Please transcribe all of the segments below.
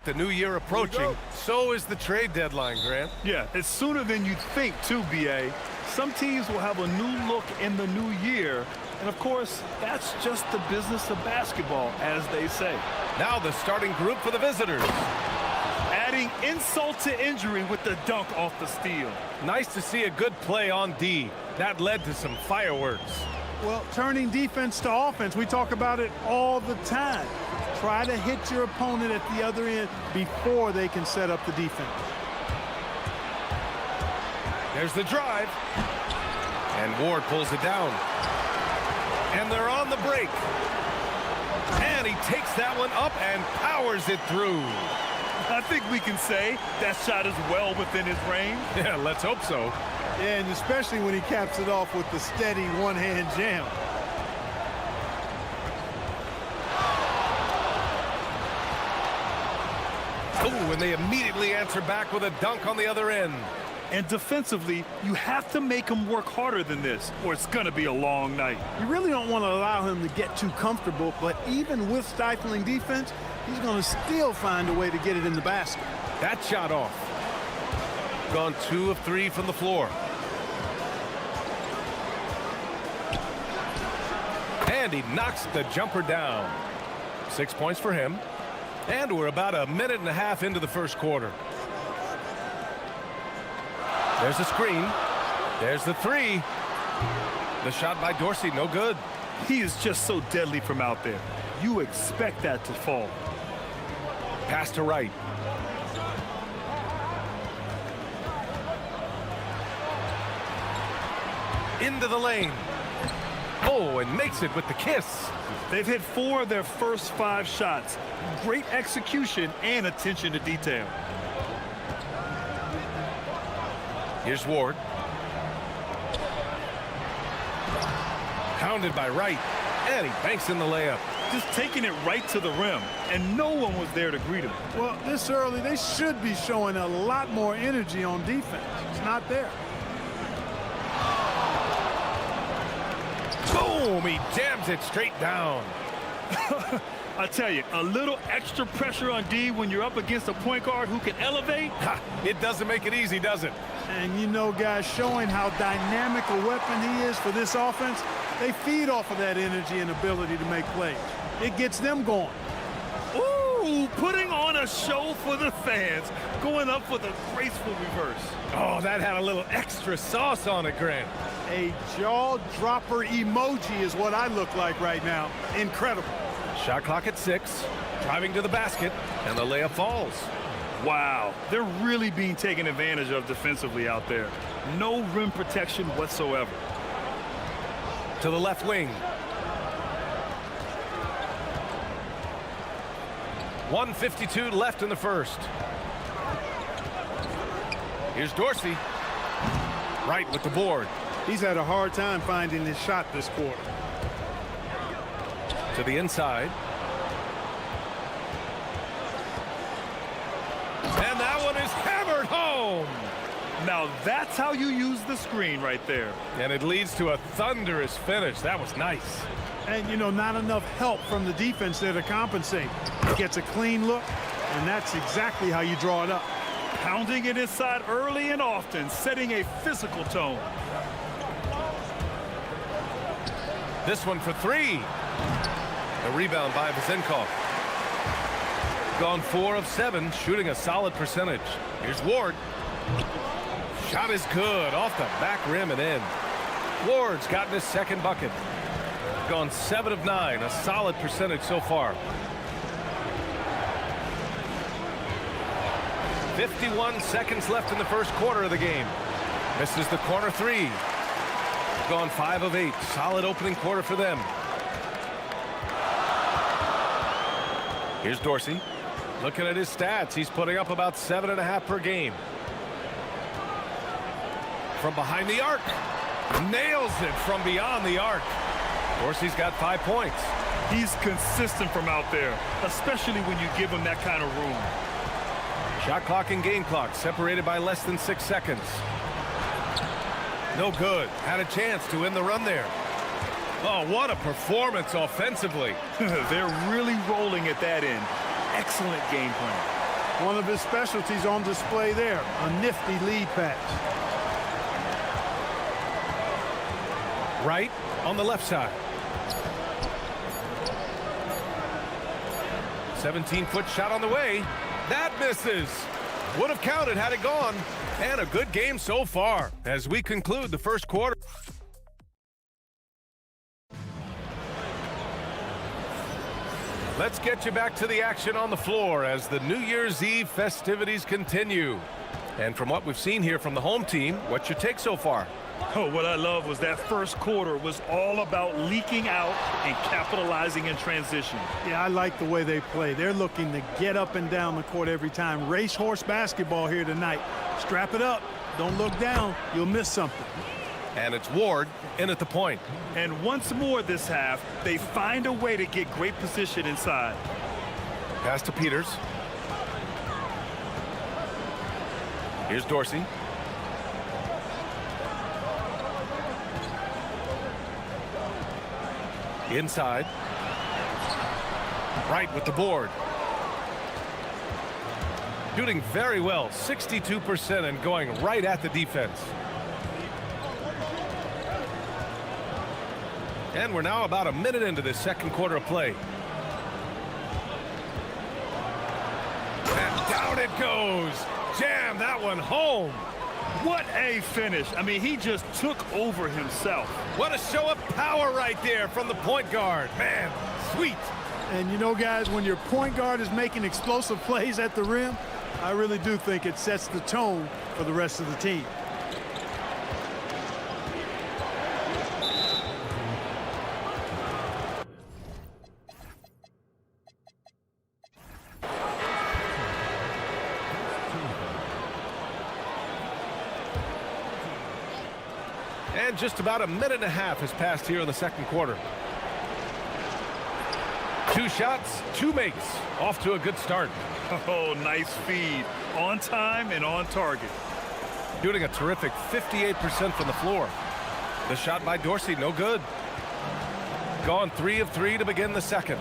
the new year approaching, so is the trade deadline, Grant. Yeah, it's sooner than you think, too, B.A. Some teams will have a new look in the new year. And, of course, that's just the business of basketball, as they say. Now the starting group for the visitors. Adding insult to injury with the dunk off the steal. Nice to see a good play on D. That led to some fireworks. Well, turning defense to offense, we talk about it all the time. Try to hit your opponent at the other end before they can set up the defense. There's the drive. And Ward pulls it down. And they're on the break. And he takes that one up and powers it through. I think we can say that shot is well within his range. Yeah, let's hope so. Yeah, and especially when he caps it off with the steady one-hand jam. Oh, and they immediately answer back with a dunk on the other end. And defensively, you have to make him work harder than this, or it's going to be a long night. You really don't want to allow him to get too comfortable, but even with stifling defense, he's going to still find a way to get it in the basket. That shot off. Gone 2 of 3 from the floor. And he knocks the jumper down. 6 points for him. And we're about a minute and a half into the first quarter. There's the screen. There's the three. The shot by Dorsey, no good. He is just so deadly from out there. You expect that to fall. Pass to right. Into the lane. Oh, and makes it with the kiss. They've hit 4 of their first 5 shots. Great execution and attention to detail. Here's Ward. Pounded by Wright. And he banks in the layup. Just taking it right to the rim. And no one was there to greet him. Well, this early, they should be showing a lot more energy on defense. It's not there. Boom! He jams it straight down. I tell you, a little extra pressure on D when you're up against a point guard who can elevate. Ha, it doesn't make it easy, does it? And you know, guys, showing how dynamic a weapon he is for this offense, they feed off of that energy and ability to make plays. It gets them going. Ooh, putting on a show for the fans, going up with a graceful reverse. Oh, that had a little extra sauce on it, Grant. A jaw-dropper emoji is what I look like right now. Incredible. Shot clock at 6, driving to the basket, and the layup falls. Wow, they're really being taken advantage of defensively out there. No rim protection whatsoever. To the left wing. 1:52 left in the first. Here's Dorsey. Right with the board. He's had a hard time finding his shot this quarter. To the inside. And that one is hammered home. Now that's how you use the screen right there. And it leads to a thunderous finish. That was nice. And, you know, not enough help from the defense there to compensate. He gets a clean look, and that's exactly how you draw it up. Pounding it inside early and often, setting a physical tone. This one for 3. A rebound by Vasenkov. Gone 4 of 7, shooting a solid percentage. Here's Ward. Shot is good, off the back rim and in. Ward's gotten his second bucket. Gone 7 of 9, a solid percentage so far. 51 seconds left in the first quarter of the game. Misses the corner 3. Gone 5 of 8, solid opening quarter for them. Here's Dorsey. Looking at his stats, he's putting up about 7.5 per game. From behind the arc. Nails it from beyond the arc. Dorsey's got 5 points. He's consistent from out there, especially when you give him that kind of room. Shot clock and game clock separated by less than 6 seconds. No good. Had a chance to end the run there. Oh, what a performance offensively. They're really rolling at that end. Excellent game plan. One of his specialties on display there, a nifty lead pass. Right on the left side. 17-foot shot on the way. That misses. Would have counted had it gone. And a good game so far as we conclude the first quarter. Let's get you back to the action on the floor as the New Year's Eve festivities continue. And from what we've seen here from the home team, what's your take so far? Oh, what I love was that first quarter was all about leaking out and capitalizing in transition. Yeah, I like the way they play. They're looking to get up and down the court every time. Racehorse basketball here tonight. Strap it up. Don't look down. You'll miss something. And it's Ward in at the point. And once more this half, they find a way to get great position inside. Pass to Peters. Here's Dorsey. Inside. Right with the board. Shooting very well, 62% and going right at the defense. And we're now about a minute into this second quarter of play. And down it goes. Jam that one home. What a finish. I mean, he just took over himself. What a show of power right there from the point guard. Man, sweet. And you know, guys, when your point guard is making explosive plays at the rim, I really do think it sets the tone for the rest of the team. And just about a minute and a half has passed here in the second quarter. 2 shots, 2 makes. Off to a good start. Oh, nice feed. On time and on target. Shooting a terrific 58% from the floor. The shot by Dorsey, no good. Gone 3 of 3 to begin the second.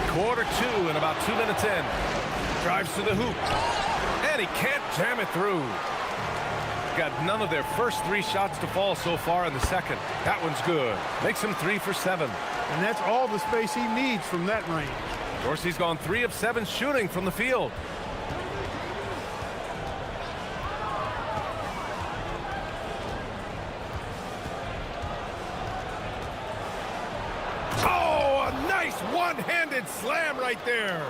Quarter 2 and about 2 minutes in. Drives to the hoop. And he can't jam it through. Got none of their first 3 shots to fall so far in the second. That one's good. Makes him 3 for 7. And that's all the space he needs from that range. Dorsey's gone 3 of 7 shooting from the field. Oh, a nice one-handed slam right there.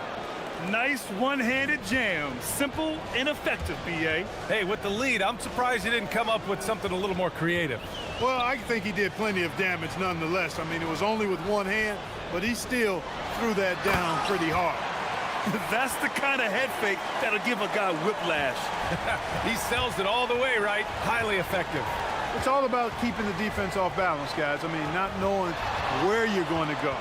Nice one-handed jam. Simple and effective, B.A. Hey, with the lead, I'm surprised he didn't come up with something a little more creative. Well, I think he did plenty of damage nonetheless. I mean, it was only with one hand, but he still threw that down pretty hard. That's the kind of head fake that'll give a guy whiplash. He sells it all the way, right? Highly effective. It's all about keeping the defense off balance, guys. I mean, not knowing where you're going to go.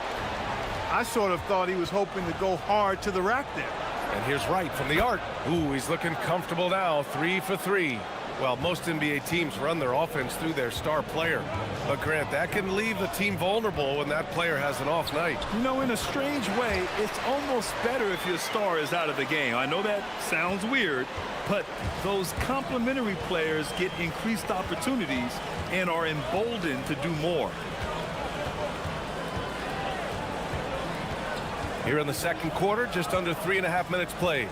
I sort of thought he was hoping to go hard to the rack there. And here's Wright from the arc. Ooh, he's looking comfortable now, 3 for 3. Well, most NBA teams run their offense through their star player. But Grant, that can leave the team vulnerable when that player has an off night. You know, in a strange way, it's almost better if your star is out of the game. I know that sounds weird, but those complementary players get increased opportunities and are emboldened to do more. Here in the second quarter, just under 3.5 minutes played.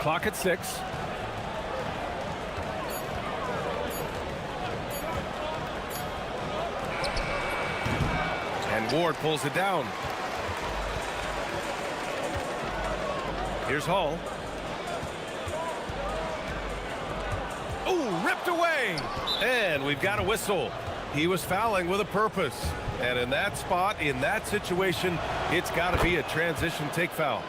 Clock at 6. And Ward pulls it down. Here's Hall. Oh, ripped away. And we've got a whistle. He was fouling with a purpose. And in that spot, in that situation, it's got to be a transition take foul.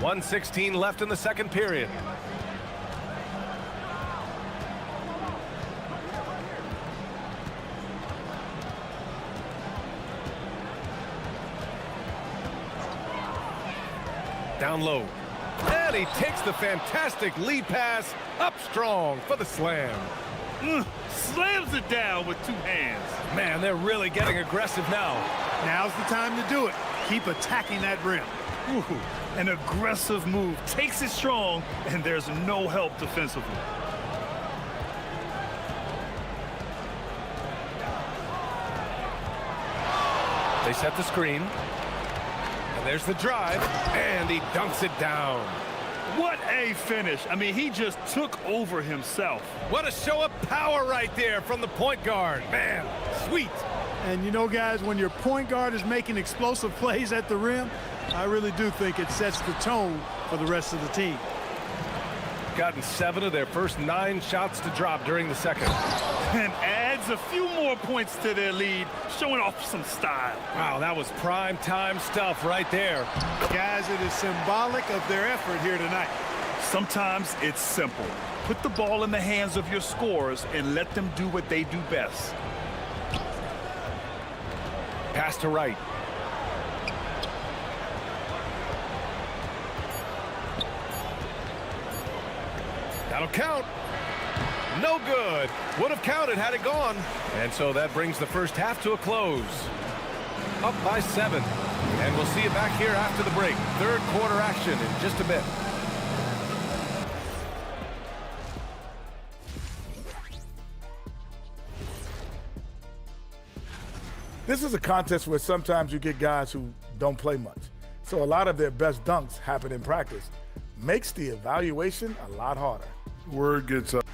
.116 left in the second period. Down low. And he takes the fantastic lead pass up strong for the slam. Slams it down with two hands. Man, they're really getting aggressive now. Now's the time to do it. Keep attacking that rim. Ooh, an aggressive move. Takes it strong, and there's no help defensively. They set the screen. And there's the drive, and he dunks it down. What a finish. I mean, he just took over himself. What a show of power right there from the point guard. Man, sweet. And you know, guys, when your point guard is making explosive plays at the rim, I really do think it sets the tone for the rest of the team. Gotten 7 of their first 9 shots to drop during the second. And adds a few more points to their lead, showing off some style. Wow, that was prime time stuff right there. Guys, it is symbolic of their effort here tonight. Sometimes it's simple. Put the ball in the hands of your scorers and let them do what they do best. Pass to right. That'll count. No good. Would have counted had it gone. And so that brings the first half to a close. Up by 7. And we'll see you back here after the break. Third quarter action in just a bit. This is a contest where sometimes you get guys who don't play much. So a lot of their best dunks happen in practice. Makes the evaluation a lot harder. Word gets up.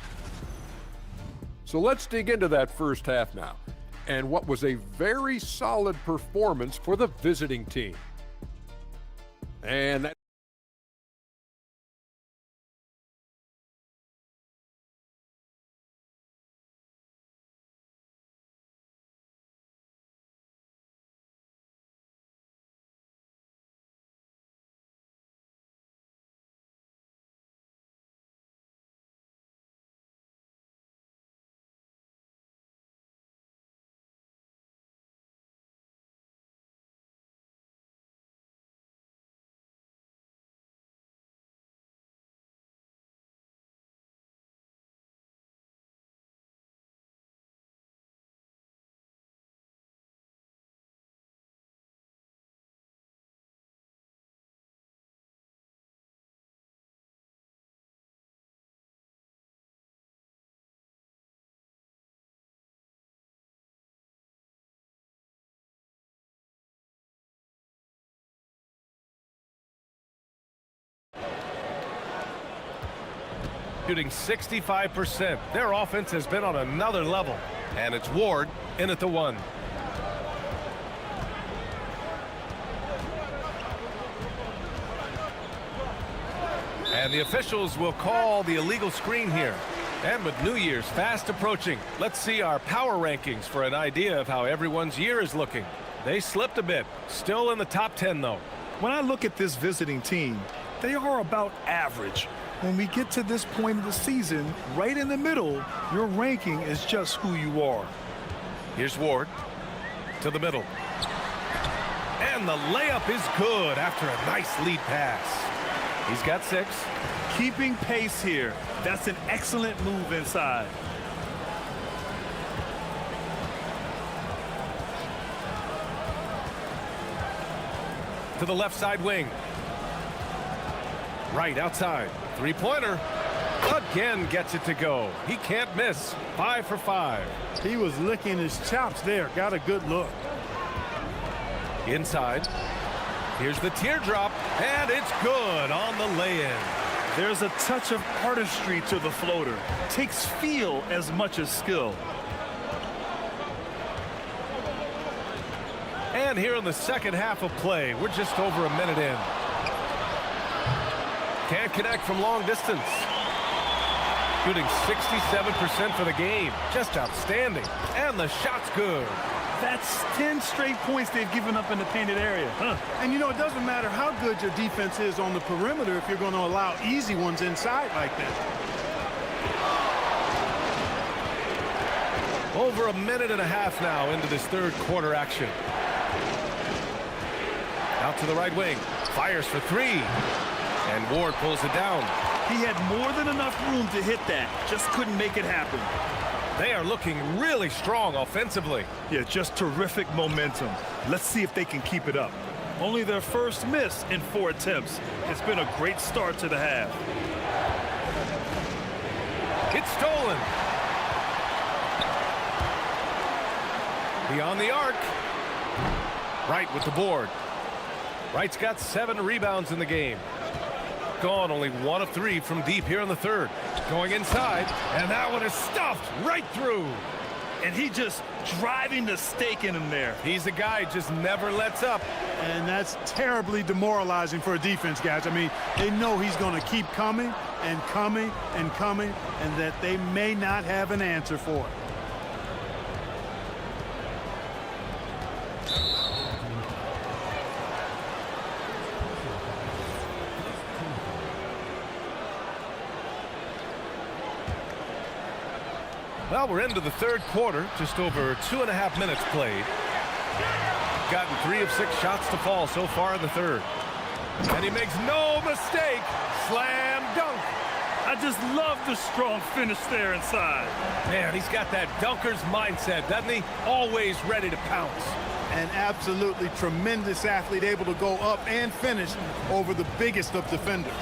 So let's dig into that first half now, and what was a very solid performance for the visiting team. And that Shooting 65%. Their offense has been on another level. And it's Ward in at the 1. And the officials will call the illegal screen here. And with New Year's fast approaching, let's see our power rankings for an idea of how everyone's year is looking. They slipped a bit. Still in the top 10, though. When I look at this visiting team, they are about average. When we get to this point of the season, right in the middle, your ranking is just who you are. Here's Ward to the middle. And the layup is good after a nice lead pass. He's got 6. Keeping pace here. That's an excellent move inside. To the left side wing. Right outside. Three-pointer. Again gets it to go. He can't miss. 5 for 5. He was licking his chops there. Got a good look. Inside. Here's the teardrop. And it's good on the lay-in. There's a touch of artistry to the floater. Takes feel as much as skill. And here in the second half of play, we're just over a minute in. Can't connect from long distance. Shooting 67% for the game. Just outstanding. And the shot's good. That's 10 straight points they've given up in the painted area. And you know, it doesn't matter how good your defense is on the perimeter if you're going to allow easy ones inside like that. Over a minute and a half now into this third quarter action. Out to the right wing. Fires for 3. And Ward pulls it down. He had more than enough room to hit that, just couldn't make it happen. They are looking really strong offensively. Yeah, just terrific momentum. Let's see if they can keep it up. Only their first miss in 4 attempts. It's been a great start to the half. It's stolen. Beyond the arc. Wright with the board. Wright's got 7 rebounds in the game. Gone only 1 of 3 from deep here in the third. Going inside, and that one is stuffed right through. And he just driving the stake in him there. He's a guy just never lets up. And that's terribly demoralizing for a defense, guys. I mean, they know he's going to keep coming and coming and coming, and that they may not have an answer for it. Well, we're into the third quarter, just over 2.5 minutes played. Gotten 3 of 6 shots to fall so far in the third. And he makes no mistake. Slam dunk. I just love the strong finish there inside. Man, he's got that dunker's mindset, doesn't he? Always ready to pounce. An absolutely tremendous athlete, able to go up and finish over the biggest of defenders.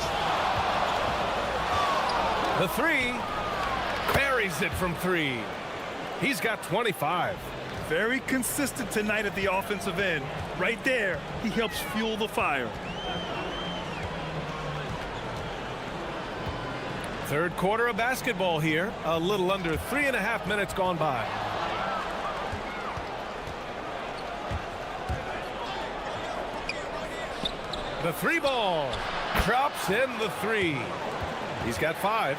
The 3. Buries it from 3. He's got 25. Very consistent tonight at the offensive end. Right there, he helps fuel the fire. Third quarter of basketball here. A little under 3.5 minutes gone by. The 3 ball. Drops in the 3. He's got 5.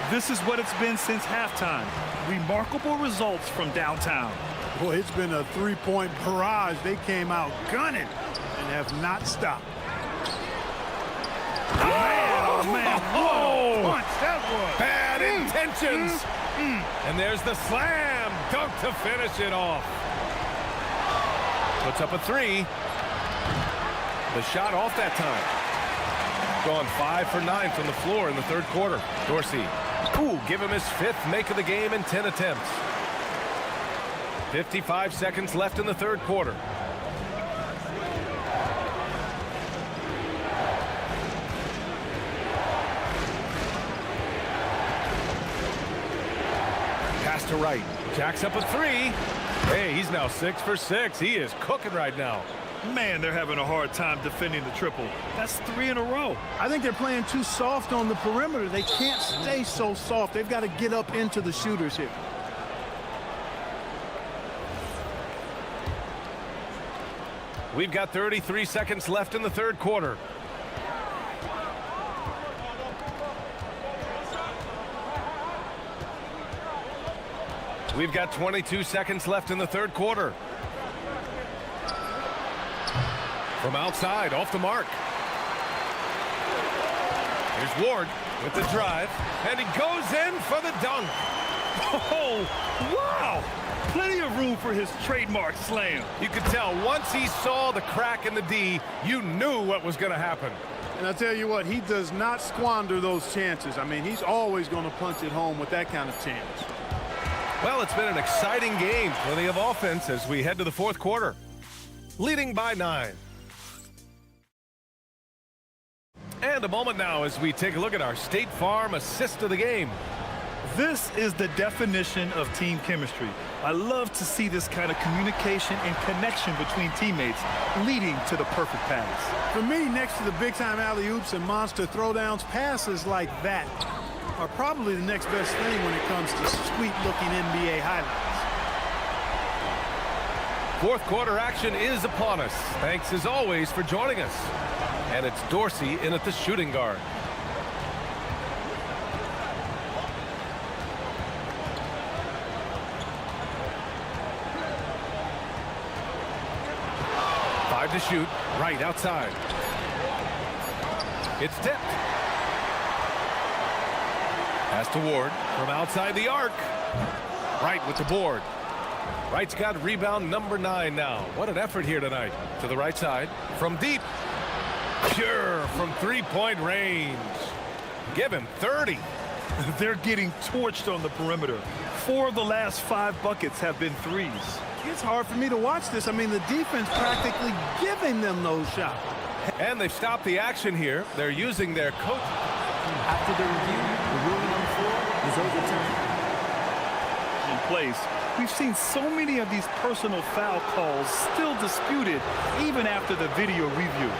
This is what it's been since halftime. Remarkable results from downtown. Boy, it's been a 3-point barrage. They came out gunning and have not stopped. Oh, man, what a punch that was. Bad intentions. And there's the slam dunk to finish it off. Puts up a 3. The shot off that time. Gone 5 for 9 from the floor in the third quarter. Dorsey. Ooh, give him his 5th make of the game in 10 attempts. 55 seconds left in the third quarter. Pass to Wright. Jacks up a 3. Hey, he's now 6 for 6. He is cooking right now. Man, they're having a hard time defending the triple. That's 3 in a row. I think they're playing too soft on the perimeter. They can't stay so soft. They've got to get up into the shooters here. We've got 33 seconds left in the third quarter. We've got 22 seconds left in the third quarter. From outside, off the mark. Here's Ward with the drive, and he goes in for the dunk. Oh, wow! Plenty of room for his trademark slam. You could tell once he saw the crack in the D, you knew what was going to happen. And I'll tell you what, he does not squander those chances. I mean, he's always going to punch it home with that kind of chance. Well, it's been an exciting game. Plenty of offense as we head to the fourth quarter. Leading by 9. And a moment now as we take a look at our State Farm assist of the game. This is the definition of team chemistry. I love to see this kind of communication and connection between teammates leading to the perfect pass. For me, next to the big-time alley-oops and monster throwdowns, passes like that are probably the next best thing when it comes to sweet-looking NBA highlights. Fourth quarter action is upon us. Thanks as always for joining us. And it's Dorsey in at the shooting guard. Five to shoot, right outside. It's tipped. Pass to Ward from outside the arc. Wright with the board. Wright's got rebound number 9 now. What an effort here tonight. To the right side from deep. Pure from three-point range. Give him 30. They're getting torched on the perimeter. 4 of the last 5 buckets have been threes. It's hard for me to watch this. I mean, the defense practically giving them those shots. And they've stopped the action here. They're using their coach. After the review, the ruling on the floor is overturned. In place, we've seen so many of these personal foul calls still disputed even after the video review.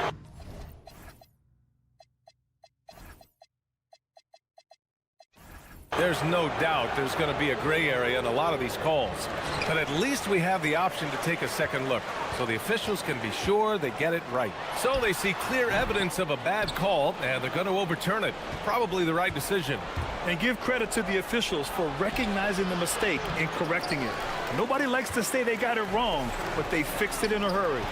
There's no doubt there's going to be a gray area in a lot of these calls. But at least we have the option to take a second look, so the officials can be sure they get it right. So they see clear evidence of a bad call, and they're going to overturn it. Probably the right decision. And give credit to the officials for recognizing the mistake and correcting it. Nobody likes to say they got it wrong, but they fixed it in a hurry.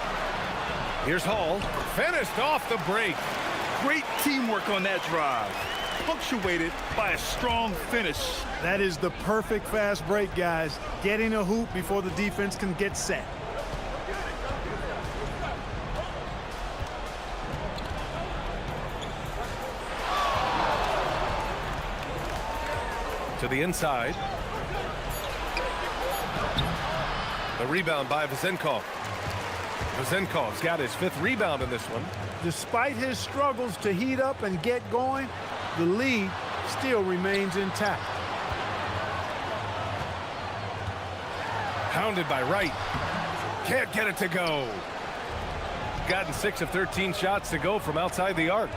Here's Hall. Finished off the break. Great teamwork on that drive, punctuated by a strong finish. That is the perfect fast break, guys. Getting a hoop before the defense can get set. To the inside. The rebound by Vezenkov. Vezenkov's got his 5th rebound in this one. Despite his struggles to heat up and get going, the lead still remains intact. Pounded by Wright. Can't get it to go. Gotten 6 of 13 shots to go from outside the arc.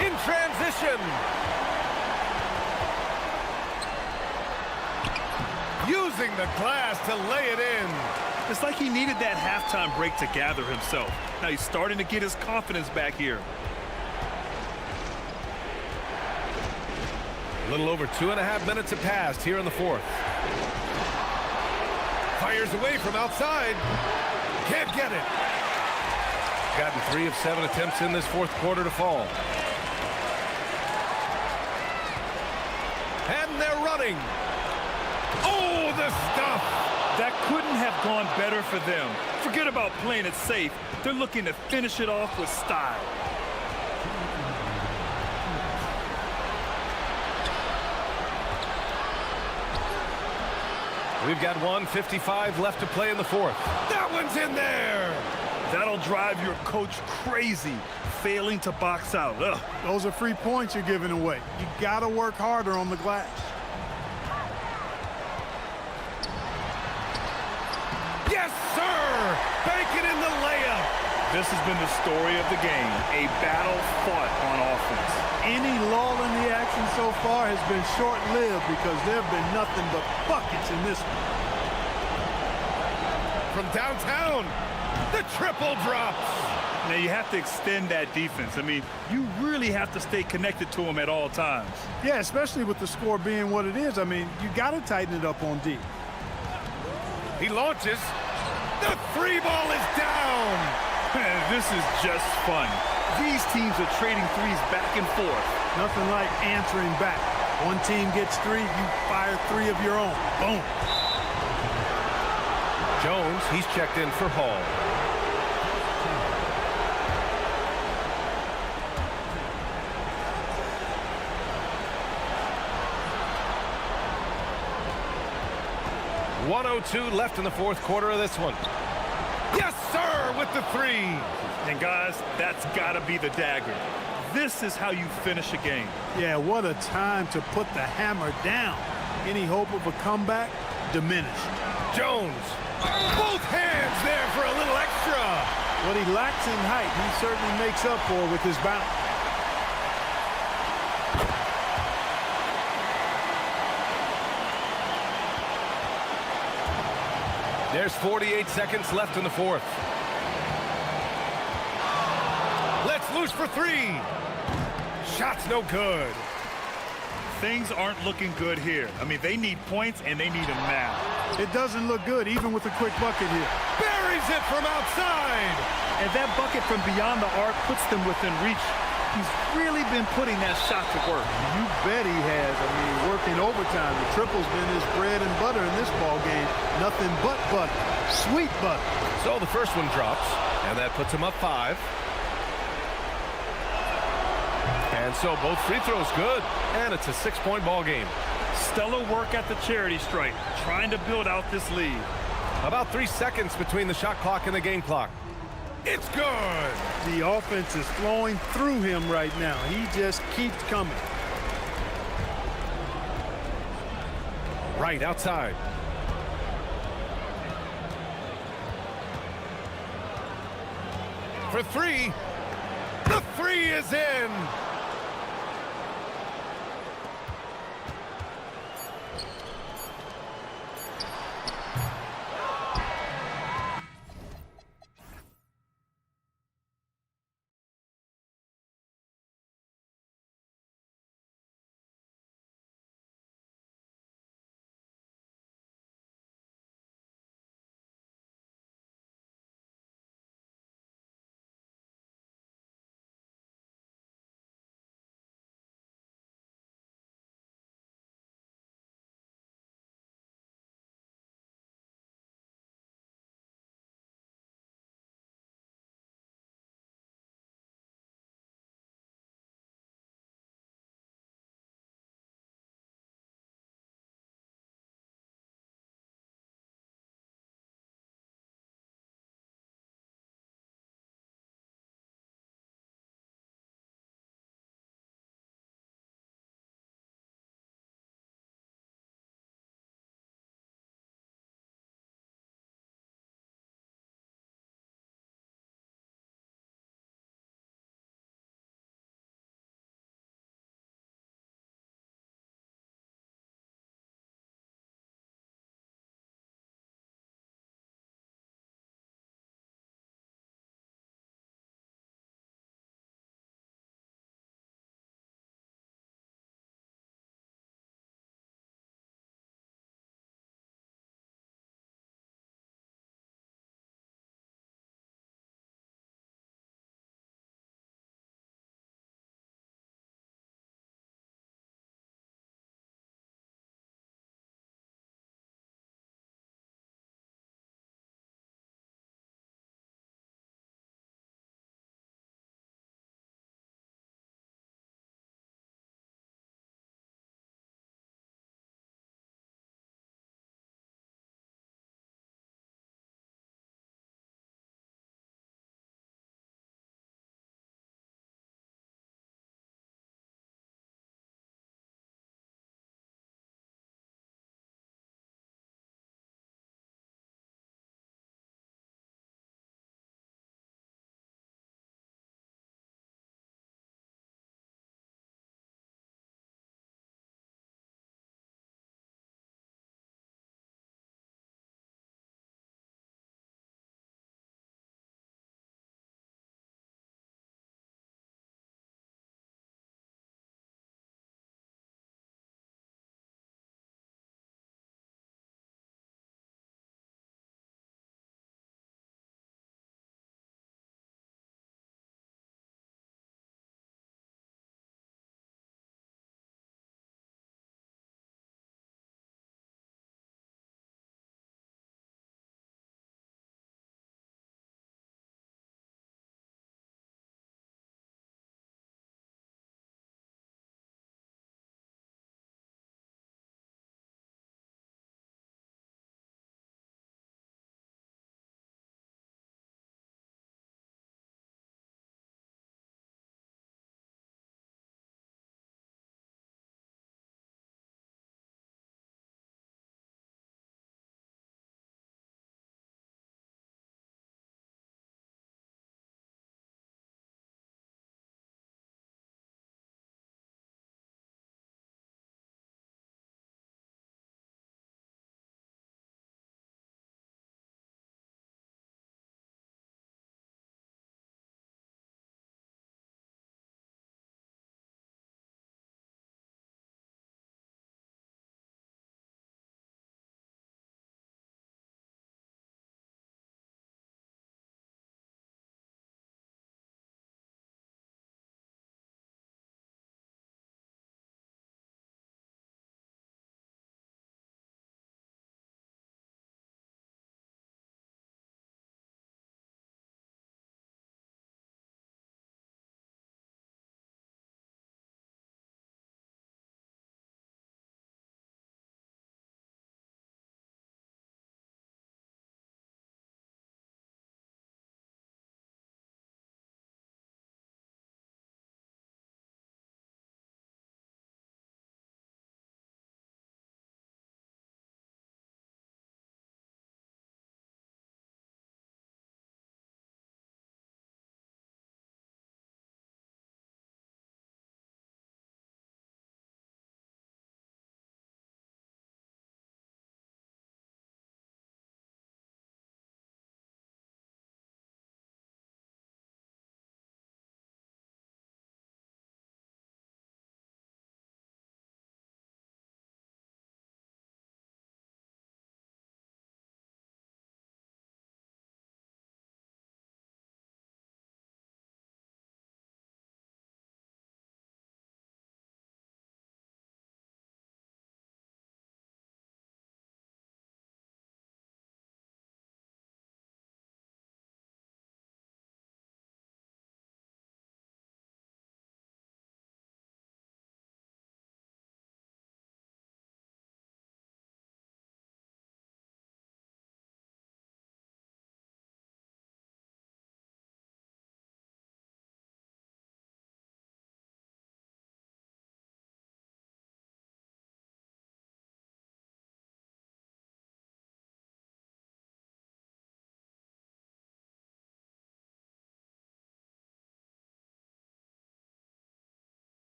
In transition. Using the glass to lay it in. It's like he needed that halftime break to gather himself. Now he's starting to get his confidence back here. A little over 2.5 minutes have passed here in the 4th. Fires away from outside. Can't get it. Gotten 3 of 7 attempts in this 4th quarter to fall. And they're running. Oh, the stuff. That couldn't have gone better for them. Forget about playing it safe. They're looking to finish it off with style. We've got 1:55 left to play in the 4th. That one's in there. That'll drive your coach crazy, failing to box out. Ugh. Those are free points you're giving away. You got to work harder on the glass. Yes, sir! Banking in the layup. This has been the story of the game, a battle fought on offense. Any lull in the action so far has been short-lived because there have been nothing but buckets in this one. From downtown, the triple drops. Now you have to extend that defense. I mean, you really have to stay connected to them at all times. Yeah, especially with the score being what it is. I mean, you got to tighten it up on D. He launches. The 3 ball is down. This is just fun. These teams are trading threes back and forth. Nothing like answering back. One team gets 3, you fire 3 of your own. Boom. Jones, he's checked in for Hall. .102 left in the 4th quarter of this one. Yes, sir, with the 3. And guys, that's got to be the dagger. This is how you finish a game. Yeah, what a time to put the hammer down. Any hope of a comeback? Diminished. Jones, both hands there for a little extra. What he lacks in height, he certainly makes up for with his bounce. There's 48 seconds left in the 4th. Let's loose for 3. Shot's no good. Things aren't looking good here. I mean, they need points, and they need them now. It doesn't look good, even with a quick bucket here. Buries it from outside. And that bucket from beyond the arc puts them within reach. He's really been putting that shot to work. You bet he has. I mean, working overtime. The triple's been his bread and butter in this ball game. Nothing but butter. Sweet butter. So the first one drops, and that puts him up 5. And so both free throws good, and it's a 6-point ball game. Stellar work at the charity stripe, trying to build out this lead. About 3 seconds between the shot clock and the game clock. It's good. The offense is flowing through him right now. He just keeps coming. Right outside. For 3. The 3 is in.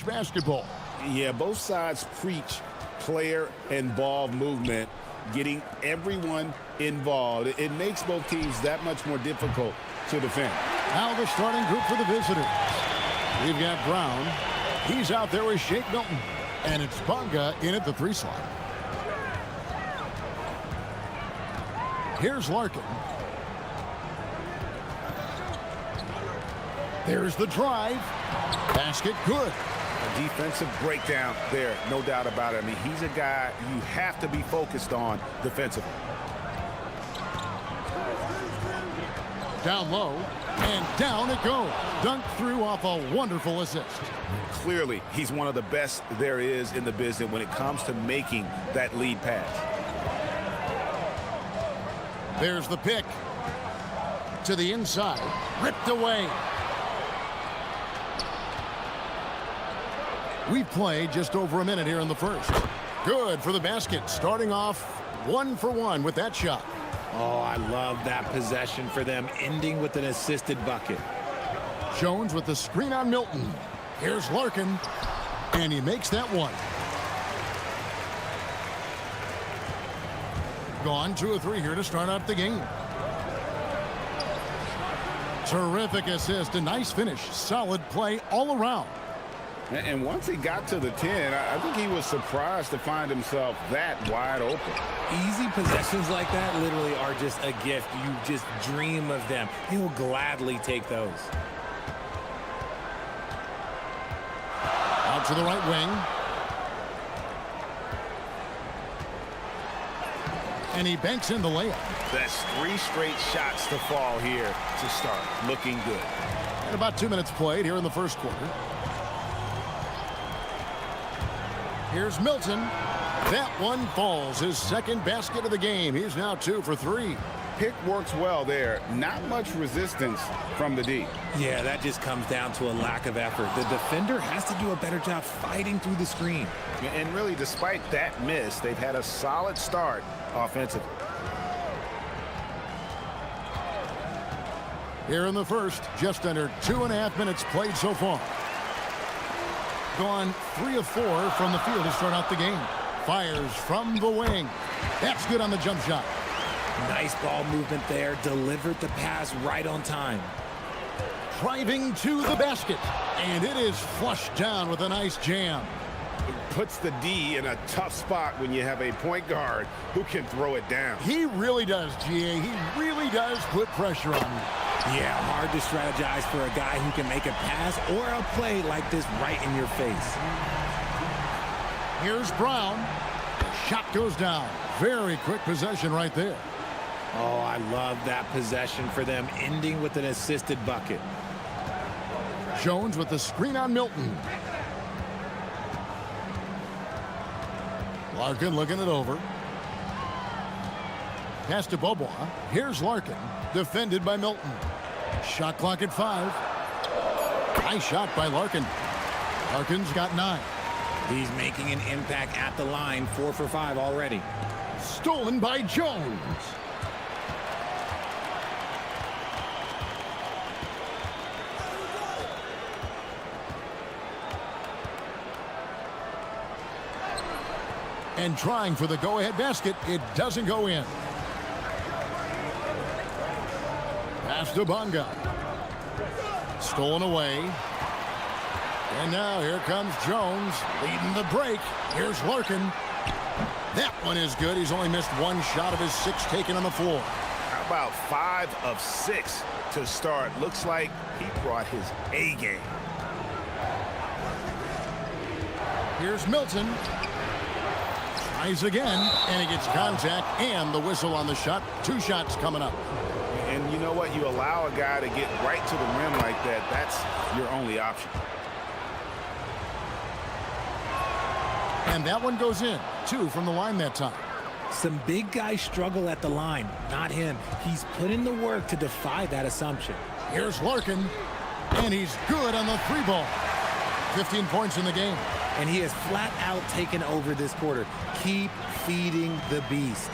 Basketball. Yeah, both sides preach player and ball movement, getting everyone involved. It makes both teams that much more difficult to defend. Now the starting group for the visitors. We've got Brown. He's out there with Shake Milton. And it's Bonga in at the 3 slot. Here's Larkin. There's the drive. Basket good. A defensive breakdown there, no doubt about it. I mean, he's a guy you have to be focused on defensively. Down low, and down it goes. Dunked through off a wonderful assist. Clearly, he's one of the best there is in the business when it comes to making that lead pass. There's the pick. To the inside. Ripped away. We've played just over a minute here in the first. Good for the basket. Starting off 1 for 1 with that shot. Oh, I love that possession for them, ending with an assisted bucket. Jones with the screen on Milton. Here's Larkin, and he makes that one. Gone 2 of 3 here to start out the game. Terrific assist, a nice finish. Solid play all around. And once he got to the 10, I think he was surprised to find himself that wide open. Easy possessions like that literally are just a gift. You just dream of them. He will gladly take those. Out to the right wing. And he banks in the layup. That's 3 straight shots to fall here to start. Looking good. And about 2 minutes played here in the first quarter. Here's Milton. That one falls. His second basket of the game. He's now 2 for 3. Pick works well there. Not much resistance from the D. Yeah, that just comes down to a lack of effort. The defender has to do a better job fighting through the screen. And really, despite that miss, they've had a solid start offensively. Here in the first, just under 2.5 minutes played so far. Gone 3 of 4 from the field to start out the game. Fires from the wing. That's good on the jump shot. Nice ball movement there. Delivered the pass right on time. Driving to the basket. And it is flushed down with a nice jam. Puts the D in a tough spot when you have a point guard who can throw it down. He really does, GA. He really does put pressure on you. Yeah, hard to strategize for a guy who can make a pass or a play like this right in your face. Here's Brown. Shot goes down. Very quick possession right there. Oh, I love that possession for them, ending with an assisted bucket. Jones with the screen on Milton. Larkin looking it over. Pass to Bobois. Here's Larkin. Defended by Milton. Shot clock at 5. Nice shot by Larkin. Larkin's got 9. He's making an impact at the line. 4 for 5 already. Stolen by Jones. And trying for the go-ahead basket. It doesn't go in. Pass to Bonga. Stolen away. And now here comes Jones leading the break. Here's Larkin. That one is good. He's only missed 1 shot of his 6 taken on the floor. How about 5 of 6 to start? Looks like he brought his A game. Here's Milton. Tries again, and he gets contact and the whistle on the shot. 2 shots coming up. And you know what? You allow a guy to get right to the rim like that. That's your only option. And that one goes in. 2 from the line that time. Some big guys struggle at the line. Not him. He's put in the work to defy that assumption. Here's Larkin. And he's good on the 3 ball. 15 points in the game. And he has flat out taken over this quarter. Keep feeding the beast.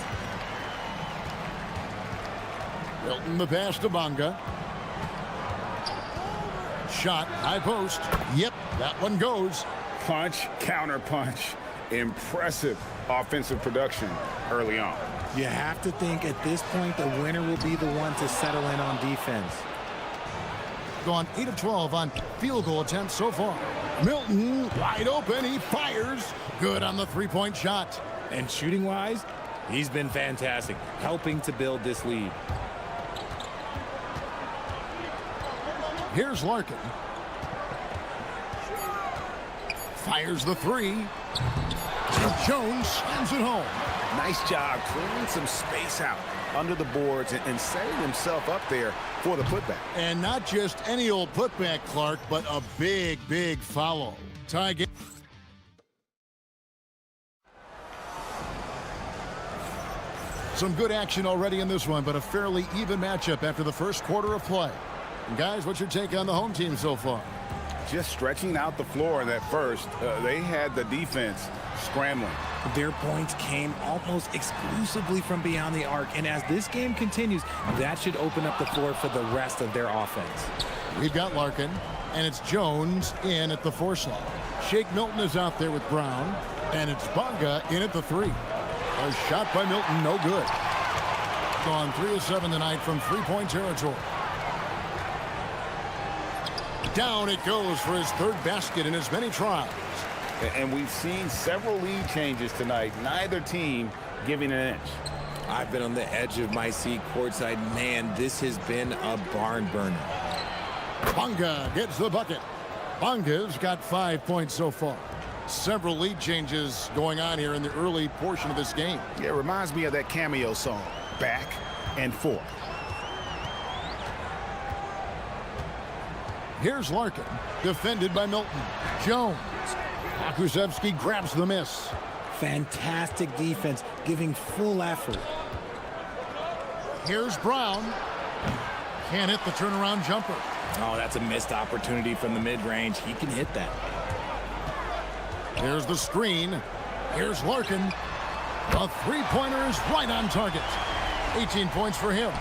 Milton the pass to Bonga. Shot, high post. Yep, that one goes. Punch, counter punch. Impressive offensive production early on. You have to think at this point the winner will be the one to settle in on defense. Gone 8 of 12 on field goal attempts so far. Milton, wide open, he fires. Good on the three-point shot. And shooting-wise, he's been fantastic, helping to build this lead. Here's Larkin. Fires the three. And Jones slams it home. Nice job clearing some space out under the boards and setting himself up there for the putback. And not just any old putback, Clark, but a big, big follow. Tie game. Some good action already in this one, but a fairly even matchup after the first quarter of play. And guys, what's your take on the home team so far? Just stretching out the floor in that first. They had the defense scrambling. Their points came almost exclusively from beyond the arc, and as this game continues, that should open up the floor for the rest of their offense. We've got Larkin, and it's Jones in at the 4 slot. Shake Milton is out there with Brown, and it's Bonga in at the 3. A shot by Milton, no good. Gone 3 of 7 tonight from three-point territory. Down it goes for his 3rd basket in as many tries. And we've seen several lead changes tonight. Neither team giving an inch. I've been on the edge of my seat courtside. Man, this has been a barn burner. Bonga gets the bucket. Bonga's got 5 points so far. Several lead changes going on here in the early portion of this game. Yeah, it reminds me of that cameo song, Back and Forth. Here's Larkin, defended by Milton. Jones. Akusevsky grabs the miss. Fantastic defense, giving full effort. Here's Brown. Can't hit the turnaround jumper. Oh, that's a missed opportunity from the mid-range. He can hit that. Here's the screen. Here's Larkin. The three-pointer is right on target. 18 points for him.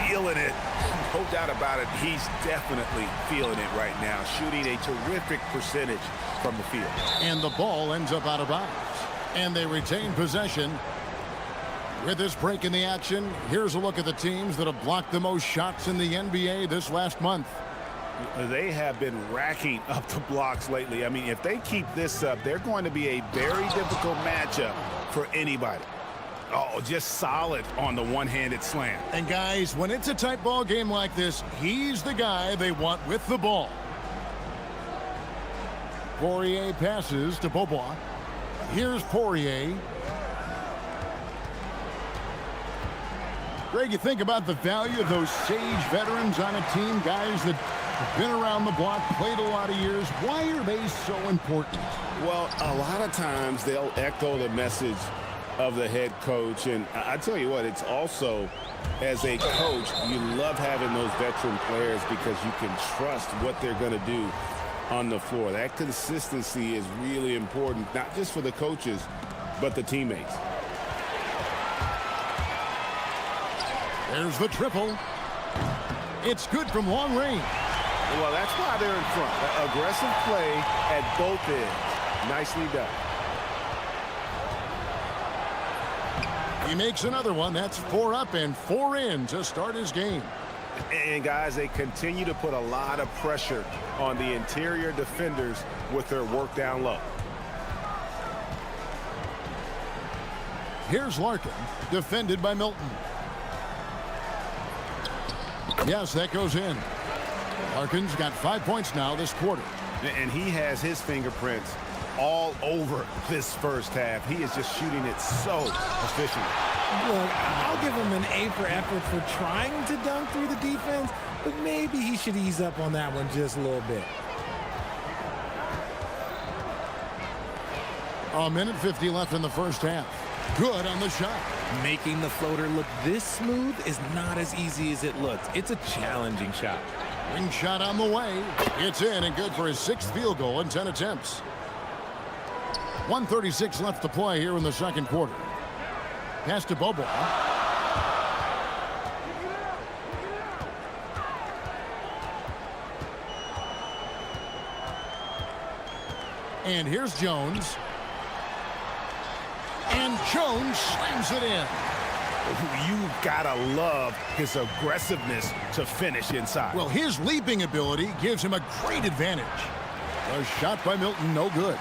Feeling it. No doubt about it. He's definitely feeling it right now. Shooting a terrific percentage from the field. And the ball ends up out of bounds. And they retain possession. With this break in the action, here's a look at the teams that have blocked the most shots in the NBA this last month. They have been racking up the blocks lately. I mean, if they keep this up, they're going to be a very difficult matchup for anybody. Oh, just solid on the one-handed slam. And guys, when it's a tight ball game like this, he's the guy they want with the ball. Poirier passes to Beaubois. Here's Poirier. Greg, you think about the value of those sage veterans on a team, guys that have been around the block, played a lot of years. Why are they so important? Well, a lot of times they'll echo the message of the head coach. And I tell you what, it's also, as a coach, you love having those veteran players because you can trust what they're going to do on the floor. That consistency is really important, not just for the coaches, but the teammates. There's the triple. It's good from long range. Well, that's why they're in front. Aggressive play at both ends. Nicely done. He makes another one. That's 4 up and 4 in to start his game. And guys, they continue to put a lot of pressure on the interior defenders with their work down low. Here's Larkin, defended by Milton. Yes, that goes in. Larkin's got 5 points now this quarter. And he has his fingerprints all over this first half. He is just shooting it so efficiently. Look, I'll give him an A for effort for trying to dunk through the defense, but maybe he should ease up on that one just a little bit. A minute 50 left in the first half. Good on the shot. Making the floater look this smooth is not as easy as it looks. It's a challenging shot. Ring shot on the way. It's in and good for his 6th field goal in 10 attempts. 1:36 left to play here in the second quarter. Pass to Bobo. And here's Jones. And Jones slams it in. You gotta love his aggressiveness to finish inside. Well, his leaping ability gives him a great advantage. A shot by Milton, no good.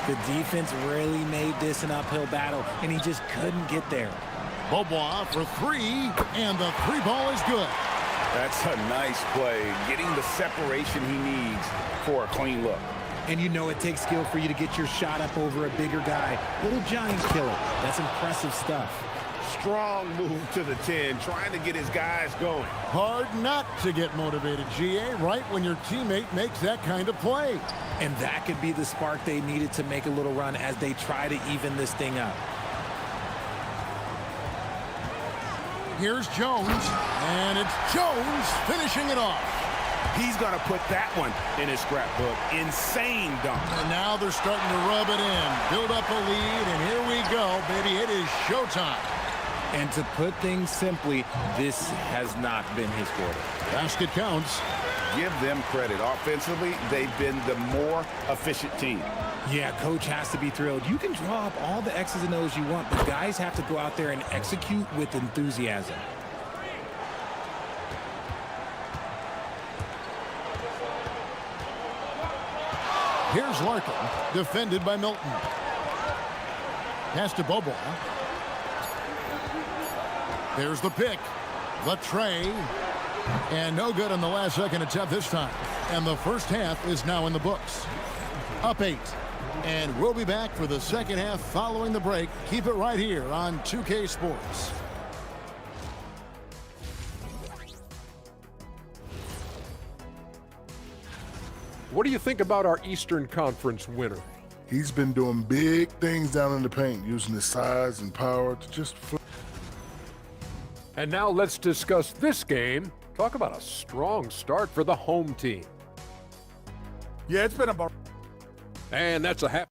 The defense really made this an uphill battle, and he just couldn't get there. Beaubois for three, and the three ball is good. That's a nice play, getting the separation he needs for a clean look. And you know it takes skill for you to get your shot up over a bigger guy. Little giant killer. That's impressive stuff. Strong move to the 10, trying to get his guys going. Hard not to get motivated, GA, right when your teammate makes that kind of play. And that could be the spark they needed to make a little run as they try to even this thing up. Here's Jones, and it's Jones finishing it off. He's going to put that one in his scrapbook. Insane dunk. And now they're starting to rub it in, build up a lead, and here we go, baby. It is showtime. And to put things simply, this has not been his quarter. Basket counts. Give them credit. Offensively, they've been the more efficient team. Yeah, coach has to be thrilled. You can draw up all the X's and O's you want, but guys have to go out there and execute with enthusiasm. Here's Larkin, defended by Milton. Pass to Beaubois. There's the pick, the tray, and no good on the last second attempt this time. And the first half is now in the books. Up 8. And we'll be back for the second half following the break. Keep it right here on 2K Sports. What do you think about our Eastern Conference winner? He's been doing big things down in the paint, using his size and power to just... And now let's discuss this game. Talk about a strong start for the home team. Yeah, it's been about... And that's a half.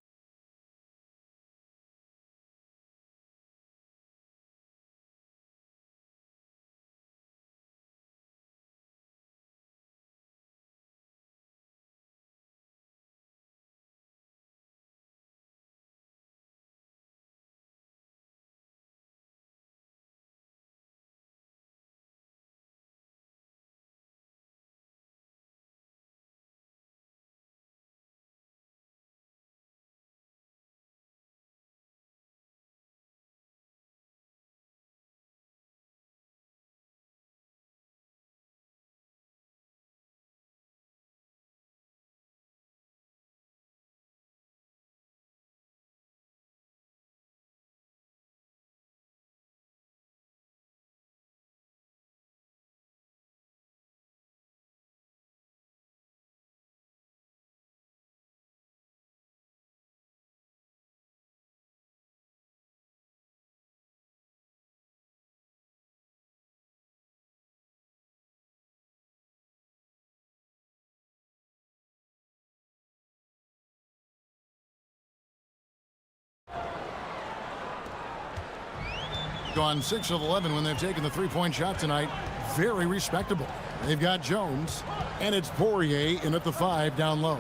Gone 6 of 11 when they've taken the three-point shot tonight. Very respectable. They've got Jones, and it's Poirier in at the 5 down low.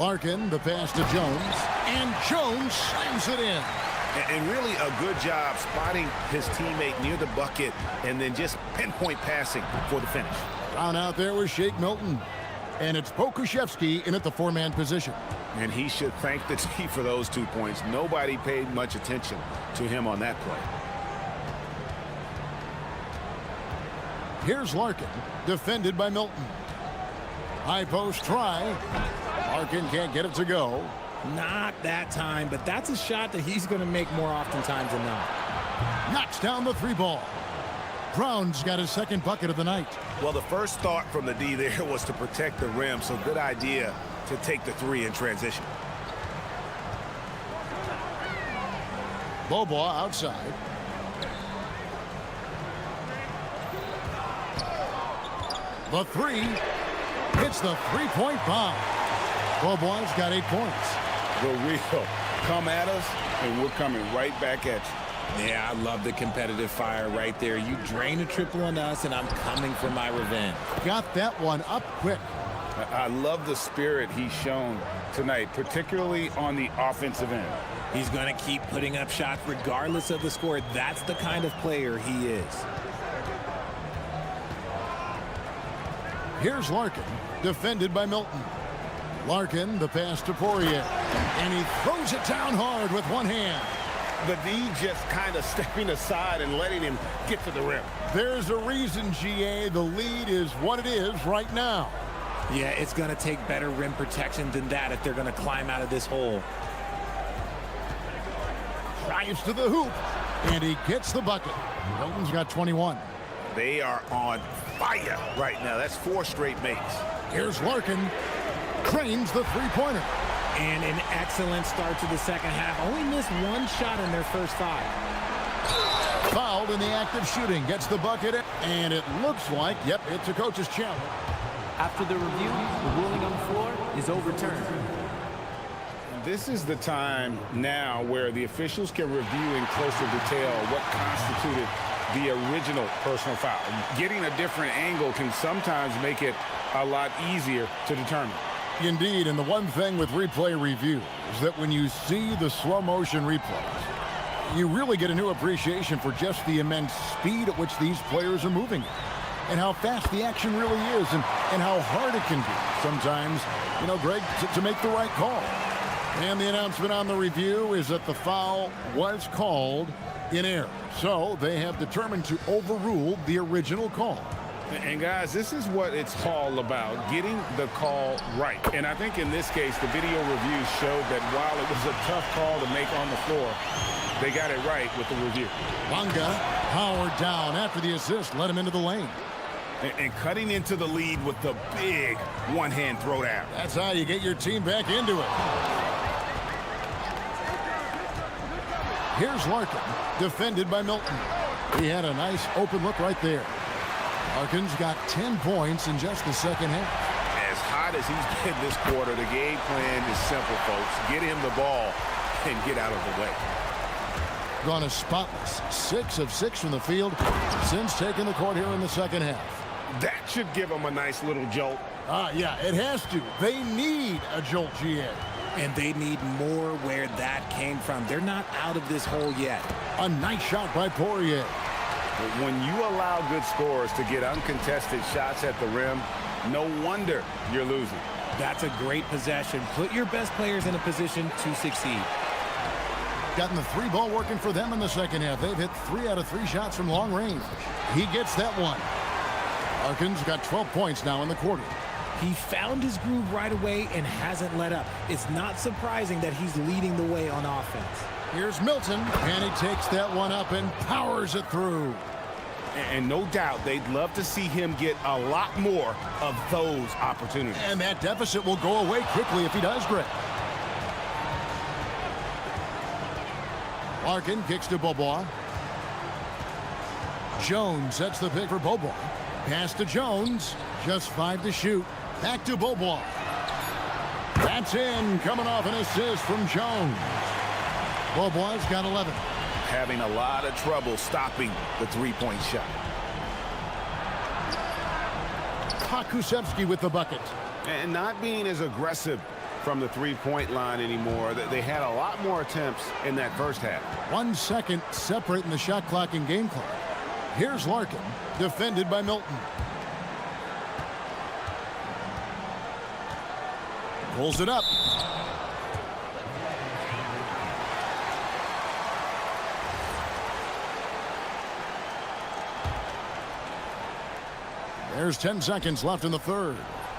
Larkin, the pass to Jones, and Jones slams it in. And really a good job spotting his teammate near the bucket and then just pinpoint passing for the finish. Down out there was Shake Milton. And it's Pokushevsky in at the 4-man position. And he should thank the team for those 2 points. Nobody paid much attention to him on that play. Here's Larkin, defended by Milton. High post try. Larkin can't get it to go. Not that time, but that's a shot that he's going to make more oftentimes than not. Knocks down the 3 ball. Brown's got his second bucket of the night. Well, the first thought from the D there was to protect the rim, so good idea to take the 3 in transition. Beaubois outside. The 3 hits the 3-point bomb. Beaubois got 8 points. The real come at us, and we're coming right back at you. Yeah, I love the competitive fire right there. You drain a triple on us, and I'm coming for my revenge. Got that one up quick. I love the spirit he's shown tonight, particularly on the offensive end. He's going to keep putting up shots regardless of the score. That's the kind of player he is. Here's Larkin, defended by Milton. Larkin, the pass to Poirier, and he throws it down hard with one hand. The D just kind of stepping aside and letting him get to the rim. There's a reason, GA, the lead is what it is right now. Yeah, it's going to take better rim protection than that if they're going to climb out of this hole. Drives to the hoop, and he gets the bucket. Milton's got 21. They are on fire right now. That's 4 straight makes. Here's Larkin. Cranes the three-pointer. And an excellent start to the second half. Only missed 1 shot in their first 5. Fouled in the act of shooting. Gets the bucket. And it looks like, yep, it's a coach's challenge. After the review, the ruling on the floor is overturned. This is the time now where the officials can review in closer detail what constituted the original personal foul. Getting a different angle can sometimes make it a lot easier to determine. Indeed, and the one thing with replay review is that when you see the slow motion replays, you really get a new appreciation for just the immense speed at which these players are moving and how fast the action really is and how hard it can be sometimes, you know, Greg, to make the right call. And the announcement on the review is that the foul was called in error. So they have determined to overrule the original call. And guys, this is what it's all about, getting the call right. And I think in this case, the video reviews showed that while it was a tough call to make on the floor, they got it right with the review. Bunga powered down after the assist, led him into the lane. And cutting into the lead with the big one-hand throwdown. That's how you get your team back into it. Here's Larkin, defended by Milton. He had a nice open look right there. Larkin's got 10 points in just the second half. As hot as he's been this quarter, the game plan is simple, folks. Get him the ball and get out of the way. Gone a spotless 6 of 6 from the field since taking the court here in the second half. That should give them a nice little jolt. Yeah, it has to. They need a jolt, GA. And they need more where that came from. They're not out of this hole yet. A nice shot by Poirier. When you allow good scorers to get uncontested shots at the rim, no wonder you're losing. That's a great possession. Put your best players in a position to succeed. Gotten the 3 ball working for them in the second half. They've hit 3 out of 3 shots from long range. He gets that one. Larkin's got 12 points now in the quarter. He found his groove right away and hasn't let up. It's not surprising that he's leading the way on offense. Here's Milton, and he takes that one up and powers it through. And no doubt they'd love to see him get a lot more of those opportunities. And that deficit will go away quickly if he does, Greg. Larkin kicks to Bobois. Jones sets the pick for Bobois. Pass to Jones. Just 5 to shoot. Back to Bobois. That's in. Coming off an assist from Jones. Bobois got 11. Having a lot of trouble stopping the three-point shot. Kakusevsky with the bucket. And not being as aggressive from the three-point line anymore. They had a lot more attempts in that first half. 1 second separating the shot clock and game clock. Here's Larkin, defended by Milton. Pulls it up. There's 10 seconds left in the third.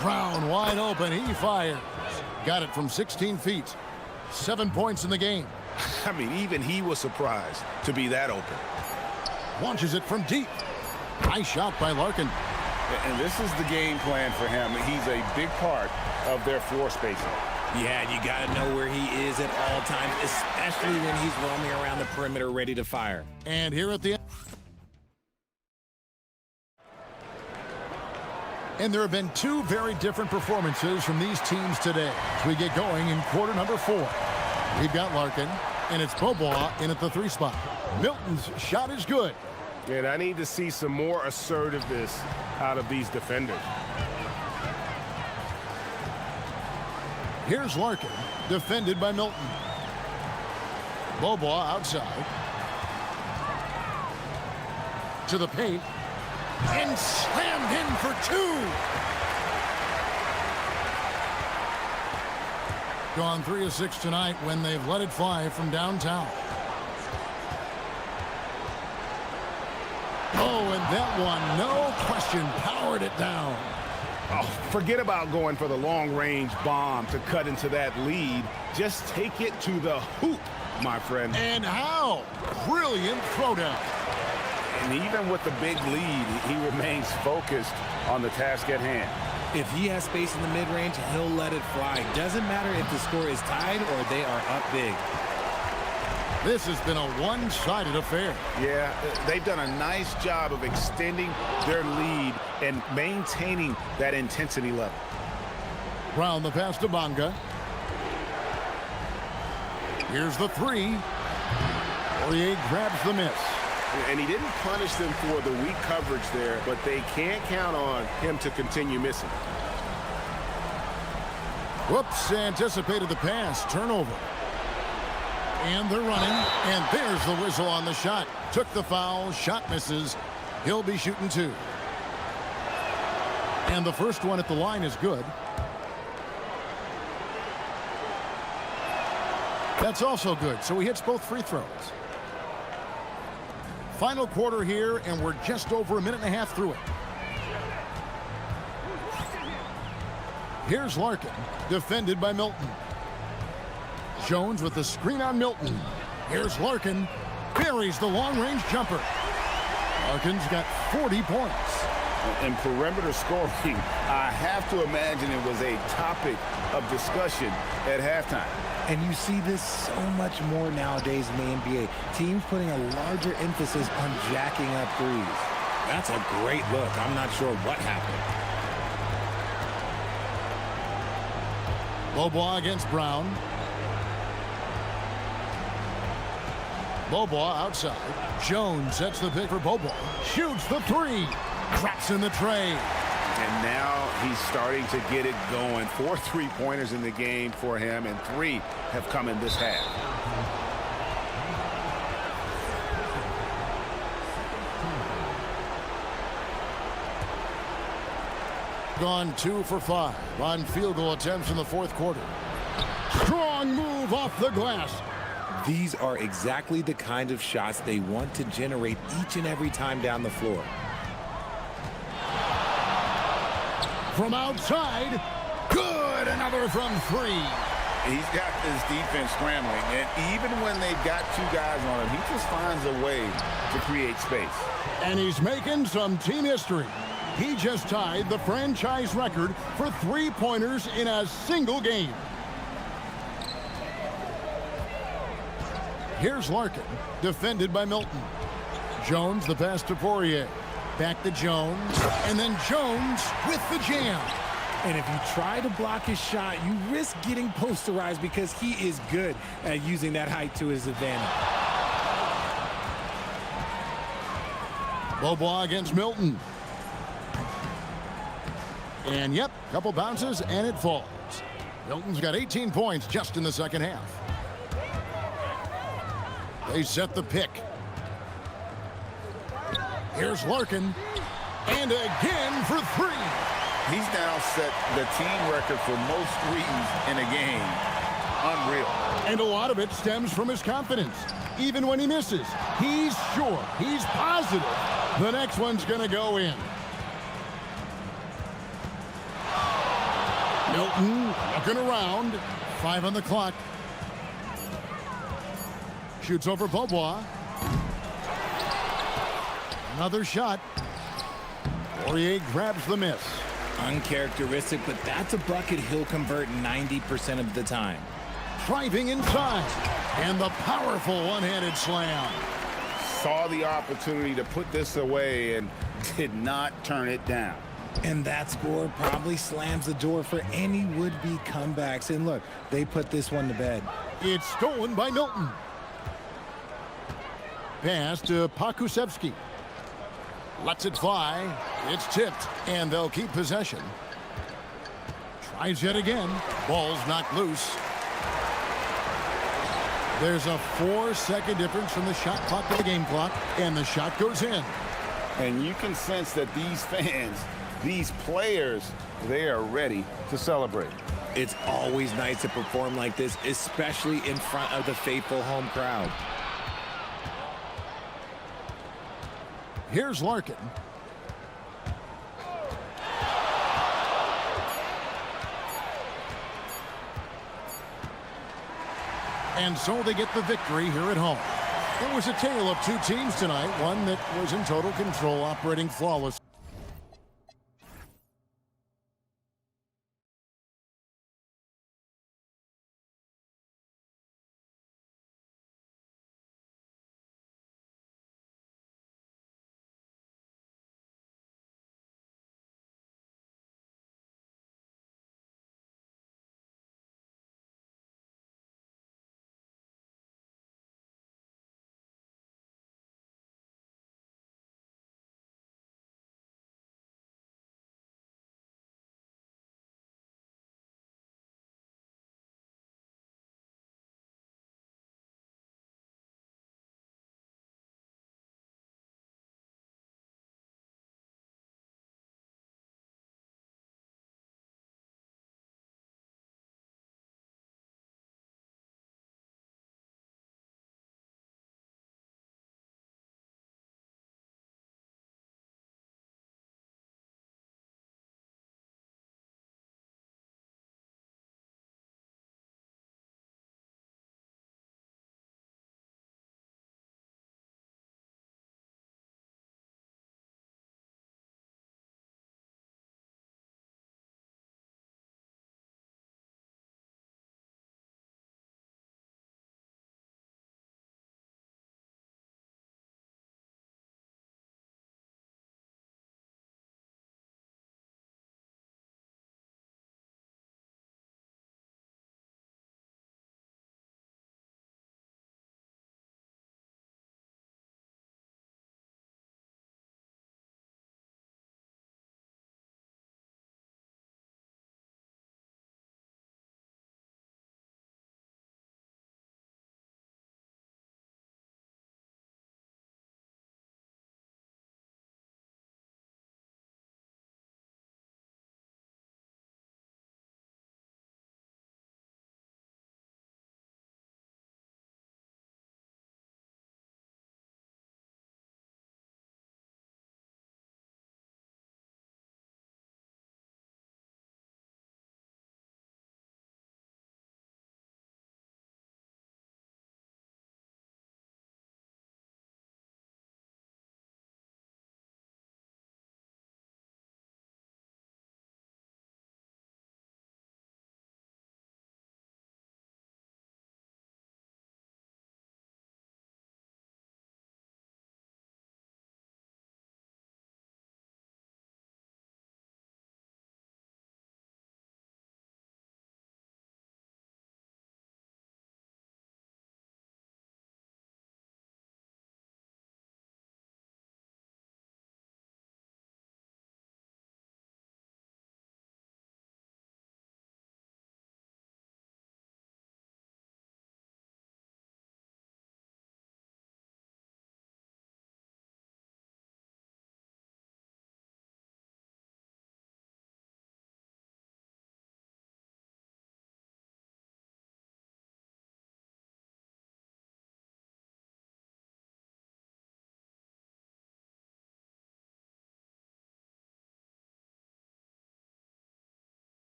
Brown wide open. He fires. Got it from 16 feet. 7 points in the game. I mean, even he was surprised to be that open. Launches it from deep. Nice shot by Larkin. And this is the game plan for him. He's a big part of their floor spacing. Yeah, you got to know where he is at all times, especially when he's roaming around the perimeter ready to fire. And here at the end. And there have been 2 very different performances from these teams today as we get going in quarter number 4. We've got Larkin, and it's Bobois in at the 3 spot. Milton's shot is good. And I need to see some more assertiveness out of these defenders. Here's Larkin, defended by Milton. Bobois outside. To the paint. And slammed in for two. Gone 3 of 6 tonight when they've let it fly from downtown. Oh, and that one, no question, powered it down. Oh, forget about going for the long-range bomb to cut into that lead. Just take it to the hoop, my friend. And how? Brilliant throwdown. And even with the big lead, he remains focused on the task at hand. If he has space in the mid-range, he'll let it fly. Doesn't matter if the score is tied or they are up big. This has been a one-sided affair. Yeah, they've done a nice job of extending their lead and maintaining that intensity level. Round the pass to Bonga. Here's the three. Poirier grabs the miss. And he didn't punish them for the weak coverage there, but they can't count on him to continue missing. Whoops, anticipated the pass. Turnover. And they're running, and there's the whistle on the shot. Took the foul, shot misses. He'll be shooting two. And the first one at the line is good. That's also good, so he hits both free throws. Final quarter here, and we're just over a minute and a half through it. Here's Larkin, defended by Milton. Jones with the screen on Milton. Here's Larkin, buries the long-range jumper. Larkin's got 40 points. In perimeter scoring, I have to imagine it was a topic of discussion at halftime. And you see this so much more nowadays in the NBA. Teams putting a larger emphasis on jacking up threes. That's a great look. I'm not sure what happened. Bobois against Brown. Bobois outside. Jones sets the pick for Bobois. Shoots the three. Drops in the tray. And now he's starting to get it going. 4 3-pointers in the game for him, and 3 have come in this half. Gone 2 for 5 on field goal attempts in the fourth quarter. Strong move off the glass. These are exactly the kind of shots they want to generate each and every time down the floor. From outside, good, another from 3. He's got this defense scrambling, and even when they've got 2 guys on him, he just finds a way to create space. And he's making some team history. He just tied the franchise record for 3-pointers in a single game. Here's Larkin, defended by Milton. Jones, the pass to Poirier. Back to Jones, and then Jones with the jam. And if you try to block his shot, you risk getting posterized because he is good at using that height to his advantage. Bobois against Milton. And yep, couple bounces and it falls. Milton's got 18 points just in the second half. They set the pick. Here's Larkin, and again for 3. He's now set the team record for most threes in a game. Unreal. And a lot of it stems from his confidence. Even when he misses, he's sure, he's positive the next one's going to go in. Milton looking around. 5 on the clock. Shoots over Bobois. Another shot. Poirier grabs the miss. Uncharacteristic, but that's a bucket he'll convert 90% of the time. Driving inside. And the powerful one-handed slam. Saw the opportunity to put this away and did not turn it down. And that score probably slams the door for any would-be comebacks. And look, they put this one to bed. It's stolen by Milton. Pass to Pakusevsky. Lets it fly. It's tipped, and they'll keep possession. Tries yet again. Ball's knocked loose. There's a 4-second difference from the shot clock to the game clock, and the shot goes in. And you can sense that these fans, these players, they are ready to celebrate. It's always nice to perform like this, especially in front of the faithful home crowd. Here's Larkin. And so they get the victory here at home. It was a tale of two teams tonight, one that was in total control, operating flawless.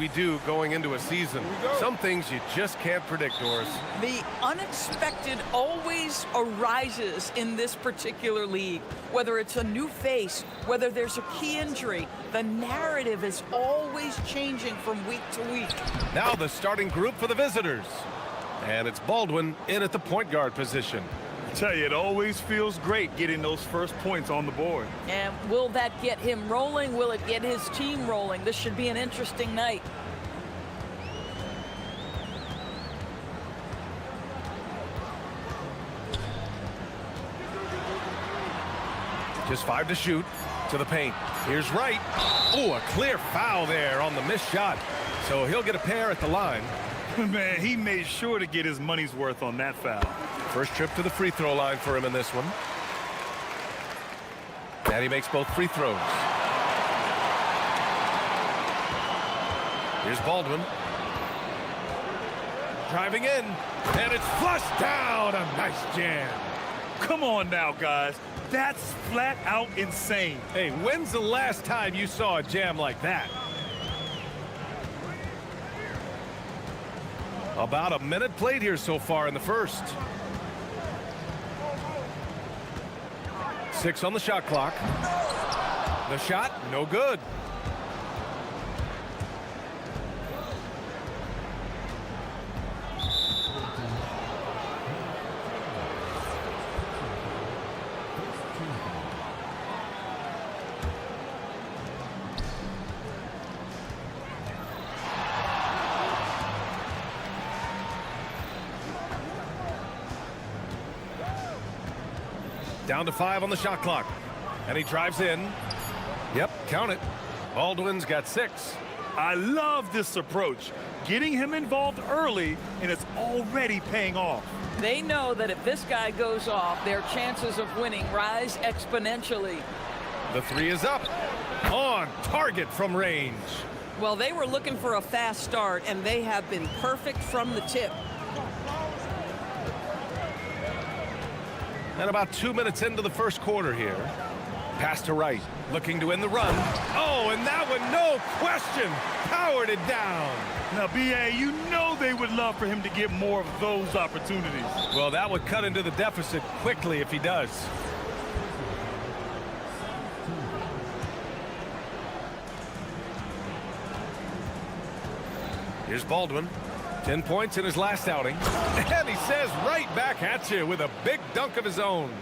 We do going into a season. Some things you just can't predict, Doris. The unexpected always arises in this particular league. Whether it's a new face, whether there's a key injury, the narrative is always changing from week to week. Now the starting group for the visitors. And it's Baldwin in at the point guard position. I tell you, it always feels great getting those first points on the board. And will that get him rolling? Will it get his team rolling? This should be an interesting night. Just 5 to shoot. To the paint. Here's Wright. Oh, a clear foul there on the missed shot. So he'll get a pair at the line. Man, he made sure to get his money's worth on that foul. First trip to the free throw line for him in this one. And he makes both free throws. Here's Baldwin. Driving in. And it's flushed down. A nice jam. Come on now, guys. That's flat out insane. Hey, when's the last time you saw a jam like that? About a minute played here so far in the first. 6 on the shot clock. The shot, no good. Down to 5 on the shot clock. And he drives in. Yep, count it. Baldwin's got 6. I love this approach. Getting him involved early, and it's already paying off. They know that if this guy goes off, their chances of winning rise exponentially. The 3 is up. On target from range. Well, they were looking for a fast start, and they have been perfect from the tip. And about 2 minutes into the first quarter here. Pass to Wright, looking to end the run. Oh, and that one, no question, powered it down. Now, B.A., you know they would love for him to get more of those opportunities. Well, that would cut into the deficit quickly if he does. Here's Baldwin. 10 points in his last outing. And he says right back at you with a big dunk of his own.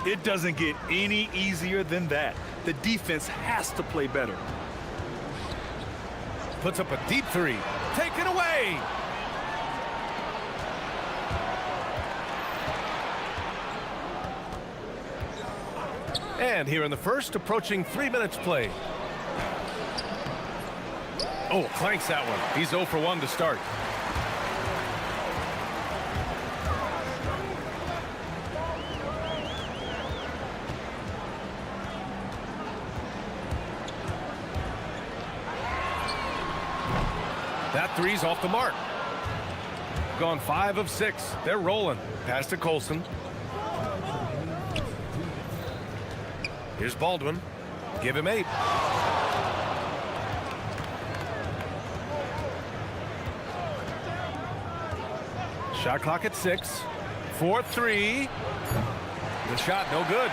It doesn't get any easier than that. The defense has to play better. Puts up a deep 3. Taken away. And here in the first, approaching 3 minutes played. Oh, clanks that one. He's 0 for 1 to start. That 3's off the mark. Gone 5 of 6. They're rolling. Pass to Colson. Here's Baldwin. Give him 8. Shot clock at 6. 4-3. The shot no good.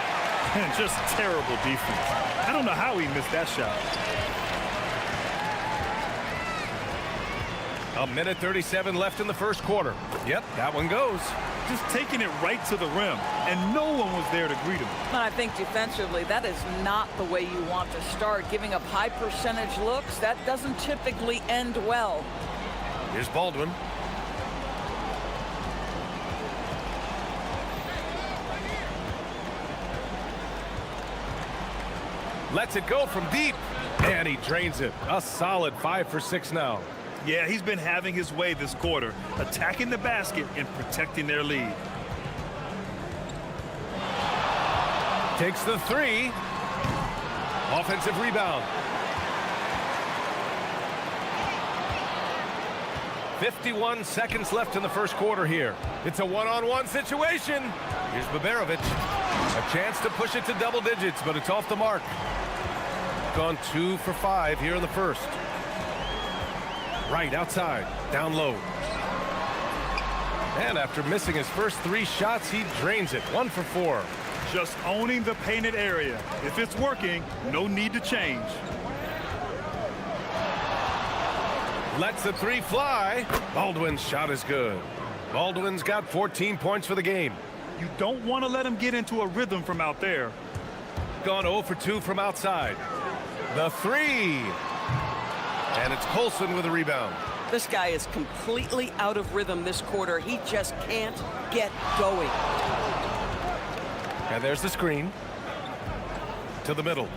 And just terrible defense. I don't know how he missed that shot. A minute 37 left in the first quarter. Yep, that one goes. Just taking it right to the rim, and no one was there to greet him. I think defensively, that is not the way you want to start. Giving up high percentage looks, that doesn't typically end well. Here's Baldwin. Lets it go from deep, and he drains it. A solid 5 for 6 now. Yeah, he's been having his way this quarter, attacking the basket and protecting their lead. Takes the 3. Offensive rebound. 51 seconds left in the first quarter here. It's a one-on-one situation. Here's Baberovic. A chance to push it to double digits, but it's off the mark. Gone 2 for 5 here in the first. Right outside, down low. And after missing his first 3 shots, he drains it. 1 for 4. Just owning the painted area. If it's working, no need to change. Lets the 3 fly. Baldwin's shot is good. Baldwin's got 14 points for the game. You don't want to let him get into a rhythm from out there. Gone 0 for 2 from outside. The 3. And it's Colson with a rebound. This guy is completely out of rhythm this quarter. He just can't get going. And there's the screen. To the middle.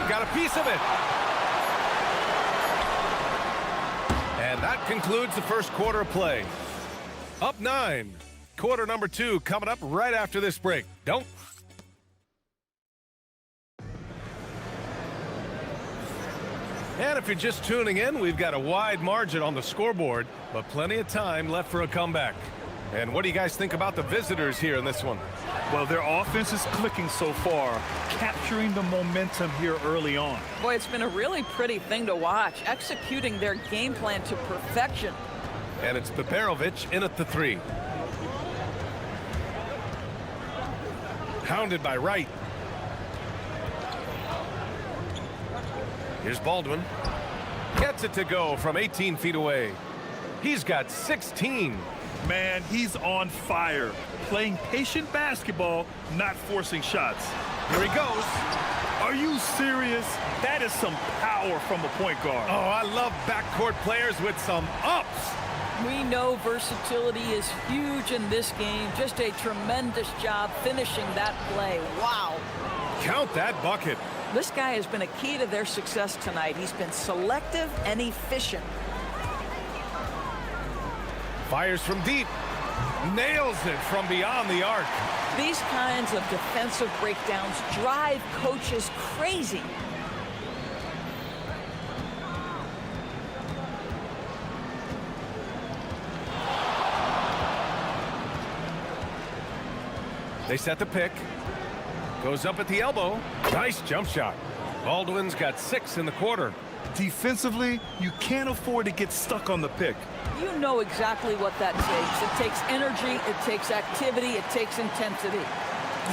Got a piece of it. And that concludes the first quarter of play. Up 9. Quarter number 2 coming up right after this break. Don't. And if you're just tuning in, we've got a wide margin on the scoreboard, but plenty of time left for a comeback. And what do you guys think about the visitors here in this one? Well, their offense is clicking so far, capturing the momentum here early on. Boy, it's been a really pretty thing to watch, executing their game plan to perfection. And it's Peperovic in at the 3. Hounded by Wright. Here's Baldwin. Gets it to go from 18 feet away. He's got 16. Man, he's on fire. Playing patient basketball, not forcing shots. Here he goes. Are you serious? That is some power from a point guard. Oh, I love backcourt players with some ups. We know versatility is huge in this game. Just a tremendous job finishing that play. Wow. Count that bucket. This guy has been a key to their success tonight. He's been selective and efficient. Fires from deep. Nails it from beyond the arc. These kinds of defensive breakdowns drive coaches crazy. They set the pick. Goes up at the elbow. Nice jump shot. Baldwin's got 6 in the quarter. Defensively, you can't afford to get stuck on the pick. You know exactly what that takes. It takes energy, it takes activity, it takes intensity.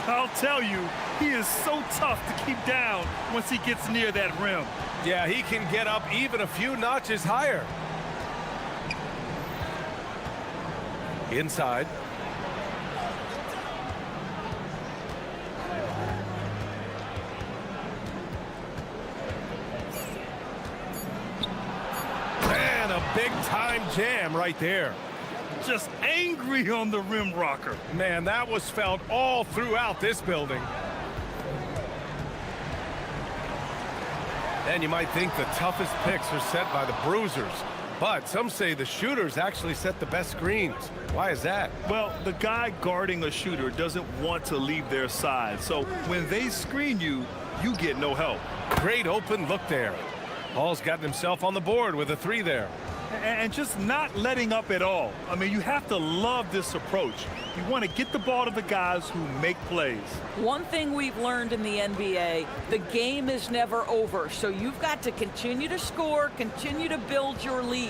I'll tell you, he is so tough to keep down once he gets near that rim. Yeah, he can get up even a few notches higher. Inside. Big-time jam right there. Just angry on the rim rocker. Man, that was felt all throughout this building. And you might think the toughest picks are set by the bruisers, but some say the shooters actually set the best screens. Why is that? Well, the guy guarding a shooter doesn't want to leave their side, so when they screen you, you get no help. Great open look there. Hall's gotten himself on the board with a 3 there. And just not letting up at all. I mean, you have to love this approach. You want to get the ball to the guys who make plays. One thing we've learned in the NBA, the game is never over, so you've got to continue to score, continue to build your lead.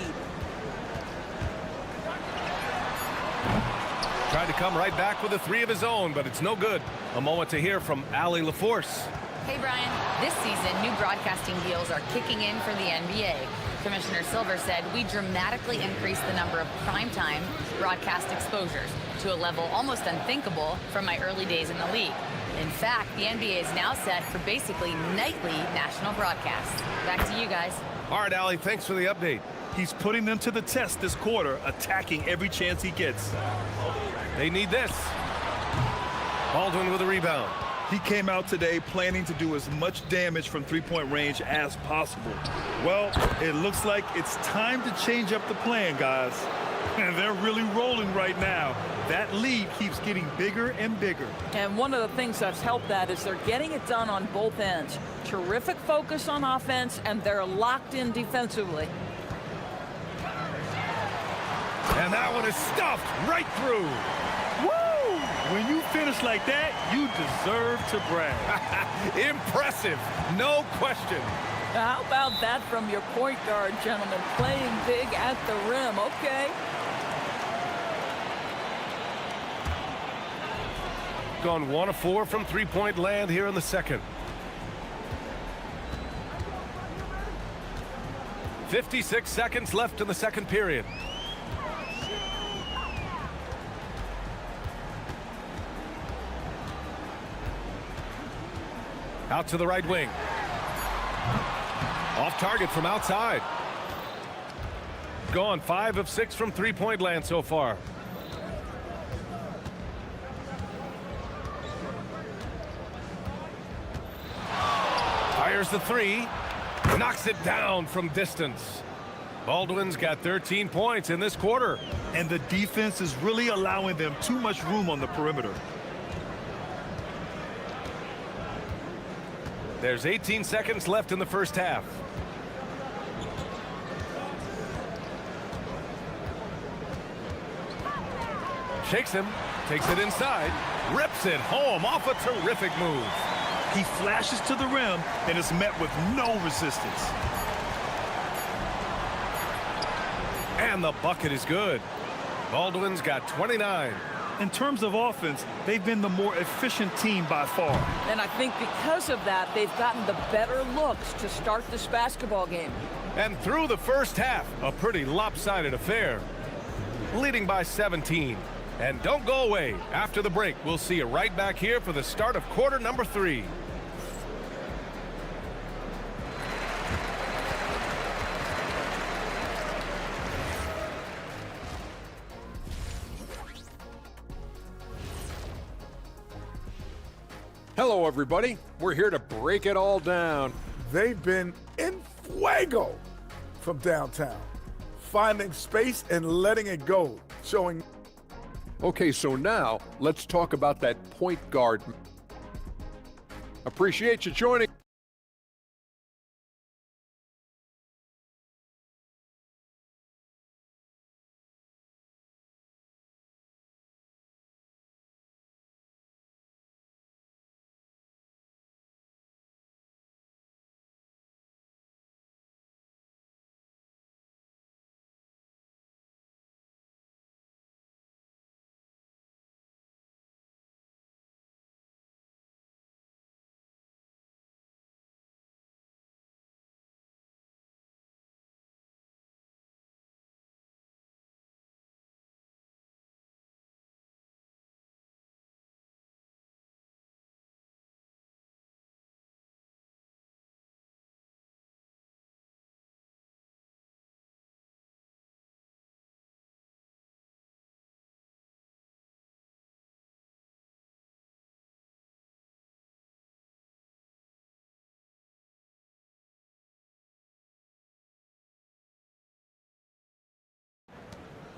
Tried to come right back with a 3 of his own, but it's no good. A moment to hear from Allie LaForce. Hey, Brian. This season, new broadcasting deals are kicking in for the NBA. Commissioner Silver said we dramatically increased the number of primetime broadcast exposures to a level almost unthinkable from my early days in the league. In fact, the NBA is now set for basically nightly national broadcasts. Back to you guys. All right, Allie, thanks for the update. He's putting them to the test this quarter, attacking every chance he gets. They need this. Baldwin with a rebound. He came out today planning to do as much damage from three-point range as possible. Well, it looks like it's time to change up the plan, guys. And they're really rolling right now. That lead keeps getting bigger and bigger. And one of the things that's helped that is they're getting it done on both ends. Terrific focus on offense, and they're locked in defensively. And that one is stuffed right through. Woo! When you finish like that, you deserve to brag. Impressive, no question. How about that from your point guard, gentlemen? Playing big at the rim, okay? Gone 1 of 4 from three-point land here in the second. 56 seconds left in the second period. Out to the right wing. Off target from outside. Gone 5 of 6 from three-point land so far. Fires the three. Knocks it down from distance. Baldwin's got 13 points in this quarter. And the defense is really allowing them too much room on the perimeter. There's 18 seconds left in the first half. Shakes him, takes it inside, rips it home off a terrific move. He flashes to the rim and is met with no resistance. And the bucket is good. Baldwin's got 29. In terms of offense, they've been the more efficient team by far. And I think because of that, they've gotten the better looks to start this basketball game. And through the first half, a pretty lopsided affair. Leading by 17. And don't go away. After the break, we'll see you right back here for the start of quarter number 3. Hello, everybody. We're here to break it all down. They've been in fuego from downtown, finding space and letting it go, showing. Okay, so now let's talk about that point guard. Appreciate you joining.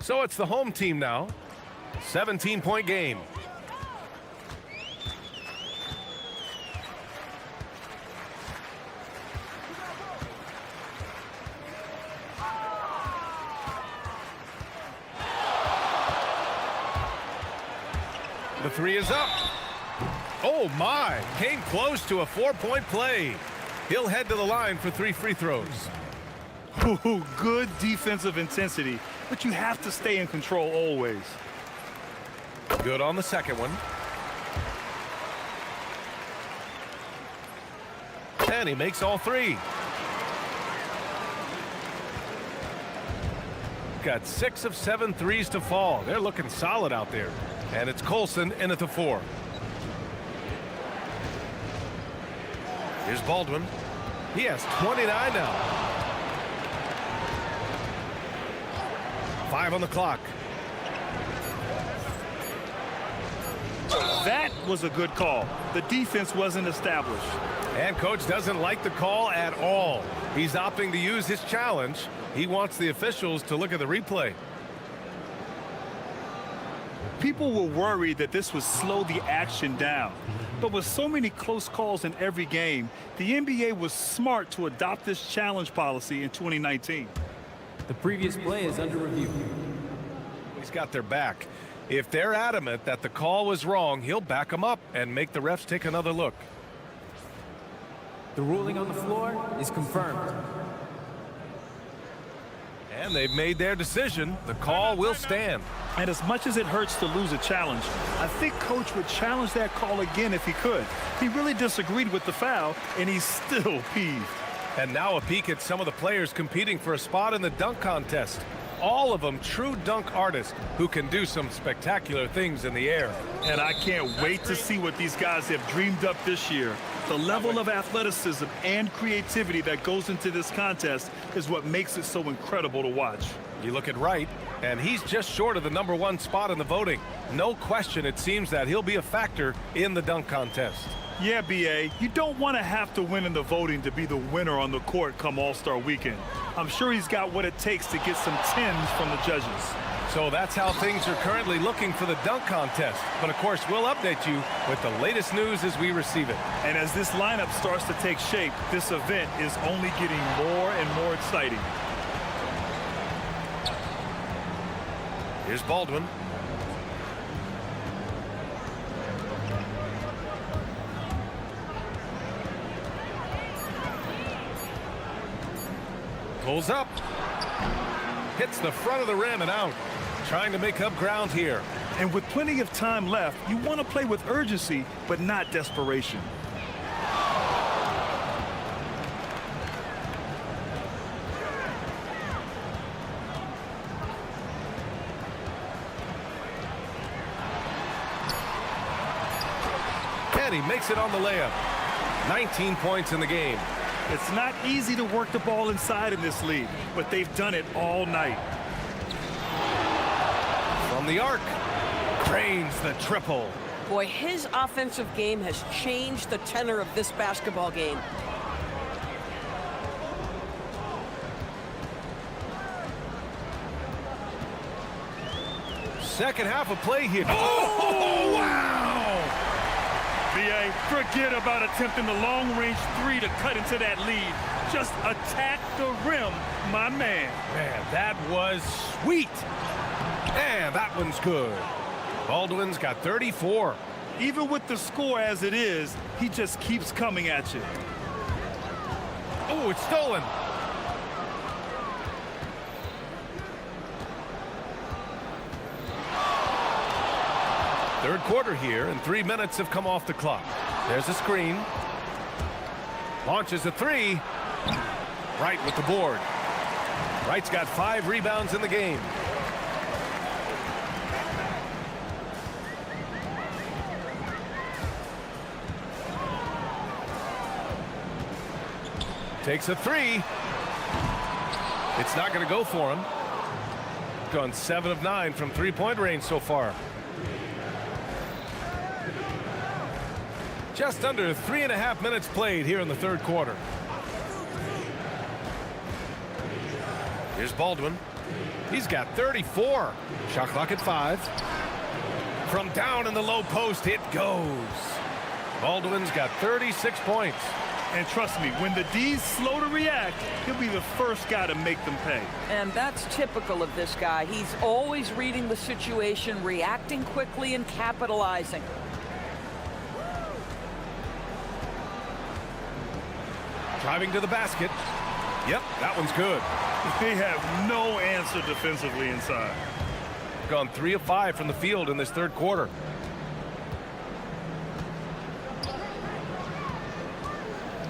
So it's the home team now. 17-point game. The three is up. Oh my, came close to a 4-point play. He'll head to the line for 3 free throws. Ooh, good defensive intensity, but you have to stay in control always. Good on the second one. And he makes all 3. Got 6 of 7 threes to fall. They're looking solid out there. And it's Colson in at the 4. Here's Baldwin. He has 29 now. 5 on the clock. That was a good call. The defense wasn't established. And coach doesn't like the call at all. He's opting to use his challenge. He wants the officials to look at the replay. People were worried that this would slow the action down. But with so many close calls in every game, the NBA was smart to adopt this challenge policy in 2019. The previous play is under review. He's got their back. If they're adamant that the call was wrong, he'll back them up and make the refs take another look. The ruling on the floor is confirmed. And they've made their decision. The call will stand. And as much as it hurts to lose a challenge, I think Coach would challenge that call again if he could. He really disagreed with the foul, and he's still peeved. And now a peek at some of the players competing for a spot in the dunk contest. All of them true dunk artists who can do some spectacular things in the air. And I can't wait to see what these guys have dreamed up this year. The level of athleticism and creativity that goes into this contest is what makes it so incredible to watch. You look at Wright, and he's just short of the #1 spot in the voting. No question, it seems that he'll be a factor in the dunk contest. Yeah, B.A., you don't want to have to win in the voting to be the winner on the court come All-Star Weekend. I'm sure he's got what it takes to get some 10s from the judges. So that's how things are currently looking for the dunk contest. But of course, we'll update you with the latest news as we receive it. And as this lineup starts to take shape, this event is only getting more and more exciting. Here's Baldwin. Pulls up. Hits the front of the rim and out. Trying to make up ground here. And with plenty of time left, you want to play with urgency, but not desperation. And he makes it on the layup. 19 points in the game. It's not easy to work the ball inside in this league, but they've done it all night. From the arc, cranes the triple. Boy, his offensive game has changed the tenor of this basketball game. Second half of play here. Oh, wow! B.A., forget about attempting the long-range three to cut into that lead. Just attack the rim, my man. Man, that was sweet. And that one's good. Baldwin's got 34. Even with the score as it is, he just keeps coming at you. Oh, it's stolen. Third quarter here, and 3 minutes have come off the clock. There's a screen. Launches a three. Wright with the board. Wright's got 5 rebounds in the game. Takes a three. It's not going to go for him. Gone 7 of 9 from three-point range so far. Just under 3.5 minutes played here in the third quarter. Here's Baldwin. He's got 34. Shot clock at 5. From down in the low post, it goes. Baldwin's got 36 points. And trust me, when the D's slow to react, he'll be the first guy to make them pay. And that's typical of this guy. He's always reading the situation, reacting quickly, and capitalizing. Driving to the basket. Yep, that one's good. They have no answer defensively inside. Gone 3 of 5 from the field in this third quarter.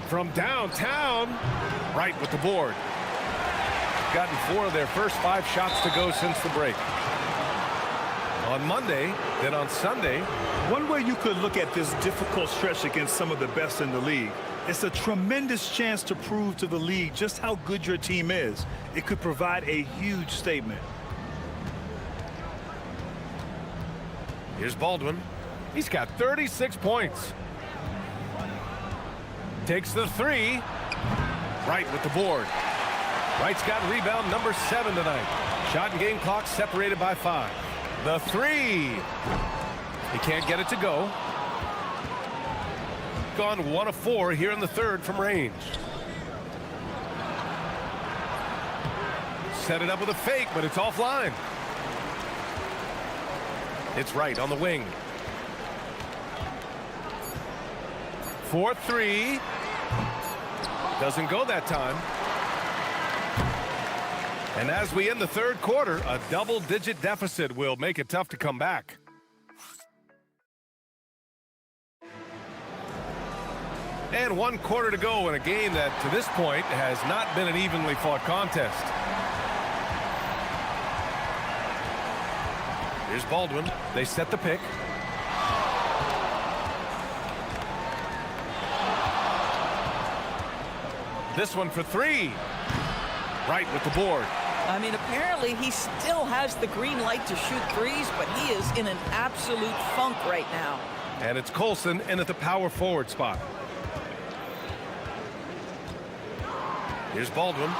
From downtown, Wright with the board. Gotten 4 of their first 5 shots to go since the break. On Monday, then on Sunday. One way you could look at this difficult stretch against some of the best in the league, it's a tremendous chance to prove to the league just how good your team is. It could provide a huge statement. Here's Baldwin. He's got 36 points. Takes the three. Wright with the board. Wright's got rebound number 7 tonight. Shot and game clock separated by 5. The three. He can't get it to go. Gone 1 of 4 here in the third from range. Set it up with a fake, but it's offline. It's Wright on the wing. 4-3. Doesn't go that time. And as we end the third quarter, a double-digit deficit will make it tough to come back. And 1 quarter to go in a game that, to this point, has not been an evenly fought contest. Here's Baldwin. They set the pick. This one for three. Right with the board. I mean, apparently he still has the green light to shoot threes, but he is in an absolute funk right now. And it's Colson in at the power forward spot. Here's Baldwin.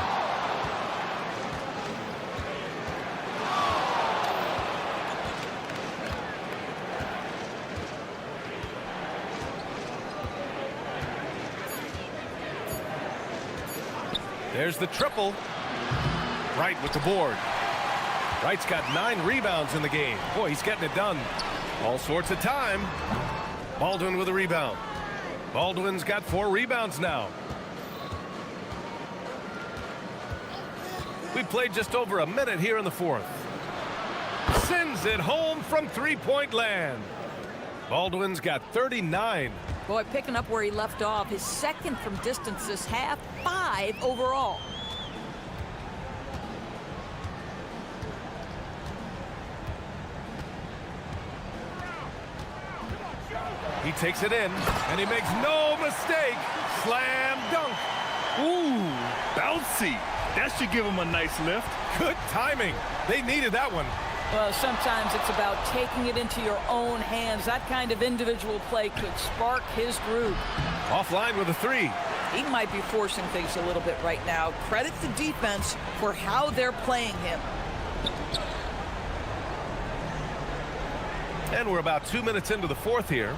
There's the triple. Wright with the board. Wright's got 9 rebounds in the game. Boy, he's getting it done. All sorts of time. Baldwin with a rebound. Baldwin's got 4 rebounds now. We played just over a minute here in the fourth. Sends it home from three-point land. Baldwin's got 39. Boy, picking up where he left off. His second from distance this half, 5 overall. He takes it in, and he makes no mistake. Slam dunk. Ooh, bouncy. That should give him a nice lift. Good timing. They needed that one. Well, sometimes it's about taking it into your own hands. That kind of individual play could spark his groove. Offline with a 3. He might be forcing things a little bit right now. Credit the defense for how they're playing him. And we're about 2 minutes into the fourth here.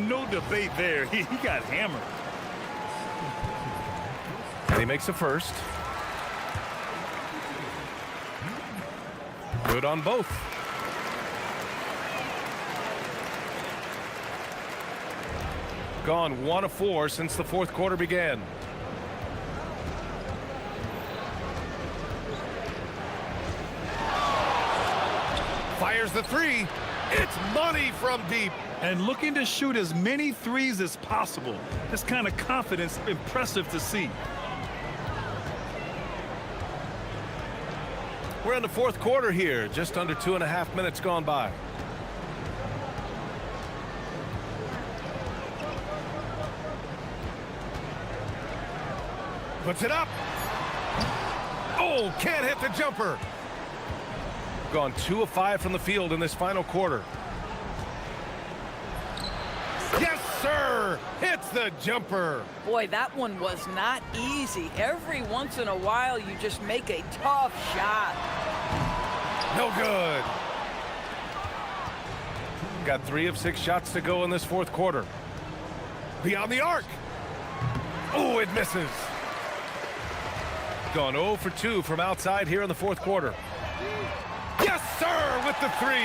No debate there. He got hammered. And he makes a first. Good on both. Gone 1 of 4 since the fourth quarter began. Fires the 3. It's money from deep. And looking to shoot as many threes as possible. This kind of confidence, impressive to see. We're in the fourth quarter here, just under 2.5 minutes gone by. Puts it up. Oh, can't hit the jumper. Gone 2 of 5 from the field in this final quarter. Yes, sir! Hits the jumper. Boy, that one was not easy. Every once in a while, you just make a tough shot. No good. Got 3 of 6 shots to go in this fourth quarter. Beyond the arc. Oh, it misses. Gone 0 for 2 from outside here in the fourth quarter. Yes, sir, with the 3.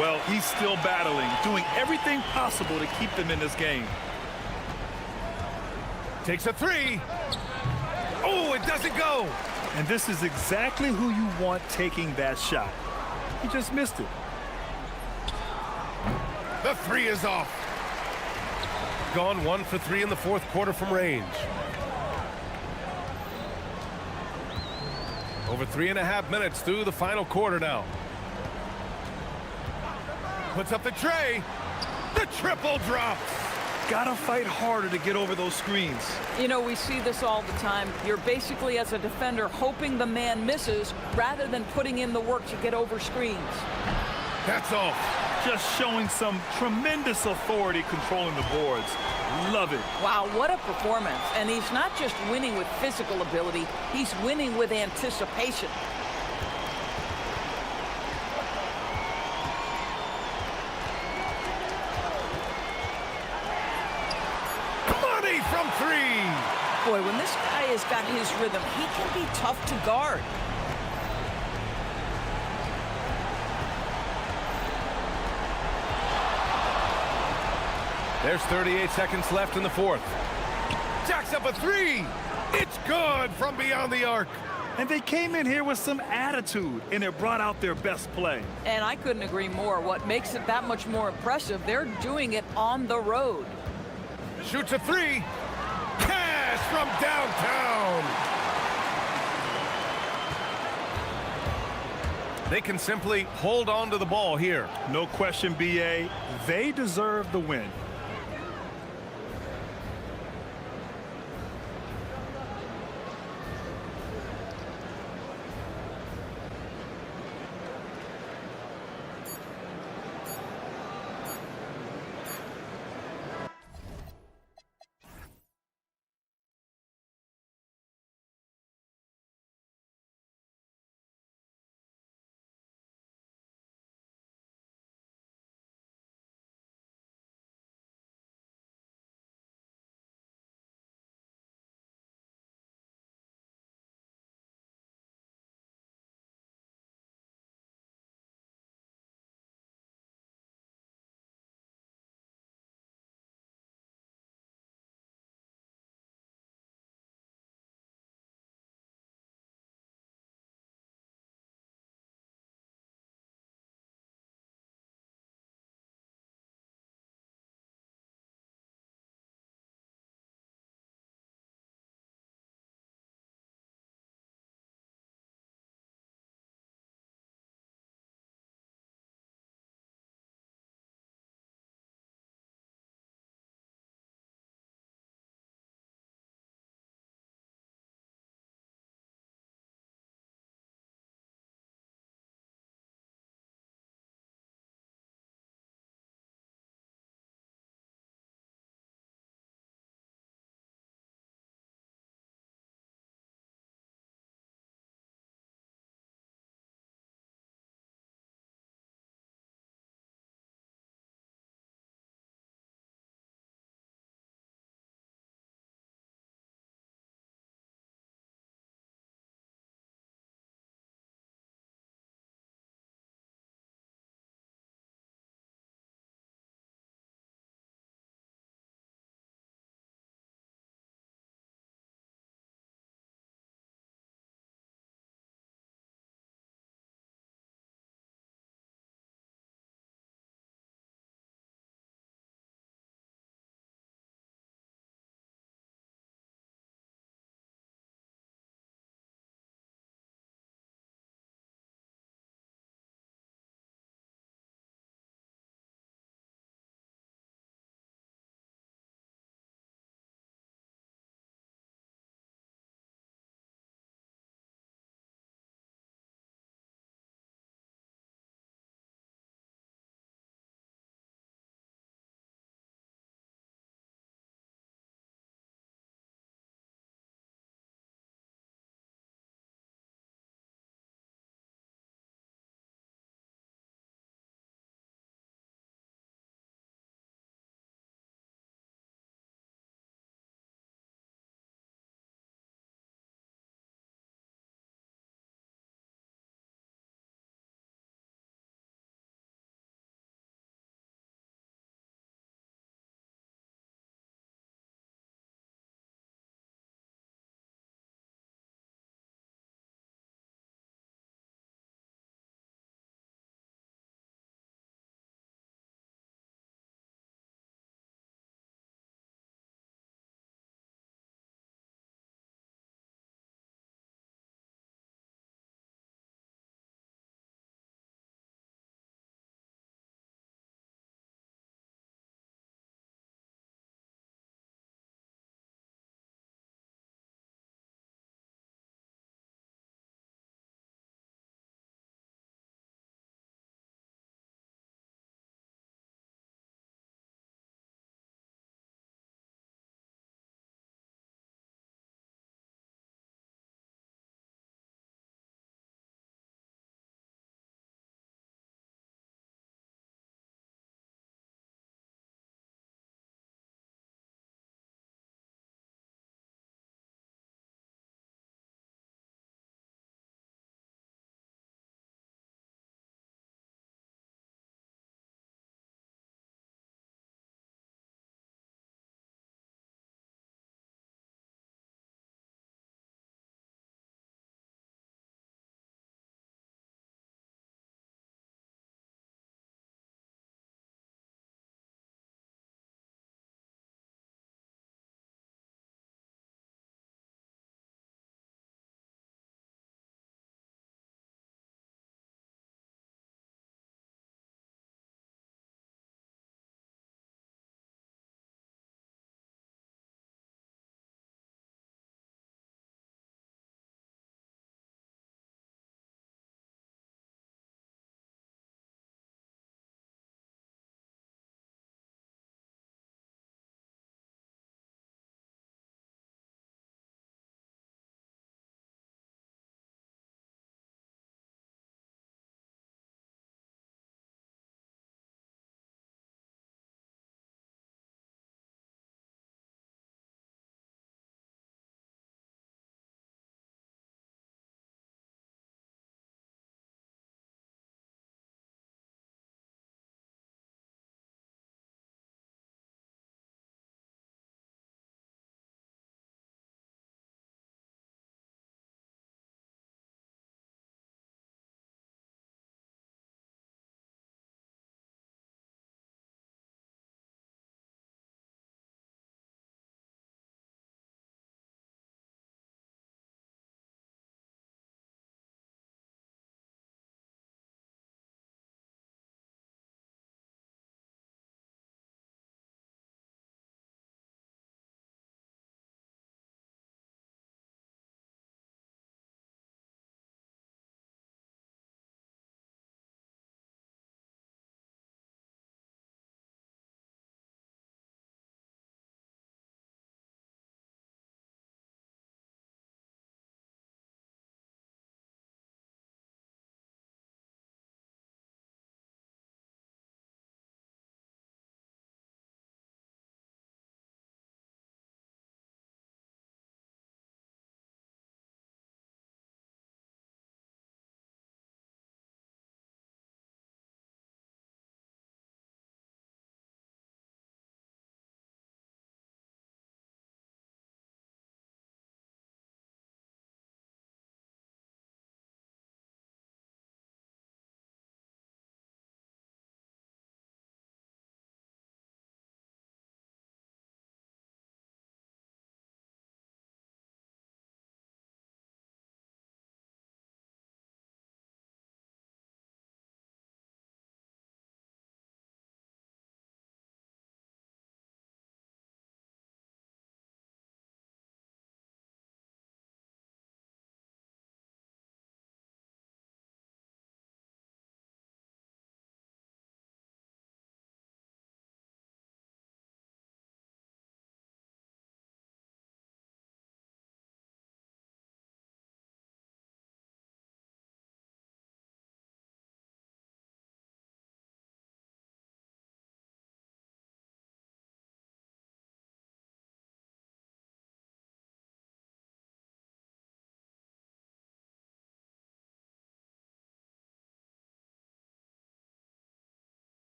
Well, he's still battling, doing everything possible to keep them in this game. Takes a 3. Oh, it doesn't go. And this is exactly who you want taking that shot. He just missed it. The 3 is off. Gone 1 for 3 in the fourth quarter from range. Over 3.5 minutes through the final quarter now. Puts up the tray. The triple drops. Gotta fight harder to get over those screens. You know, we see this all the time. You're basically, as a defender, hoping the man misses rather than putting in the work to get over screens. That's all. Just showing some tremendous authority controlling the boards. Love it. Wow, what a performance. And he's not just winning with physical ability, he's winning with anticipation. Money from 3. Boy, when this guy has got his rhythm, he can be tough to guard. There's 38 seconds left in the fourth. Jacks up a three. It's good from beyond the arc. And they came in here with some attitude, and it brought out their best play. And I couldn't agree more. What makes it that much more impressive, they're doing it on the road. Shoots a three. Cash from downtown. They can simply hold on to the ball here. No question, BA. They deserve the win.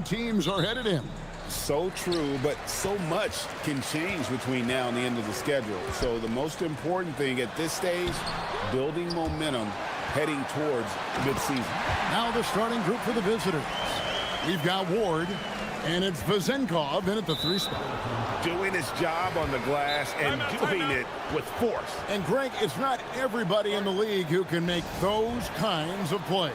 Teams are headed in. So true, but so much can change between now and the end of the schedule. So the most important thing at this stage, building momentum heading towards midseason. Now the starting group for the visitors. We've got Ward, and it's Vezenkov in at the 3 spot. Doing his job on the glass and doing it with force. And Greg, it's not everybody in the league who can make those kinds of plays.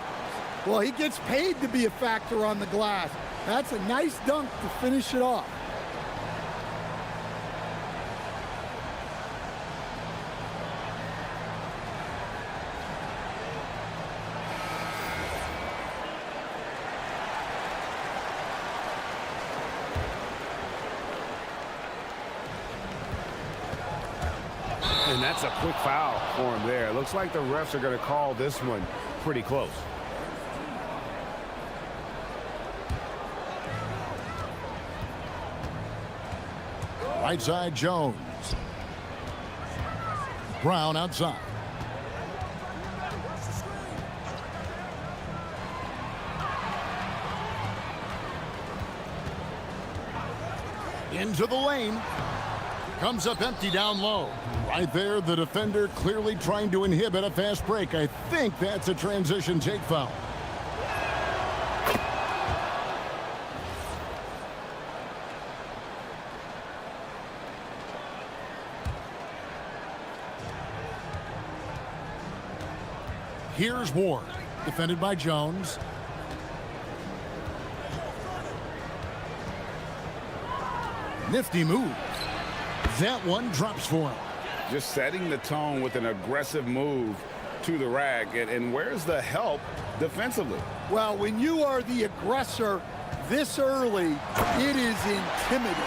Well, he gets paid to be a factor on the glass. That's a nice dunk to finish it off. And that's a quick foul for him there. Looks like the refs are going to call this one pretty close. Right side, Jones. Brown outside. Into the lane. Comes up empty down low. Right there, the defender clearly trying to inhibit a fast break. I think that's a transition take foul. Here's Ward, defended by Jones. Nifty move. That one drops for him. Just setting the tone with an aggressive move to the rack. And where's the help defensively? Well, when you are the aggressor this early, it is intimidating.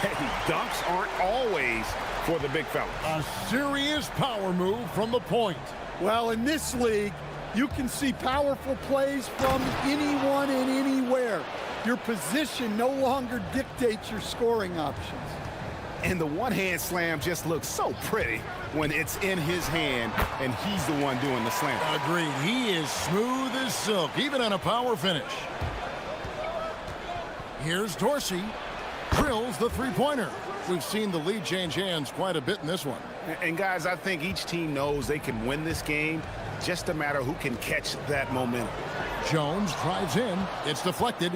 Hey, dunks aren't always for the big fella. A serious power move from the point. Well, in this league, you can see powerful plays from anyone and anywhere. Your position no longer dictates your scoring options. And the one-hand slam just looks so pretty when it's in his hand and he's the one doing the slam. Agreed. He is smooth as silk, even on a power finish. Here's Dorsey. Drills the three-pointer. We've seen the lead change hands quite a bit in this one. And guys, I think each team knows they can win this game. Just a matter who can catch that momentum. Jones drives in. It's deflected.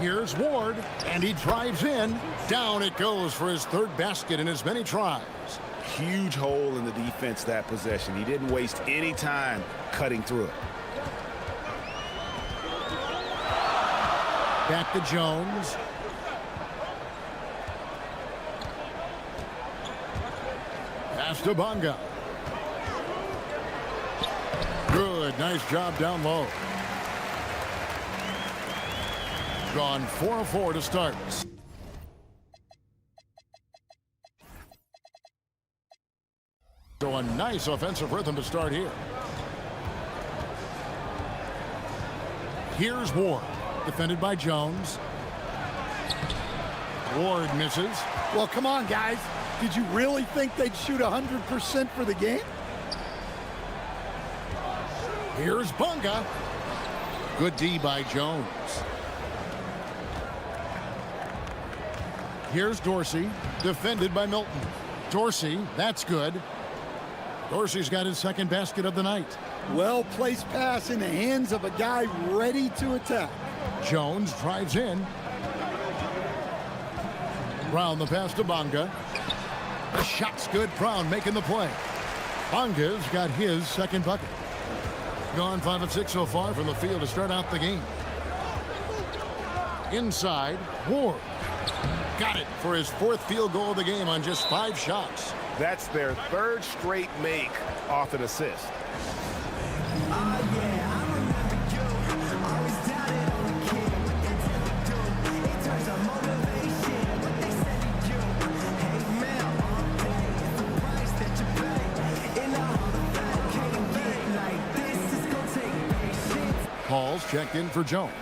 Here's Ward, and he drives in. Down it goes for his third basket in as many tries. Huge hole in the defense that possession. He didn't waste any time cutting through it. Back to Jones. Pass to Bonga. Good, nice job down low. Gone 4 of 4 to start. So a nice offensive rhythm to start here. Here's Ward, defended by Jones. Ward misses. Well, come on, guys. Did you really think they'd shoot 100% for the game? Here's Bonga. Good D by Jones. Here's Dorsey, defended by Milton. Dorsey, that's good. Dorsey's got his second basket of the night. Well-placed pass in the hands of a guy ready to attack. Jones drives in. Brown the pass to Bonga. The shot's good. Brown making the play. Bonga's got his second bucket. Gone 5 of 6 so far from the field to start out the game. Inside, Ward. Got it for his 4th field goal of the game on just 5 shots. That's their 3rd straight make off an assist. Paul's checked in for Jones.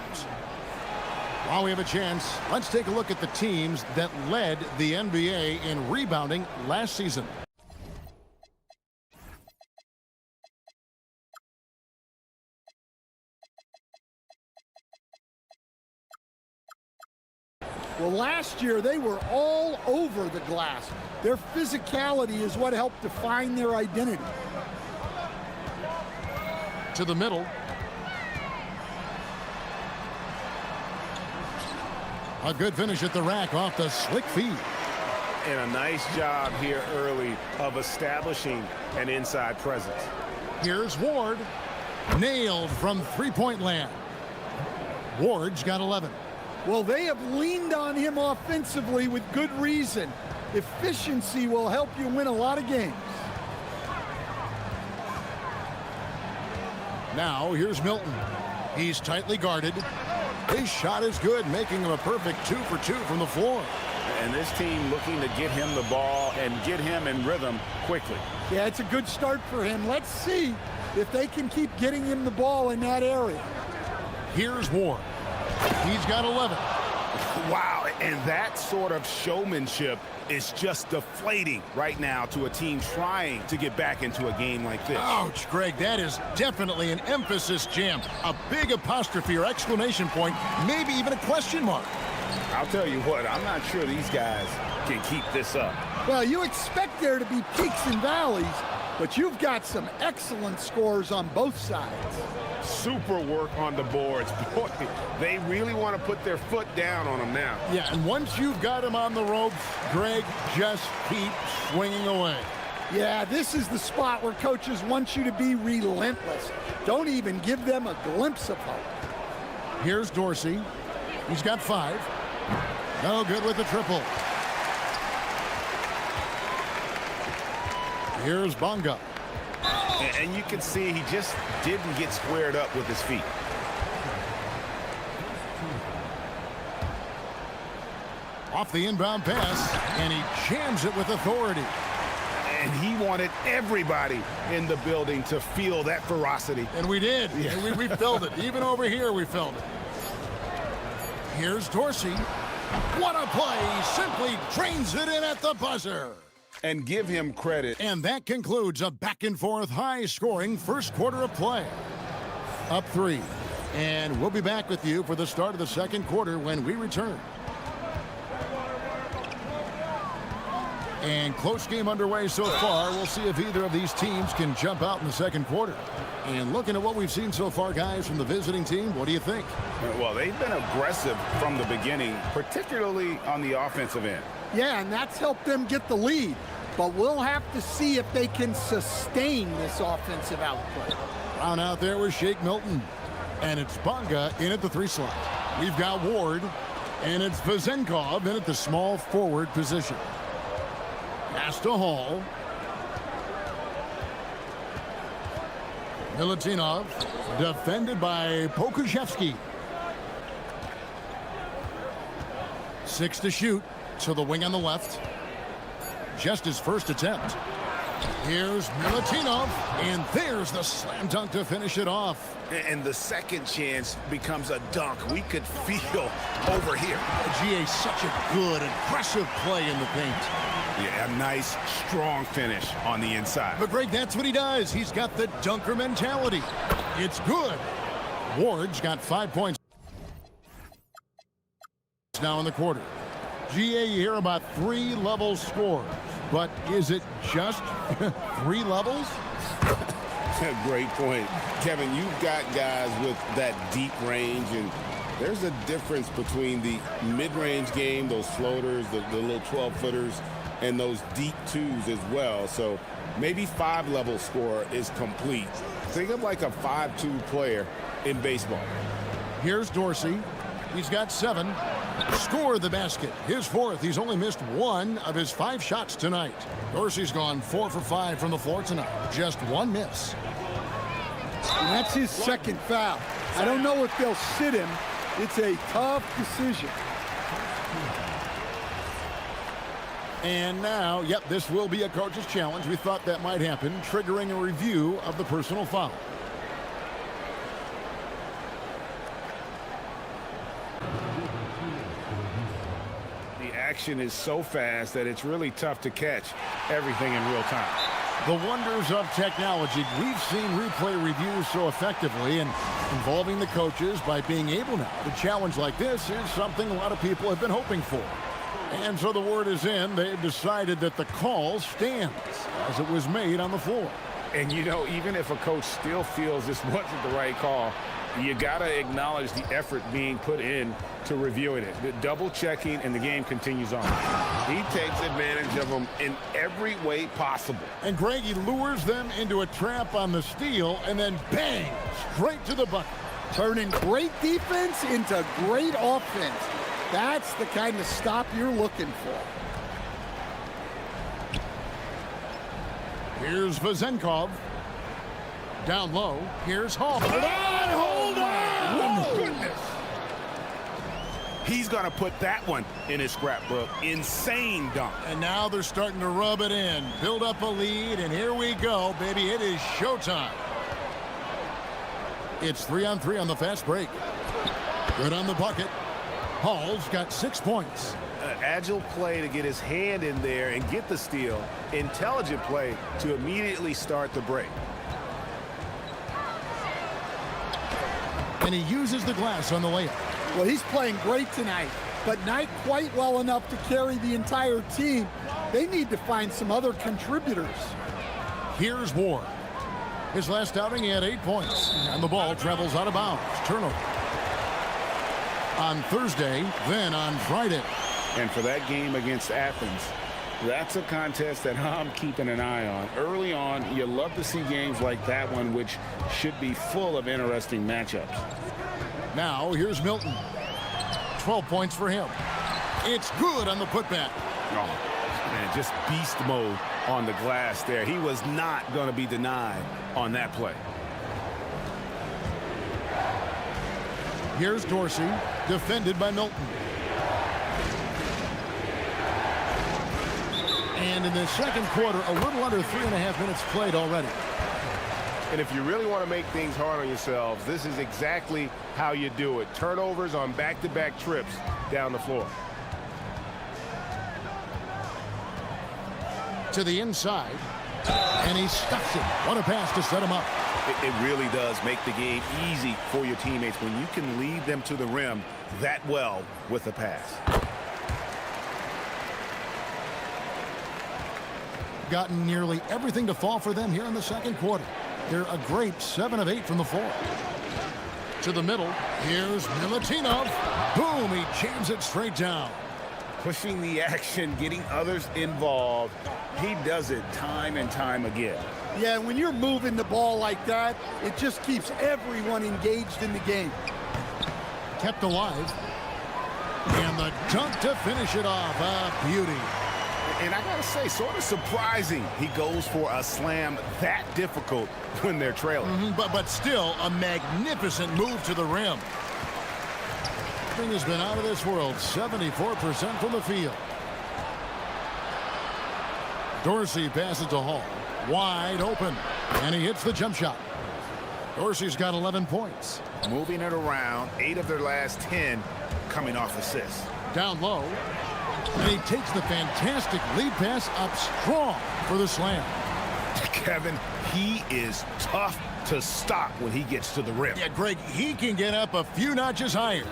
While we have a chance, let's take a look at the teams that led the NBA in rebounding last season. Well, last year they were all over the glass. Their physicality is what helped define their identity. To the middle. A good finish at the rack off the slick feed. And a nice job here early of establishing an inside presence. Here's Ward. Nailed from three-point land. Ward's got 11. Well, they have leaned on him offensively with good reason. Efficiency will help you win a lot of games. Now here's Milton. He's tightly guarded. His shot is good, making him a perfect 2 for 2 from the floor. And this team looking to get him the ball and get him in rhythm quickly. Yeah, it's a good start for him. Let's see if they can keep getting him the ball in that area. Here's Ward. He's got 11. Wow, and that sort of showmanship is just deflating right now to a team trying to get back into a game like this. Ouch, Greg, that is definitely an emphasis jam. A big apostrophe or exclamation point, maybe even a question mark. I'll tell you what, I'm not sure these guys can keep this up. Well, you expect there to be peaks and valleys, but you've got some excellent scores on both sides. Super work on the boards. Boy, they really want to put their foot down on them now. Yeah, and once you've got him on the ropes, Greg, just keep swinging away. Yeah, this is the spot where coaches want you to be relentless. Don't even give them a glimpse of hope. Here's Dorsey. He's got 5. No good with the triple. Here's Bonga. And you can see he just didn't get squared up with his feet. Off the inbound pass, and he jams it with authority. And he wanted everybody in the building to feel that ferocity. And we did. Yeah. We felt it. Even over here, we felt it. Here's Dorsey. What a play. He simply drains it in at the buzzer. And give him credit. And that concludes a back-and-forth, high-scoring first quarter of play. Up 3. And we'll be back with you for the start of the second quarter when we return. And close game underway so far. We'll see if either of these teams can jump out in the second quarter. And looking at what we've seen so far, guys, from the visiting team, what do you think? Well, they've been aggressive from the beginning, particularly on the offensive end. Yeah, and that's helped them get the lead. But we'll have to see if they can sustain this offensive output. Round out there with Shake Milton. And it's Bonga in at the 3 slot. We've got Ward. And it's Vezenkov in at the small forward position. Pass to Hall. Milutinov, defended by Pokushevsky. 6 to shoot, to the wing on the left. Just his first attempt. Here's Milutinov, and there's the slam dunk to finish it off. And the second chance becomes a dunk. We could feel over here. GA, such a good, aggressive play in the paint. Yeah, a nice, strong finish on the inside. But, Greg, that's what he does. He's got the dunker mentality. It's good. Ward's got 5 points now in the quarter. GA, you hear about 3-level scores. But is it just 3 levels? Great point. Kevin, you've got guys with that deep range, and there's a difference between the mid-range game, those floaters, the little 12-footers, and those deep 2s as well. So maybe 5-level score is complete. Think of like a 5-2 player in baseball. Here's Dorsey. He's got 7. Score the basket. His 4th. He's only missed 1 of his 5 shots tonight. Dorsey's gone 4 for 5 from the floor tonight. Just 1 miss. And that's his second foul. I don't know if they'll sit him. It's a tough decision. And now, yep, this will be a coach's challenge. We thought that might happen, triggering a review of the personal foul. The action is so fast that it's really tough to catch everything in real time. The wonders of technology. We've seen replay reviews so effectively, and Involving the coaches by being able now to challenge like this is something a lot of people have been hoping for. And so the word is in. They've decided that the call stands as it was made on the floor. And, you know, even if a coach still feels this wasn't the right call, you got to acknowledge the effort being put in to reviewing it. The double checking, and the game continues on. He takes advantage of them in every way possible. And Greg, he lures them into a trap on the steal and then bang, straight to the bucket. Turning great defense into great offense. That's the kind of stop you're looking for. Here's Vezenkov. Down low, here's Hall. Hold on! Goodness. He's going to put that one in his scrapbook. Insane dunk. And now they're starting to rub it in. Build up a lead, and here we go, baby. It is showtime. It's 3-on-3 on the fast break. Good on the bucket. Hall's got 6 points. Agile play to get his hand in there and get the steal. Intelligent play to immediately start the break. And he uses the glass on the layup. Well, he's playing great tonight, but not quite well enough to carry the entire team. They need to find some other contributors. Here's Ward. His last outing, he had 8 points. And the ball travels out of bounds. Turnover. On Thursday, then on Friday. And for that game against Athens, that's a contest that I'm keeping an eye on. Early on, you love to see games like that one, which should be full of interesting matchups. Now, here's Milton. 12 points for him. It's good on the putback. Oh, man, just beast mode on the glass there. He was not going to be denied on that play. Here's Dorsey, defended by Milton. And in the second quarter, a little under 3.5 minutes played already. And if you really want to make things hard on yourselves, this is exactly how you do it. Turnovers on back-to-back trips down the floor. To the inside, and he stuffs it. What a pass to set him up. It really does make the game easy for your teammates when you can lead them to the rim that well with a pass. Gotten nearly everything to fall for them here in the second quarter. They're a great 7 of 8 from the floor. To the middle, here's Milutinov. Boom, he jams it straight down. Pushing the action, getting others involved. He does it time and time again. Yeah, when you're moving the ball like that, it just keeps everyone engaged in the game. Kept alive. And the dunk to finish it off. A beauty. And I gotta say, sort of surprising he goes for a slam that difficult when they're trailing. But still a magnificent move to the rim. Thing has been out of this world. 74% from the field. Dorsey passes to Hall. Wide open. And he hits the jump shot. Dorsey's got 11 points. Moving it around. 8 of their last 10 coming off assists. Down low. And he takes the fantastic lead pass up strong for the slam. Kevin, he is tough to stop when he gets to the rim. Yeah, Greg, he can get up a few notches higher.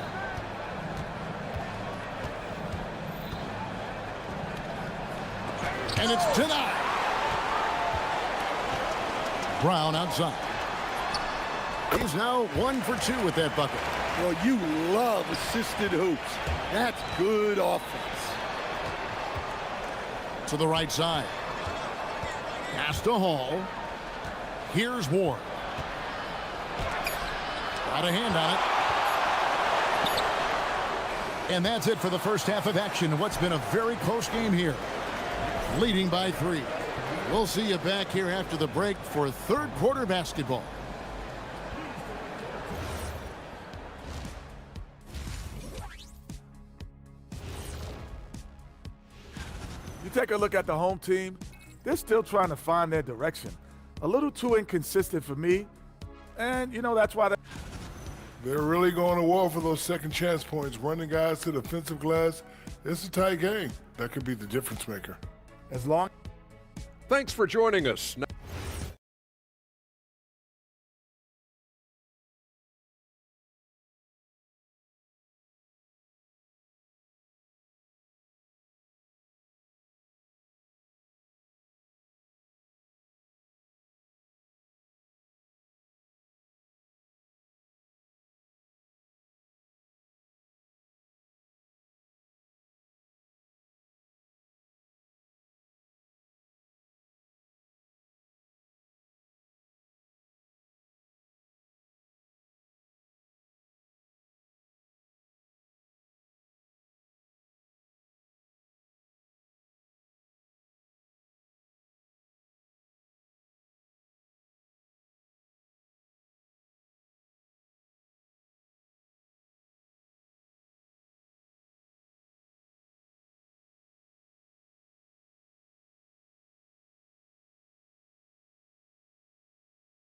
And it's denied. Brown outside. He's now 1 for 2 with that bucket. Well, you love assisted hoops. That's good offense. To the right side. Pass to Hall. Here's Ward. Got a hand on it. And that's it for the first half of action. What's been a very close game here. Leading by 3. We'll see you back here after the break for third quarter basketball. You take a look at the home team, they're still trying to find their direction. A little too inconsistent for me, and, you know, that's why They're really going to war for those second chance points, running guys to the offensive glass. It's a tight game. That could be the difference maker. as long. Thanks for joining us.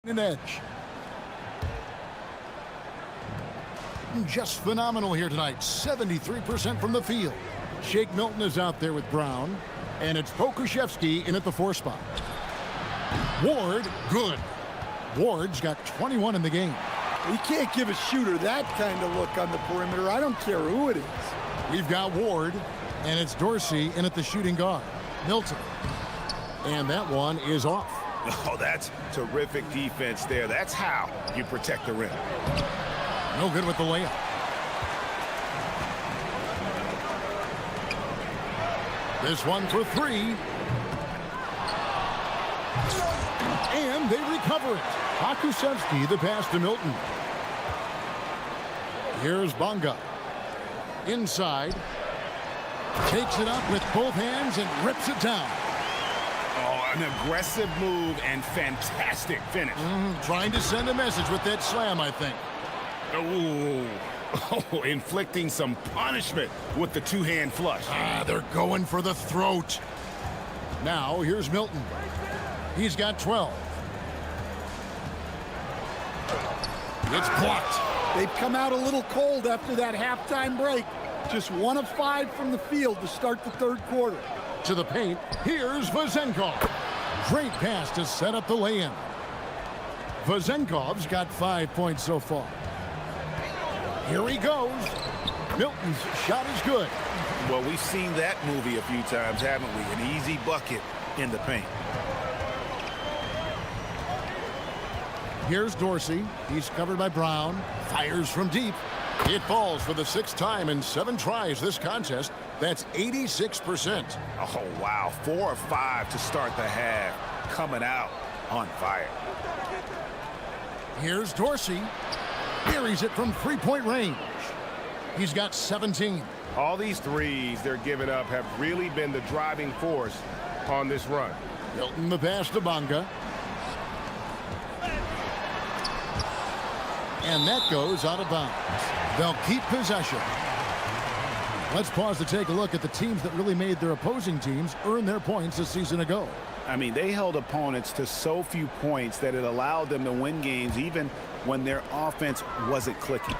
An edge. Just phenomenal here tonight. 73% from the field. Shake Milton is out there with Brown. And it's Pokushevsky in at the 4 spot. Ward, good. Ward's got 21 in the game. You can't give a shooter that kind of look on the perimeter. I don't care who it is. We've got Ward, and it's Dorsey in at the shooting guard. Milton. And that one is off. Oh, that's terrific defense there. That's how you protect the rim. No good with the layup. This one for 3. And they recover it. Pokusevsky, the pass to Milton. Here's Bonga. Inside. Takes it up with both hands and rips it down. Oh, an aggressive move and fantastic finish. Trying to send a message with that slam, I think. Ooh. Oh, inflicting some punishment with the 2-hand flush. They're going for the throat. Now, here's Milton. He's got 12. It's blocked. They've come out a little cold after that halftime break. Just 1 of 5 from the field to start the 3rd quarter. To the paint, here's Vazenkov. Great pass to set up the lay-in. Vazenkov's got 5 points so far. Here he goes. Milton's shot is good. Well, we've seen that movie a few times, haven't we? An easy bucket in the paint. Here's Dorsey. He's covered by Brown. Fires from deep. It falls for the 6th time in 7 tries this contest. That's 86%. Oh, wow. 4 of 5 to start the half. Coming out on fire. Here's Dorsey. Buries it from 3-point range. He's got 17. All these threes they're giving up have really been the driving force on this run. Milton the pass to Bonga. And that goes out of bounds. They'll keep possession. Let's pause to take a look at the teams that really made their opposing teams earn their points a season ago. I mean, they held opponents to so few points that it allowed them to win games even when their offense wasn't clicking.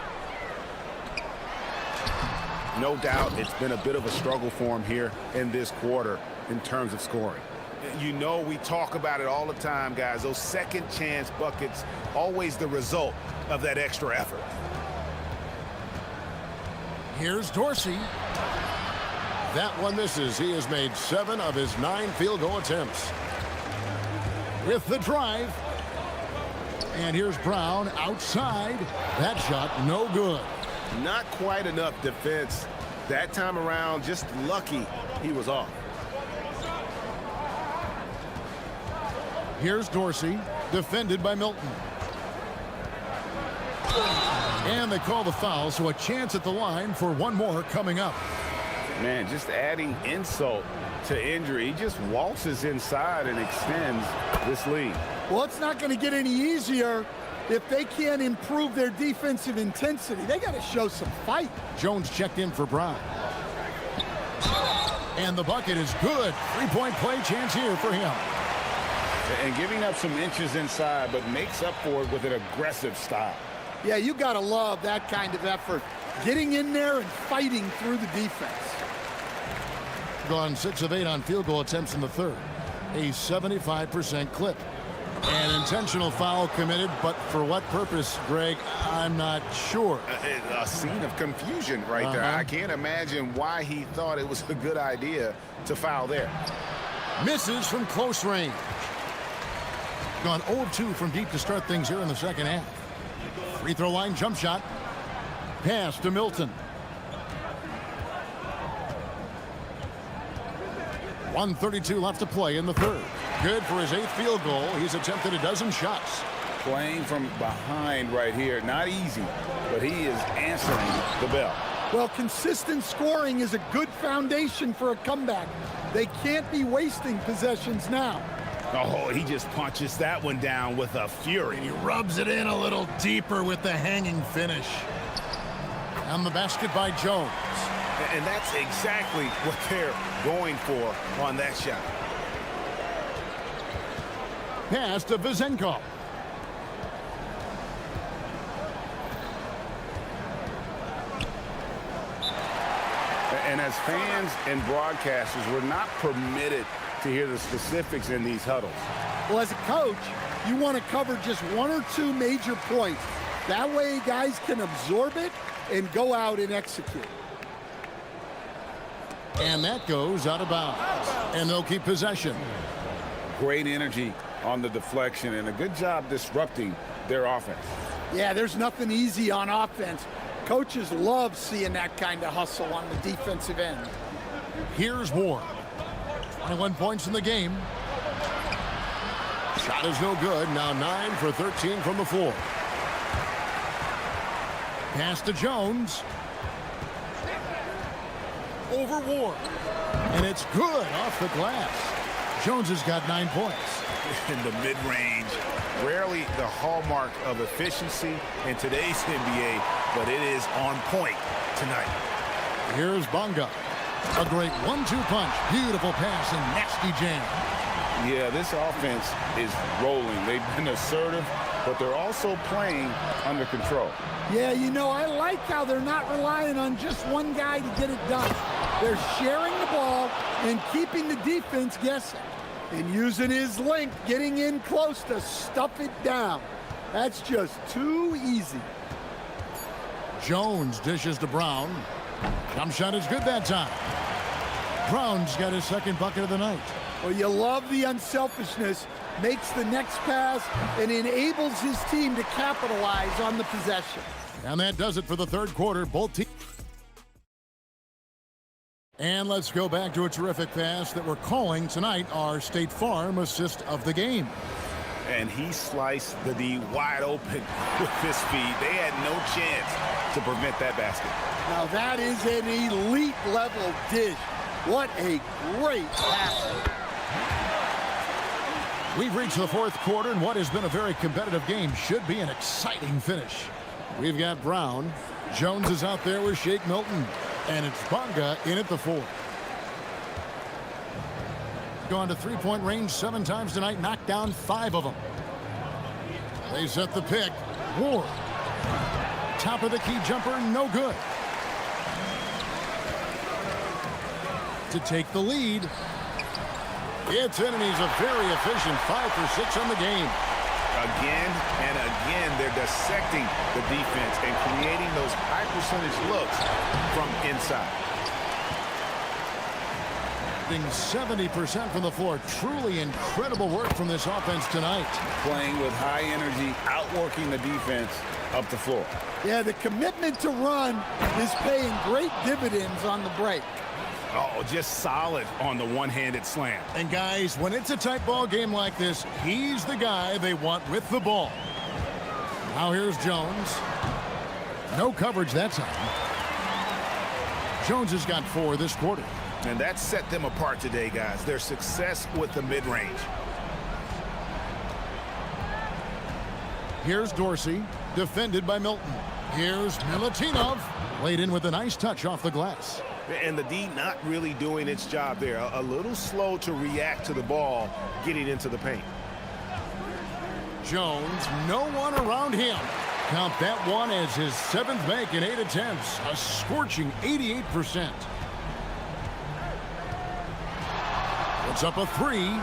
No doubt it's been a bit of a struggle for them here in this quarter in terms of scoring. You know, we talk about it all the time, guys. Those second chance buckets, always the result of that extra effort. Here's Dorsey. That one misses. He has made 7 of his 9 field goal attempts. With the drive. And here's Brown outside. That shot no good. Not quite enough defense that time around. Just lucky he was off. Here's Dorsey, defended by Milton. And they call the foul, so a chance at the line for one more coming up. Man, just adding insult to injury. He just waltzes inside and extends this lead. Well, it's not going to get any easier if they can't improve their defensive intensity. They got to show some fight. Jones checked in for Brown. And the bucket is good. 3-point play chance here for him. And giving up some inches inside, but makes up for it with an aggressive style. Yeah, you got to love that kind of effort. Getting in there and fighting through the defense. Gone 6 of 8 on field goal attempts in the 3rd. A 75% clip. An intentional foul committed, but for what purpose, Greg, I'm not sure. A scene of confusion right there. I can't imagine why he thought it was a good idea to foul there. Misses from close range. Gone 0 of 2 from deep to start things here in the second half. Free throw line jump shot. Pass to Milton. 1:32 left to play in the 3rd. Good for his 8th field goal. He's attempted a dozen shots. Playing from behind right here. Not easy, but he is answering the bell. Well, consistent scoring is a good foundation for a comeback. They can't be wasting possessions now. Oh, he just punches that one down with a fury. He rubs it in a little deeper with the hanging finish. And the basket by Jones. And that's exactly what they're going for on that shot. Pass to Vazenkov. as fans and broadcasters, we're not permitted to hear the specifics in these huddles. Well, as a coach, you want to cover just one or two major points. That way guys can absorb it and go out and execute. And that goes out of bounds. And they'll keep possession. Great energy on the deflection and a good job disrupting their offense. Yeah, there's nothing easy on offense. Coaches love seeing that kind of hustle on the defensive end. Here's Ward. 21 points in the game. Shot is no good. Now 9 for 13 from the floor. Pass to Jones. Over Ward. And it's good off the glass. Jones has got 9 points. In the mid-range, rarely the hallmark of efficiency in today's NBA, but it is on point tonight. Here's Bonga. A great 1-2 punch. Beautiful pass and nasty jam. Yeah, this offense is rolling. They've been assertive, but they're also playing under control. Yeah, you know, I like how they're not relying on just one guy to get it done. They're sharing the ball and keeping the defense guessing. And using his length, getting in close to stuff it down. That's just too easy. Jones dishes to Brown. Jump shot is good that time. Brown's got his second bucket of the night. Well, you love the unselfishness, makes the next pass, and enables his team to capitalize on the possession. And that does it for the third quarter. Both teams. And let's go back to a terrific pass that we're calling tonight our State Farm assist of the game. And he sliced the D wide open with his feet. They had no chance to prevent that basket. Now that is an elite level dish. What a great pass. We've reached the fourth quarter, and what has been a very competitive game should be an exciting finish. We've got Brown. Jones is out there with Shake Milton. And it's Bonga in at the 4. Gone to three-point range 7 times tonight, knocked down 5 of them. They set the pick. Ward. Top of the key jumper, no good. To take the lead. It's in, and he's a very efficient 5 for 6 on the game. Again and again, they're dissecting the defense and creating those high percentage looks from inside. 70% from the floor. Truly incredible work from this offense tonight. Playing with high energy, outworking the defense up the floor. Yeah, the commitment to run is paying great dividends on the break. Oh, just solid on the one-handed slam. And guys, when it's a tight ball game like this, he's the guy they want with the ball. Now here's Jones. No coverage that time. Jones has got 4 this quarter. And that set them apart today, guys. Their success with the mid-range. Here's Dorsey, defended by Milton. Here's Milutinov, laid in with a nice touch off the glass. And the D not really doing its job there. A little slow to react to the ball getting into the paint. Jones, no one around him. Count that one as his 7th make in 8 attempts. A scorching 88%. Puts up a 3.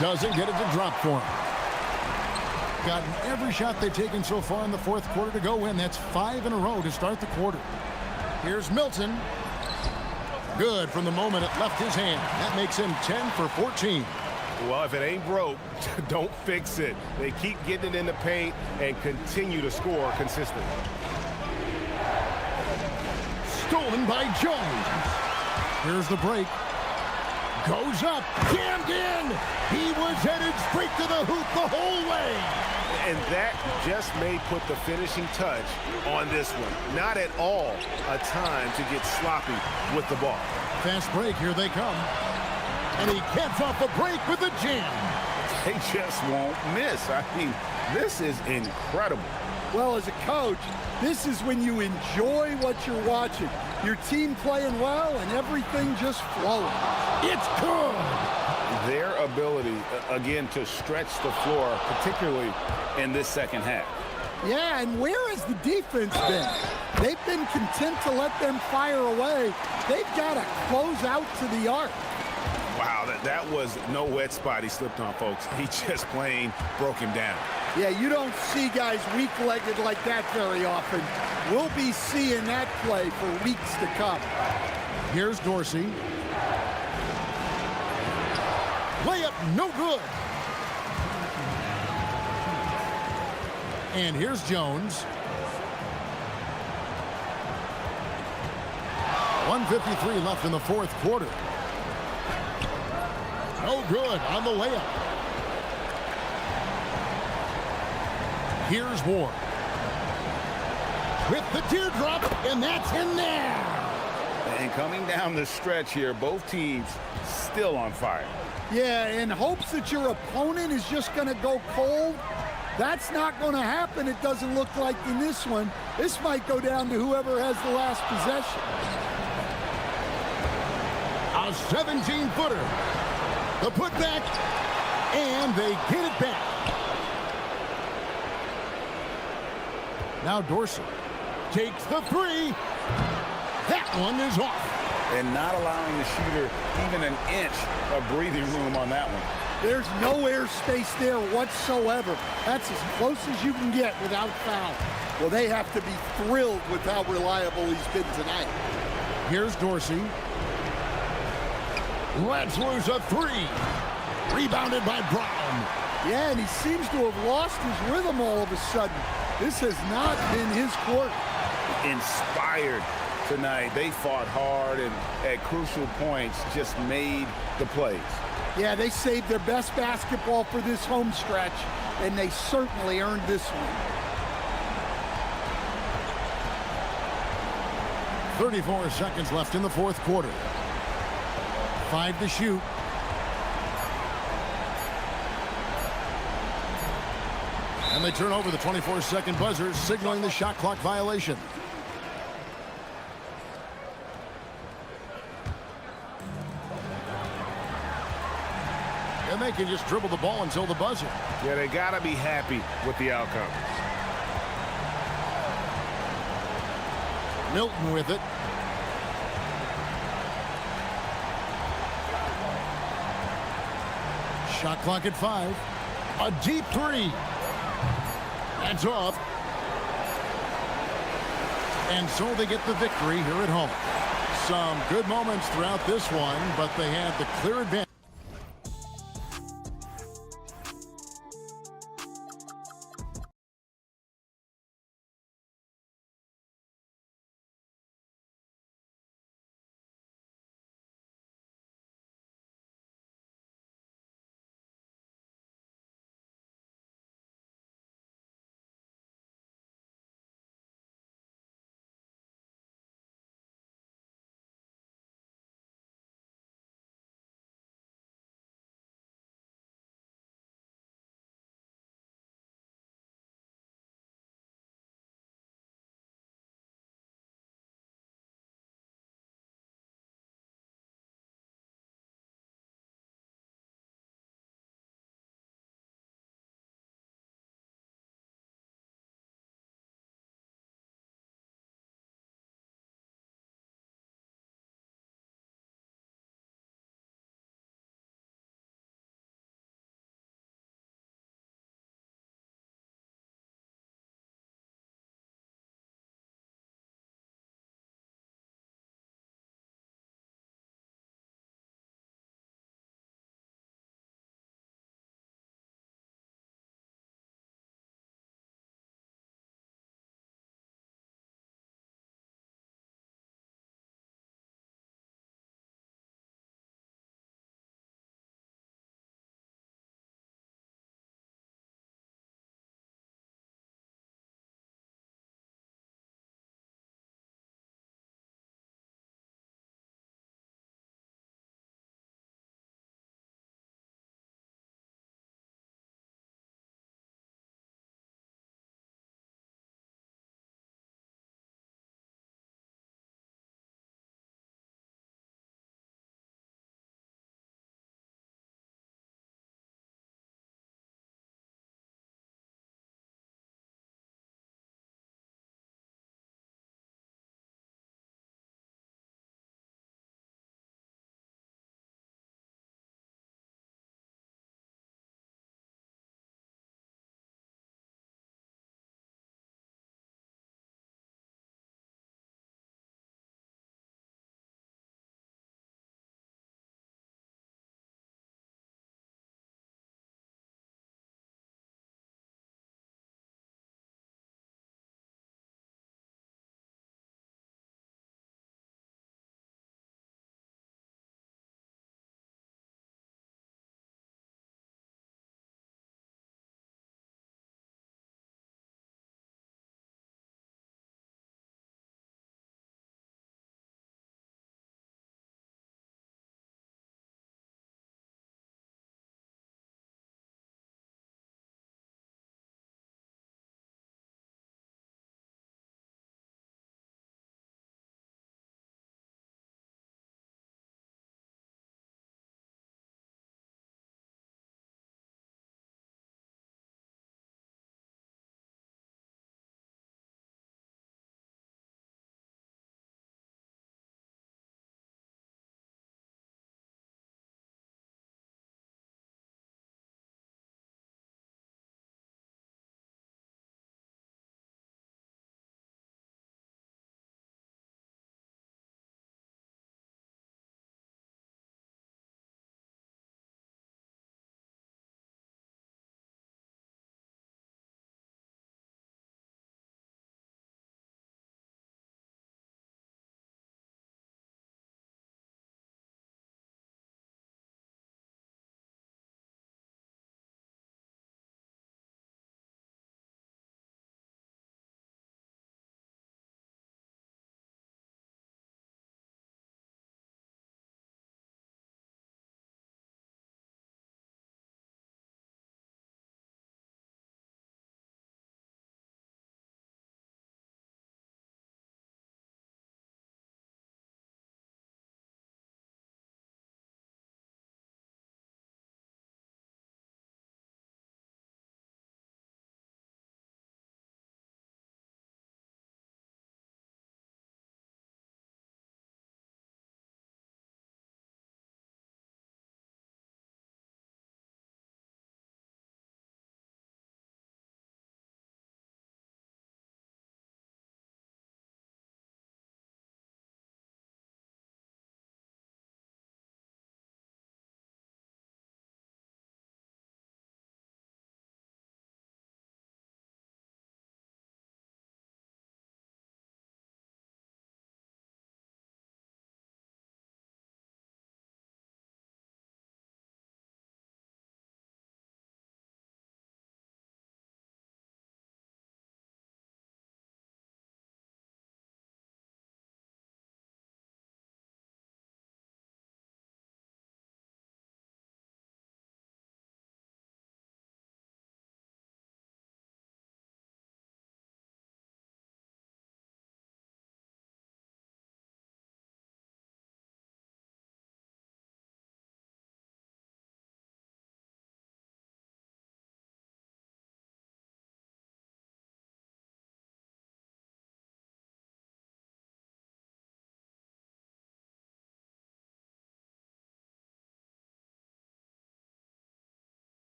Doesn't get it to drop for him. Gotten every shot they've taken so far in the fourth quarter to go in. That's 5 in a row to start the quarter. Here's Milton. Good from the moment it left his hand. That makes him 10 for 14. Well, if it ain't broke, don't fix it. They keep getting it in the paint and continue to score consistently. Stolen by Jones. Here's the break. Goes up. Jammed in. He was headed straight to the hoop the whole way. And that just may put the finishing touch on this one. Not at all a time to get sloppy with the ball. Fast break, here they come. And he gets off the break with a jam. They just won't miss. I mean, this is incredible. Well, as a coach, this is when you enjoy what you're watching. Your team playing well and everything just flowing. It's good. Their ability, again, to stretch the floor, particularly in this second half. Yeah, and where has the defense been? They've been content to let them fire away. They've got to close out to the arc. Wow, that was no wet spot he slipped on, folks. He just plain broke him down. Yeah, you don't see guys weak-legged like that very often. We'll be seeing that play for weeks to come. Here's Dorsey. Layup, no good. And here's Jones. 1:53 left in the fourth quarter. No good on the layup. Here's Ward. With the teardrop, and that's in there. And coming down the stretch here, both teams still on fire. Yeah, in hopes that your opponent is just going to go cold. That's not going to happen, it doesn't look like in this one. This might go down to whoever has the last possession. A 17-footer. The putback, and they get it back. Now Dorsey takes the three. That one is off. And not allowing the shooter even an inch of breathing room on that one. There's no air space there whatsoever. That's as close as you can get without foul. Well, they have to be thrilled with how reliable he's been tonight. Here's Dorsey. Let's lose a three. Rebounded by Brown. Yeah, and he seems to have lost his rhythm all of a sudden. This has not been his court. Inspired tonight. They fought hard and at crucial points just made the plays. Yeah, they saved their best basketball for this home stretch, and they certainly earned this one. 34 seconds left in the fourth quarter. 5 to shoot. And they turn over the 24-second buzzer, signaling the shot clock violation. And they can just dribble the ball until the buzzer. Yeah, they got to be happy with the outcome. Milton with it. Shot clock at 5. A deep three. That's off. And so they get the victory here at home. Some good moments throughout this one, but they had the clear advantage.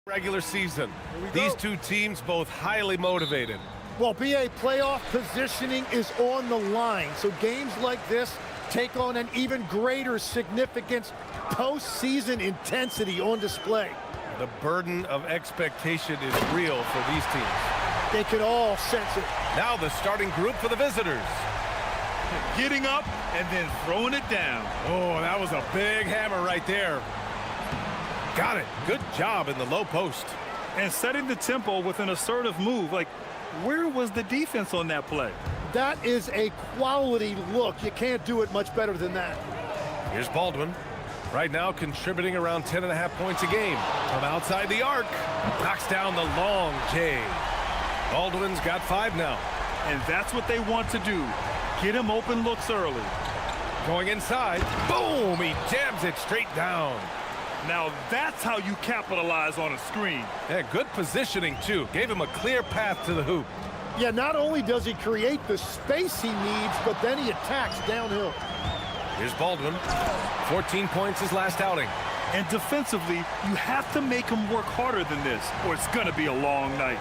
Regular season. These two teams both highly motivated. Well, BA, playoff positioning is on the line, so games like this take on an even greater significance. Postseason intensity on display. The burden of expectation is real for these teams. They could all sense it. Now the starting group for the visitors. Getting up and then throwing it down. Oh, that was a big hammer right there. Got it. Good job in the low post. And setting the tempo with an assertive move. Like, where was the defense on that play? That is a quality look. You can't do it much better than that. Here's Baldwin. Right now contributing around 10.5 points a game. From outside the arc. Knocks down the long J. Baldwin's got 5 now. And that's what they want to do. Get him open looks early. Going inside. Boom! He jams it straight down. Now that's how you capitalize on a screen. Yeah, good positioning, too. Gave him a clear path to the hoop. Yeah, not only does he create the space he needs, but then he attacks downhill. Here's Baldwin. 14 points his last outing. And defensively, you have to make him work harder than this, or it's going to be a long night.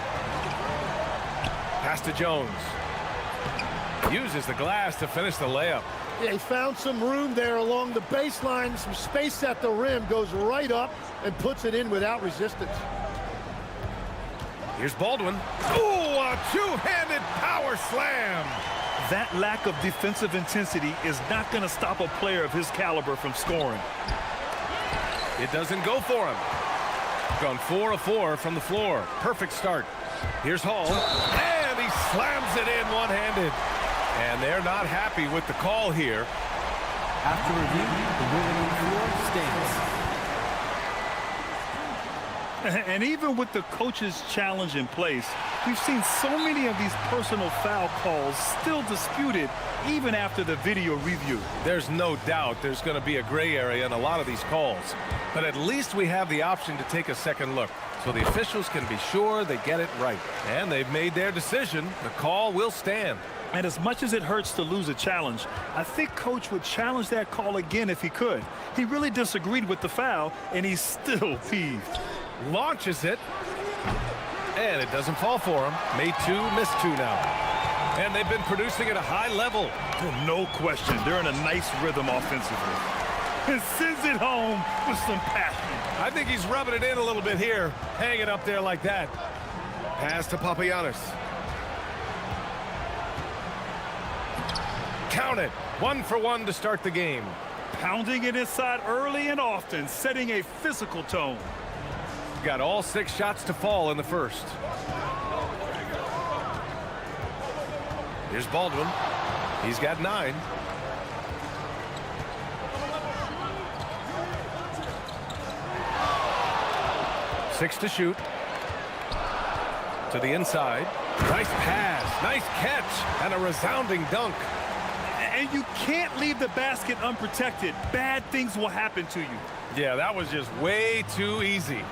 Pass to Jones. Uses the glass to finish the layup. Yeah, he found some room there along the baseline, some space at the rim, goes right up and puts it in without resistance. Here's Baldwin. Ooh, a two-handed power slam. That lack of defensive intensity is not going to stop a player of his caliber from scoring. It doesn't go for him. Gone 4 of 4 from the floor. Perfect start. Here's Hall, and he slams it in one-handed. And they're not happy with the call here. After review, the ruling on the floor stands. And even with the coach's challenge in place, we've seen so many of these personal foul calls still disputed even after the video review. There's no doubt there's going to be a gray area in a lot of these calls. But at least we have the option to take a second look, so the officials can be sure they get it right. And they've made their decision. The call will stand. And as much as it hurts to lose a challenge, I think Coach would challenge that call again if he could. He really disagreed with the foul, and he's still peeved. Launches it, and it doesn't fall for him. Made 2, missed 2 now. And they've been producing at a high level. No question, they're in a nice rhythm offensively. And sends it home with some passion. I think he's rubbing it in a little bit here. Hang it up there like that. Pass to Papagiannis. Count it. 1 for 1 to start the game. Pounding it inside early and often, setting a physical tone. Got all 6 shots to fall in the first. Here's Baldwin. He's got 9. Six to shoot. To the inside. Nice pass. Nice catch. And a resounding dunk. And you can't leave the basket unprotected. Bad things will happen to you. Yeah, that was just way too easy.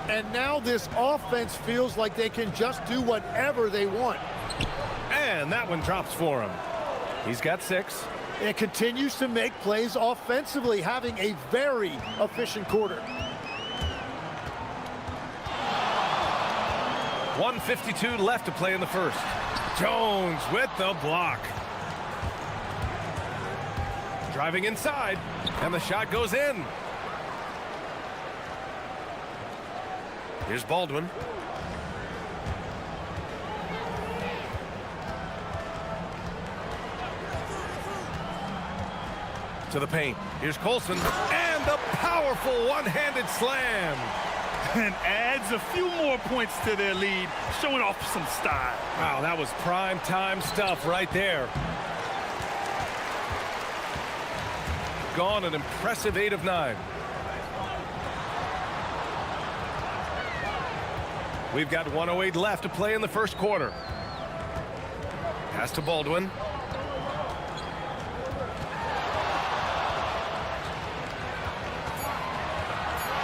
And now this offense feels like they can just do whatever they want. And that one drops for him. He's got 6. It continues to make plays offensively, having a very efficient quarter. 1:52 left to play in the first. Jones with the block. Driving inside, and the shot goes in. Here's Baldwin. To the paint. Here's Colson, and the powerful one-handed slam. And adds a few more points to their lead, showing off some style. Wow, that was prime time stuff right there. Gone an impressive 8 of 9. We've got 1:08 left to play in the first quarter. Pass to Baldwin.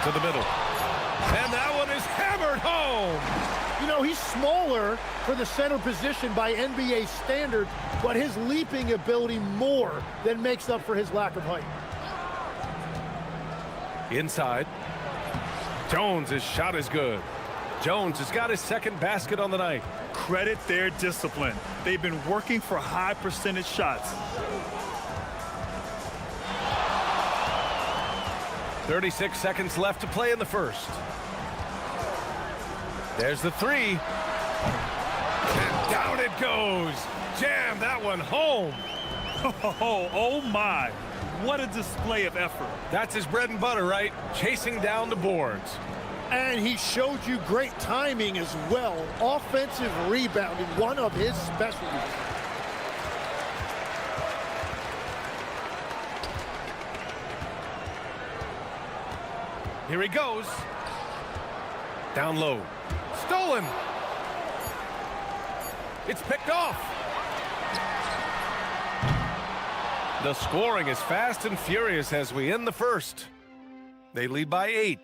To the middle. And that one is hammered home. You know, he's smaller for the center position by NBA standards, but his leaping ability more than makes up for his lack of height. Inside. Jones' shot is good. Jones has got his second basket on the night. Credit their discipline. They've been working for high percentage shots. 36 seconds left to play in the first. There's the three. And down it goes. Jam that one home. Oh my. What a display of effort. That's his bread and butter, right? Chasing down the boards. And he showed you great timing as well. Offensive rebounding, one of his specialties. Here he goes. Down low. Stolen. It's picked off. The scoring is fast and furious as we end the first. They lead by 8.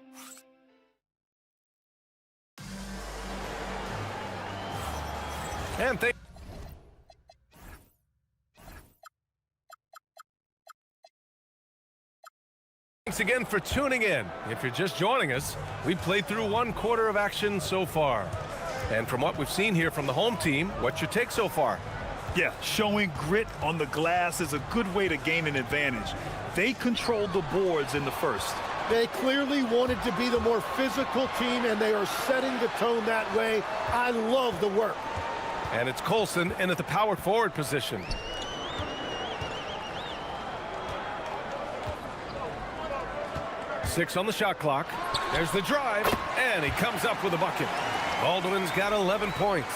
And thanks again for tuning in. If you're just joining us, we played through 1 quarter of action so far. And from what we've seen here from the home team, what's your take so far? Yeah, showing grit on the glass is a good way to gain an advantage. They controlled the boards in the first. They clearly wanted to be the more physical team, and they are setting the tone that way. I love the work. And it's Colson in at the power forward position. Six on the shot clock. There's the drive, and he comes up with a bucket. Baldwin's got 11 points.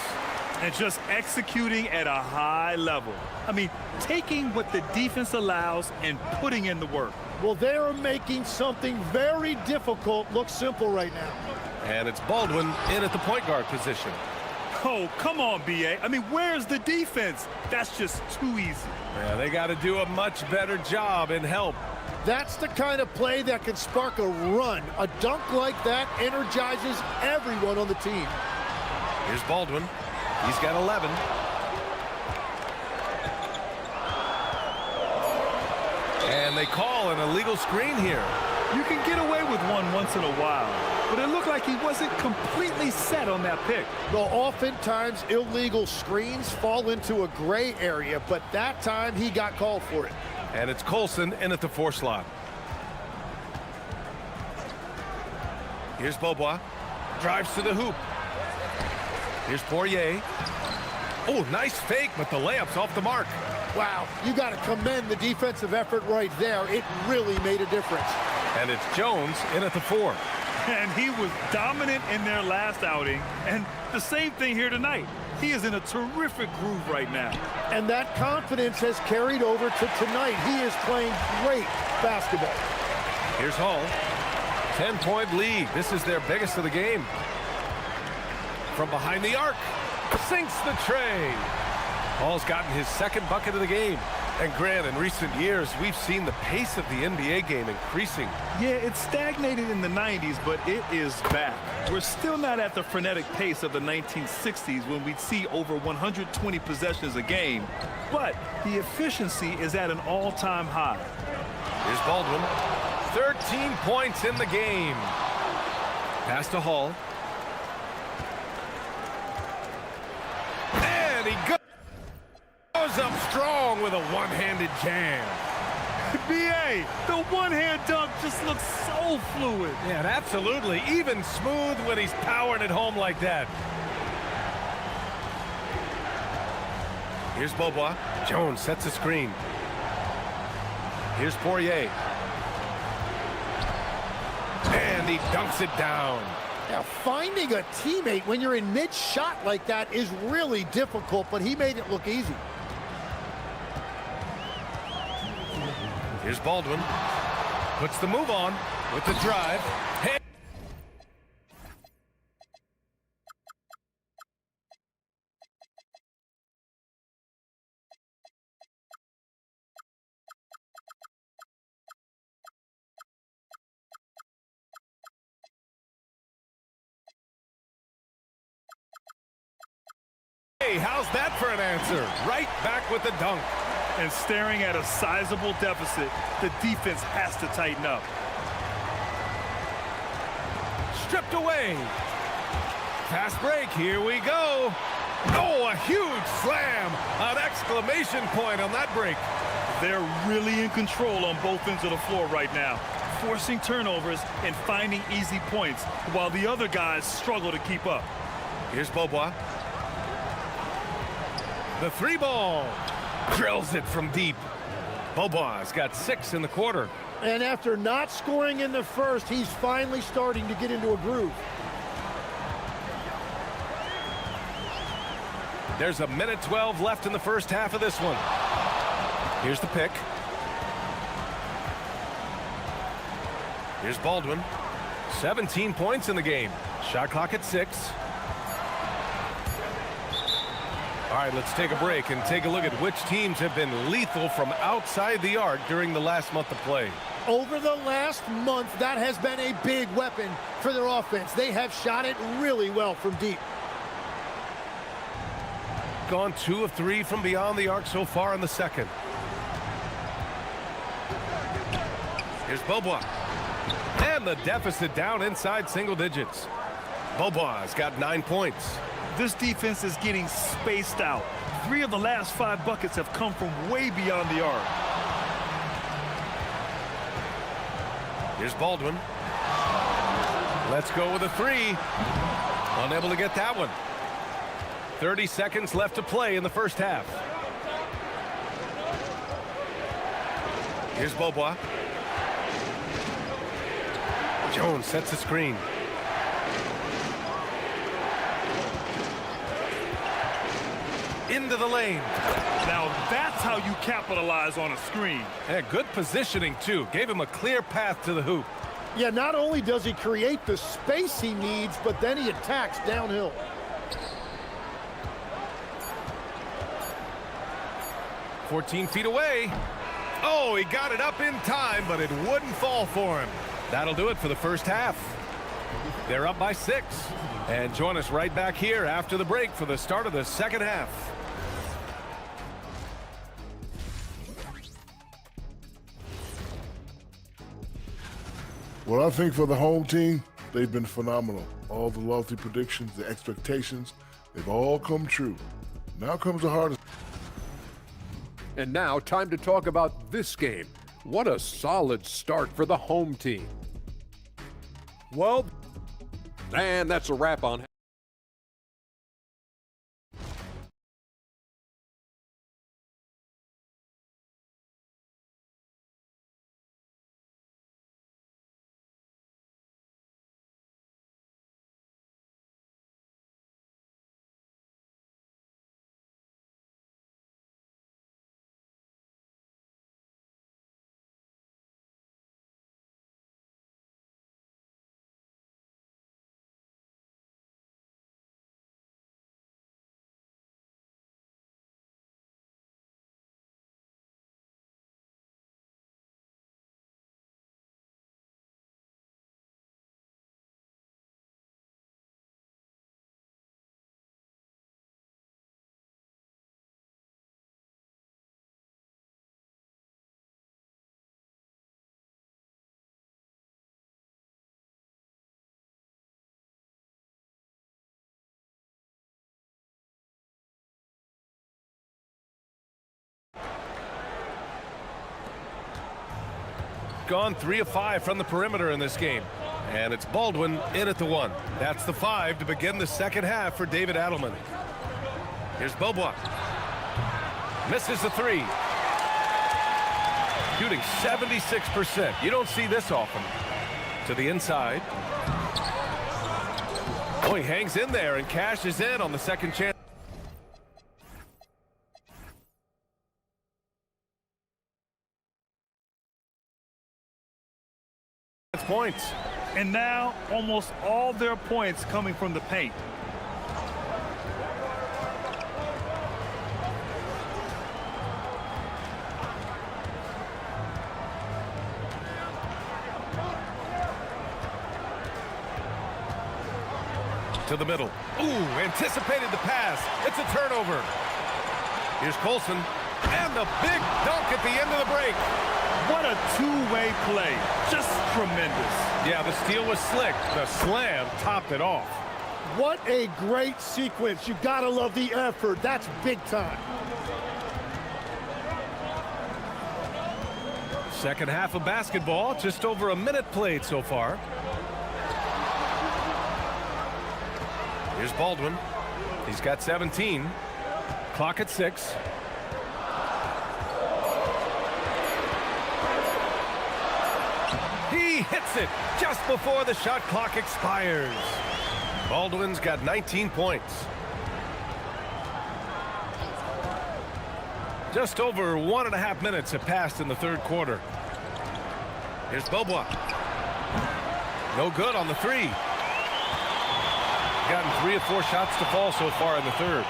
And just executing at a high level. I mean, taking what the defense allows and putting in the work. Well, they are making something very difficult look simple right now. And it's Baldwin in at the point guard position. Oh, come on, B.A. I mean, where's the defense? That's just too easy. Yeah, they got to do a much better job in help. That's the kind of play that can spark a run. A dunk like that energizes everyone on the team. Here's Baldwin. He's got 11. And they call an illegal screen here. You can get away with one once in a while, but it looked like he wasn't completely set on that pick. Well, oftentimes illegal screens fall into a gray area, but that time he got called for it. And it's Colson in at the 4 slot. Here's Beaubois. Drives to the hoop. Here's Poirier. Oh, nice fake, but the layup's off the mark. Wow, you got to commend the defensive effort right there. It really made a difference. And it's Jones in at the 4. And he was dominant in their last outing, and the same thing here tonight. He is in a terrific groove right now. And that confidence has carried over to tonight. He is playing great basketball. Here's Hall. 10-point lead. This is their biggest of the game. From behind the arc. Sinks the tray. Hall's gotten his second bucket of the game. And Grant, in recent years, we've seen the pace of the NBA game increasing. Yeah, it stagnated in the 90s, but it is back. We're still not at the frenetic pace of the 1960s when we'd see over 120 possessions a game, but the efficiency is at an all-time high. Here's Baldwin. 13 points in the game. Pass to Hall. And he goes up strong with a one-handed jam. B.A., the one-hand dunk just looks so fluid. Yeah, and absolutely. Even smooth when he's powering it home like that. Here's Beaubois. Jones sets a screen. Here's Poirier. And he dunks it down. Now, finding a teammate when you're in mid-shot like that is really difficult, but he made it look easy. Here's Baldwin. Puts the move on with the drive. Hey. Hey, how's that for an answer? Right back with the dunk. And staring at a sizable deficit, the defense has to tighten up. Stripped away. Fast break, here we go. Oh, a huge slam, an exclamation point on that break. They're really in control on both ends of the floor right now, forcing turnovers and finding easy points while the other guys struggle to keep up. Here's Beaubois. The three ball. Drills it from deep. Beaubois got 6 in the quarter. And after not scoring in the first, he's finally starting to get into a groove. There's a minute 12 left in the first half of this one. Here's the pick. Here's Baldwin. 17 points in the game. Shot clock at 6. All right, let's take a break and take a look at which teams have been lethal from outside the arc during the last month of play. Over the last month, that has been a big weapon for their offense. They have shot it really well from deep. Gone 2 of 3 from beyond the arc so far in the second. Here's Beaubois. And the deficit down inside single digits. Beaubois got 9 points. This defense is getting spaced out. 3 of the last 5 buckets have come from way beyond the arc. Here's Baldwin. Let's go with a 3. Unable to get that one. 30 seconds left to play in the first half. Here's Beaubois. Jones sets the screen. Into the lane. Now that's how you capitalize on a screen. And good positioning, too. Gave him a clear path to the hoop. Yeah, not only does he create the space he needs, but then he attacks downhill. "14 feet away. Oh, he got it up in time, but it wouldn't fall for him. That'll do it for the first half. They're up by 6. And join us right back here after the break for the start of the second half. Well, I think for the home team, they've been phenomenal. All the lofty predictions, the expectations, they've all come true. Now comes the hardest. And now, time to talk about this game. What a solid start for the home team. Well, and that's a wrap on. Gone 3 of 5 from the perimeter in this game. And it's Baldwin in at the 1. That's the 5 to begin the second half for David Adelman. Here's Beaubois. Misses the 3. Shooting 76%. You don't see this often. To the inside. Oh, he hangs in there and cashes in on the second chance. Points. And now almost all their points coming from the paint. To the middle. Ooh, anticipated the pass. It's a turnover. Here's Colson. And the big dunk at the end of the break. What a two-way play. Just tremendous. Yeah, the steal was slick. The slam topped it off. What a great sequence. You gotta love the effort. That's big time. Second half of basketball, just over a minute played so far. Here's Baldwin. He's got 17. Clock at 6. He hits it just before the shot clock expires. Baldwin's got 19 points. Just over 1.5 minutes have passed in the third quarter. Here's Beaubois. No good on the three. Gotten 3 of 4 shots to fall so far in the third.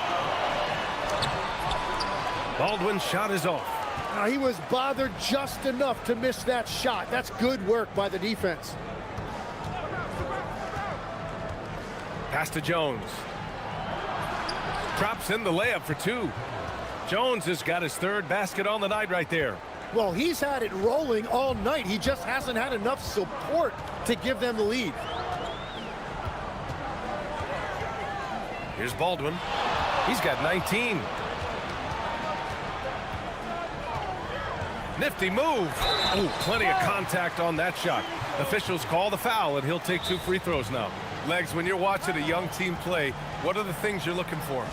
Baldwin's shot is off. Now, he was bothered just enough to miss that shot. That's good work by the defense. Pass to Jones. Drops in the layup for 2. Jones has got his third basket on the night right there. Well, he's had it rolling all night. He just hasn't had enough support to give them the lead. Here's Baldwin. He's got 19. Nifty move. Oh, plenty of contact on that shot. Officials call the foul, and he'll take 2 free throws now. Legs, when you're watching a young team play, what are the things you're looking for?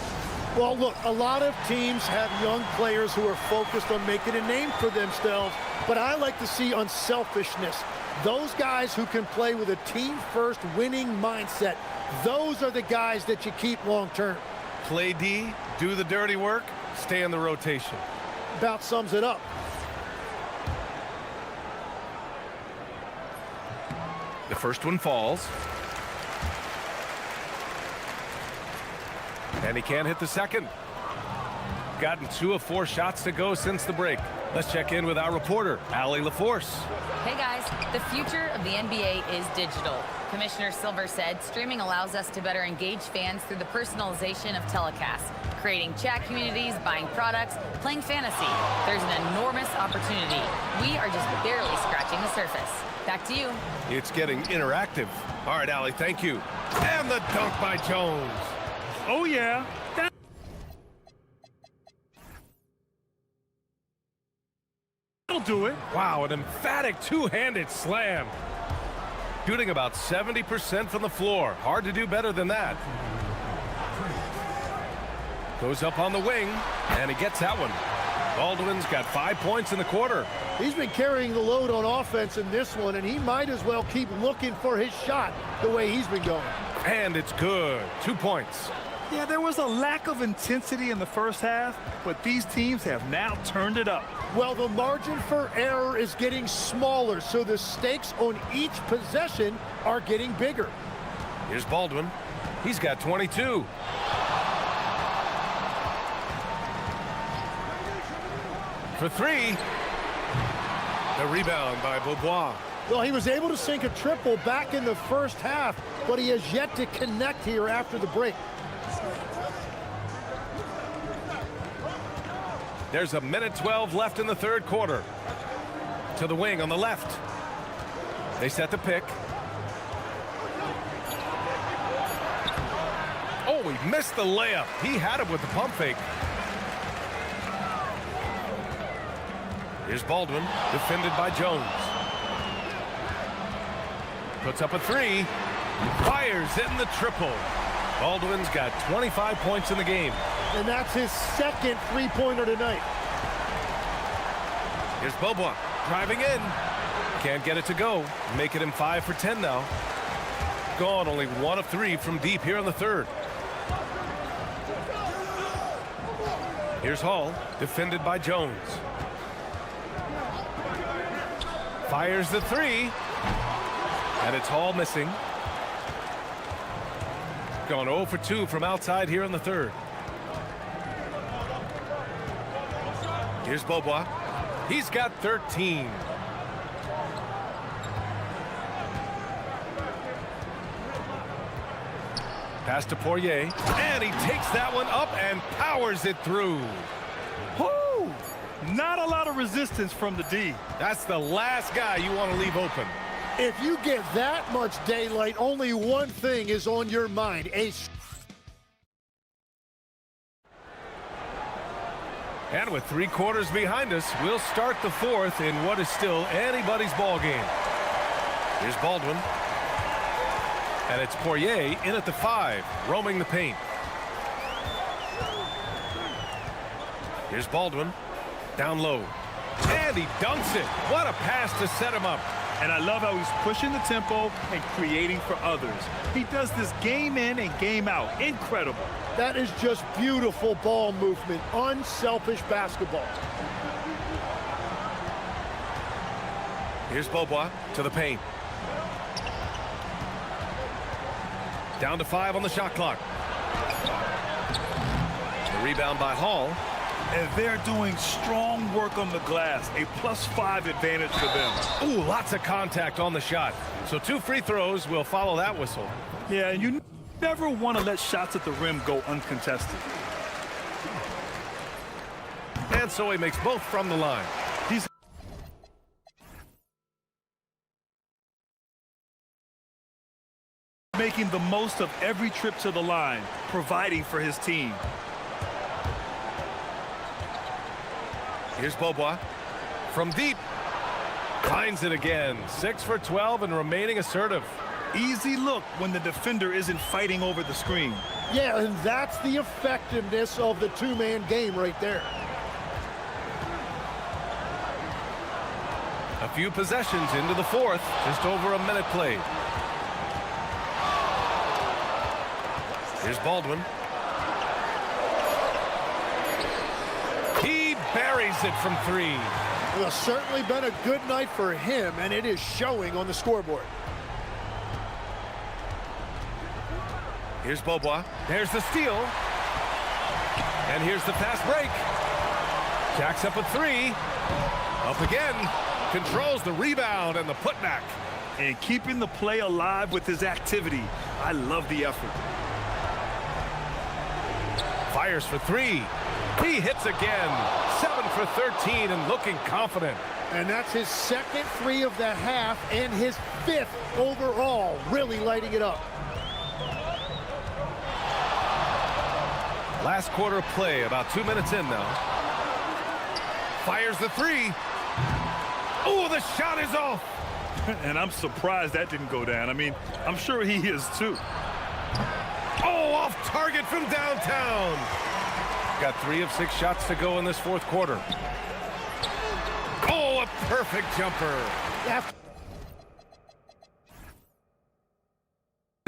Well, look, a lot of teams have young players who are focused on making a name for themselves, but I like to see unselfishness. Those guys who can play with a team-first winning mindset, those are the guys that you keep long-term. Play D, do the dirty work, stay in the rotation. About sums it up. The first one falls. And he can't hit the second. Gotten 2 of 4 shots to go since the break. Let's check in with our reporter, Allie LaForce. Hey guys, the future of the NBA is digital. Commissioner Silver said streaming allows us to better engage fans through the personalization of telecasts, creating chat communities, buying products, playing fantasy. There's an enormous opportunity. We are just barely scratching the surface. Back to you. It's getting interactive. All right, Allie, thank you. And the dunk by Jones. Oh, yeah. That'll do it. Wow, an emphatic two-handed slam. Shooting about 70% from the floor. Hard to do better than that. Goes up on the wing, and he gets that one. Baldwin's got 5 points in the quarter. He's been carrying the load on offense in this one, and he might as well keep looking for his shot the way he's been going. And it's good. 2 points. Yeah, there was a lack of intensity in the first half, but these teams have now turned it up. Well, the margin for error is getting smaller, so the stakes on each possession are getting bigger. Here's Baldwin. He's got 22. For 3. The rebound by Beaubois. Well, he was able to sink a triple back in the first half, but he has yet to connect here after the break. There's 1:12 left in the third quarter. To the wing on the left. They set the pick. Oh, he missed the layup. He had it with the pump fake. Here's Baldwin, defended by Jones. Puts up a 3. Fires in the triple. Baldwin's got 25 points in the game. And that's his second three-pointer tonight. Here's Beaubois driving in. Can't get it to go. Making him 5 for 10 now. Gone only 1 of 3 from deep here in the third. Here's Hall, defended by Jones. Fires the 3. And it's Hall missing. Gone 0 for 2 from outside here in the third. Here's Beaubois. He's got 13. Pass to Poirier. And he takes that one up and powers it through. Whoo! Not a lot of resistance from the D. That's the last guy you want to leave open. If you get that much daylight, only one thing is on your mind. And with 3 quarters behind us, we'll start the fourth in what is still anybody's ball game. Here's Baldwin. And it's Poirier in at the 5, roaming the paint. Here's Baldwin. Down low. And he dunks it. What a pass to set him up. And I love how he's pushing the tempo and creating for others. He does this game in and game out. Incredible. That is just beautiful ball movement. Unselfish basketball. Here's Beaubois to the paint. Down to 5 on the shot clock. The rebound by Hall. And they're doing strong work on the glass. A +5 advantage for them. Ooh, lots of contact on the shot. So 2 free throws will follow that whistle. Yeah, and you never want to let shots at the rim go uncontested. And so he makes both from the line. He's making the most of every trip to the line, providing for his team. Here's Beaubois from deep. Finds it again. 6 for 12 and remaining assertive. Easy look when the defender isn't fighting over the screen. Yeah, and that's the effectiveness of the two-man game right there. A few possessions into the fourth. Just over a minute played. Here's Baldwin. He buries it from 3. Well, certainly been a good night for him, and it is showing on the scoreboard. Here's Beaubois. There's the steal. And here's the fast break. Jacks up a 3. Up again. Controls the rebound and the putback. And keeping the play alive with his activity. I love the effort. Fires for 3. He hits again. 7 for 13 and looking confident. And that's his second 3 of the half and his 5th overall, really lighting it up. Last quarter of play, about 2 minutes in now. Fires the 3. Oh, the shot is off. And I'm surprised that didn't go down. I mean, I'm sure he is too. Oh, off target from downtown. Got 3 of 6 shots to go in this fourth quarter. Oh, a perfect jumper. After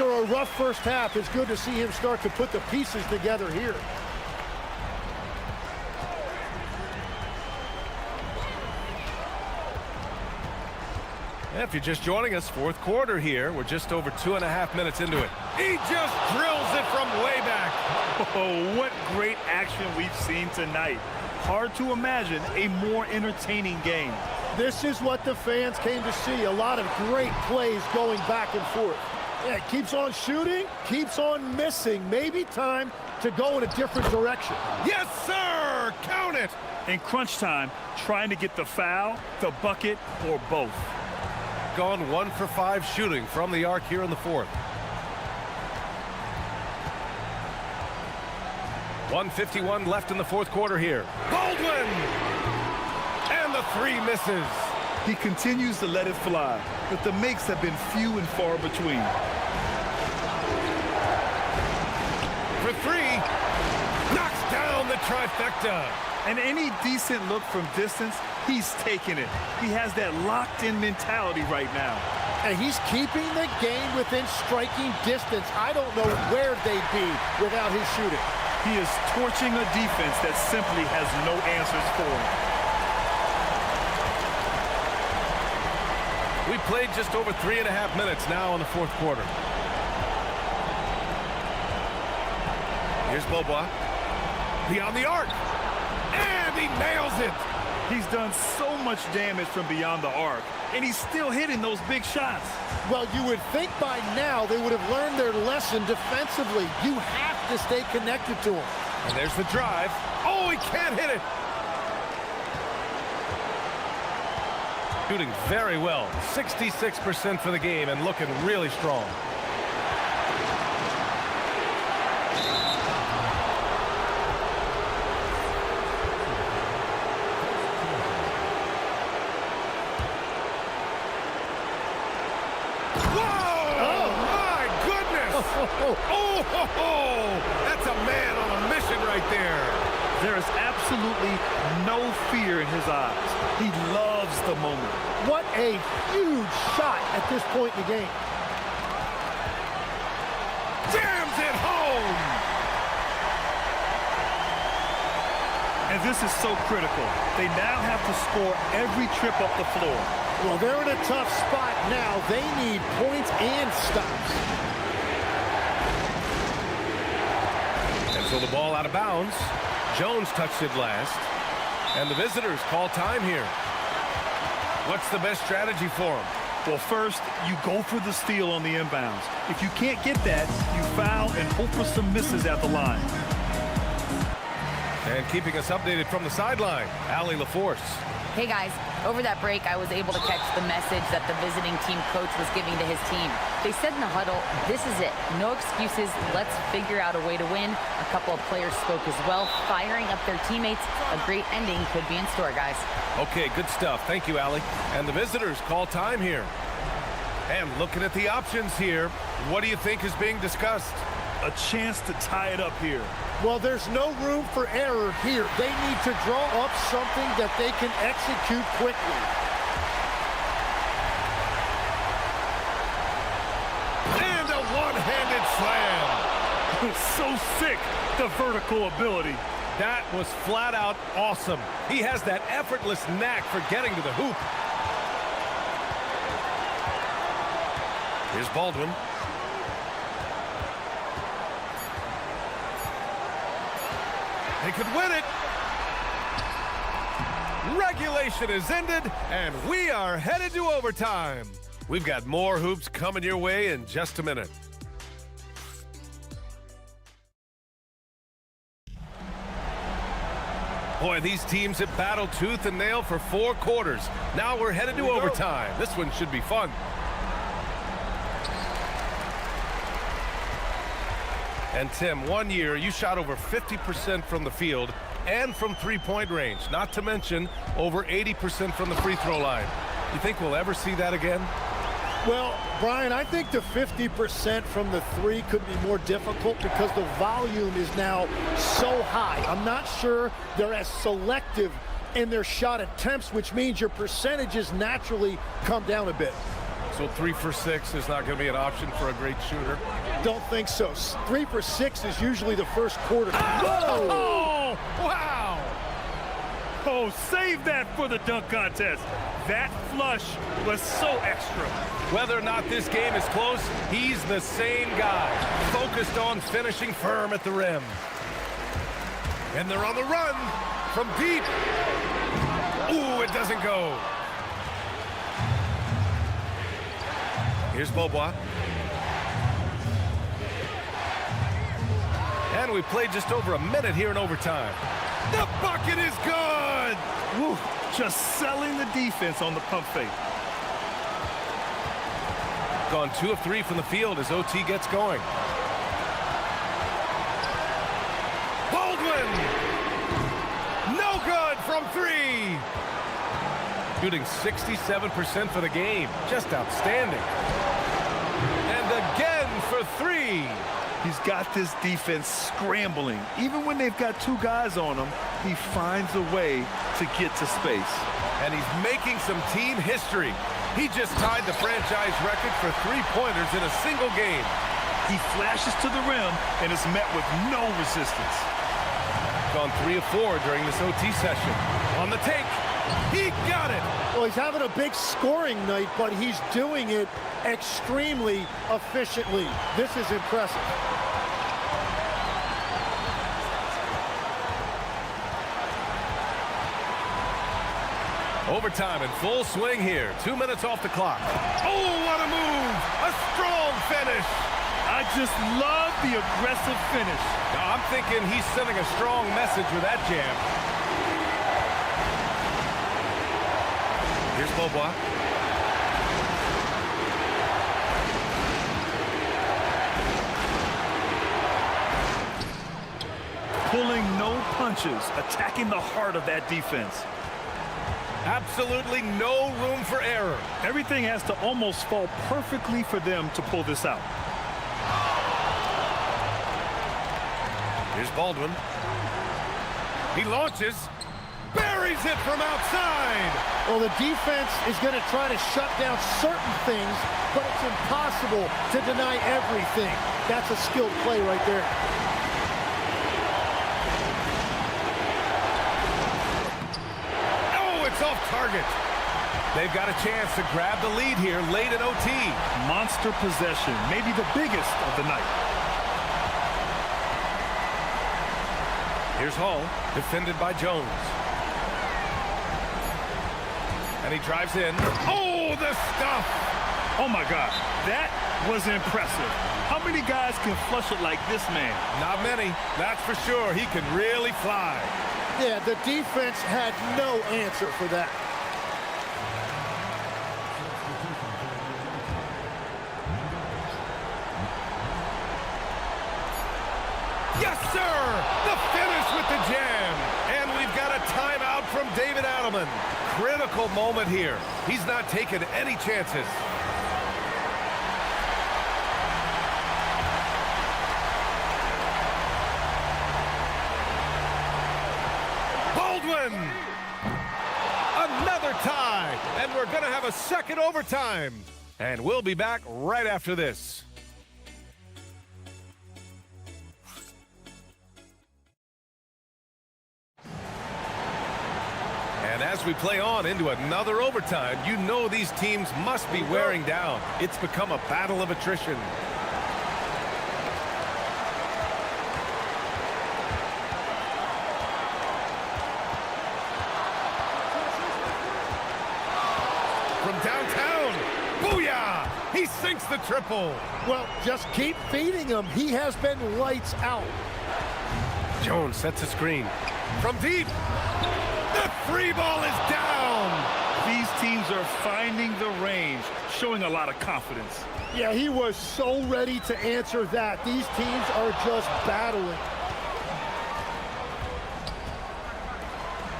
a rough first half, it's good to see him start to put the pieces together here. If you're just joining us, fourth quarter here. We're just over 2.5 minutes into it. He just drills it from way back. Oh, what great action we've seen tonight. Hard to imagine a more entertaining game. This is what the fans came to see. A lot of great plays going back and forth. Yeah, keeps on shooting, keeps on missing. Maybe time to go in a different direction. Yes, sir! Count it! In crunch time, trying to get the foul, the bucket, or both. Gone 1 for 5 shooting from the arc here in the fourth. 1:51 left in the fourth quarter here. Baldwin! And the 3 misses. He continues to let it fly, but the makes have been few and far between. For 3, knocks down the trifecta. And any decent look from distance, he's taking it. He has that locked-in mentality right now. And he's keeping the game within striking distance. I don't know where they'd be without his shooting. He is torching a defense that simply has no answers for him. We played just over 3.5 minutes now in the fourth quarter. Here's Beaubois. Beyond the arc. And he nails it. He's done so much damage from beyond the arc, and he's still hitting those big shots. Well, you would think by now they would have learned their lesson defensively. You have to stay connected to him. And there's the drive. Oh, he can't hit it. Shooting very well. 66% for the game and looking really strong. Oh, that's a man on a mission right there. There is absolutely no fear in his eyes. He loves the moment. What a huge shot at this point in the game. Jams it home. And this is so critical. They now have to score every trip up the floor. Well, they're in a tough spot now. They need points and stops. So the ball out of bounds. Jones touched it last. And the visitors call time here. What's the best strategy for them? Well, first, you go for the steal on the inbounds. If you can't get that, you foul and hope for some misses at the line. And keeping us updated from the sideline, Allie LaForce. Hey guys, over that break, I was able to catch the message that the visiting team coach was giving to his team. They said in the huddle, this is it. No excuses. Let's figure out a way to win. A couple of players spoke as well, firing up their teammates. A great ending could be in store, guys. Okay, good stuff. Thank you, Allie. And the visitors call time here. And looking at the options here, what do you think is being discussed? A chance to tie it up here. Well, there's no room for error here. They need to draw up something that they can execute quickly. And a one-handed slam. So sick, the vertical ability. That was flat out awesome. He has that effortless knack for getting to the hoop. Here's Baldwin. They could win it. Regulation is ended, and we are headed to overtime. We've got more hoops coming your way in just a minute. Boy, these teams have battled tooth and nail for 4 quarters. Now we're headed to overtime. This one should be fun. And Tim, 1 year you shot over 50% from the field and from three-point range, not to mention over 80% from the free throw line. You think we'll ever see that again? Well, Brian, I think the 50% from the three could be more difficult because the volume is now so high. I'm not sure they're as selective in their shot attempts, which means your percentages naturally come down a bit. So 3 for 6 is not going to be an option for a great shooter? Don't think so. 3 for 6 is usually the first quarter. Whoa! Oh, wow! Oh, save that for the dunk contest. That flush was so extra. Whether or not this game is close, he's the same guy, focused on finishing firm at the rim. And they're on the run from deep. Ooh, it doesn't go. Here's Beaubois. And we played just over a minute here in overtime. The bucket is good! Woo, just selling the defense on the pump fake. Gone 2 of 3 from the field as OT gets going. Baldwin! No good from 3! Shooting 67% for the game. Just outstanding. And again for 3. He's got this defense scrambling. Even when they've got 2 guys on him, he finds a way to get to space. And he's making some team history. He just tied the franchise record for 3-pointers in a single game. He flashes to the rim and is met with no resistance. Gone 3 of 4 during this OT session. On the take. He got it. Well, he's having a big scoring night, but he's doing it extremely efficiently. This is impressive. Overtime in full swing here. 2 minutes off the clock. Oh, what a move! A strong finish. I just love the aggressive finish. Now, I'm thinking he's sending a strong message with that jam. Here's Beaubois. Pulling no punches, attacking the heart of that defense. Absolutely no room for error. Everything has to almost fall perfectly for them to pull this out. Here's Baldwin. He launches, buries it from outside. Well, the defense is going to try to shut down certain things, but it's impossible to deny everything. That's a skilled play right there. Oh, it's off target. They've got a chance to grab the lead here late in OT. Monster possession, maybe the biggest of the night. Here's Hall, defended by Jones. And he drives in. Oh, the stuff! Oh, my gosh. That was impressive. How many guys can flush it like this man? Not many. That's for sure. He can really fly. Yeah, the defense had no answer for that. Yes, sir! The finish with the jam. And we've got a timeout from David Adelman. Critical moment here. He's not taking any chances. Baldwin! Another tie. And we're going to have a second overtime. And we'll be back right after this. And as we play on into another overtime, you know these teams must be wearing down. It's become a battle of attrition. From downtown, booyah! He sinks the triple. Well, just keep feeding him. He has been lights out. Jones sets a screen. From deep. The free ball is down. These teams are finding the range, showing a lot of confidence. Yeah, he was so ready to answer that. These teams are just battling.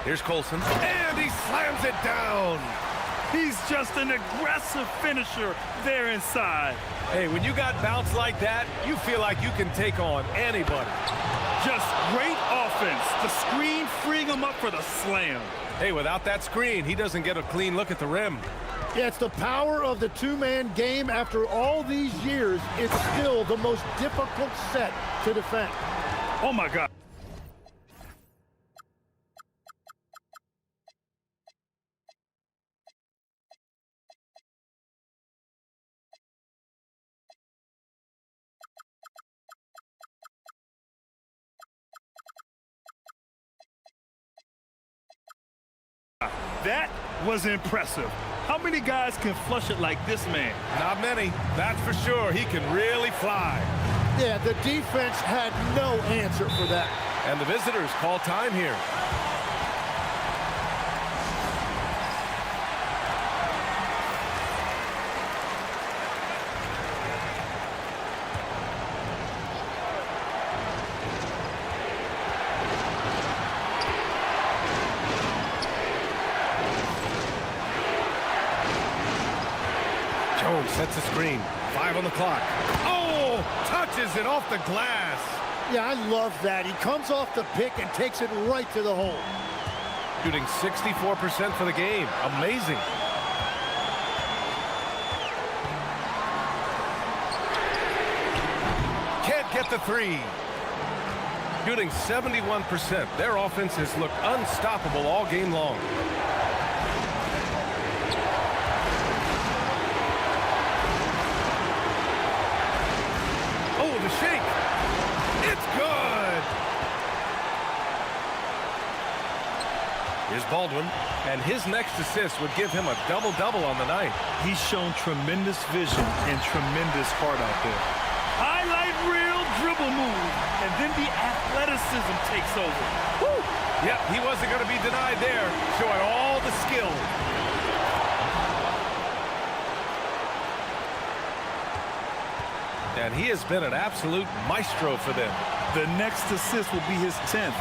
Here's Colson, and he slams it down. He's just an aggressive finisher there inside. Hey, when you got bounce like that, you feel like you can take on anybody. Just great offense. The screen freeing him up for the slam. Hey, without that screen, he doesn't get a clean look at the rim. Yeah, it's the power of the two-man game. After all these years, it's still the most difficult set to defend. Oh, my God. That was impressive. How many guys can flush it like this man? Not many. That's for sure. He can really fly. Yeah, the defense had no answer for that. And the visitors call time here. Jones sets a screen. 5 on the clock. Oh, touches it off the glass. Yeah, I love that. He comes off the pick and takes it right to the hole. Shooting 64% for the game. Amazing. Can't get the three. Shooting 71%. Their offense has looked unstoppable all game long. Oh, the shake. It's good. Here's Baldwin, and his next assist would give him a double-double on the night. He's shown tremendous vision and tremendous heart out there. Highlight reel dribble move, and then the athleticism takes over. Woo! Yep, he wasn't going to be denied there, showing all the skill. has been an absolute maestro for them. The next assist will be his 10th.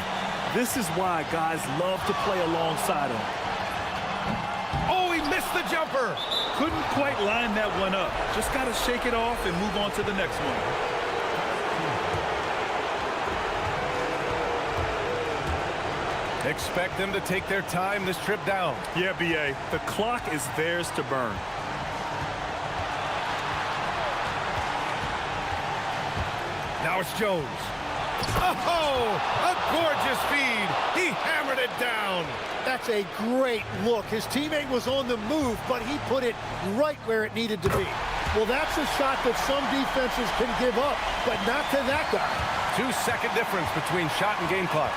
This is why guys love to play alongside him. Oh, he missed the jumper. Couldn't quite line that one up. Just got to shake it off and move on to the next one. Expect them to take their time this trip down. Yeah, B.A., the clock is theirs to burn. Now it's Jones. Oh, a gorgeous feed. He hammered it down. That's a great look. His teammate was on the move, but he put it right where it needed to be. Well, that's a shot that some defenses can give up, but not to that guy. 2-second difference between shot and game clock.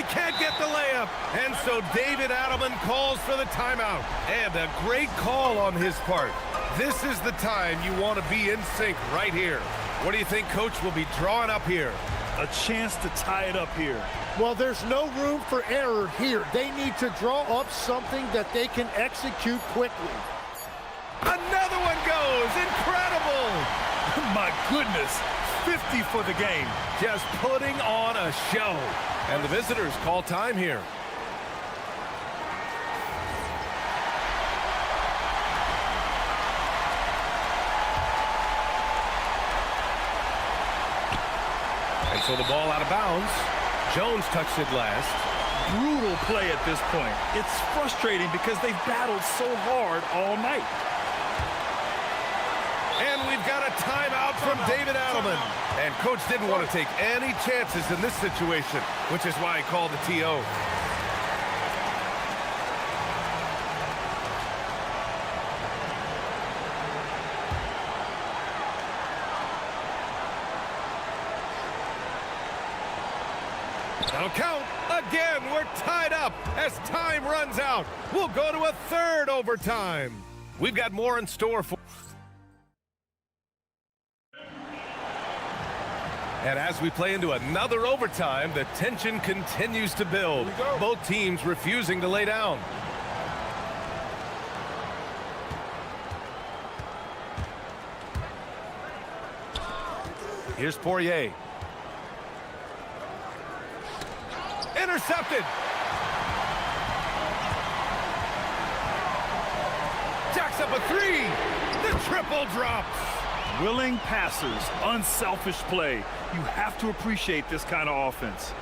Can't get the layup, and so David Adelman calls for the timeout, and a great call on his part. This is the time you want to be in sync right here. What do you think Coach will be drawing up here? A chance to tie it up here. Well, there's no room for error here. They need to draw up something that they can execute quickly. Another one goes. Incredible. My goodness. 50 for the game. Just putting on a show. And the visitors call time here. And so the ball out of bounds. Jones touched it last. Brutal play at this point. It's frustrating because they've battled so hard all night. And we've got a timeout from David Adelman. And Coach didn't want to take any chances in this situation, which is why he called the TO. That'll count. Again, we're tied up as time runs out. We'll go to a third overtime. We've got more in store for... And as we play into another overtime, the tension continues to build. Both teams refusing to lay down. Here's Poirier. Intercepted. Jacks up a three. The triple drops. Willing passers, unselfish play. You have to appreciate this kind of offense.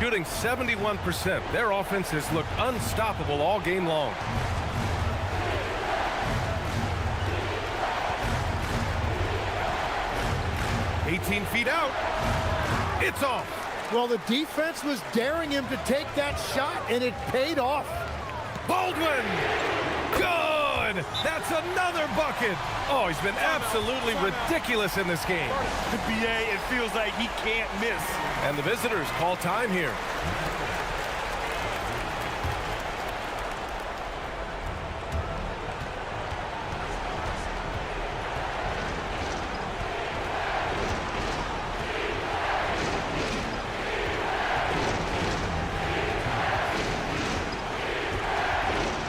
Shooting 71%. Their offense has looked unstoppable all game long. $18 feet out. It's off. Well, the defense was daring him to take that shot, and it paid off. Baldwin! Good! That's another bucket! Oh, he's been absolutely ridiculous in this game. The BA, it feels like he can't miss. And the visitors call time here.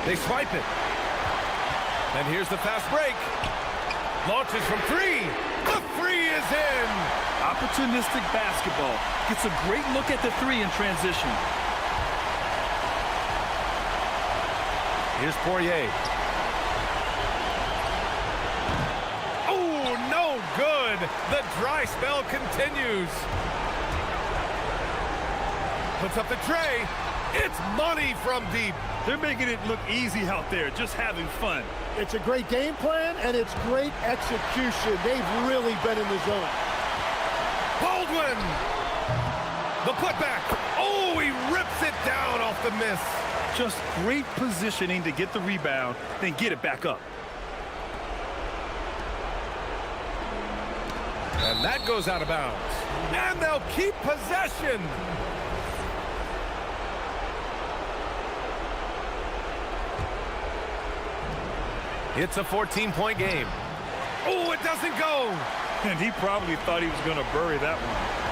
They swipe it. And here's the fast break. Launches from three. The three is in. Opportunistic basketball. Gets a great look at the three in transition. Here's Poirier. Oh, no good. The dry spell continues. Puts up the tray. It's money from deep. They're making it look easy out there, just having fun. It's a great game plan, and it's great execution. They've really been in the zone. Baldwin! The putback. Oh, he rips it down off the miss. Just great positioning to get the rebound, then get it back up. And that goes out of bounds. And they'll keep possession. It's a 14-point game. Oh, it doesn't go. And he probably thought he was going to bury that one.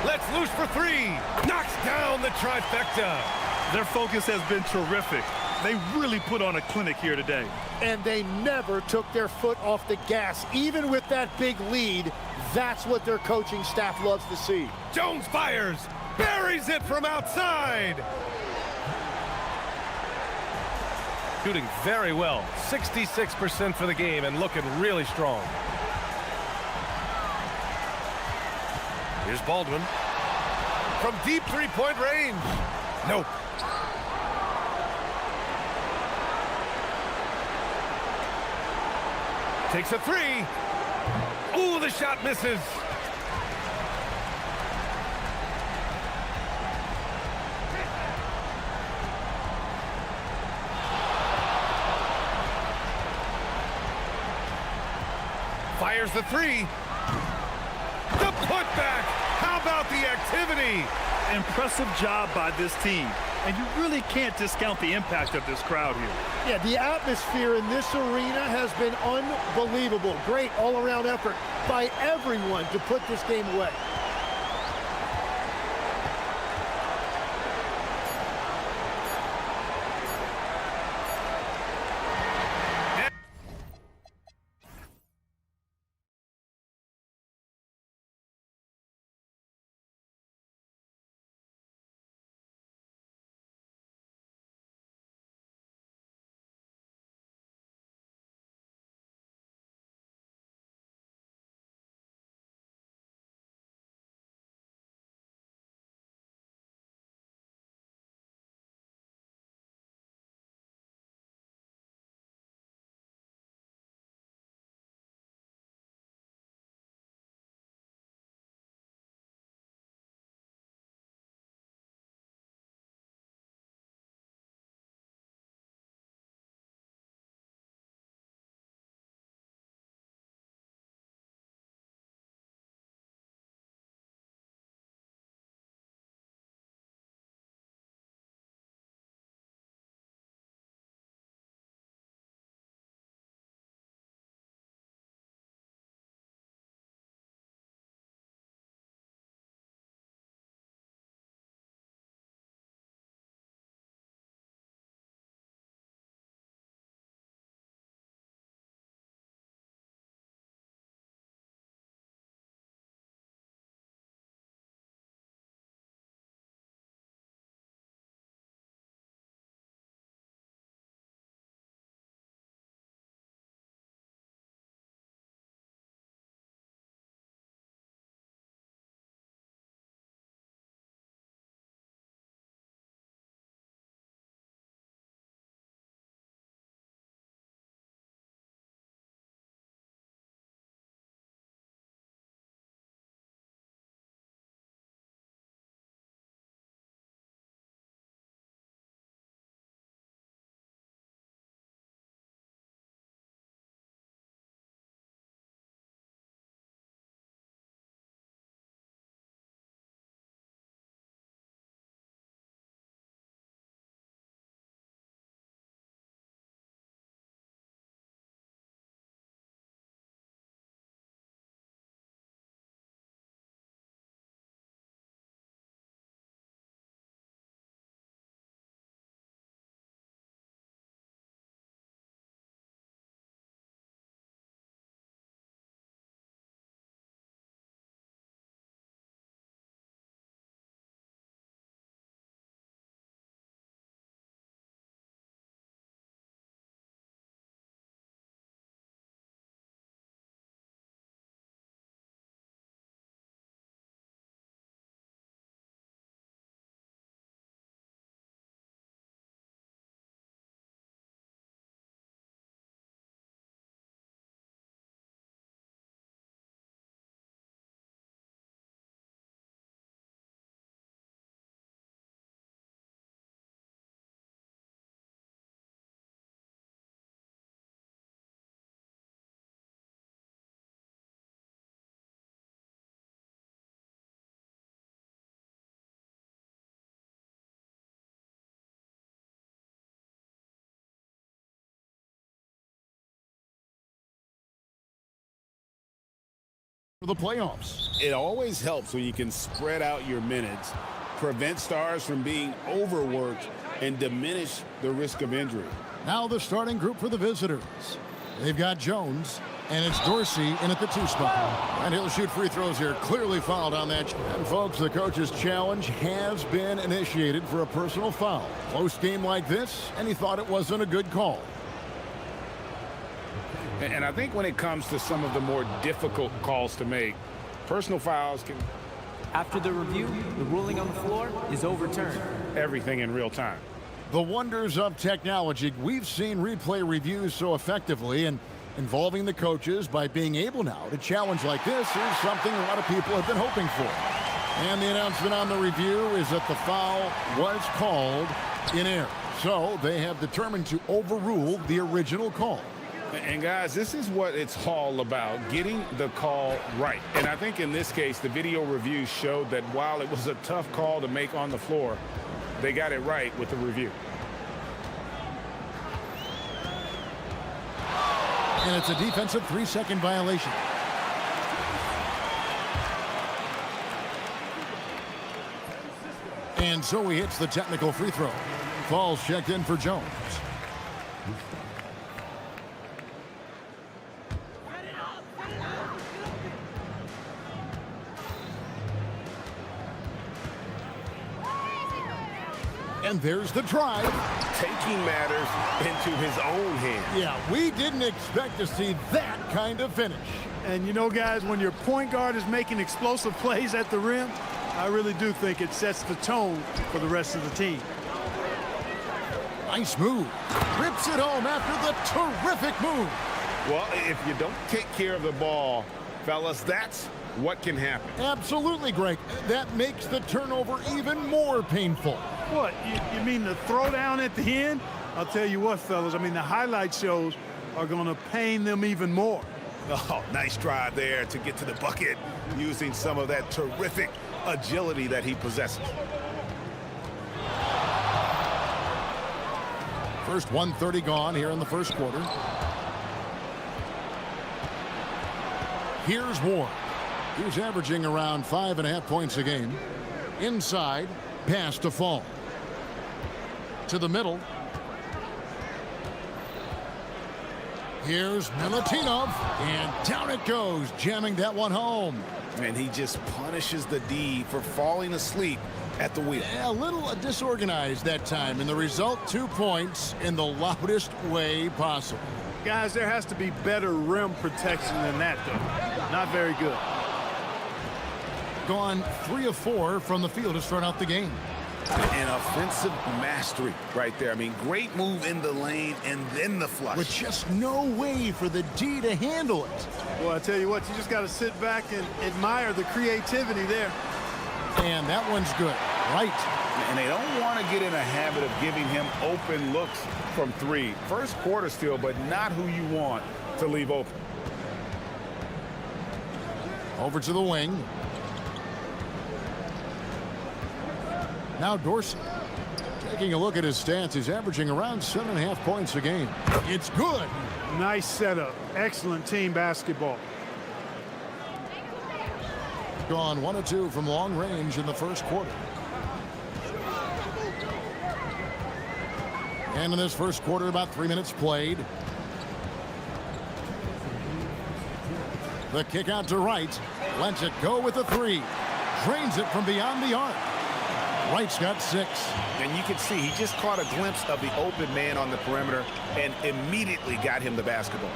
Let's loose for three. Knocks down the trifecta. Their focus has been terrific. They really put on a clinic here today. And they never took their foot off the gas. Even with that big lead, that's what their coaching staff loves to see. Jones fires. Buries it from outside. Shooting very well. 66% for the game and looking really strong. Here's Baldwin. From deep three-point range. Nope. Takes a three. Ooh, the shot misses. Fires the three. The putback. How about the activity? Impressive job by this team. And you really can't discount the impact of this crowd here. Yeah, the atmosphere in this arena has been unbelievable. Great all-around effort by everyone to put this game away. for the playoffs. It always helps when you can spread out your minutes, prevent stars from being overworked, and diminish the risk of injury. Now the starting group for the visitors. They've got Jones, and it's Dorsey in at the 2 spot. And he'll shoot free throws here. Clearly fouled on that. And folks, the coach's challenge has been initiated for a personal foul. Close game like this, and he thought it wasn't a good call. And I think when it comes to some of the more difficult calls to make, personal fouls can... After the review, the ruling on the floor is overturned. Everything in real time. The wonders of technology. We've seen replay reviews so effectively, and involving the coaches by being able now to challenge like this is something a lot of people have been hoping for. And the announcement on the review is that the foul was called in error. So they have determined to overrule the original call. And guys, this is what it's all about, getting the call right. And I think in this case, the video review showed that while it was a tough call to make on the floor, they got it right with the review. And it's a defensive 3-second violation. And so he hits the technical free throw. Falls checked in for Jones. And there's the drive. Taking matters into his own hands. Yeah, we didn't expect to see that kind of finish. And you know, guys, when your point guard is making explosive plays at the rim, I really do think it sets the tone for the rest of the team. Nice move. Rips it home after the terrific move. Well, if you don't take care of the ball, fellas, that's what can happen. Absolutely, Greg. That makes the turnover even more painful. What, you mean the throwdown at the end? I'll tell you what, fellas, I mean, the highlight shows are going to pain them even more. Oh, nice drive there to get to the bucket using some of that terrific agility that he possesses. First 1:30 gone here in the first quarter. Here's Ward. He's averaging around 5.5 points a game. Inside, pass to Fall. To the middle. Here's Milutinov, and down it goes, jamming that one home. And he just punishes the D for falling asleep at the wheel. A little disorganized that time, and the result, 2 points in the loudest way possible. Guys, there has to be better rim protection than that, though. Not very good. Gone 3 of 4 from the field to start out the game. An offensive mastery right there. I mean, great move in the lane and then the flush. With just no way for the D to handle it. Well, I tell you what, you just got to sit back and admire the creativity there. And that one's good. Right. And they don't want to get in a habit of giving him open looks from 3. First quarter still, but not who you want to leave open. Over to the wing. Now Dorsey. Taking a look at his stats, he's averaging around 7.5 points a game. It's good. Nice setup. Excellent team basketball. Gone 1 of 2 from long range in the first quarter. And in this first quarter, about 3 minutes played. The kick out to Wright. Lets it go with a 3. Drains it from beyond the arc. Wright's got 6. And you can see he just caught a glimpse of the open man on the perimeter and immediately got him the basketball.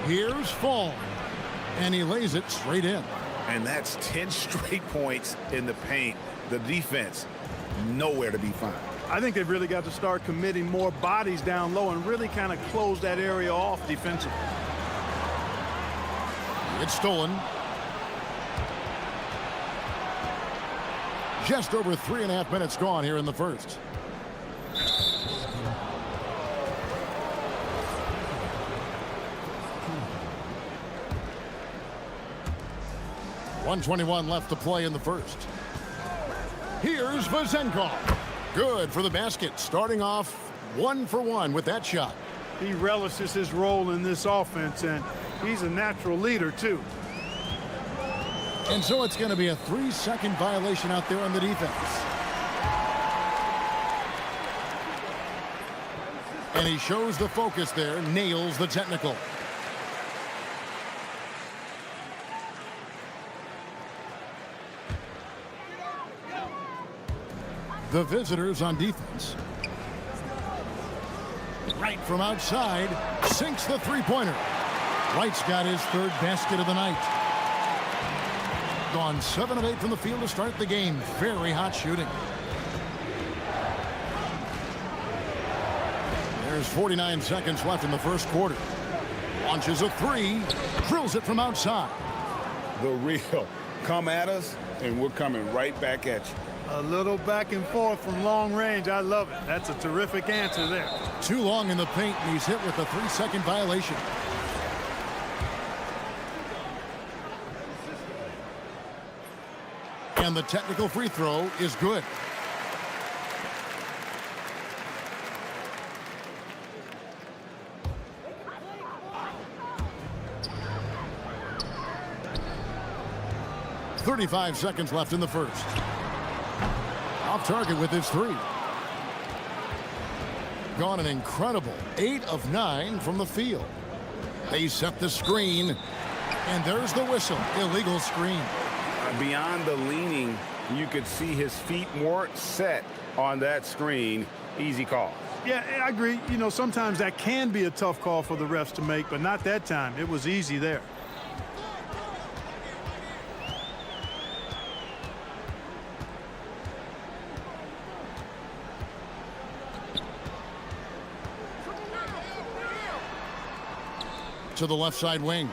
Here's Fall. And he lays it straight in. And that's 10 straight points in the paint. The defense, nowhere to be found. I think they've really got to start committing more bodies down low and really kind of close that area off defensively. It's stolen. Just over 3.5 minutes gone here in the first. .121 left to play in the first. Here's Vezenkov. Good for the basket. Starting off 1 for 1 with that shot. He relishes his role in this offense, and he's a natural leader, too. And so it's going to be a 3-second violation out there on the defense. And he shows the focus there, nails the technical. The visitors on defense. Right from outside, sinks the three-pointer. Wright's got his third basket of the night. Gone 7 of 8 from the field to start the game. Very hot shooting. There's 49 seconds left in the first quarter. Launches a three, drills it from outside. The real. Come at us, and we're coming right back at you. A little back and forth from long range. I love it. That's a terrific answer there. Too long in the paint, and he's hit with a 3-second violation. And the technical free throw is good. .35 seconds left in the first. Off target with his three. Gone an incredible 8 of 9 from the field. They set the screen, and there's the whistle. Illegal screen. Beyond the leaning, you could see his feet more set on that screen. Easy call. Yeah, I agree. You know, sometimes that can be a tough call for the refs to make, but not that time. It was easy there. To the left side wing.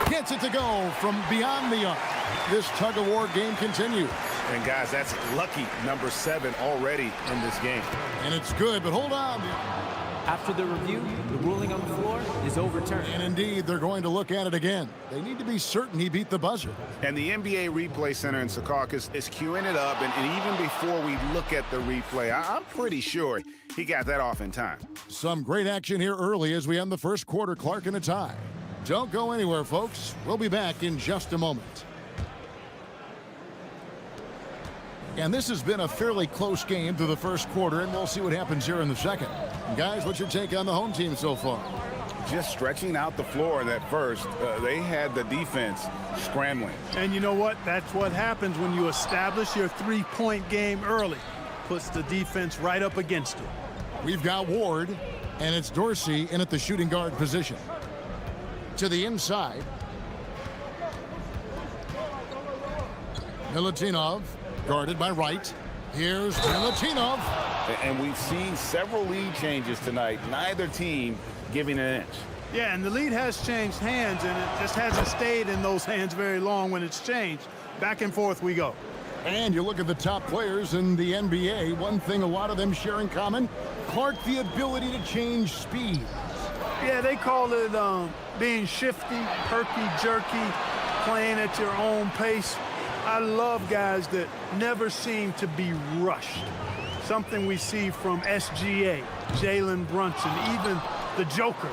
Gets it to go from beyond the arc. This tug-of-war game continues. And guys, that's lucky number 7 already in this game. And it's good, but hold on. After the review, the ruling on the floor is overturned. And indeed, they're going to look at it again. They need to be certain he beat the buzzer. And the NBA Replay Center in Secaucus is queuing it up. And even before we look at the replay, I'm pretty sure he got that off in time. Some great action here early as we end the first quarter. Clark in a tie. Don't go anywhere, folks. We'll be back in just a moment. And this has been a fairly close game through the first quarter, and we'll see what happens here in the second. Guys, what's your take on the home team so far? Just stretching out the floor in that first. They had the defense scrambling. And you know what? That's what happens when you establish your three-point game early. Puts the defense right up against it. We've got Ward, and it's Dorsey in at the shooting guard position. To the inside. Milutinov, guarded by Wright. Here's Milutinov. And we've seen several lead changes tonight. Neither team giving an inch. Yeah, and the lead has changed hands, and it just hasn't stayed in those hands very long when it's changed. Back and forth we go. And you look at the top players in the NBA, one thing a lot of them share in common, Clark, the ability to change speed. Yeah, they call it being shifty, herky-jerky, playing at your own pace. I love guys that never seem to be rushed. Something we see from SGA, Jalen Brunson, even the Joker,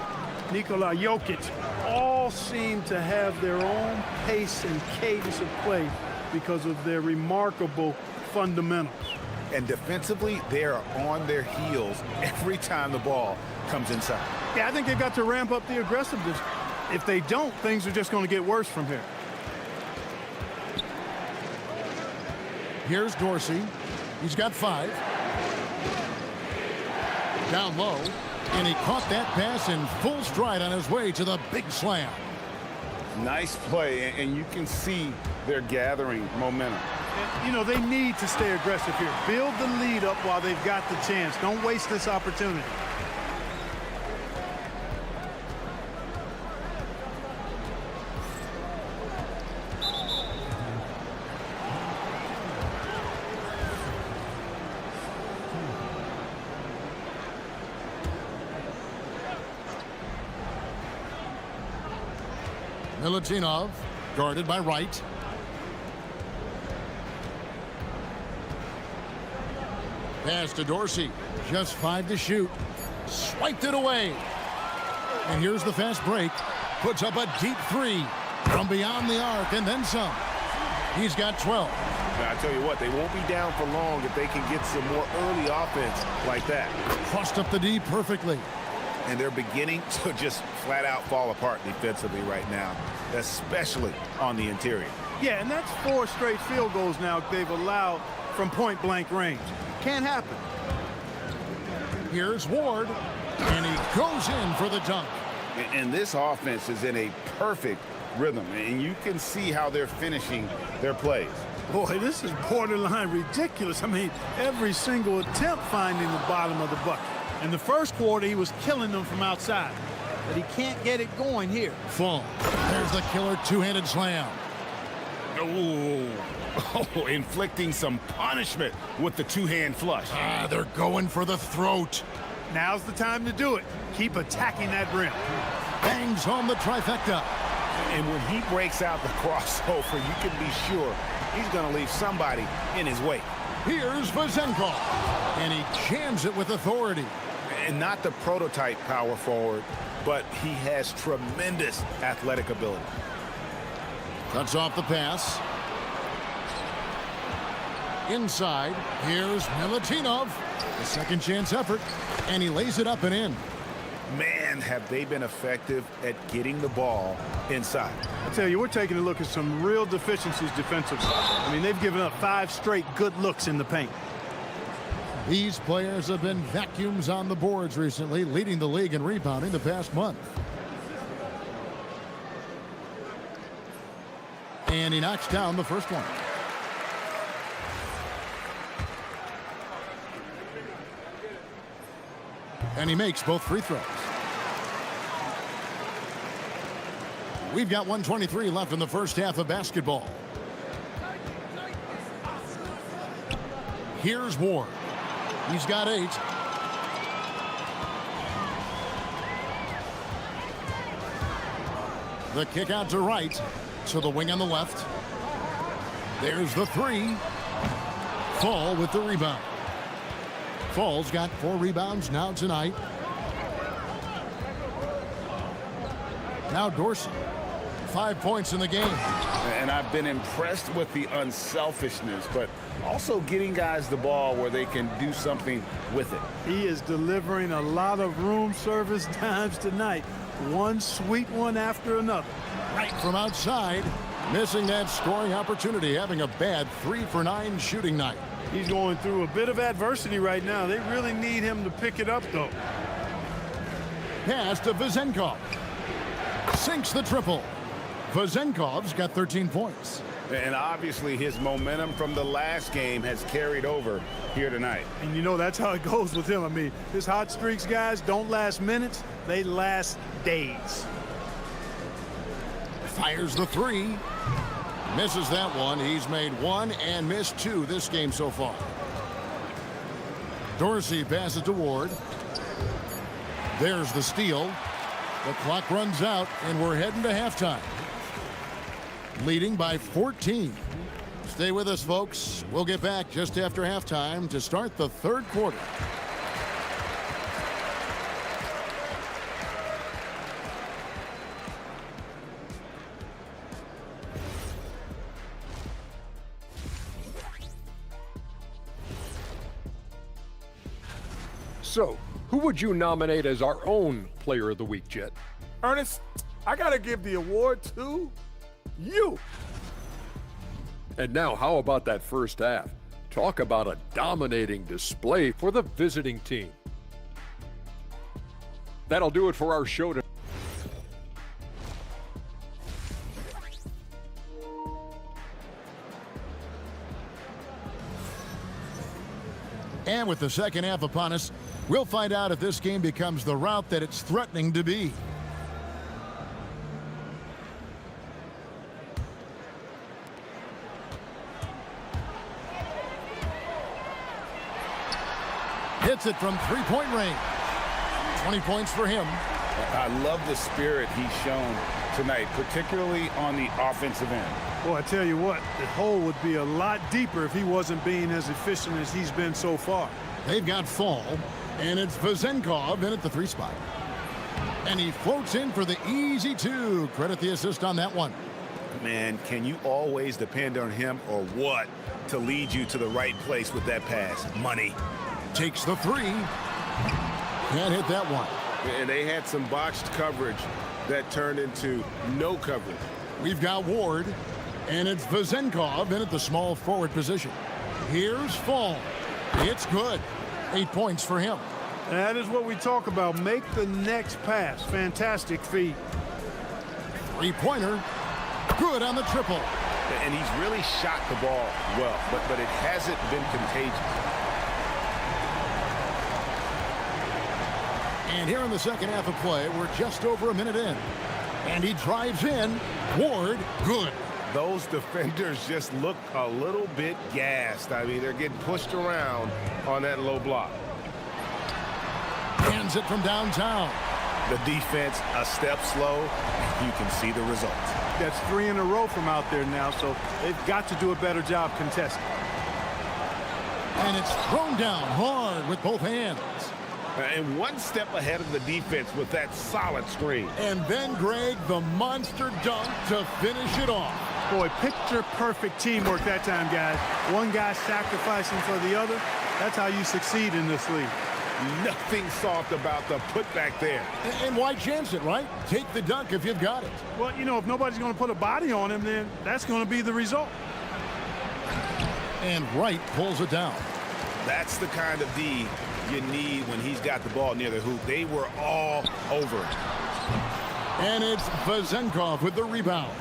Nikola Jokic, all seem to have their own pace and cadence of play because of their remarkable fundamentals. And defensively, they are on their heels every time the ball comes inside. Yeah, I think they've got to ramp up the aggressiveness. If they don't, things are just going to get worse from here. Here's Dorsey. He's got 5. Down low. And he caught that pass in full stride on his way to the big slam. Nice play, and you can see they're gathering momentum. And, you know, they need to stay aggressive here. Build the lead up while they've got the chance. Don't waste this opportunity. Milutinov, guarded by Wright. Pass to Dorsey. Just 5 to shoot. Swiped it away. And here's the fast break. Puts up a deep 3. From beyond the arc and then some. He's got 12. I tell you what, they won't be down for long if they can get some more early offense like that. Crossed up the D perfectly. And they're beginning to just flat out fall apart defensively right now, especially on the interior. Yeah, and that's 4 straight field goals now they've allowed from point-blank range. Can't happen. Here's Ward, and he goes in for the dunk. And this offense is in a perfect rhythm, and you can see how they're finishing their plays. Boy, this is borderline ridiculous. I mean, every single attempt finding the bottom of the bucket. In the first quarter, he was killing them from outside, but he can't get it going here. Fall. There's the killer two-handed slam. Oh, inflicting some punishment with the two-hand flush. They're going for the throat. Now's the time to do it. Keep attacking that rim. Bangs home the trifecta. And when he breaks out the crossover, you can be sure he's going to leave somebody in his wake. Here's Vezenkov, and he jams it with authority. And not the prototype power forward, but he has tremendous athletic ability. Cuts off the pass. Inside, here's Milutinov. A second chance effort, and he lays it up and in. Man, have they been effective at getting the ball inside. I tell you, we're taking a look at some real deficiencies defensively. I mean, they've given up 5 straight good looks in the paint. These players have been vacuums on the boards recently, leading the league in rebounding the past month. And he knocks down the first one. And he makes both free throws. We've got 1:23 left in the first half of basketball. Here's Ward. He's got 8. The kick out to right, to the wing on the left. There's the 3. Fall with the rebound. Fall's got 4 rebounds now tonight. Now Dorsey. 5 points in the game. And I've been impressed with the unselfishness, but also getting guys the ball where they can do something with it. He is delivering a lot of room service times tonight. One sweet one after another. Right from outside. Missing that scoring opportunity, having a bad 3 for 9 shooting night. He's going through a bit of adversity right now. They really need him to pick it up, though. Pass to Vezenkov. Sinks the triple. Vezenkov's got 13 points. And obviously his momentum from the last game has carried over here tonight. And you know, that's how it goes with him. I mean, his hot streaks, guys, don't last minutes. They last days. Fires the 3. Misses that one. He's made 1 and missed 2 this game so far. Dorsey passes to Ward. There's the steal. The clock runs out, and we're heading to halftime. Leading by 14. Stay with us, folks. We'll get back just after halftime to start the third quarter. So, who would you nominate as our own Player of the Week, Jet? Ernest, I got to give the award to you. And now, how about that first half? Talk about a dominating display for the visiting team. That'll do it for our show tonight. And with the second half upon us, we'll find out if this game becomes the route that it's threatening to be. Hits it from three-point range. 20 points for him. I love the spirit he's shown tonight, particularly on the offensive end. Boy, I tell you what, the hole would be a lot deeper if he wasn't being as efficient as he's been so far. They've got Fall, and it's Vezenkov in at the 3 spot. And he floats in for the easy 2. Credit the assist on that one. Man, can you always depend on him or what to lead you to the right place with that pass? Money. Takes the three. Can't hit that one. And they had some botched coverage that turned into no coverage. We've got Ward, and it's Vezenkov in at the small forward position. Here's Fall. It's good. 8 points for him. That is what we talk about. Make the next pass. Fantastic feed. Three-pointer. Good on the triple. And he's really shot the ball well, but it hasn't been contagious. And here in the second half of play, we're just over a minute in. And he drives in. Ward, good. Those defenders just look a little bit gassed. I mean, they're getting pushed around on that low block. Hands it from downtown. The defense a step slow. You can see the results. That's 3 in a row from out there now, so they've got to do a better job contesting. And it's thrown down hard with both hands. And one step ahead of the defense with that solid screen. And then, Greg, the monster dunk to finish it off. Boy, picture-perfect teamwork that time, guys. One guy sacrificing for the other. That's how you succeed in this league. Nothing soft about the putback there. And why chance it, right? Take the dunk if you've got it. Well, you know, if nobody's going to put a body on him, then that's going to be the result. And Wright pulls it down. That's the kind of D you need when he's got the ball near the hoop. They were all over it. And it's Vezenkov with the rebound.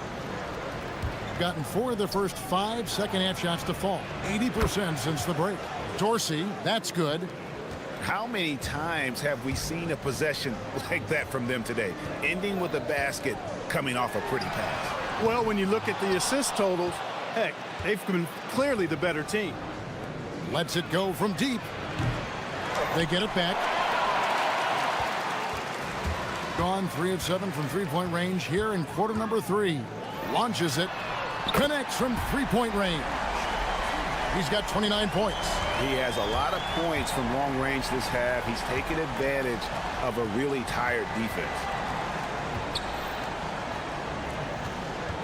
Gotten 4 of the first 5 second-half shots to fall. 80% since the break. Dorsey, that's good. How many times have we seen a possession like that from them today? Ending with a basket, coming off a pretty pass. Well, when you look at the assist totals, heck, they've been clearly the better team. Lets it go from deep. They get it back. Gone 3 of 7 from three-point range here in quarter number 3. Launches it. Connects from three-point range. He's got 29 points. He has a lot of points from long range this half. He's taken advantage of a really tired defense.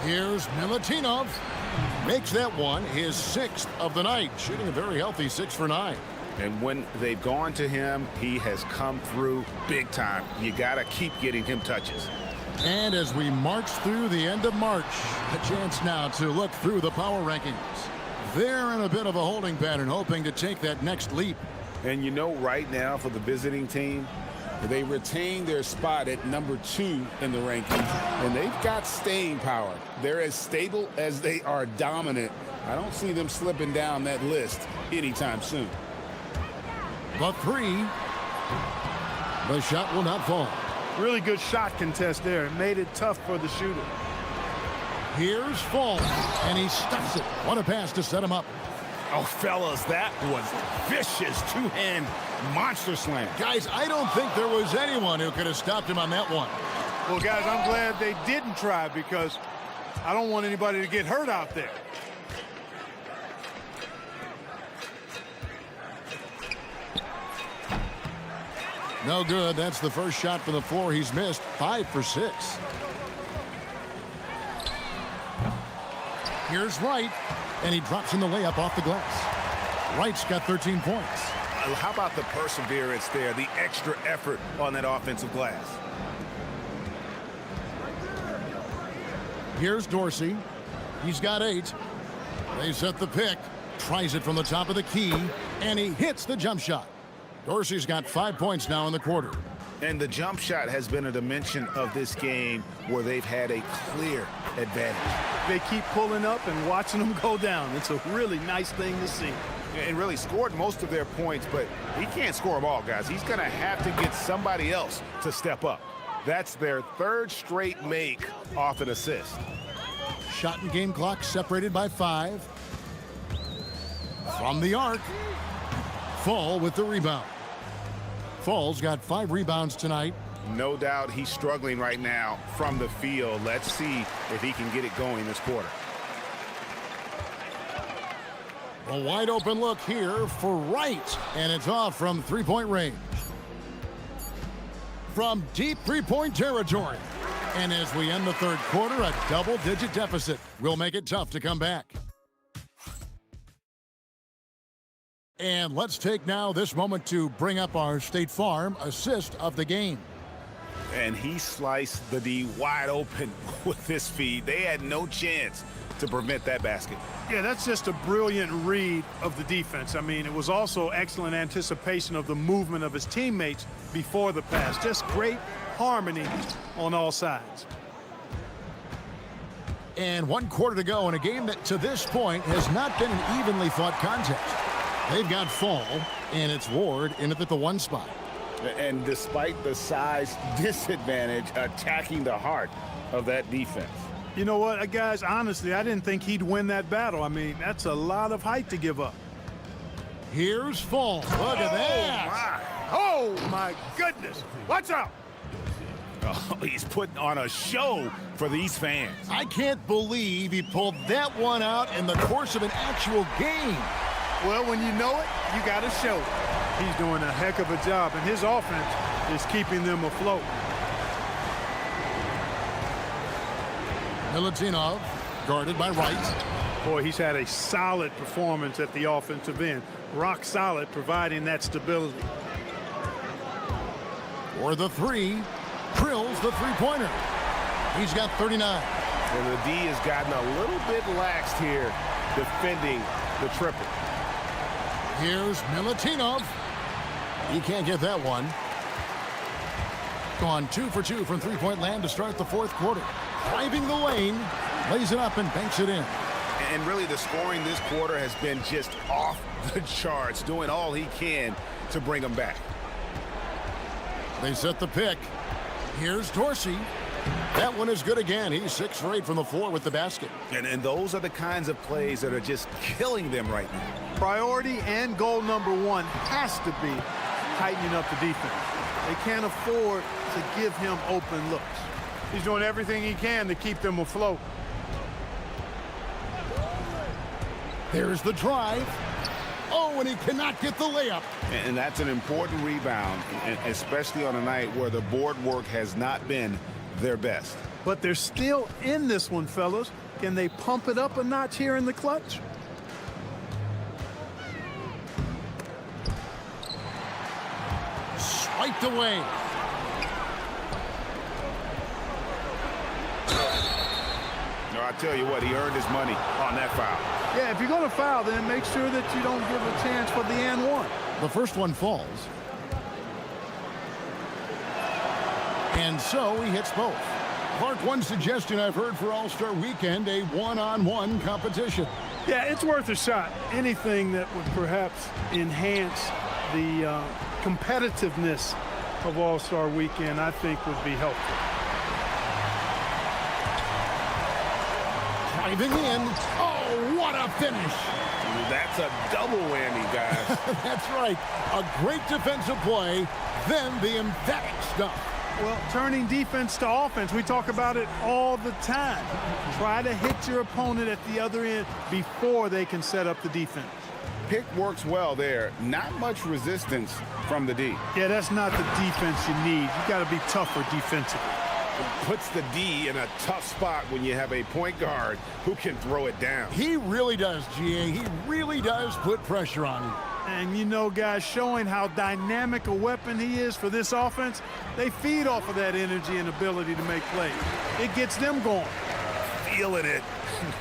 Here's Milutinov. Makes that one his 6th of the night, shooting a very healthy 6 for 9. And when they've gone to him, he has come through big time. You got to keep getting him touches. And as we march through the end of March, a chance now to look through the power rankings. They're in a bit of a holding pattern, hoping to take that next leap. And you know, right now for the visiting team, they retain their spot at number 2 in the rankings, and they've got staying power. They're as stable as they are dominant. I don't see them slipping down that list anytime soon. The 3. The shot will not fall. Really good shot contest there. It made it tough for the shooter. Here's Fall, and he stuffs it. What a pass to set him up. Oh, fellas, that was vicious two-hand monster slam. Guys, I don't think there was anyone who could have stopped him on that one. Well, guys, I'm glad they didn't try because I don't want anybody to get hurt out there. No good. That's the first shot from the floor he's missed. 5 for 6. Here's Wright, and he drops in the layup off the glass. Wright's got 13 points. How about the perseverance there, the extra effort on that offensive glass? Here's Dorsey. He's got 8. They set the pick. Tries it from the top of the key, and he hits the jump shot. Dorsey's got 5 points now in the quarter. And the jump shot has been a dimension of this game where they've had a clear advantage. They keep pulling up and watching them go down. It's a really nice thing to see. And really scored most of their points, but he can't score them all, guys. He's going to have to get somebody else to step up. That's their 3rd straight make off an assist. Shot and game clock separated by 5. From the arc. Fall with the rebound. Fall's got 5 rebounds tonight. No doubt he's struggling right now from the field. Let's see if he can get it going this quarter. A wide open look here for Wright, and it's off from three-point range. From deep three-point territory, And as we end the third quarter, a double-digit deficit will make it tough to come back. And let's take now this moment to bring up our State Farm assist of the game. And he sliced the D wide open with his feed. They had no chance to prevent that basket. Yeah, that's just a brilliant read of the defense. I mean, it was also excellent anticipation of the movement of his teammates before the pass. Just great harmony on all sides. And 1 quarter to go in a game that to this point has not been an evenly fought contest. They've got Fall, and it's Ward in at the 1 spot. And despite the size disadvantage, attacking the heart of that defense. You know what, guys, honestly, I didn't think he'd win that battle. I mean, that's a lot of height to give up. Here's Fall. Look at that. Oh, my goodness. Watch out. Oh, he's putting on a show for these fans. I can't believe he pulled that one out in the course of an actual game. Well, when you know it, you got to show it. He's doing a heck of a job, and his offense is keeping them afloat. Milutinov, guarded by Wright. Boy, he's had a solid performance at the offensive end. Rock solid, providing that stability. For the 3, drills the three-pointer. He's got 39. And the D has gotten a little bit laxed here defending the triple. Here's Milutinov. He can't get that one. Gone 2 for 2 from three-point land to start the fourth quarter. Driving the lane, lays it up and banks it in. And really the scoring this quarter has been just off the charts, doing all he can to bring them back. They set the pick. Here's Dorsey. That one is good again. He's 6 for 8 from the floor with the basket. And those are the kinds of plays that are just killing them right now. Priority and goal number 1 has to be tightening up the defense. They can't afford to give him open looks. He's doing everything he can to keep them afloat. There's the drive. Oh, and he cannot get the layup. And that's an important rebound, especially on a night where the board work has not been their best. But they're still in this one, fellas. Can they pump it up a notch here in the clutch? Swiped away. No, I tell you what, he earned his money on that foul. Yeah, if you're going to foul, then make sure that you don't give a chance for the and one. The first one falls. And so he hits both. Clark, one suggestion I've heard for All-Star Weekend, a one-on-one competition. Yeah, it's worth a shot. Anything that would perhaps enhance the competitiveness of All-Star Weekend, I think would be helpful. Driving in. Oh, what a finish. That's a double whammy, guys. That's right. A great defensive play, then the emphatic stuff. Well, turning defense to offense, we talk about it all the time. Try to hit your opponent at the other end before they can set up the defense. Pick works well there. Not much resistance from the D. Yeah, that's not the defense you need. You got to be tougher defensively. It puts the D in a tough spot when you have a point guard who can throw it down. He really does, GA. He really does put pressure on him. And, you know, guys, showing how dynamic a weapon he is for this offense, they feed off of that energy and ability to make plays. It gets them going. Feeling it.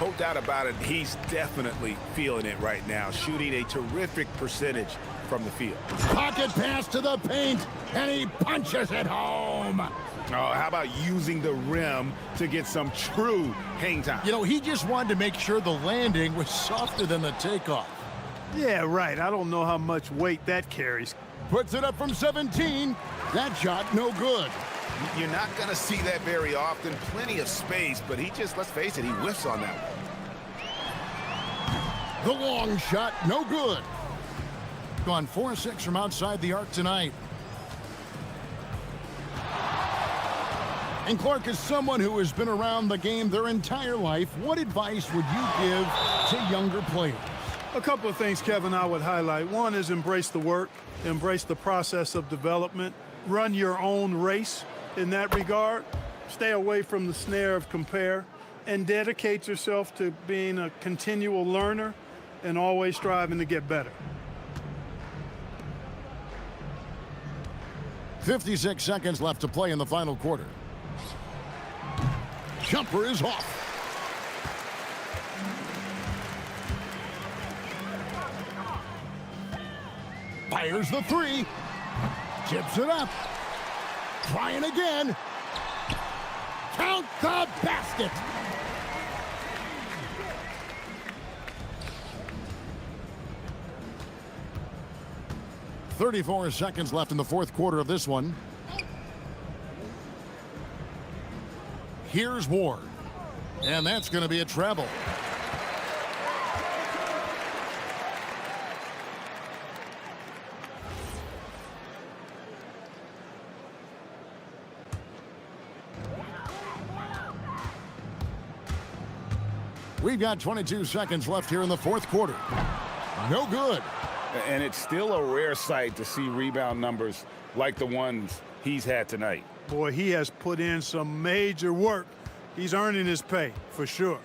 No doubt about it. He's definitely feeling it right now, shooting a terrific percentage from the field. Pocket pass to the paint, and he punches it home. Oh, how about using the rim to get some true hang time? You know, he just wanted to make sure the landing was softer than the takeoff. Yeah, right. I don't know how much weight that carries. Puts it up from 17. That shot, no good. You're not going to see that very often. Plenty of space, but he just, let's face it, he whiffs on that one. The long shot, no good. Gone 4-6 from outside the arc tonight. And Clark, is someone who has been around the game their entire life, what advice would you give to younger players? A couple of things, Kevin, I would highlight. One is embrace the work, embrace the process of development, run your own race in that regard. stay away from the snare of compare, and dedicate yourself to being a continual learner and always striving to get better. 56 seconds left to play in the final quarter. Jumper is off. Fires the three. Chips it up. Trying again. Count the basket. "34 seconds left in the fourth quarter of this one. Here's Ward. And that's going to be a treble. We've got 22 seconds left here in the fourth quarter. No good. And it's still a rare sight to see rebound numbers like the ones he's had tonight. Boy, he has put in some major work. He's earning his pay, for sure.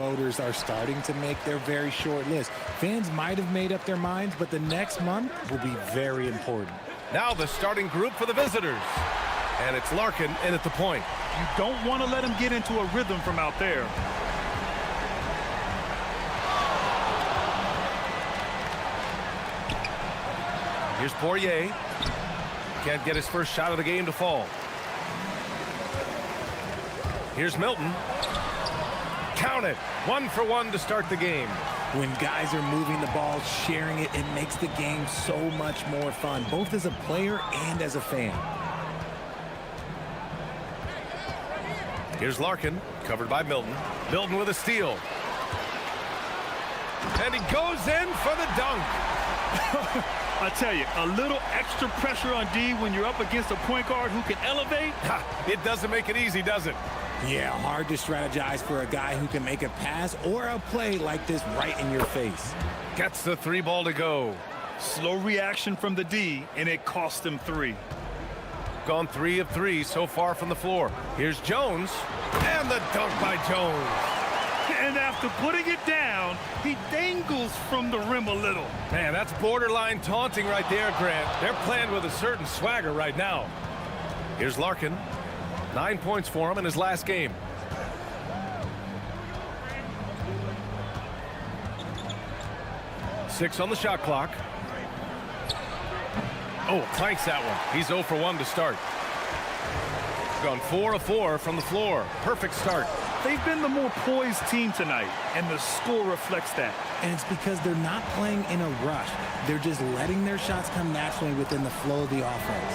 Voters are starting to make their very short list. Fans might have made up their minds, but the next month will be very important. Now the starting group for the visitors. And it's Larkin in at the point. You don't want to let him get into a rhythm from out there. Here's Poirier. Can't get his first shot of the game to fall. Here's Milton. Count it. 1 for 1 to start the game. When guys are moving the ball, sharing it, it makes the game so much more fun, both as a player and as a fan. Here's Larkin, covered by Milton. Milton with a steal. And he goes in for the dunk. I tell you, a little extra pressure on D when you're up against a point guard who can elevate. It doesn't make it easy, does it? Yeah, hard to strategize for a guy who can make a pass or a play like this right in your face. Gets the 3 ball to go. Slow reaction from the D, and it cost him 3. Gone 3 of 3 so far from the floor. Here's Jones, and the dunk by Jones. And after putting it down, he dangles from the rim a little. Man, that's borderline taunting right there, Grant. They're playing with a certain swagger right now. Here's Larkin. 9 points for him in his last game. Six on the shot clock. Oh, clanks that one. He's 0 for 1 to start. Gone 4 of 4 from the floor. Perfect start. They've been the more poised team tonight, and the score reflects that. And it's because they're not playing in a rush. They're just letting their shots come naturally within the flow of the offense.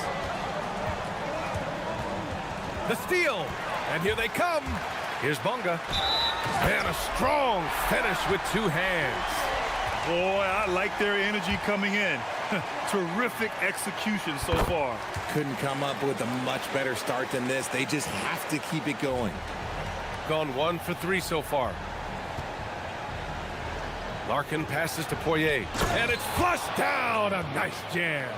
The steal, and here they come. Here's Bunga, and a strong finish with 2 hands. Boy, I like their energy coming in. Terrific execution so far. Couldn't come up with a much better start than this. They just have to keep it going. Gone 1 for 3 so far. Larkin passes to Poirier, and it's flushed down. A nice jam.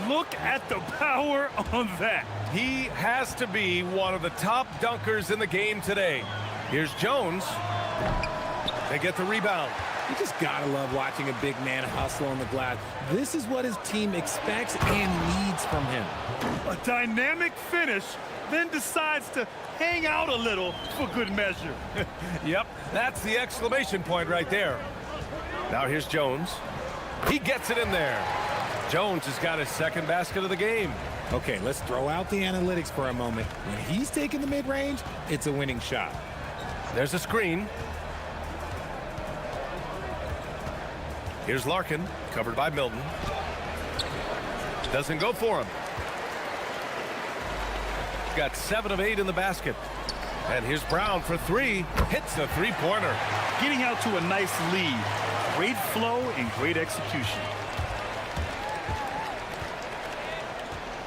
Look at the power on that. He has to be one of the top dunkers in the game today. Here's Jones. They get the rebound. You just gotta love watching a big man hustle on the glass. This is what his team expects and needs from him. A dynamic finish, then decides to hang out a little for good measure. Yep, that's the exclamation point right there. Now here's Jones. He gets it in there. Jones has got his 2nd basket of the game. Okay, let's throw out the analytics for a moment. When he's taking the mid-range, it's a winning shot. There's a screen. Here's Larkin, covered by Milton. Doesn't go for him. Got 7 of 8 in the basket. And here's Brown for 3. Hits a 3-pointer. Getting out to a nice lead. Great flow and great execution.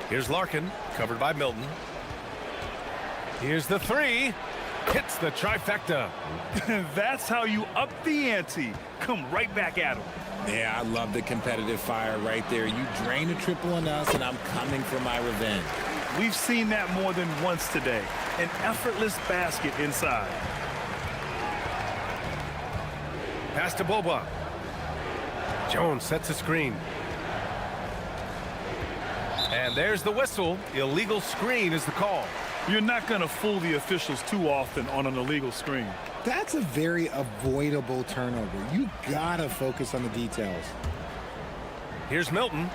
Here's Larkin, covered by Milton. Here's the 3. Hits the trifecta. That's how you up the ante. Come right back at him. Yeah, I love the competitive fire right there. You drain a triple on us, and I'm coming for my revenge. We've seen that more than once today. An effortless basket inside. Pass to Boba. Jones sets a screen. And there's the whistle. Illegal screen is the call. You're not going to fool the officials too often on an illegal screen. That's a very avoidable turnover. You gotta focus on the details. Here's Milton.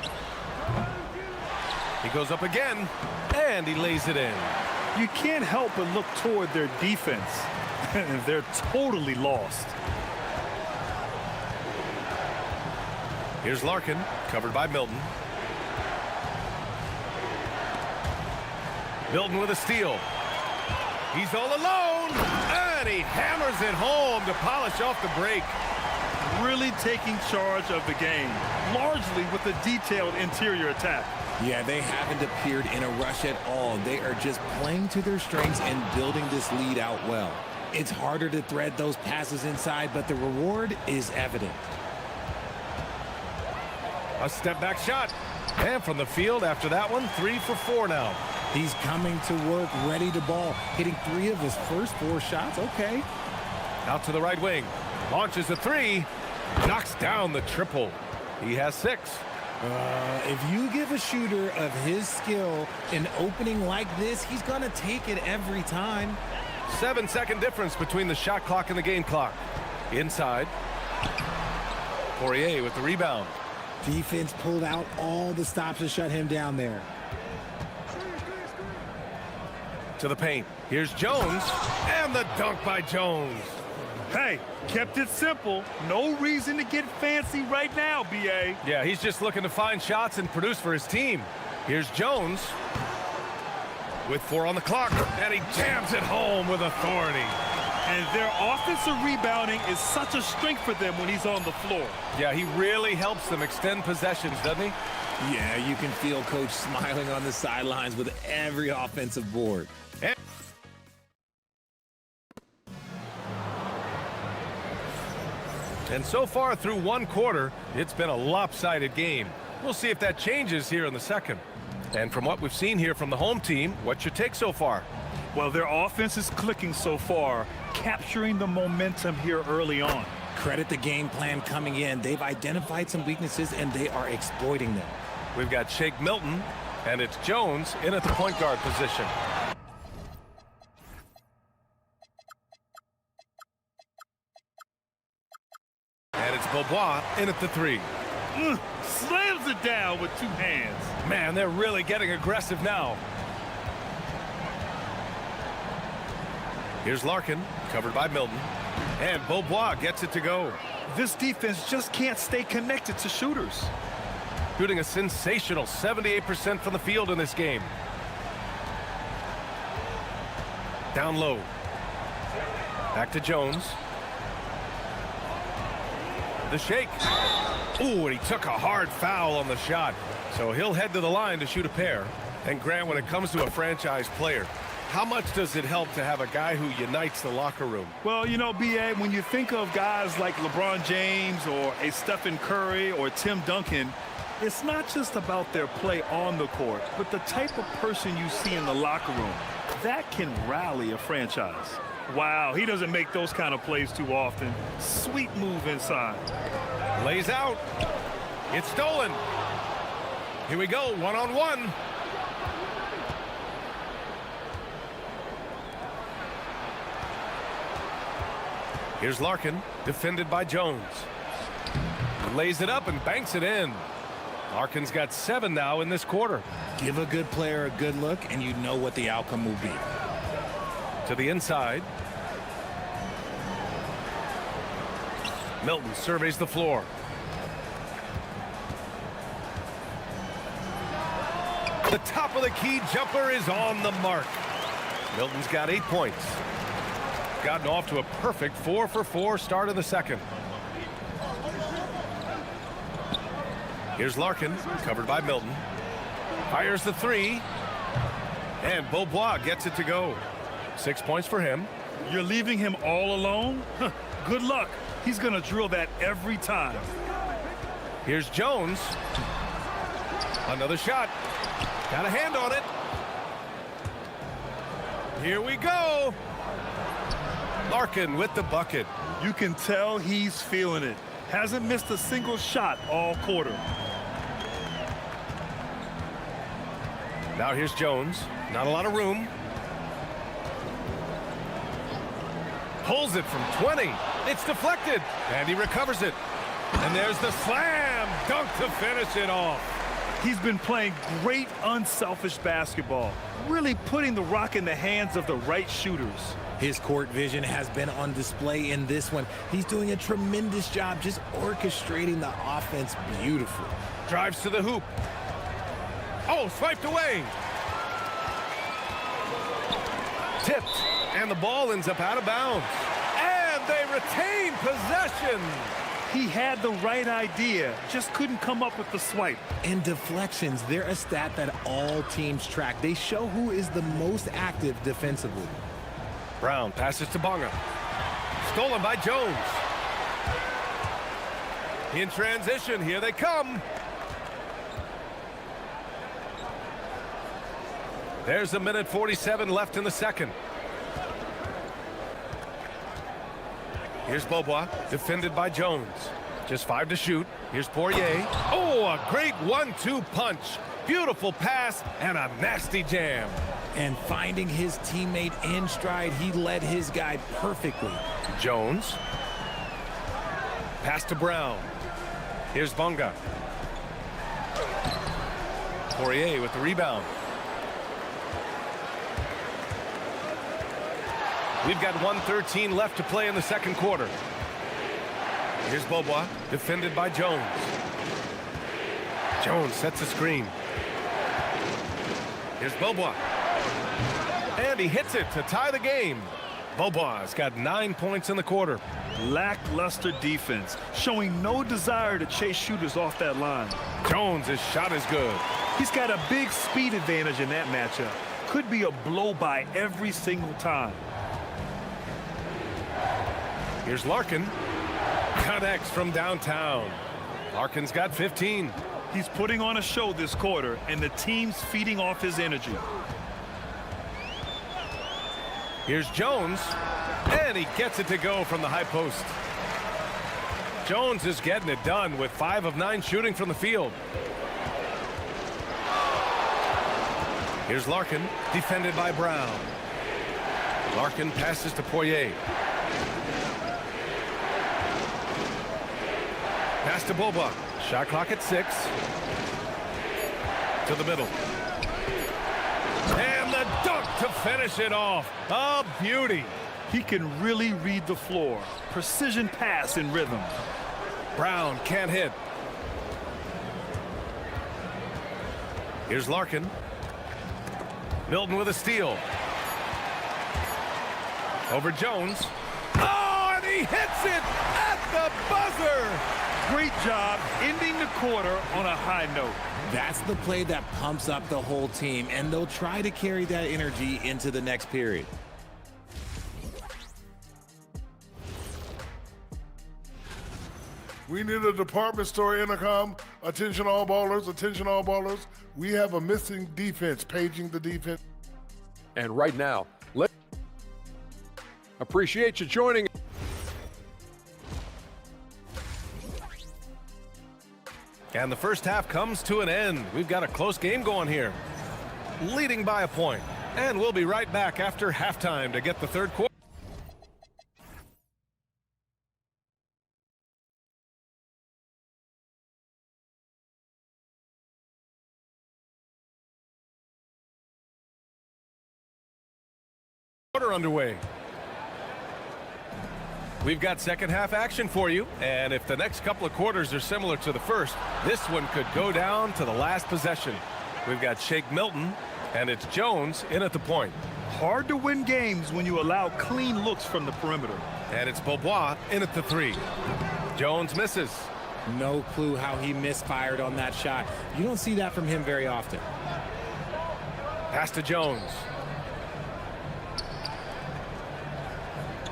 He goes up again, and he lays it in. You can't help but look toward their defense. They're totally lost. Here's Larkin, covered by Milton. Milton with a steal. He's all alone, and he hammers it home to polish off the break. Really taking charge of the game, largely with a detailed interior attack. Yeah, they haven't appeared in a rush at all. They are just playing to their strengths and building this lead out well. It's harder to thread those passes inside, but the reward is evident. A step-back shot. And from the field after that one, 3 for 4 now. He's coming to work, ready to ball, hitting 3 of his first 4 shots. Okay. Out to the right wing. Launches a three. Knocks down the triple. He has 6. If you give a shooter of his skill an opening like this, he's going to take it every time. 7-second difference between the shot clock and the game clock. Inside. Poirier with the rebound. Defense pulled out all the stops to shut him down there. To the paint. Here's Jones. And the dunk by Jones. Hey, kept it simple. No reason to get fancy right now, B.A. Yeah, he's just looking to find shots and produce for his team. Here's Jones with 4 on the clock, and he jams it home with authority. And their offensive rebounding is such a strength for them when he's on the floor. Yeah, he really helps them extend possessions, doesn't he? Yeah, you can feel Coach smiling on the sidelines with every offensive board. And so far through 1 quarter, it's been a lopsided game. We'll see if that changes here in the second. And from what we've seen here from the home team, what's your take so far? Well, their offense is clicking so far, capturing the momentum here early on. Credit the game plan coming in. They've identified some weaknesses, and they are exploiting them. We've got Shake Milton, and it's Jones in at the point guard position. And it's Beaubois in at the 3. Slams it down with 2 hands. Man, they're really getting aggressive now. Here's Larkin, covered by Milton. And Beaubois gets it to go. This defense just can't stay connected to shooters. Shooting a sensational 78% from the field in this game. Down low. Back to Jones. The shake. Ooh, and he took a hard foul on the shot. So he'll head to the line to shoot a pair. And Grant, when it comes to a franchise player, how much does it help to have a guy who unites the locker room? Well, you know, B.A., when you think of guys like LeBron James or a Stephen Curry or Tim Duncan, it's not just about their play on the court, but the type of person you see in the locker room. That can rally a franchise. Wow, he doesn't make those kind of plays too often. Sweet move inside. Lays out. It's stolen. Here we go, 1-on-1. Here's Larkin, defended by Jones. Lays it up and banks it in. Larkin's got 7 now in this quarter. Give a good player a good look, and you know what the outcome will be. To the inside. Milton surveys the floor. The top of the key jumper is on the mark. Milton's got 8 points. Gotten off to a perfect 4-for-4 start of the second. Here's Larkin, covered by Milton. Fires the 3. And Beaubois gets it to go. 6 points for him. You're leaving him all alone? Good luck. He's going to drill that every time. Here's Jones. Another shot. Got a hand on it. Here we go. Larkin with the bucket. You can tell he's feeling it. Hasn't missed a single shot all quarter. Now here's Jones. Not a lot of room. Pulls it from 20. It's deflected. And he recovers it. And there's the slam dunk to finish it off. He's been playing great unselfish basketball. Really putting the rock in the hands of the right shooters. His court vision has been on display in this one. He's doing a tremendous job just orchestrating the offense beautifully. Drives to the hoop. Oh, swiped away. Tipped. And the ball ends up out of bounds. And they retain possession. He had the right idea, just couldn't come up with the swipe. And deflections, they're a stat that all teams track. They show who is the most active defensively. Brown passes to Bonga. Stolen by Jones. In transition, here they come. There's a minute 47 left in the second. Here's Beaubois, defended by Jones. Just 5 to shoot. Here's Poirier. Oh, a great 1-2 punch. Beautiful pass and a nasty jam. And finding his teammate in stride, he led his guy perfectly. Jones. Pass to Brown. Here's Bunga. Poirier with the rebound. We've got 1:13 left to play in the second quarter. Here's Beaubois, defended by Jones. Jones sets a screen. Here's Beaubois. And he hits it to tie the game. Beaubois got 9 points in the quarter. Lackluster defense, showing no desire to chase shooters off that line. Jones' shot is good. He's got a big speed advantage in that matchup. Could be a blow-by every single time. Here's Larkin. Connects from downtown. Larkin's got 15. He's putting on a show this quarter, and the team's feeding off his energy. Here's Jones, and he gets it to go from the high post. Jones is getting it done with 5 of 9 shooting from the field. Here's Larkin, defended by Brown. Larkin passes to Poirier. Pass to Beaubois. Shot clock at 6. To the middle. And the dunk to finish it off. A beauty. He can really read the floor. Precision pass in rhythm. Brown can't hit. Here's Larkin. Milton with a steal. Over Jones. Oh, and he hits it at the buzzer. Great job ending the quarter on a high note. That's the play that pumps up the whole team, and they'll try to carry that energy into the next period. We need a department store intercom. Attention all ballers, attention all ballers. We have a missing defense, paging the defense. And right now, appreciate you joining. And the first half comes to an end. We've got a close game going here. Leading by a point. And we'll be right back after halftime to get the third quarter. Underway. We've got second half action for you, and if the next couple of quarters are similar to the first, this one could go down to the last possession. We've got Shake Milton, and it's Jones in at the point. Hard to win games when you allow clean looks from the perimeter. And it's Beaubois in at the 3. Jones misses. No clue how he misfired on that shot. You don't see that from him very often. Pass to Jones.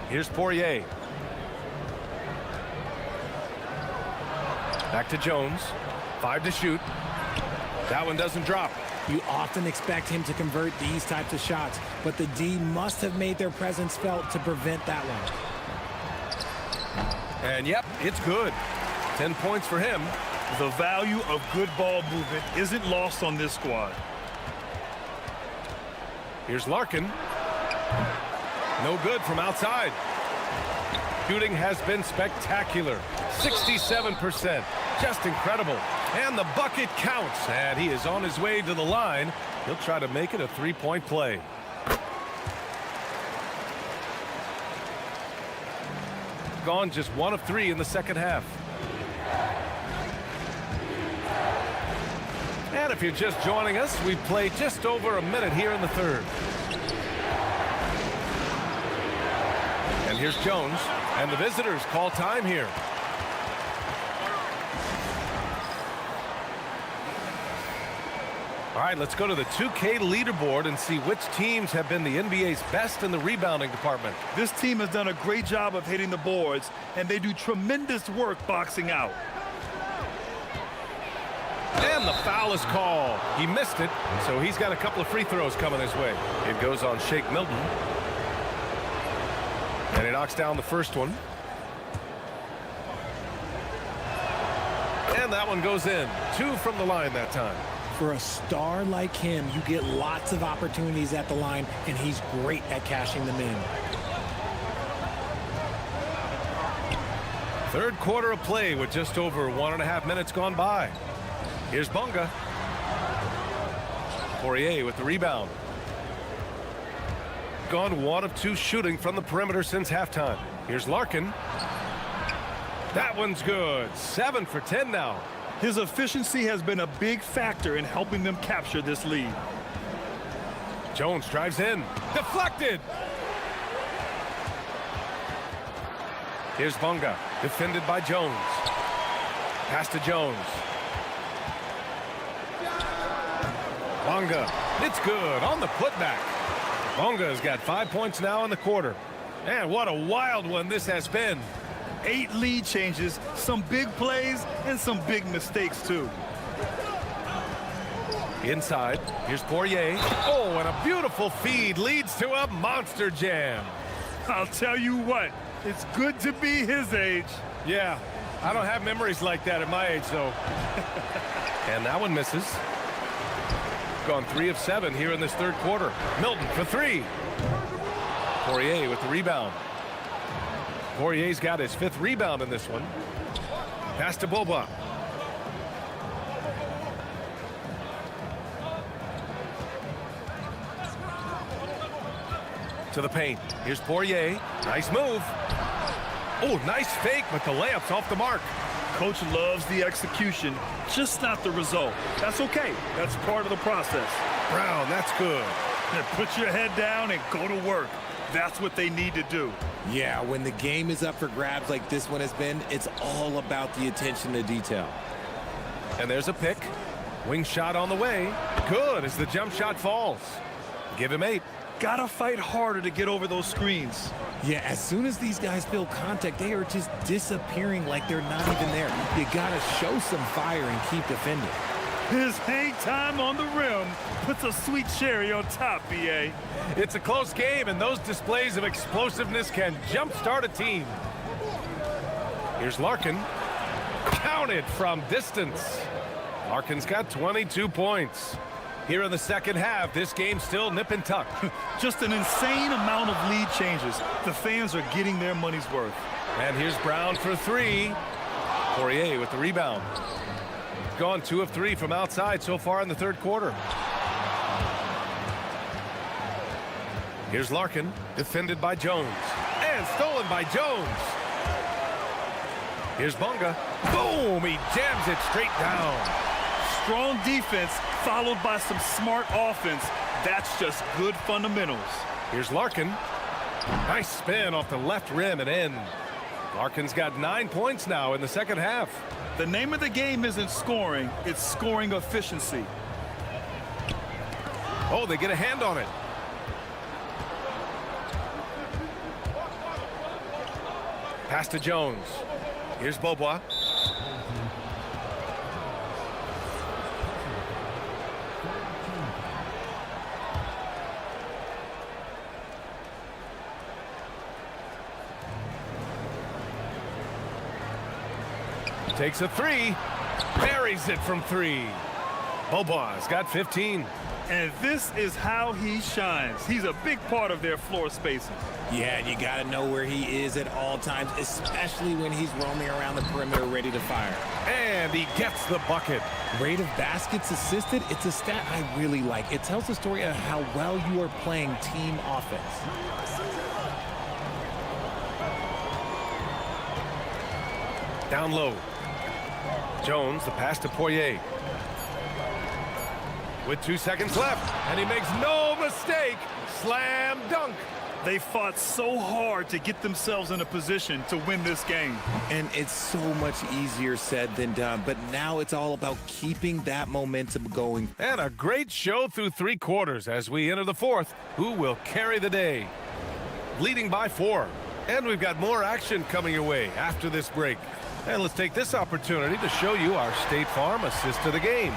Here's Poirier. Back to Jones. 5 to shoot. That one doesn't drop. You often expect him to convert these types of shots, but the D must have made their presence felt to prevent that one. And yep, it's good. 10 points for him. The value of good ball movement isn't lost on this squad. Here's Larkin. No good from outside. Shooting has been spectacular. 67%. Just incredible. And the bucket counts. And he is on his way to the line. He'll try to make it a 3-point play. Gone just 1 of 3 in the second half. And if you're just joining us, we've played just over a minute here in the third. And here's Jones, and the visitors call time here. All right, let's go to the 2K leaderboard and see which teams have been the NBA's best in the rebounding department. This team has done a great job of hitting the boards, and they do tremendous work boxing out. And the foul is called. He missed it, so he's got a couple of free throws coming his way. It goes on Shake Milton. And he knocks down the first one. that one goes in. 2 from the line that time. For a star like him, you get lots of opportunities at the line, and he's great at cashing them in. Third quarter of play with just over 1.5 minutes gone by. Here's Bunga. Poirier with the rebound. Gone 1 of 2 shooting from the perimeter since halftime. Here's Larkin. That one's good. 7 for 10 now. His efficiency has been a big factor in helping them capture this lead. Jones drives in. Deflected. Here's Bunga. Defended by Jones. Pass to Jones. Bunga. It's good on the putback. Bunga's got 5 points now in the quarter. And what a wild one this has been. 8 lead changes, some big plays, and some big mistakes, too. Inside, here's Poirier. Oh, and a beautiful feed leads to a monster jam. I'll tell you what, it's good to be his age. Yeah, I don't have memories like that at my age, though. And that one misses. Gone 3 of 7 here in this third quarter. Milton for 3. Poirier with the rebound. Poirier's got his 5th rebound in this one. Pass to Boba. To the paint. Here's Poirier. Nice move. Oh, nice fake, but the layup's off the mark. Coach loves the execution, just not the result. That's okay. That's part of the process. Brown, that's good. Then put your head down and go to work. That's what they need to do. Yeah, when the game is up for grabs like this one has been, it's all about the attention to detail. And there's a pick. Wing shot on the way. Good as the jump shot falls. Give him 8. Gotta fight harder to get over those screens. Yeah, as soon as these guys feel contact, they are just disappearing like they're not even there. You gotta show some fire and keep defending. His hang time on the rim puts a sweet cherry on top, BA. It's a close game, and those displays of explosiveness can jumpstart a team. Here's Larkin. Counted from distance. Larkin's got 22 points. Here in the second half, this game's still nip and tuck. Just an insane amount of lead changes. The fans are getting their money's worth. And here's Brown for 3. Poirier with the rebound. Gone 2 of 3 from outside so far in the third quarter. Here's Larkin, defended by Jones. And stolen by Jones. Here's Bunga. Boom! He jams it straight down. Strong defense followed by some smart offense. That's just good fundamentals. Here's Larkin. Nice spin off the left rim and in. Larkin's got 9 points now in the second half. The name of the game isn't scoring, it's scoring efficiency. Oh, they get a hand on it. Pass to Jones. Here's Bobois. Takes a 3. Buries it from 3. Bobois got 15. And this is how he shines. He's a big part of their floor spacing. Yeah, you got to know where he is at all times, especially when he's roaming around the perimeter ready to fire. And he gets the bucket. Rate of baskets assisted, it's a stat I really like. It tells the story of how well you are playing team offense. Down low. Jones, the pass to Poirier. With 2 seconds left, and he makes no mistake. Slam dunk. They fought so hard to get themselves in a position to win this game. And it's so much easier said than done, but now it's all about keeping that momentum going. And a great show through 3 quarters as we enter the fourth. Who will carry the day? Leading by 4. And we've got more action coming your way after this break. And let's take this opportunity to show you our State Farm assist of the game.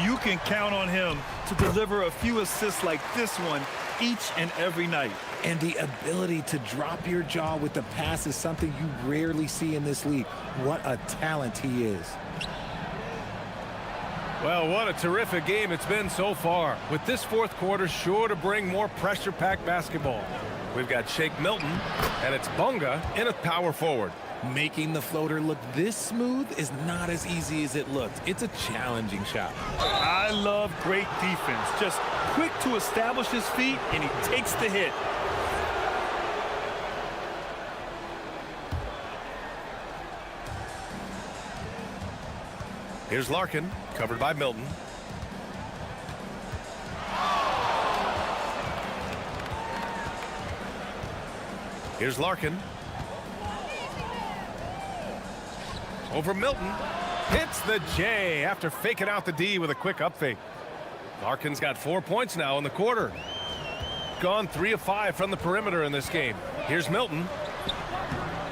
You can count on him to deliver a few assists like this one each and every night. And the ability to drop your jaw with the pass is something you rarely see in this league. What a talent he is. Well, what a terrific game it's been so far. With this fourth quarter sure to bring more pressure-packed basketball. We've got Shake Milton, and it's Bunga in a power forward. Making the floater look this smooth is not as easy as it looks. It's a challenging shot. I love great defense. Just quick to establish his feet, and he takes the hit. Here's Larkin, covered by Milton. Here's Larkin. Over Milton. Hits the J after faking out the D with a quick up fake. Larkin's got 4 points now in the quarter. Gone 3 of 5 from the perimeter in this game. Here's Milton.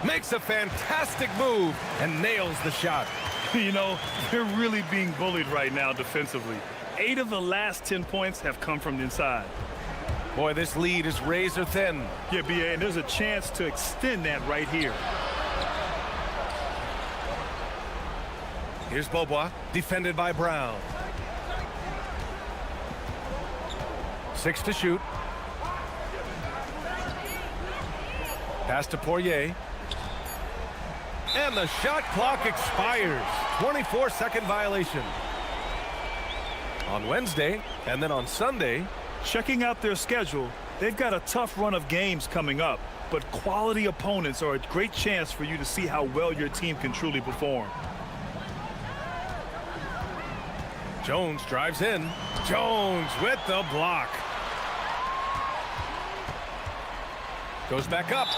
Makes a fantastic move and nails the shot. You know, they're really being bullied right now defensively. 8 of the last 10 points have come from the inside. Boy, this lead is razor thin. Yeah, B.A., and there's a chance to extend that right here. Here's Beaubois, defended by Brown. 6 to shoot. Pass to Poirier. And the shot clock expires. 24-second violation. On Wednesday, and then on Sunday. Checking out their schedule, they've got a tough run of games coming up, but quality opponents are a great chance for you to see how well your team can truly perform. Jones drives in. Jones with the block. Goes back up.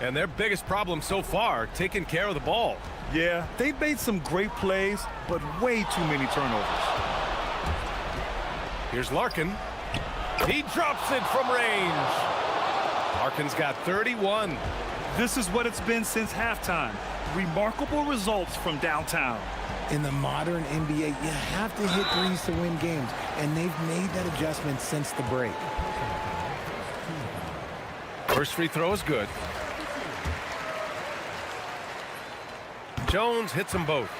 And their biggest problem so far, taking care of the ball. Yeah, they've made some great plays, but way too many turnovers. Here's Larkin. He drops it from range. Larkin's got 31. This is what it's been since halftime. Remarkable results from downtown. In the modern NBA, you have to hit threes to win games, and they've made that adjustment since the break. First free throw is good. Jones hits them both.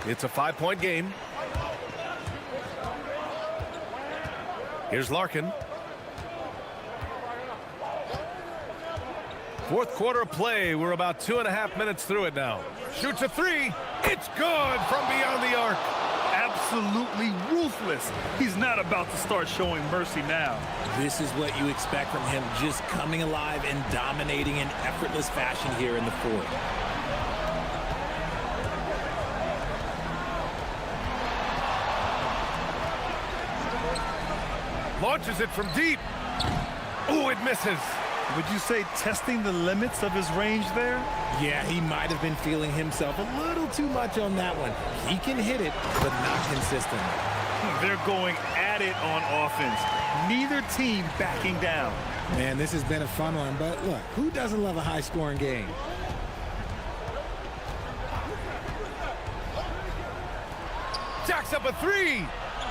It's a 5-point game. Here's Larkin. Fourth quarter of play. We're about 2.5 minutes through it now. Shoots a three. It's good from beyond the arc. Absolutely ruthless. He's not about to start showing mercy now. This is what you expect from him, just coming alive and dominating in effortless fashion here in the fourth. Launches it from deep. Ooh, it misses. Would you say testing the limits of his range there? Yeah, he might have been feeling himself a little too much on that one. He can hit it, but not consistently. They're going at it on offense. Neither team backing down. Man, this has been a fun one, but look, who doesn't love a high-scoring game? Jacks up a three,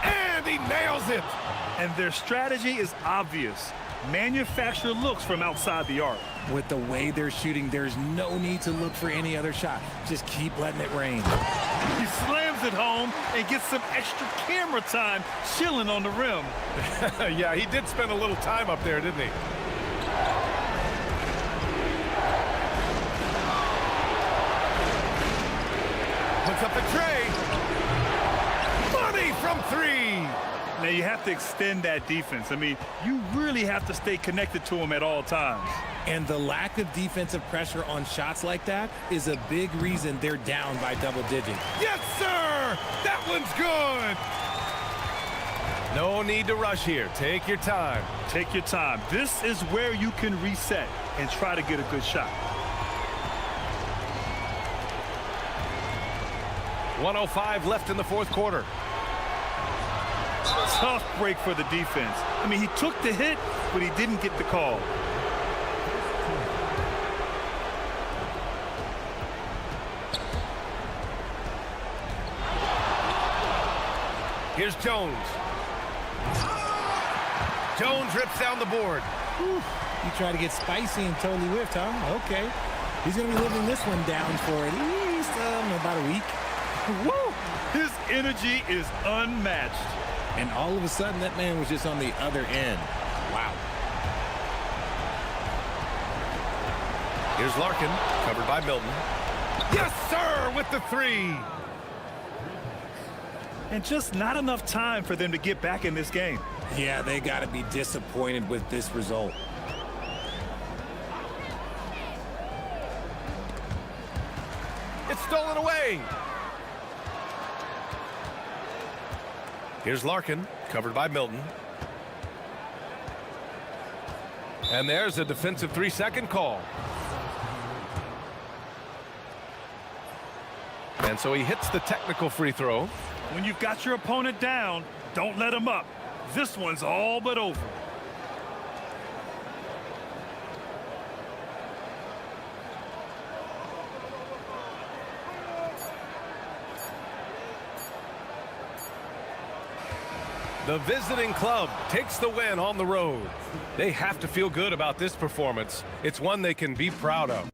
and he nails it. And their strategy is obvious. Manufacture looks from outside the arc. With the way they're shooting, there's no need to look for any other shot. Just keep letting it rain. He slams it home and gets some extra camera time chilling on the rim. Yeah, he did spend a little time up there, didn't he? Puts up the tray. Money from three. Now, you have to extend that defense. I mean, you really have to stay connected to him at all times. And the lack of defensive pressure on shots like that is a big reason they're down by double digits. Yes, sir! That one's good! No need to rush here. Take your time. Take your time. This is where you can reset and try to get a good shot. 1:05 left in the fourth quarter. Tough break for the defense. I mean, he took the hit, but he didn't get the call. Here's Jones. Jones rips down the board. Whew. You try to get spicy and totally whiffed, huh? Okay. He's going to be living this one down for at least about a week. Woo! His energy is unmatched. And all of a sudden, that man was just on the other end. Wow. Here's Larkin, covered by Milton. Yes, sir, with the three. And just not enough time for them to get back in this game. Yeah, they got to be disappointed with this result. It's stolen away. Here's Larkin, covered by Milton. And there's a defensive 3-second call. And so he hits the technical free throw. When you've got your opponent down, don't let him up. This one's all but over. The visiting club takes the win on the road. They have to feel good about this performance. It's one they can be proud of.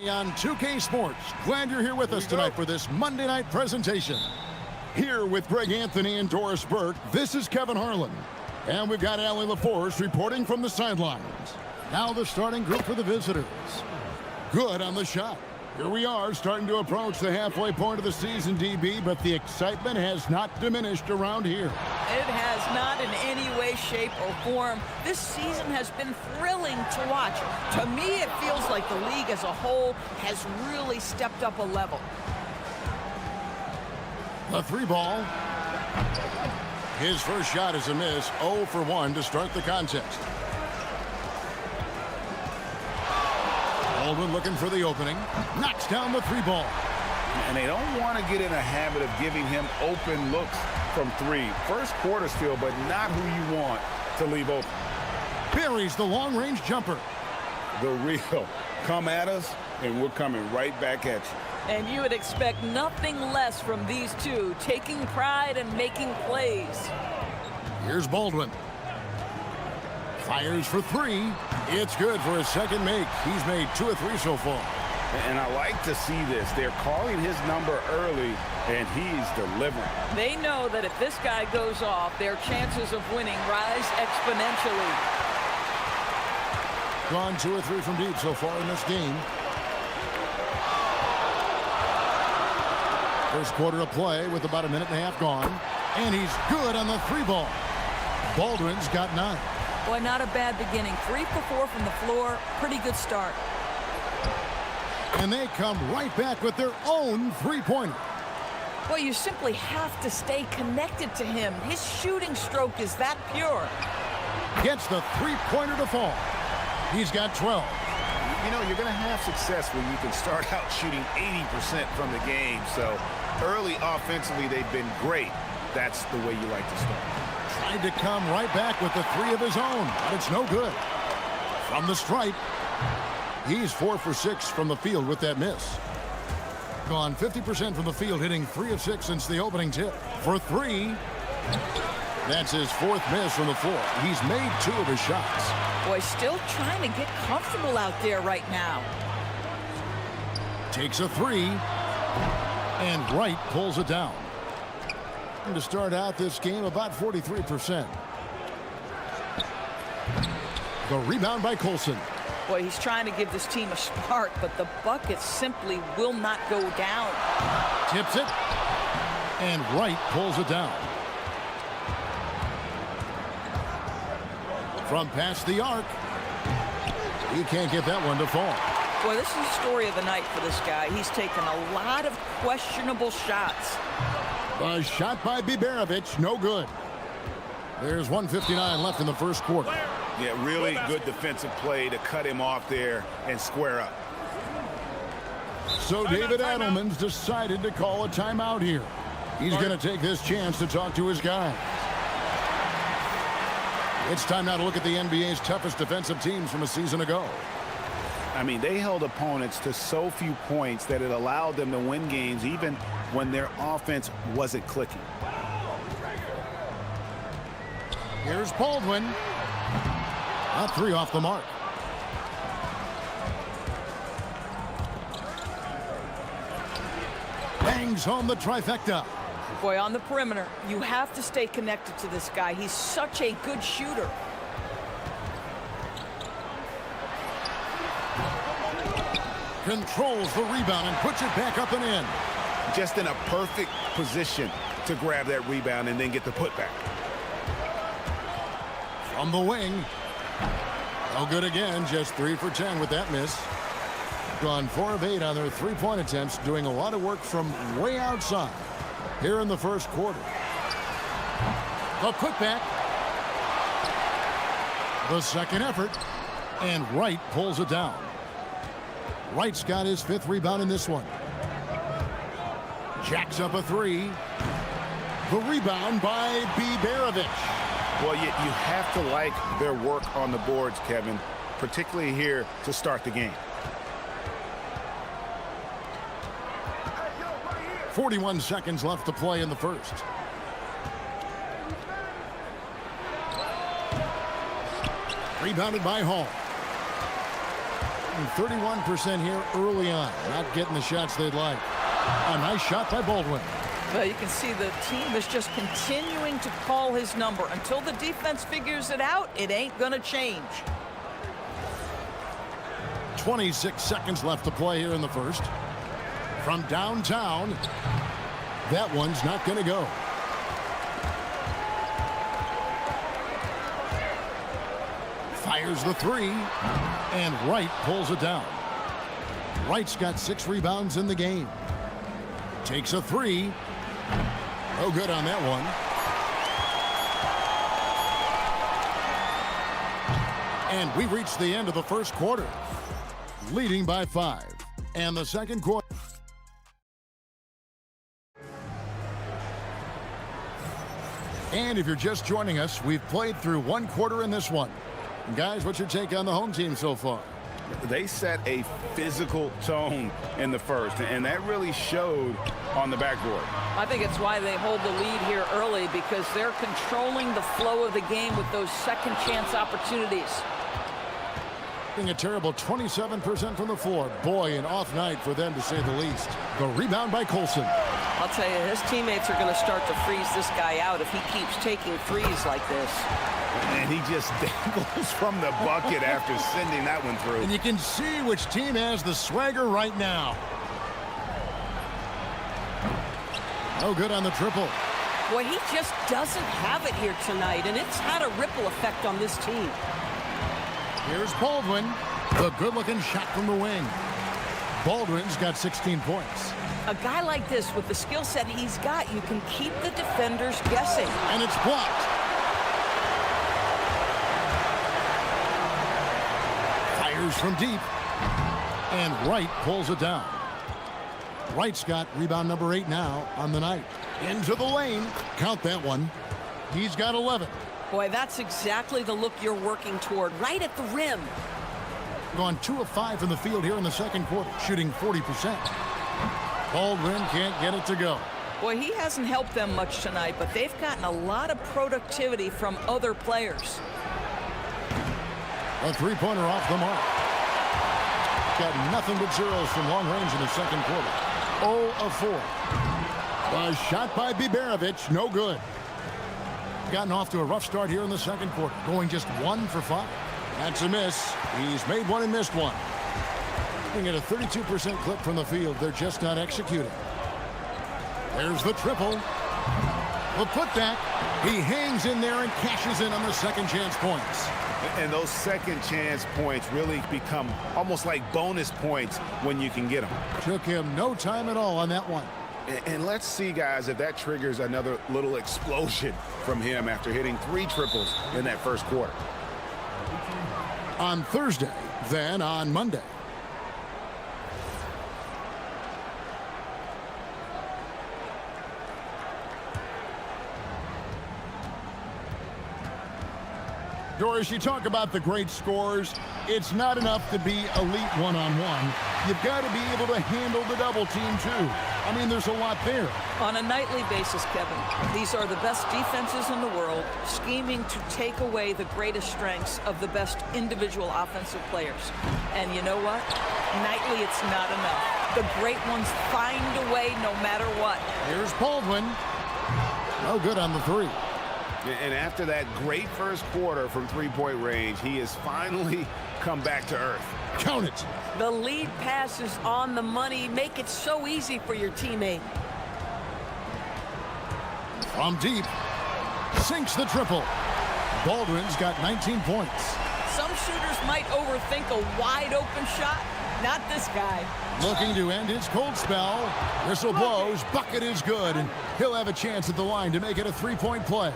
On 2K Sports, glad you're here with us tonight for this Monday night presentation. Here with Greg Anthony and Doris Burke, this is Kevin Harlan. And we've got Allie LaForce reporting from the sidelines. Now the starting group for the visitors. Good on the shot. Here we are starting to approach the halfway point of the season, DB, but the excitement has not diminished around here. It has not in any way, shape, or form. This season has been thrilling to watch. To me, it feels like the league as a whole has really stepped up a level. The three ball. His first shot is a miss, 0 for 1 to start the contest. Baldwin looking for the opening. Knocks down the three ball. And they don't want to get in a habit of giving him open looks from three. First quarter still, but not who you want to leave open. Buries the long-range jumper. The real. Come at us, and we're coming right back at you. And you would expect nothing less from these two, taking pride and making plays. Here's Baldwin. Fires for three. It's good for his second make. He's made 2 of 3 so far. And I like to see this. They're calling his number early, and he's delivering. They know that if this guy goes off, their chances of winning rise exponentially. Gone 2 of 3 from deep so far in this game. First quarter of play with about a minute and a half gone. And he's good on the three ball. Baldwin's got 9. Boy, not a bad beginning. 3 for 4 from the floor. Pretty good start. And they come right back with their own three-pointer. Well, you simply have to stay connected to him. His shooting stroke is that pure. Gets the three-pointer to fall. He's got 12. You know, you're going to have success when you can start out shooting 80% from the game. So early offensively, they've been great. That's the way you like to start. Tried to come right back with the 3 of his own, but it's no good. From the stripe, he's 4 for 6 from the field with that miss. Gone 50% from the field, hitting 3 of 6 since the opening tip. For 3, that's his 4th miss from the floor. He's made 2 of his shots. Boy, still trying to get comfortable out there right now. Takes a 3, and Wright pulls it down. And to start out this game, about 43%. The rebound by Colson. Boy, he's trying to give this team a spark, but the bucket simply will not go down. Tips it, and Wright pulls it down. From past the arc, he can't get that one to fall. Boy, this is the story of the night for this guy. He's taken a lot of questionable shots. A shot by Biberovic, no good. There's 1:59 left in the first quarter. Yeah, really good defensive play to cut him off there and square up. So David Adelman's decided to call a timeout here. He's going to take this chance to talk to his guy. It's time now to look at the NBA's toughest defensive teams from a season ago. I mean, they held opponents to so few points that it allowed them to win games even when their offense wasn't clicking. Here's Baldwin. A 3 off the mark. Bangs home the trifecta. Boy, on the perimeter, you have to stay connected to this guy. He's such a good shooter. Controls the rebound and puts it back up and in. Just in a perfect position to grab that rebound and then get the putback. From the wing. No good again, just 3 for 10 with that miss. Gone 4 of 8 on their three-point attempts, doing a lot of work from way outside here in the first quarter. The putback. The second effort, and Wright pulls it down. Wright's got his 5th rebound in this one. Jacks up a 3. The rebound by Biberovic. Well, you have to like their work on the boards, Kevin, particularly here to start the game. 41 seconds left to play in the first. Rebounded by Hall. 31% here early on. Not getting the shots they'd like. A nice shot by Baldwin. Well, you can see the team is just continuing to call his number. Until the defense figures it out, it ain't going to change. 26 seconds left to play here in the first. From downtown, that one's not going to go. Fires the three, and Wright pulls it down. Wright's got 6 rebounds in the game. Takes a three. No good on that one. And we reached the end of the first quarter, leading by 5. And the second quarter. And if you're just joining us, we've played through 1 quarter in this one. And guys, what's your take on the home team so far? They set a physical tone in the first, and that really showed on the backboard. I think it's why they hold the lead here early, because they're controlling the flow of the game with those second chance opportunities. A terrible 27% from the floor. Boy, an off night for them, to say the least. The rebound by Colson. I'll tell you, his teammates are going to start to freeze this guy out if he keeps taking threes like this. And he just dangles from the bucket after sending that one through. And you can see which team has the swagger right now. No good on the triple. Boy, he just doesn't have it here tonight, and it's had a ripple effect on this team. Here's Baldwin. The good-looking shot from the wing. Baldwin's got 16 points. A guy like this, with the skill set he's got, you can keep the defenders guessing. And it's blocked. Fires from deep. And Wright pulls it down. Wright's got rebound number 8 now on the night. Into the lane. Count that one. He's got 11. Boy, that's exactly the look you're working toward, right at the rim. Gone 2 of 5 from the field here in the second quarter, shooting 40%. Baldwin can't get it to go. Boy, he hasn't helped them much tonight, but they've gotten a lot of productivity from other players. A three-pointer off the mark. Got nothing but zeros from long range in the second quarter. 0 of 4. A shot by Biberovic, no good. Gotten off to a rough start here in the second quarter, going just 1 for 5. That's a miss. He's made one and missed one. Looking at a 32% clip from the field. They're just not executing. There's the triple. The putback. He hangs in there and cashes in on the second chance points. And those second chance points really become almost like bonus points when you can get them. Took him no time at all on that one. And let's see, guys, if that triggers another little explosion from him after hitting 3 triples in that first quarter. On Thursday, then on Monday. Doris, you talk about the great scores. It's not enough to be elite one-on-one. You've got to be able to handle the double team, too. I mean, there's a lot there. On a nightly basis, Kevin, these are the best defenses in the world, scheming to take away the greatest strengths of the best individual offensive players. And you know what? Nightly, it's not enough. The great ones find a way no matter what. Here's Baldwin. No good on the 3. And after that great first quarter from three-point range, he has finally come back to earth. Count it. The lead pass is on the money. Make it so easy for your teammate. From deep. Sinks the triple. Baldwin's got 19 points. Some shooters might overthink a wide-open shot. Not this guy. Looking to end his cold spell. Whistle blows. Bucket is good. And he'll have a chance at the line to make it a 3-point play.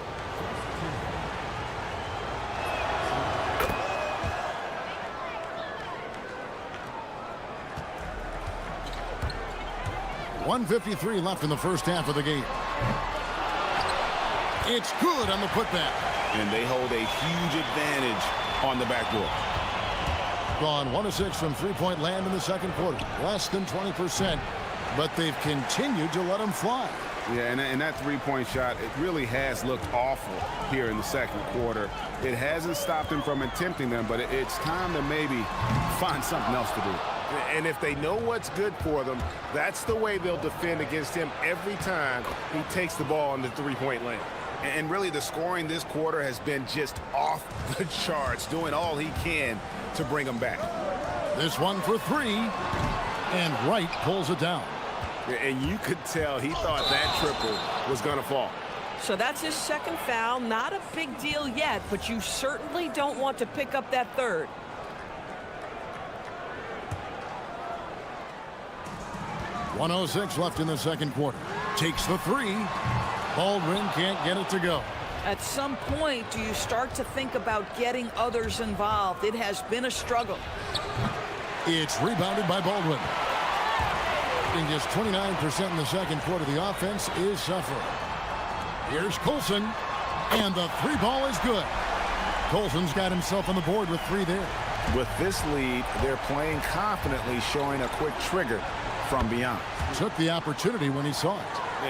.153 left in the first half of the game. It's good on the putback. And they hold a huge advantage on the backboard. Gone 1 of 6 from three-point land in the second quarter. Less than 20%, but they've continued to let them fly. Yeah, and that three-point shot, it really has looked awful here in the second quarter. It hasn't stopped him from attempting them, but it's time to maybe find something else to do. And if they know what's good for them, that's the way they'll defend against him every time he takes the ball in the three-point lane. And really, the scoring this quarter has been just off the charts, doing all he can to bring them back. This one for three, and Wright pulls it down. And you could tell he thought that triple was going to fall. So that's his second foul. Not a big deal yet, but you certainly don't want to pick up that third. .106 left in the second quarter. Takes the three. Baldwin can't get it to go. At some point, do you start to think about getting others involved? It has been a struggle. It's rebounded by Baldwin. In just 29% in the second quarter, the offense is suffering. Here's Colson, and the three ball is good. Colson's got himself on the board with three there. With this lead, they're playing confidently, showing a quick trigger from beyond. Took the opportunity when he saw it.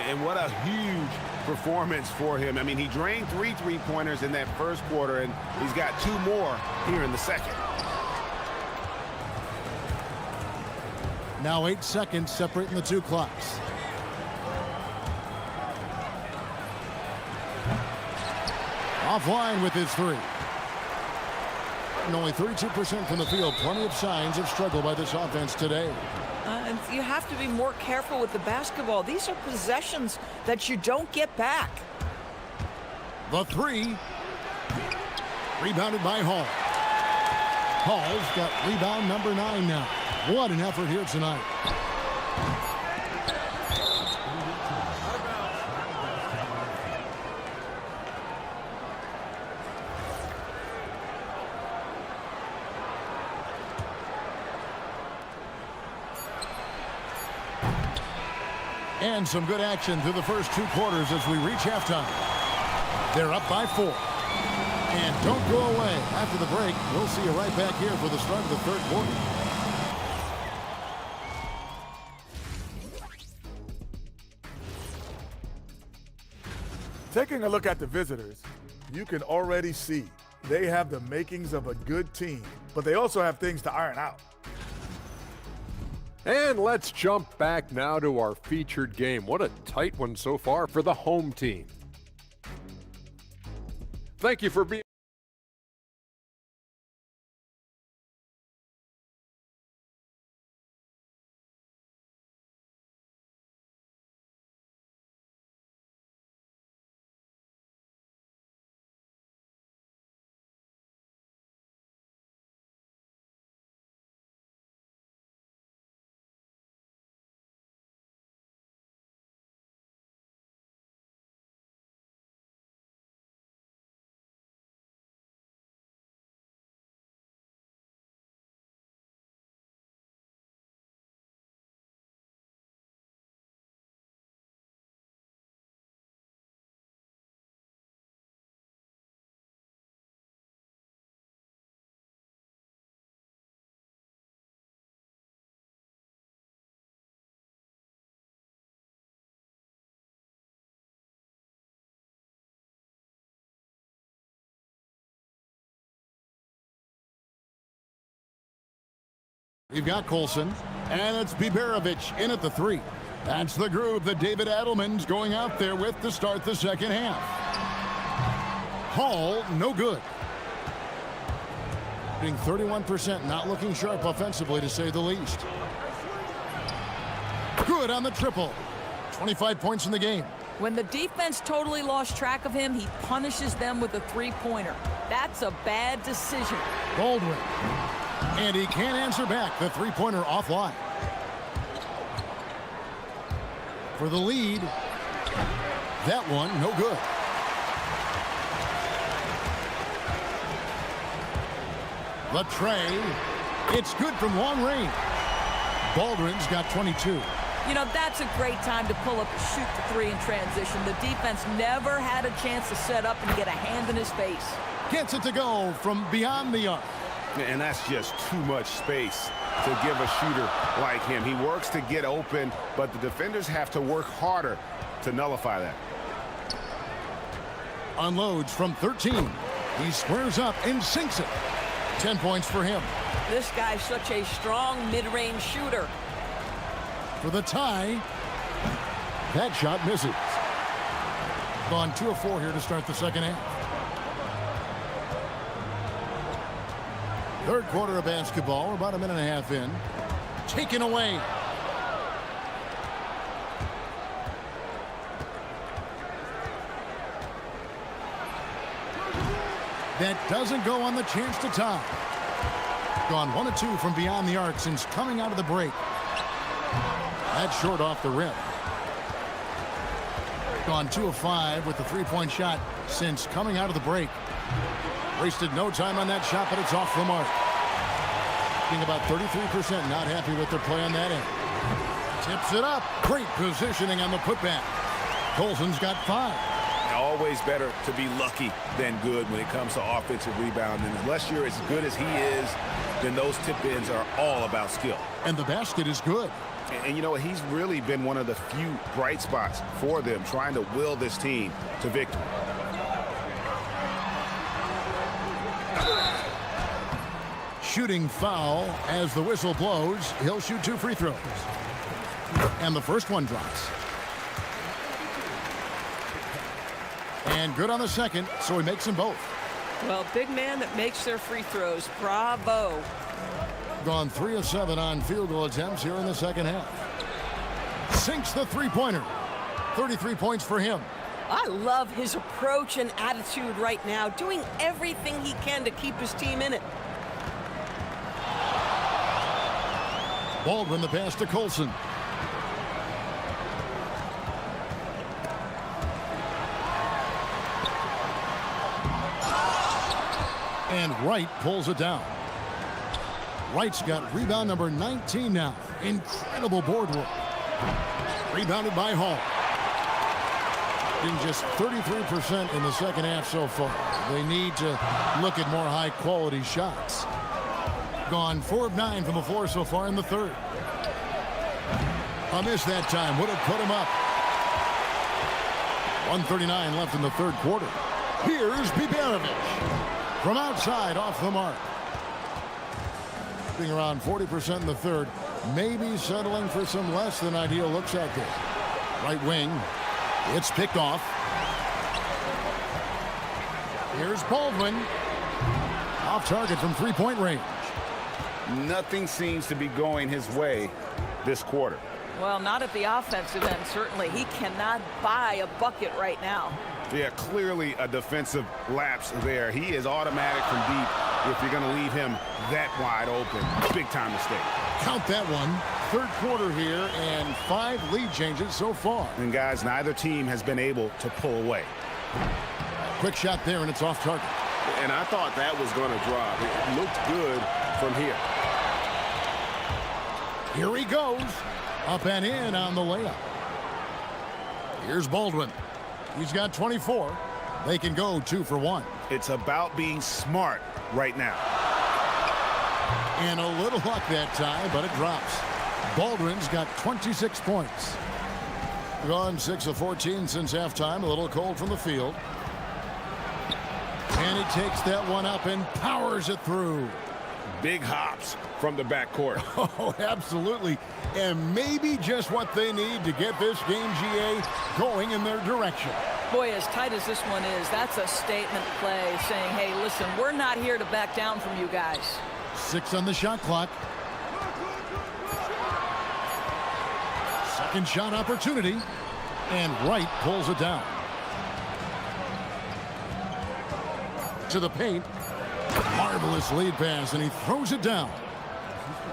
And what a huge performance for him. I mean, he drained three three-pointers in that first quarter, and he's got two more here in the second. Now 8 seconds separating the two clocks. Offline with his three. And only 32% from the field. Plenty of signs of struggle by this offense today. And you have to be more careful with the basketball. These are possessions that you don't get back. The three. Rebounded by Hall. Hall's got rebound number 9 now. What an effort here tonight. And some good action through the first 2 quarters as we reach halftime. They're up by 4. And don't go away. After the break, we'll see you right back here for the start of the third quarter. Taking a look at the visitors, you can already see they have the makings of a good team, but they also have things to iron out. And let's jump back now to our featured game. What a tight one so far for the home team. Thank you for being We've got Colson, and it's Biberovic in at the 3. That's the group that David Adelman's going out there with to start the second half. Hall, no good. Being 31%, not looking sharp offensively to say the least. Good on the triple. 25 points in the game. When the defense totally lost track of him, he punishes them with a three-pointer. That's a bad decision. Baldwin. And he can't answer back. The three-pointer offline. For the lead. That one, no good. The tray. It's good from long range. Baldwin's got 22. You know, that's a great time to pull up and shoot the 3 in transition. The defense never had a chance to set up and get a hand in his face. Gets it to go from beyond the arc. And that's just too much space to give a shooter like him. He works to get open, but the defenders have to work harder to nullify that. Unloads from 13. He squares up and sinks it. 10 points for him. This guy's such a strong mid-range shooter. For the tie. That shot misses. Gone 2 of 4 here to start the second half. Third quarter of basketball. We're about a minute and a half in. Taken away. That doesn't go on the chance to tie. Gone 1 of 2 from beyond the arc since coming out of the break. That's short off the rim. Gone 2 of 5 with the three-point shot since coming out of the break. Wasted no time on that shot, but it's off the mark. Being about 33%, not happy with their play on that end. Tips it up. Great positioning on the putback. Colson's got 5. Always better to be lucky than good when it comes to offensive rebounding. Unless you're as good as he is, then those tip-ins are all about skill. And the basket is good. And you know what? He's really been one of the few bright spots for them, trying to will this team to victory. Shooting foul as the whistle blows. He'll shoot 2 free throws. And the first one drops. And good on the second, so he makes them both. Well, big man that makes their free throws. Bravo. Gone 3 of 7 on field goal attempts here in the second half. Sinks the three-pointer. 33 points for him. I love his approach and attitude right now, doing everything he can to keep his team in it. Baldwin the pass to Colson. And Wright pulls it down. Wright's got rebound number 19 now. Incredible board work. Rebounded by Hall. Being just 33% in the second half so far. They need to look at more high-quality shots. Gone 4 of 9 from the floor so far in the third. A miss that time. Would have put him up. 1:39 left in the third quarter. Here's Bibanovic. From outside, off the mark. Being around 40% in the third. Maybe settling for some less than ideal looks out there. Right wing. It's picked off. Here's Baldwin. Off target from three-point range. Nothing seems to be going his way this quarter. Well, not at the offensive end, certainly. He cannot buy a bucket right now. Yeah, clearly a defensive lapse there. He is automatic from deep if you're going to leave him that wide open. Big time mistake. Count that one. Third quarter here and 5 lead changes so far. And guys, neither team has been able to pull away. Quick shot there and it's off target. And I thought that was going to drop. It looked good from here. Here he goes. Up and in on the layup. Here's Baldwin. He's got 24. They can go 2 for 1. It's about being smart right now. And a little luck that time, but it drops. Baldwin's got 26 points. Gone 6 of 14 since halftime. A little cold from the field. And he takes that one up and powers it through. Big hops from the backcourt. Oh, absolutely. And maybe just what they need to get this game, GA, going in their direction. Boy, as tight as this one is, that's a statement play saying, hey, listen, we're not here to back down from you guys. 6 on the shot clock. Second shot opportunity. And Wright pulls it down. To the paint. Marvelous lead pass, and he throws it down.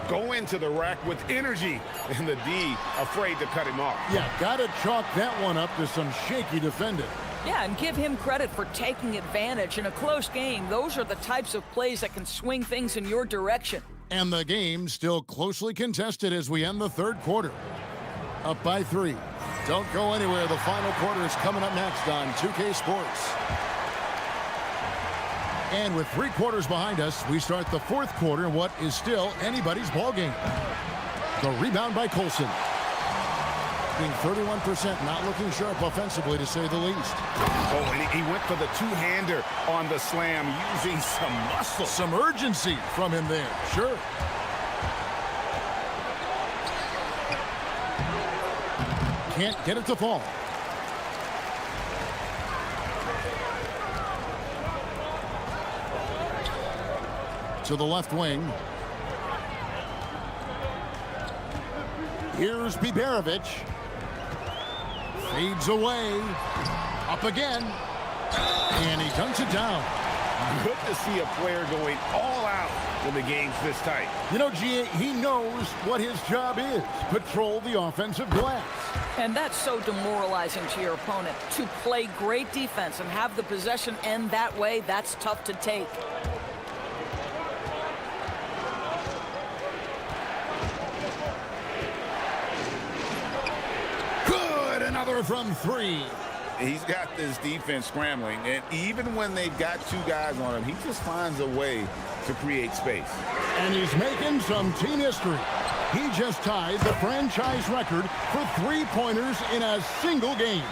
Go into the rack with energy, and the D afraid to cut him off. Yeah, gotta chalk that one up to some shaky defending. Yeah, and give him credit for taking advantage in a close game. Those are the types of plays that can swing things in your direction. And the game still closely contested as we end the third quarter. Up by 3. Don't go anywhere. The final quarter is coming up next on 2K Sports. And with 3 quarters behind us, we start the fourth quarter in what is still anybody's ball game. The rebound by Colson. shooting 31%, not looking sharp offensively, to say the least. Oh, and he went for the two-hander on the slam, using some muscle. Some urgency from him there, sure. Can't get it to fall. To the left wing. Here's Biberovic. Fades away. Up again. And he dunks it down. Good to see a player going all out when the game's this tight. You know, G.A., he knows what his job is. Patrol the offensive glass. And that's so demoralizing to your opponent. To play great defense and have the possession end that way, that's tough to take. Good, another from three. He's got this defense scrambling, and even when they've got two guys on him, he just finds a way to create space. And he's making some team history. He just tied the franchise record for three-pointers in a single game.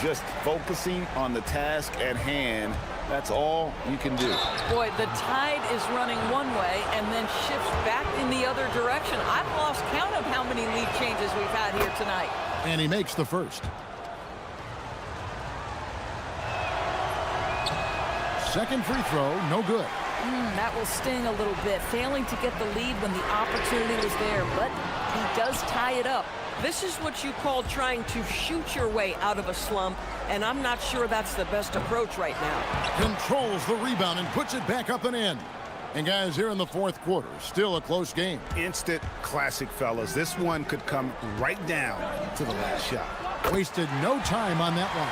Just focusing on the task at hand, that's all you can do. Boy, the tide is running one way and then shifts back in the other direction. I've lost count of how many lead changes we've had here tonight. And he makes the first. Second free throw, no good. That will sting a little bit, failing to get the lead when the opportunity was there, but he does tie it up. This is what you call trying to shoot your way out of a slump, and I'm not sure that's the best approach right now. Controls the rebound and puts it back up and in. And guys, here in the fourth quarter, still a close game. Instant classic, fellas. This one could come right down to the last shot. Wasted no time on that one.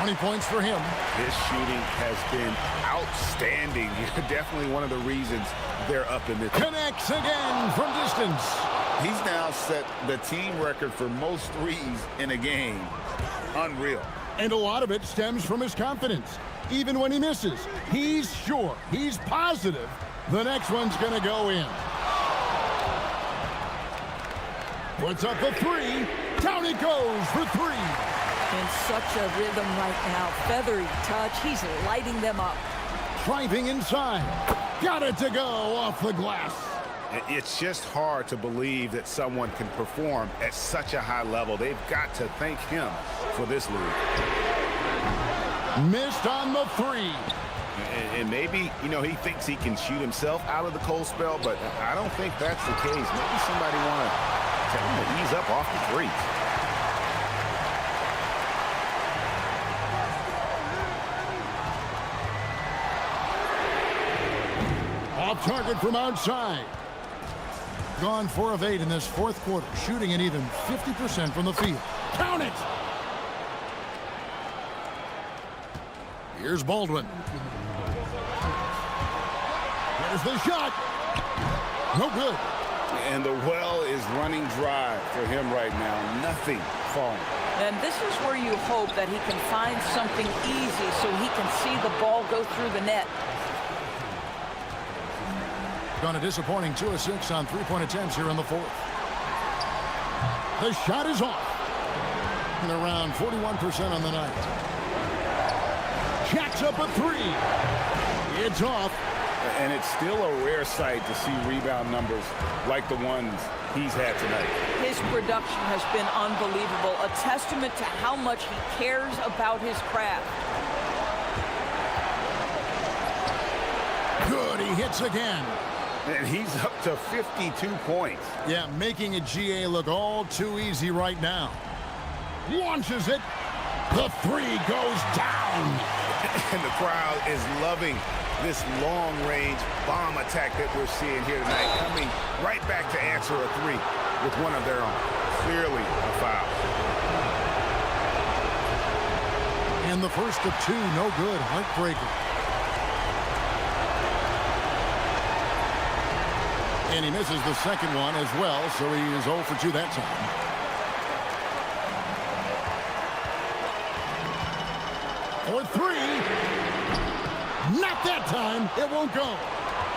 20 points for him. His shooting has been outstanding. Definitely one of the reasons they're up in this. Connects again from distance. He's now set the team record for most threes in a game. Unreal. And a lot of it stems from his confidence. Even when he misses, he's sure, he's positive the next one's going to go in. Puts up the three. Down it goes for three. In such a rhythm right now. Feathery touch. He's lighting them up. Driving inside. Got it to go off the glass. It's just hard to believe that someone can perform at such a high level. They've got to thank him for this lead. Missed on the three. And maybe, you know, he thinks he can shoot himself out of the cold spell, but I don't think that's the case. Maybe somebody want to tell him to ease up off the threes. Off target from outside. Gone 4 of 8 in this fourth quarter, shooting an even 50% from the field. Count it! Here's Baldwin. There's the shot. No good. And the well is running dry for him right now. Nothing falling. And this is where you hope that he can find something easy so he can see the ball go through the net. Gone a disappointing 2 of 6 on three-point attempts here in the fourth. The shot is off. And around 41% on the night. Jacks up a three. It's off. And it's still a rare sight to see rebound numbers like the ones he's had tonight. His production has been unbelievable, a testament to how much he cares about his craft. Good, he hits again. And he's up to 52 points. Yeah, making a GA look all too easy right now. Launches it. The three goes down. And the crowd is loving this long-range bomb attack that we're seeing here tonight, coming right back to answer a three with one of their own. Clearly a foul. And the first of 2, no good. Heartbreaker. And he misses the second one as well, so he is 0 for 2 that time. For 3. Not that time. It won't go.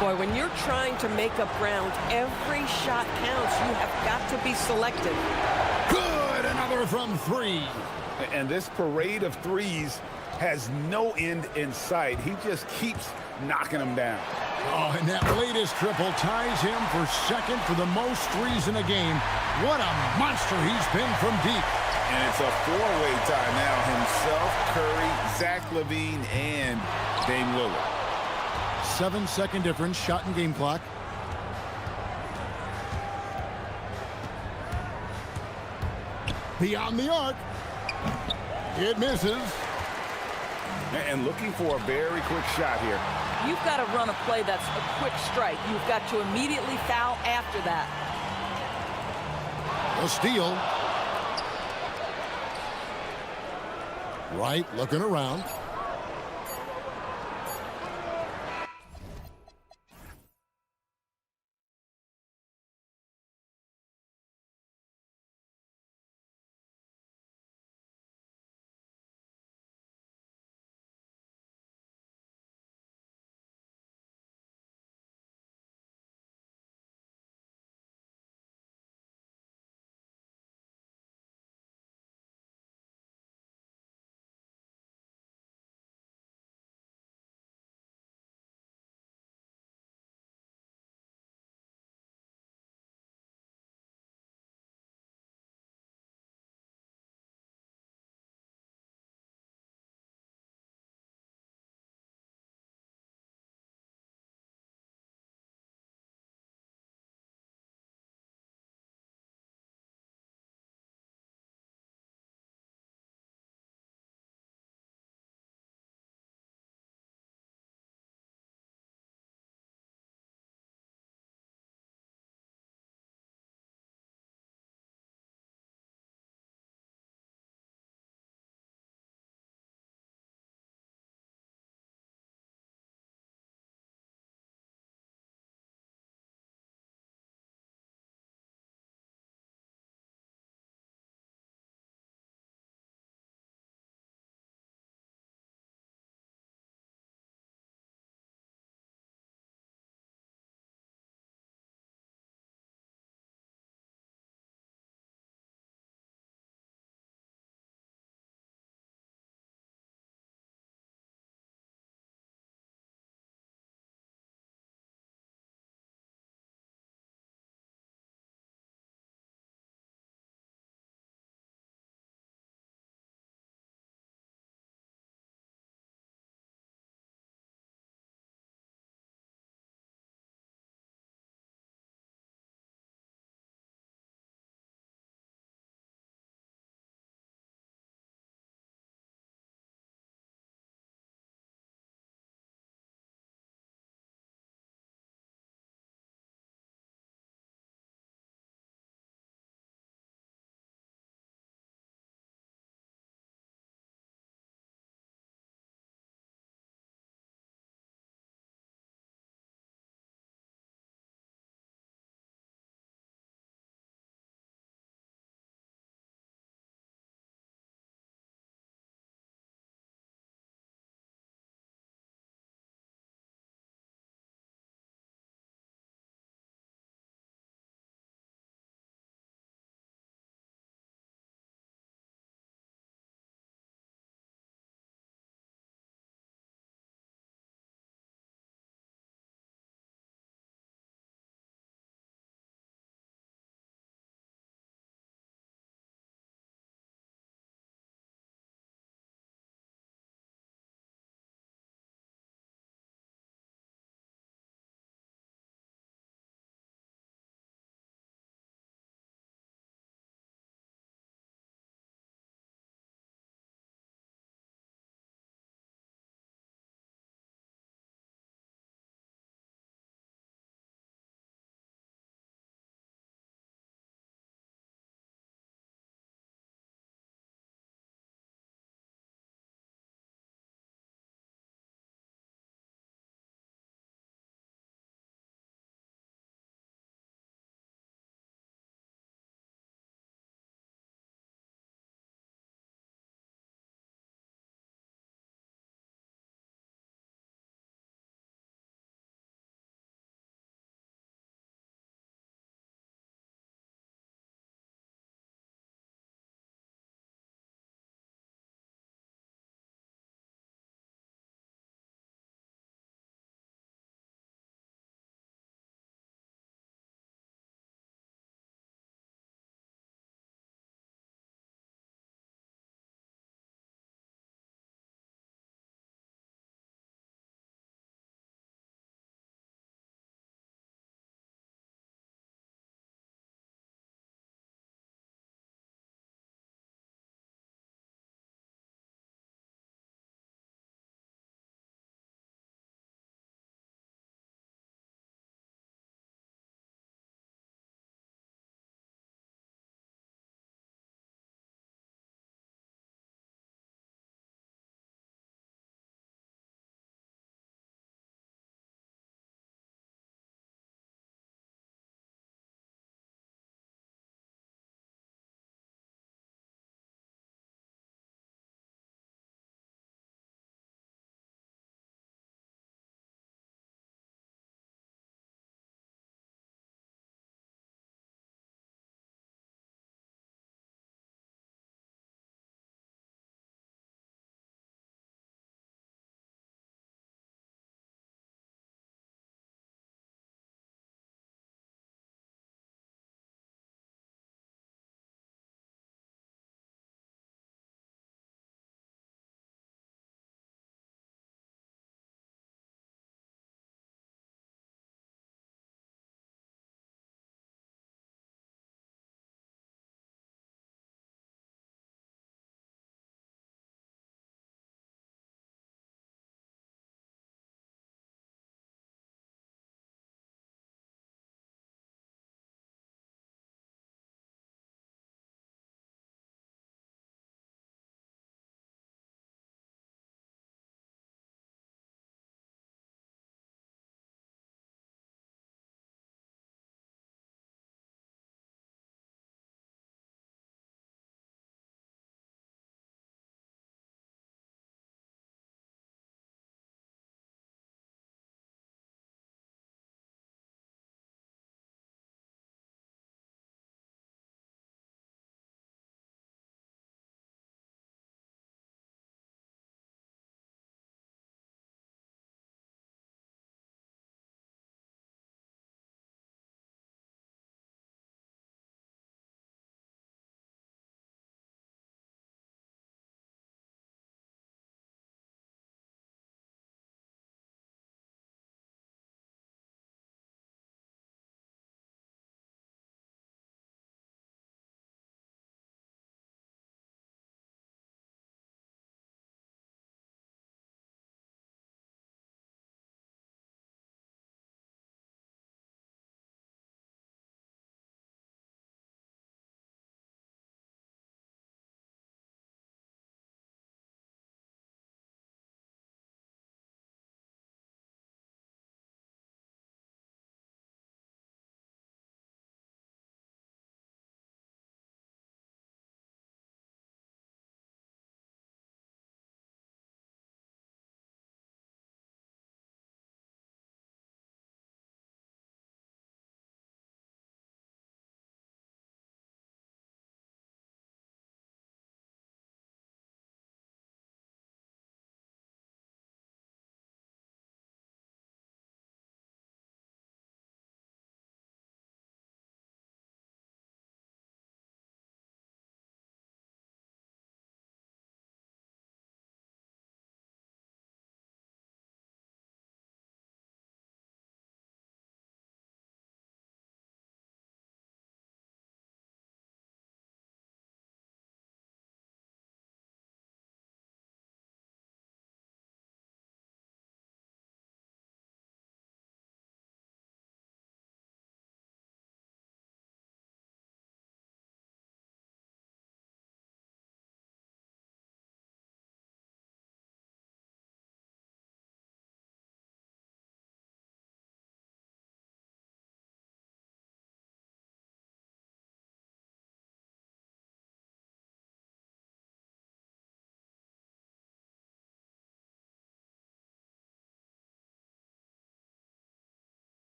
Boy, when you're trying to make up ground, every shot counts. You have got to be selective. Good, Miller from three. And this parade of threes has no end in sight. He just keeps knocking them down. Oh, and that latest triple ties him for second for the most threes in a game. What a monster he's been from deep. And it's a four-way tie now. Himself, Curry, Zach LaVine, and Dame Lillard. 7-second difference, shot and game clock. Beyond the arc. It misses. And looking for a very quick shot here. You've got to run a play that's a quick strike. You've got to immediately foul after that. A steal. Wright looking around.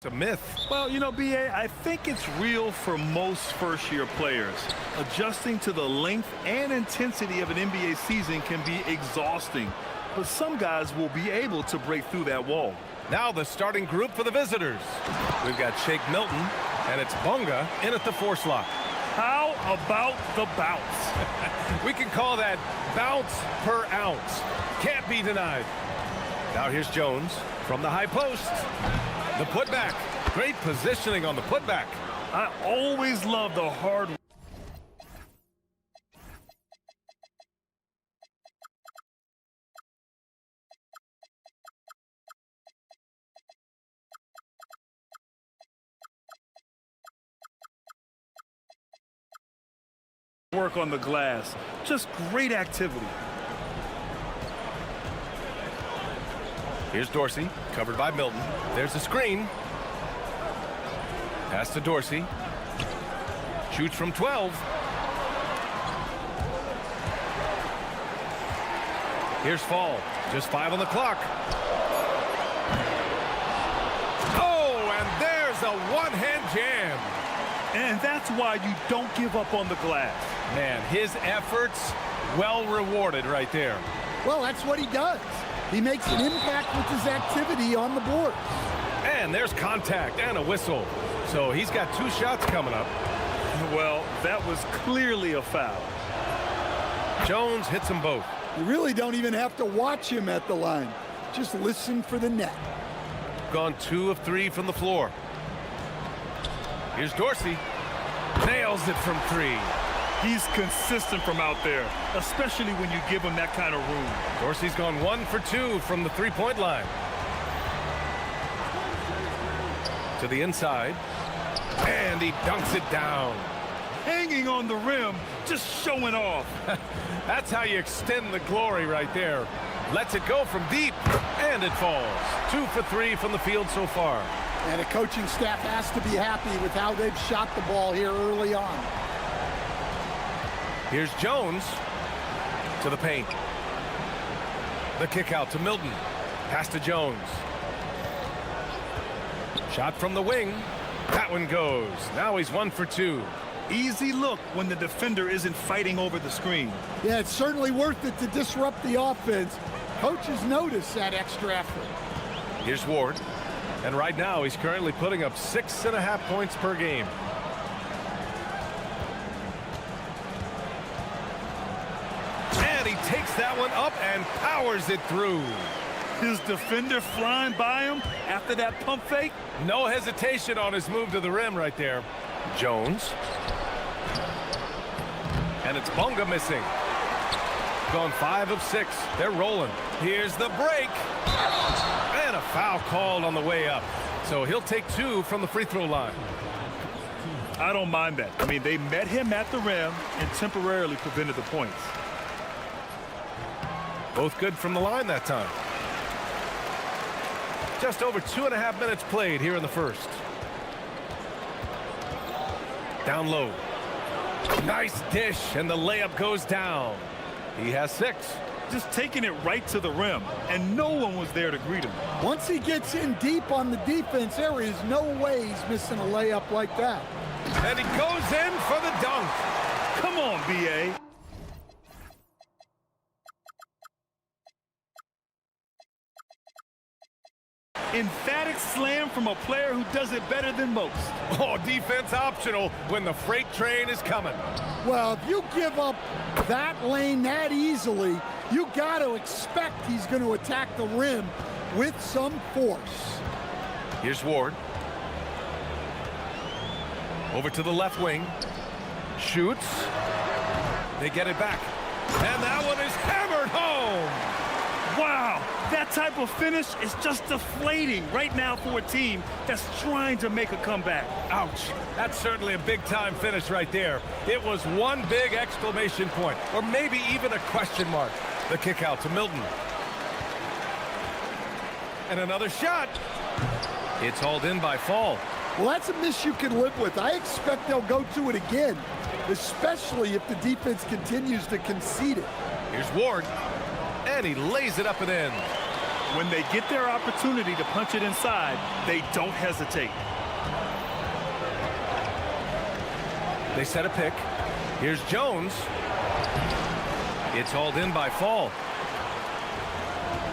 a myth. Well, you know, B.A., I think it's real for most first-year players. Adjusting to the length and intensity of an NBA season can be exhausting, but some guys will be able to break through that wall. Now the starting group for the visitors. We've got Shake Milton, and it's Bunga in at the 4 slot. How about the bounce? We can call that bounce per ounce. Can't be denied. Now here's Jones from the high post. The putback. Great positioning on the putback. I always love the hard work on the glass. Just great activity. Here's Dorsey, covered by Milton. There's the screen. Pass to Dorsey. Shoots from 12. Here's Fall. Just 5 on the clock. Oh, and there's a one-hand jam. And that's why you don't give up on the glass. Man, his efforts well rewarded right there. Well, that's what he does. He makes an impact with his activity on the board. And there's contact and a whistle. So he's got 2 shots coming up. Well, that was clearly a foul. Jones hits them both. You really don't even have to watch him at the line. Just listen for the net. Gone 2 of 3 from the floor. Here's Dorsey. Nails it from 3. He's consistent from out there, especially when you give him that kind of room. Dorsey's gone 1 for 2 from the 3-point line. To the inside. And he dunks it down. Hanging on the rim, just showing off. That's how you extend the glory right there. Lets it go from deep, and it falls. 2 for 3 from the field so far. And the coaching staff has to be happy with how they've shot the ball here early on. Here's Jones to the paint. The kick out to Milton. Pass to Jones. Shot from the wing. That one goes. Now he's 1 for 2. Easy look when the defender isn't fighting over the screen. Yeah, it's certainly worth it to disrupt the offense. Coaches notice that extra effort. Here's Ward. And right now, he's currently putting up 6.5 points per game. And he takes that one up and powers it through. His defender flying by him after that pump fake. No hesitation on his move to the rim right there. Jones. And it's Bunga missing. Gone 5 of 6. They're rolling. Here's the break. And a foul called on the way up. So he'll take 2 from the free throw line. I don't mind that. I mean, they met him at the rim and temporarily prevented the points. Both good from the line that time. Just over 2.5 minutes played here in the first. Down low. Nice dish, and the layup goes down. He has 6. Just taking it right to the rim, and no one was there to greet him. Once he gets in deep on the defense, there is no way he's missing a layup like that. And he goes in for the dunk. Come on, B.A. Emphatic slam from a player who does it better than most. Oh, defense optional when the freight train is coming. Well, if you give up that lane that easily, you got to expect he's going to attack the rim with some force. Here's Ward. Over to the left wing. Shoots. They get it back. And that one is hammered home. Wow, that type of finish is just deflating right now for a team that's trying to make a comeback. Ouch. That's certainly a big-time finish right there. It was one big exclamation point, or maybe even a question mark. The kick out to Milton. And another shot. It's hauled in by Fall. Well, that's a miss you can live with. I expect they'll go to it again, especially if the defense continues to concede it. Here's Ward. And he lays it up and in. When they get their opportunity to punch it inside, they don't hesitate. They set a pick. Here's Jones. It's hauled in by Fall.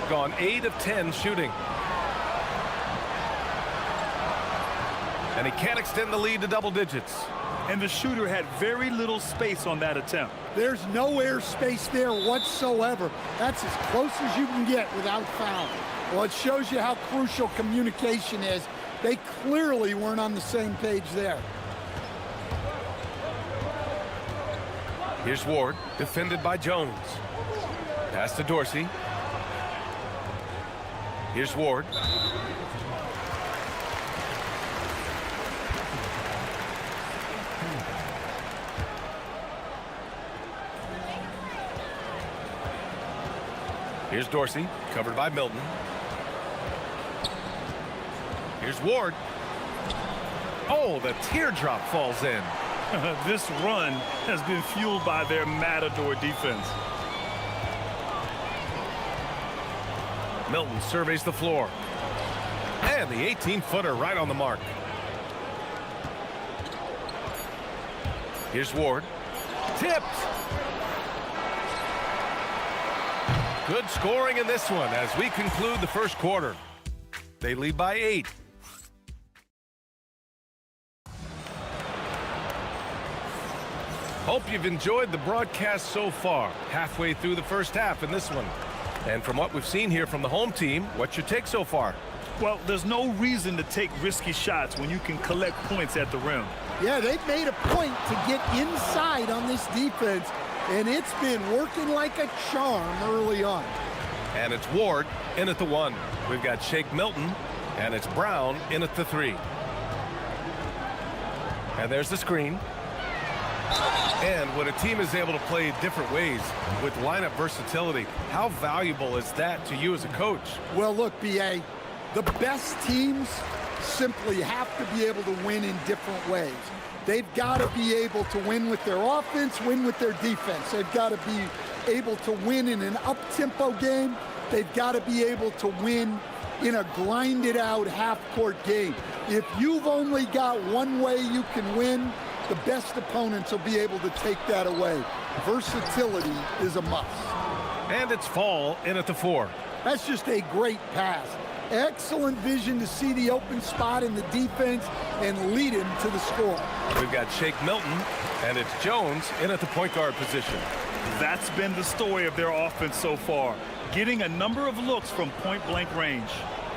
Gone 8 of 10 shooting. And he can't extend the lead to double digits. And the shooter had very little space on that attempt. There's no air space there whatsoever. That's as close as you can get without foul. Well, it shows you how crucial communication is. They clearly weren't on the same page there. Here's Ward, defended by Jones. Pass to Dorsey. Here's Ward. Here's Dorsey, covered by Milton. Here's Ward. Oh, the teardrop falls in. This run has been fueled by their matador defense. Milton surveys the floor. And the 18-footer right on the mark. Here's Ward. Tipped. Good scoring in this one as we conclude the first quarter. They lead by 8. Hope you've enjoyed the broadcast so far. Halfway through the first half in this one. And from what we've seen here from the home team, what's your take so far? Well, there's no reason to take risky shots when you can collect points at the rim. Yeah, they've made a point to get inside on this defense, and it's been working like a charm early on. And it's Ward in at the 1. We've got Shake Milton, and it's Brown in at the 3. And there's the screen. And when a team is able to play different ways with lineup versatility, how valuable is that to you as a coach? Well, look, B.A., the best teams simply have to be able to win in different ways. They've got to be able to win with their offense, win with their defense. They've got to be able to win in an up-tempo game. They've got to be able to win in a grinded-out half-court game. If you've only got one way you can win, the best opponents will be able to take that away. Versatility is a must. And it's Fall in at the 4. That's just a great pass. Excellent vision to see the open spot in the defense and lead him to the score. We've got Shake Milton, and it's Jones in at the point guard position. That's been the story of their offense so far, getting a number of looks from point-blank range.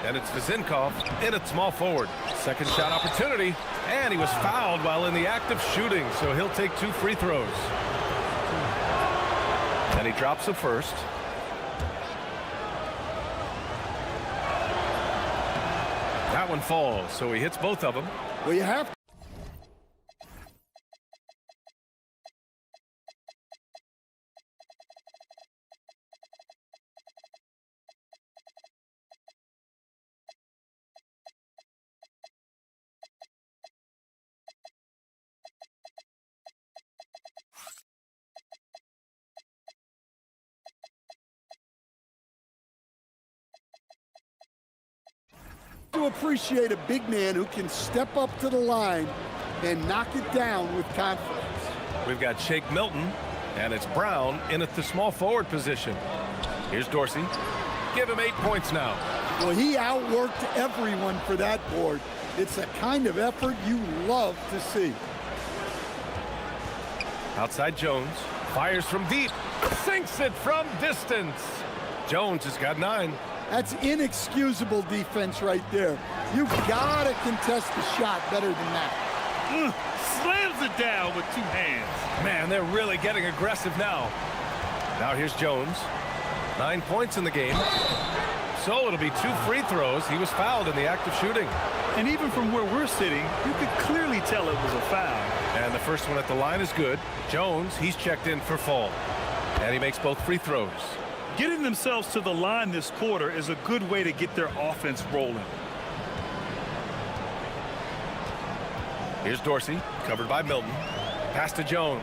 And it's Vizinkov in at small forward. Second shot opportunity, and he was fouled while in the act of shooting, so he'll take 2 free throws. And he drops the first. That one falls, so he hits both of them. Well, you have to. Appreciate a big man who can step up to the line and knock it down with confidence. We've got Shake Milton, and it's Brown in at the small forward position. Here's Dorsey. Give him 8 points now. Well, he outworked everyone for that board. It's the kind of effort you love to see. Outside Jones. Fires from deep. Sinks it from distance. Jones has got 9. That's inexcusable defense right there. You've got to contest the shot better than that. Slams it down with 2 hands. Man, they're really getting aggressive now. Now here's Jones. 9 points in the game. So it'll be 2 free throws. He was fouled in the act of shooting. And even from where we're sitting, you could clearly tell it was a foul. And the first one at the line is good. Jones, he's checked in for Fall. And he makes both free throws. Getting themselves to the line this quarter is a good way to get their offense rolling. Here's Dorsey, covered by Milton. Pass to Jones.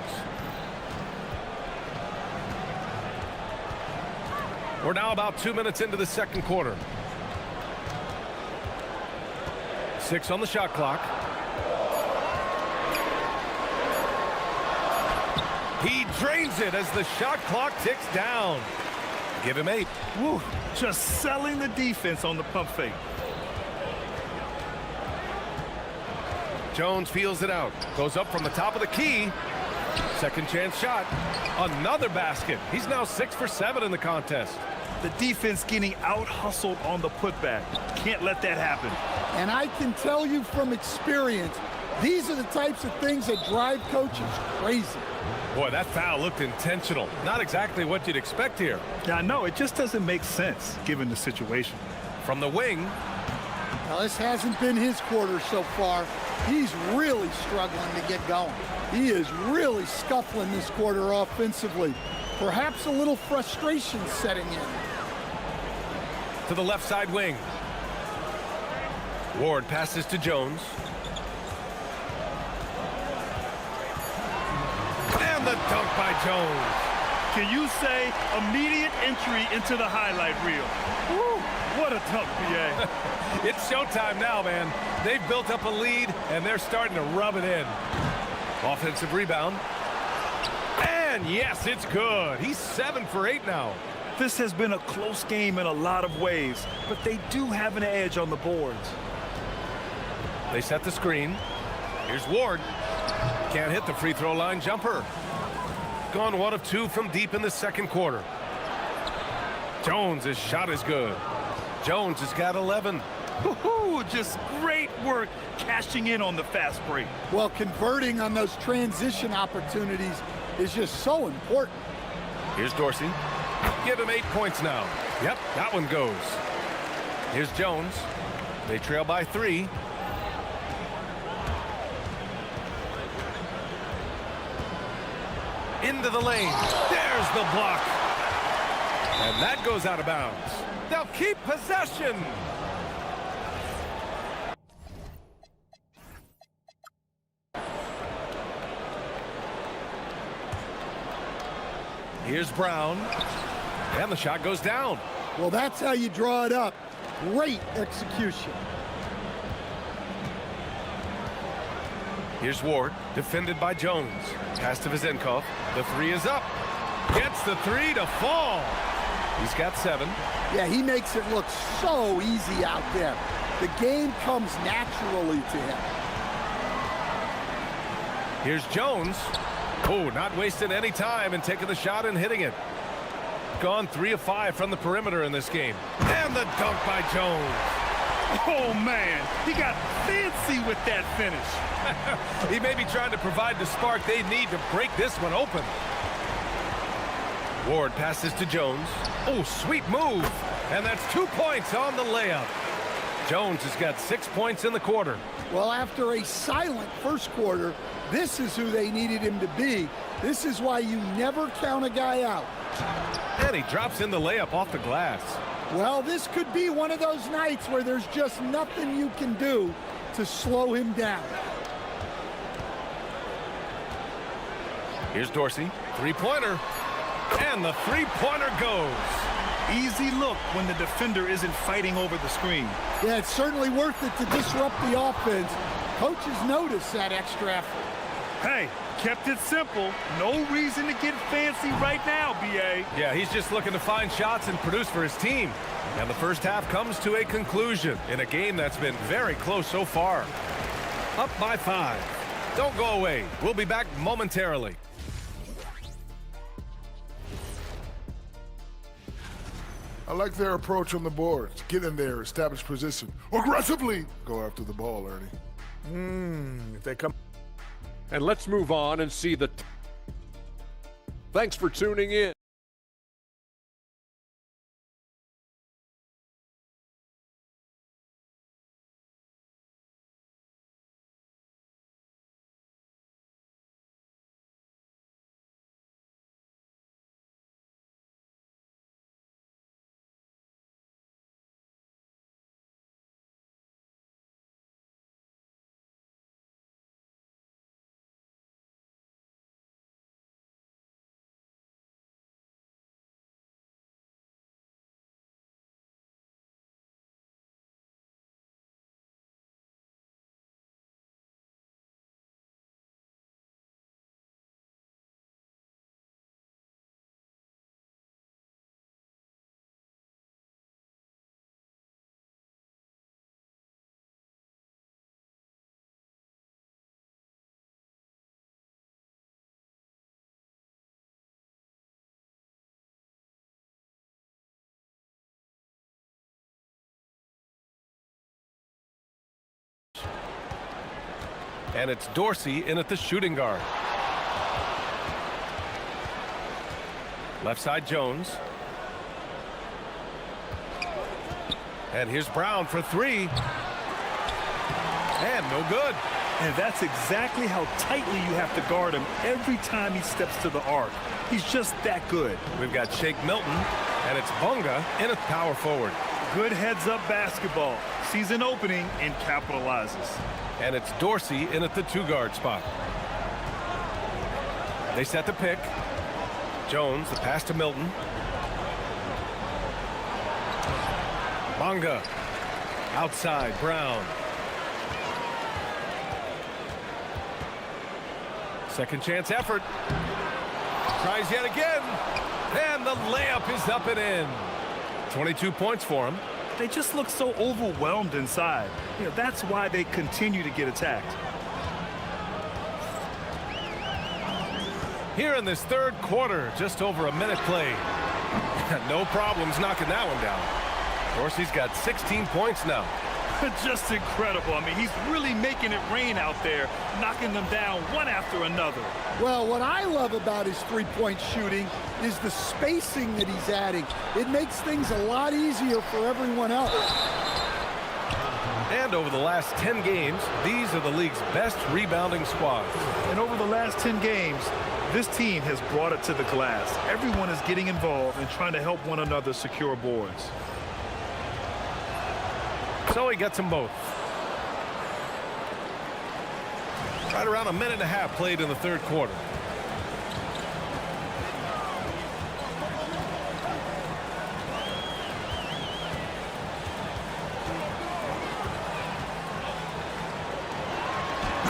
We're now about 2 minutes into the second quarter. 6 on the shot clock. He drains it as the shot clock ticks down. Give him 8. Woo, just selling the defense on the pump fake. Jones feels it out. Goes up from the top of the key. Second chance shot. Another basket. He's now 6 for 7 in the contest. The defense getting out-hustled on the putback. Can't let that happen. And I can tell you from experience, these are the types of things that drive coaches crazy. Boy, that foul looked intentional. Not exactly what you'd expect here. Yeah, I know. It just doesn't make sense given the situation. From the wing. Now, this hasn't been his quarter so far. He's really struggling to get going. He is really scuffling this quarter offensively. Perhaps a little frustration setting in. To the left side wing. Ward passes to Jones. And the dunk by Jones. Can you say immediate entry into the highlight reel? Woo, what a dunk, BA. It's showtime now, man. They've built up a lead, and they're starting to rub it in. Offensive rebound. And yes, it's good. He's 7 for 8 now. This has been a close game in a lot of ways, but they do have an edge on the boards. They set the screen. Here's Ward. Can't hit the free throw line jumper. Gone 1 of 2 from deep in the second quarter. Jones' shot is good. Jones has got 11. Woohoo! Just great work cashing in on the fast break. Well, converting on those transition opportunities is just so important. Here's Dorsey. Give him 8 points now. Yep, that one goes. Here's Jones. They trail by 3. Into the lane. There's the block. And that goes out of bounds. They'll keep possession. Here's Brown. And the shot goes down. Well, that's how you draw it up. Great execution. Here's Ward, defended by Jones. Pass to Vizenkov. The 3 is up. Gets the 3 to fall. He's got 7. Yeah, he makes it look so easy out there. The game comes naturally to him. Here's Jones. Oh, not wasting any time and taking the shot and hitting it. Gone 3 of 5 from the perimeter in this game. And the dunk by Jones. Oh, man, he got fancy with that finish. He may be trying to provide the spark they need to break this one open. Ward passes to Jones. Oh, sweet move. And that's 2 points on the layup. Jones has got 6 points in the quarter. Well, after a silent first quarter, this is who they needed him to be. This is why you never count a guy out. And he drops in the layup off the glass. Well, this could be one of those nights where there's just nothing you can do to slow him down. Here's Dorsey. 3-pointer. And the 3-pointer goes. Easy look when the defender isn't fighting over the screen. Yeah, it's certainly worth it to disrupt the offense. Coaches notice that extra effort. Hey, kept it simple. No reason to get fancy right now, BA. Yeah, he's just looking to find shots and produce for his team. And the first half comes to a conclusion in a game that's been very close so far. Up by 5. Don't go away. We'll be back momentarily. I like their approach on the boards. Get in there, establish position. Aggressively go after the ball, Ernie. If they come. And let's move on and see the... Thanks for tuning in. And it's Dorsey in at the shooting guard. Left side Jones. And here's Brown for three. And no good. And that's exactly how tightly you have to guard him every time he steps to the arc. He's just that good. We've got Shake Milton, and it's Bunga in at power forward. Good heads-up basketball. Sees an opening and capitalizes. And it's Dorsey in at the two-guard spot. They set the pick. Jones, the pass to Milton. Bunga. Outside, Brown. Second chance effort. Tries yet again. And the layup is up and in. 22 points for him. They just look so overwhelmed inside. You know, that's why they continue to get attacked. Here in this third quarter, just over a minute played. No problems knocking that one down. Dorsey's got 16 points now. Just incredible. I mean, he's really making it rain out there, knocking them down one after another. Well, what I love about his three-point shooting is the spacing that he's adding. It makes things a lot easier for everyone else. And over the last 10 games, these are the league's best rebounding squads. And over the last 10 games, this team has brought it to the glass. Everyone is getting involved and trying to help one another secure boards. So he gets them both. Right around a minute and a half played in the third quarter.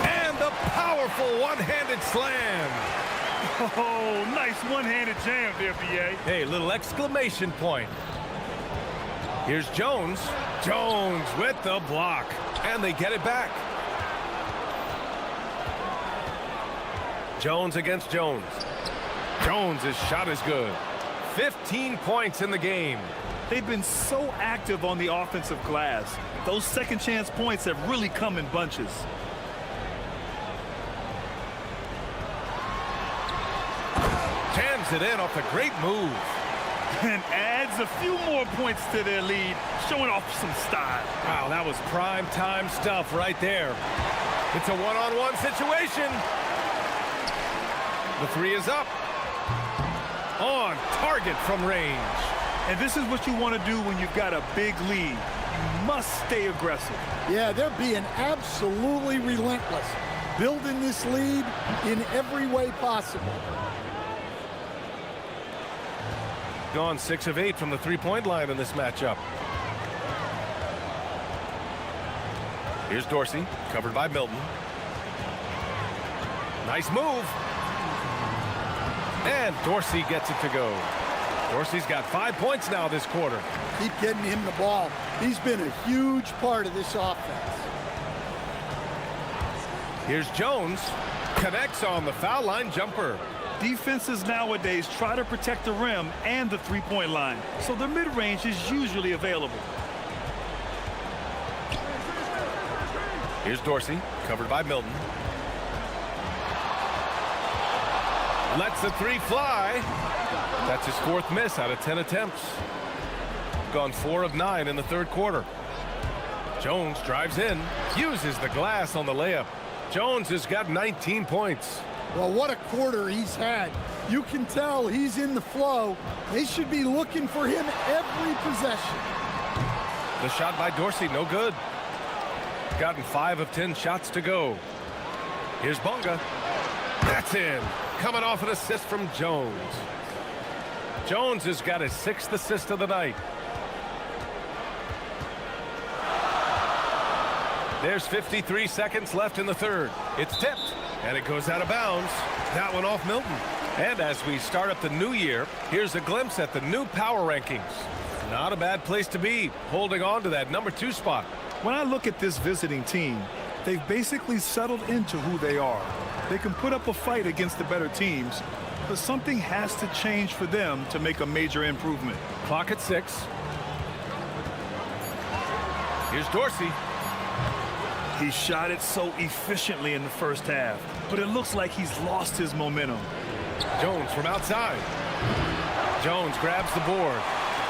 And the powerful one-handed slam. Oh, nice one-handed jam there, B.A. Hey, little exclamation point. Here's Jones. Jones with the block. And they get it back. Jones against Jones. Jones' shot is good. 15 points in the game. They've been so active on the offensive glass. Those second chance points have really come in bunches. Jams it in off a great move. And adds a few more points to their lead, showing off some style. Wow, that was prime time stuff right there. It's a one-on-one situation. The three is up. On target from range. And this is what you want to do when you've got a big lead. You must stay aggressive. Yeah, they're being absolutely relentless, building this lead in every way possible. Gone 6 of 8 from the three-point line in this matchup. Here's Dorsey, covered by Milton. Nice move. And Dorsey gets it to go. Dorsey's got 5 points now this quarter. Keep getting him the ball. He's been a huge part of this offense. Here's Jones. Connects on the foul line jumper. Defenses nowadays try to protect the rim and the three-point line, so their mid-range is usually available. Here's Dorsey, covered by Milton. Lets the three fly. That's his fourth miss out of 10 attempts. Gone 4 of 9 in the third quarter. Jones drives in, uses the glass on the layup. Jones has got 19 points. Well, what a quarter he's had. You can tell he's in the flow. They should be looking for him every possession. The shot by Dorsey, no good. Gotten 5 of 10 shots to go. Here's Bunga. That's in. Coming off an assist from Jones. Jones has got his 6th assist of the night. There's 53 seconds left in the third. It's tipped, and it goes out of bounds. That one off Milton. And as we start up the new year, here's a glimpse at the new power rankings. Not a bad place to be, holding on to that number 2 spot. When I look at this visiting team, they've basically settled into who they are. They can put up a fight against the better teams, but something has to change for them to make a major improvement. Clock at 6. Here's Dorsey. He shot it so efficiently in the first half, but it looks like he's lost his momentum. Jones from outside. Jones grabs the board.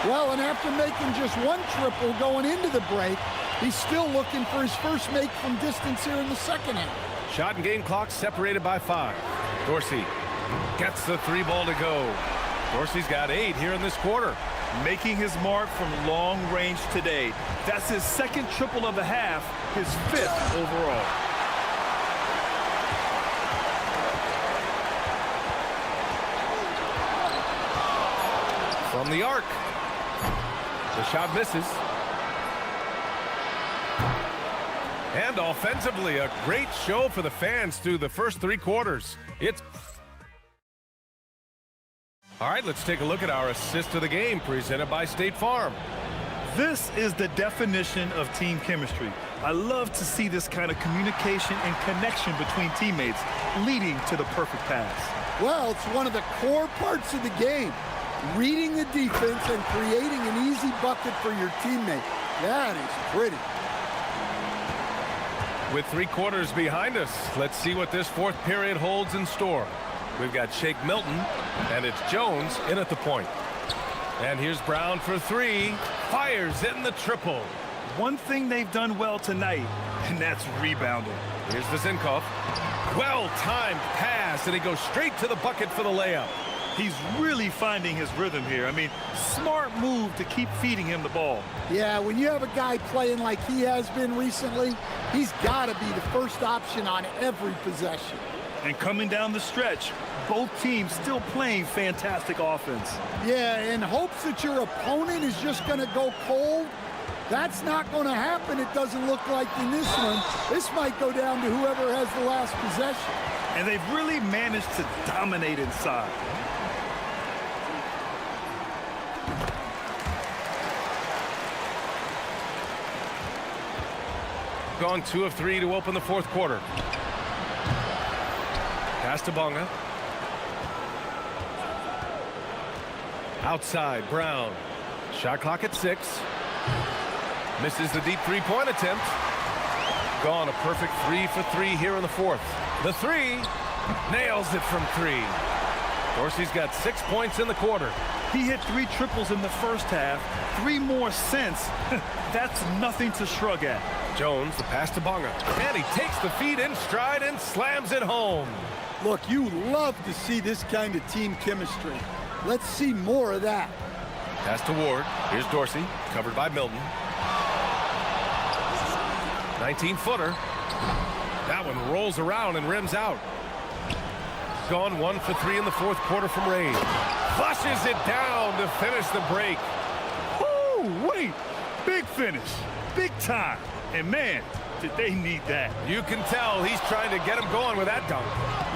Well, and after making just one triple going into the break, he's still looking for his first make from distance here in the second half. Shot and game clock separated by 5. Dorsey gets the 3 ball to go. Dorsey's got 8 here in this quarter. Making his mark from long range today. That's his second triple of the half, his 5th overall. From the arc. The shot misses. And offensively, a great show for the fans through the first 3 quarters. All right, let's take a look at our assist of the game presented by State Farm. This is the definition of team chemistry. I love to see this kind of communication and connection between teammates leading to the perfect pass. Well, it's one of the core parts of the game. Reading the defense and creating an easy bucket for your teammate. That is pretty. With 3 quarters behind us, let's see what this 4th period holds in store. We've got Shake Milton, and it's Jones in at the point. And here's Brown for 3. Fires in the triple. One thing they've done well tonight, and that's rebounding. Here's Vizenkov. Well-timed pass, and he goes straight to the bucket for the layup. He's really finding his rhythm here. I mean, smart move to keep feeding him the ball. Yeah, when you have a guy playing like he has been recently, he's got to be the first option on every possession. And coming down the stretch, both teams still playing fantastic offense. Yeah, in hopes that your opponent is just going to go cold, that's not going to happen, it doesn't look like in this one. This might go down to whoever has the last possession. And they've really managed to dominate inside. Gone 2 of 3 to open the 4th quarter. Pass to Bonga. Outside, Brown. Shot clock at 6. Misses the deep 3-point attempt. Gone a perfect 3 for 3 here in the 4th. The 3 nails it from 3. Dorsey's got 6 points in the quarter. He hit 3 triples in the first half, 3 more since. That's nothing to shrug at. Jones, the pass to Bonga. And he takes the feed in stride and slams it home. Look, you love to see this kind of team chemistry. Let's see more of that. Pass to Ward. Here's Dorsey, covered by Milton. 19-footer. That one rolls around and rims out. Gone 1 for 3 in the 4th quarter from range. Flushes it down to finish the break. Oh, wait. Big finish. Big time. And man, did they need that. You can tell he's trying to get him going with that dunk.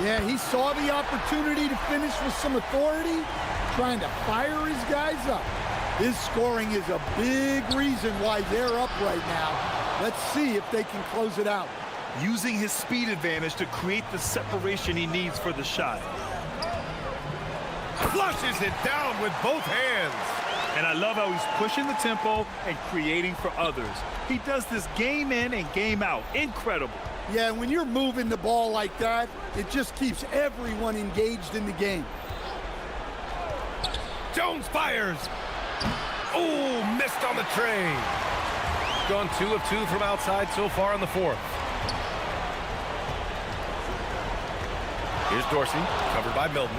Yeah, he saw the opportunity to finish with some authority, trying to fire his guys up. His scoring is a big reason why they're up right now. Let's see if they can close it out. Using his speed advantage to create the separation he needs for the shot. Flushes it down with both hands. And I love how he's pushing the tempo and creating for others. He does this game in and game out. Incredible. Yeah, when you're moving the ball like that, it just keeps everyone engaged in the game. Jones fires. Oh, missed on the tray. Gone 2 of 2 from outside so far in the 4th. Here's Dorsey, covered by Milton.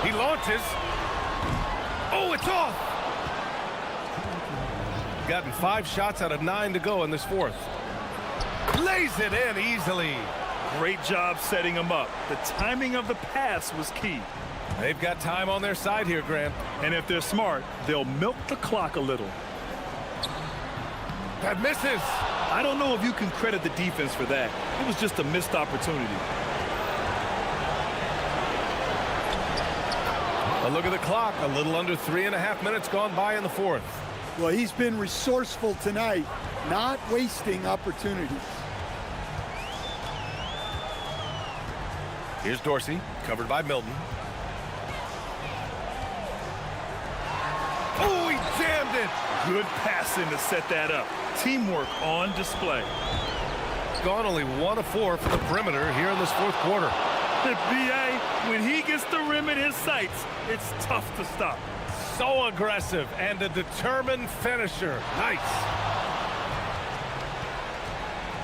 He launches. Oh, it's off. Gotten 5 shots out of 9 to go in this 4th. Lays it in easily. Great job setting him up. The timing of the pass was key. They've got time on their side here, Grant. And if they're smart, they'll milk the clock a little. That misses. I don't know if you can credit the defense for that. It was just a missed opportunity. A look at the clock. A little under 3.5 minutes gone by in the 4th. Well, he's been resourceful tonight, not wasting opportunities. Here's Dorsey, covered by Milton. Oh, he jammed it. Good passing to set that up. Teamwork on display. Gone only 1 of 4 from the perimeter here in this fourth quarter. B.A., when he gets the rim in his sights, it's tough to stop. So aggressive and a determined finisher. Nice.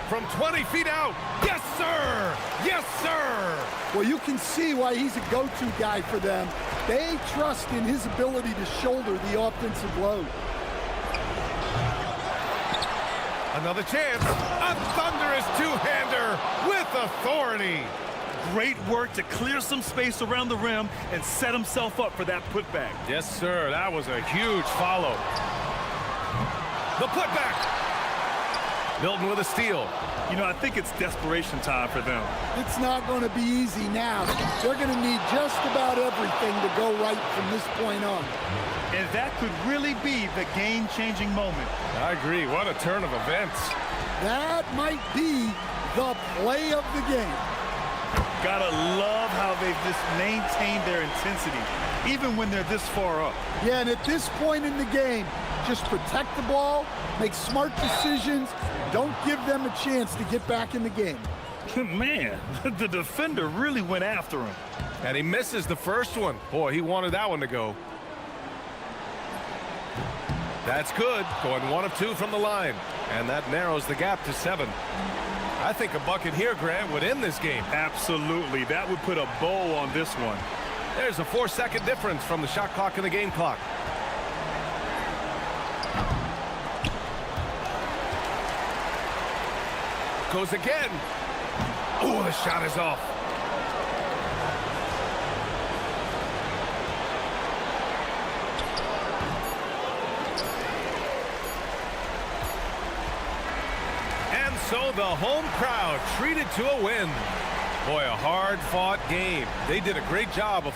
From 20 feet out. Yes, sir. Yes, sir. Well, you can see why he's a go-to guy for them. They trust in his ability to shoulder the offensive load. Another chance. A thunderous two-hander with authority. Great work to clear some space around the rim and set himself up for that putback. Yes, sir. That was a huge follow. The putback. Milton with a steal. You know, I think it's desperation time for them. It's not going to be easy now. They're going to need just about everything to go right from this point on. And that could really be the game-changing moment. I agree. What a turn of events. That might be the play of the game. Gotta love how they've just maintained their intensity, even when they're this far up. Yeah, and at this point in the game, just protect the ball, make smart decisions, don't give them a chance to get back in the game. Man, the defender really went after him. And he misses the first one. Boy, he wanted that one to go. That's good. Going 1 of 2 from the line. And that narrows the gap to 7. I think a bucket here, Grant, would end this game. Absolutely. That would put a bow on this one. There's a 4-second difference from the shot clock and the game clock. Goes again. Oh, the shot is off. And so the home crowd treated to a win. Boy, a hard-fought game. They did a great job of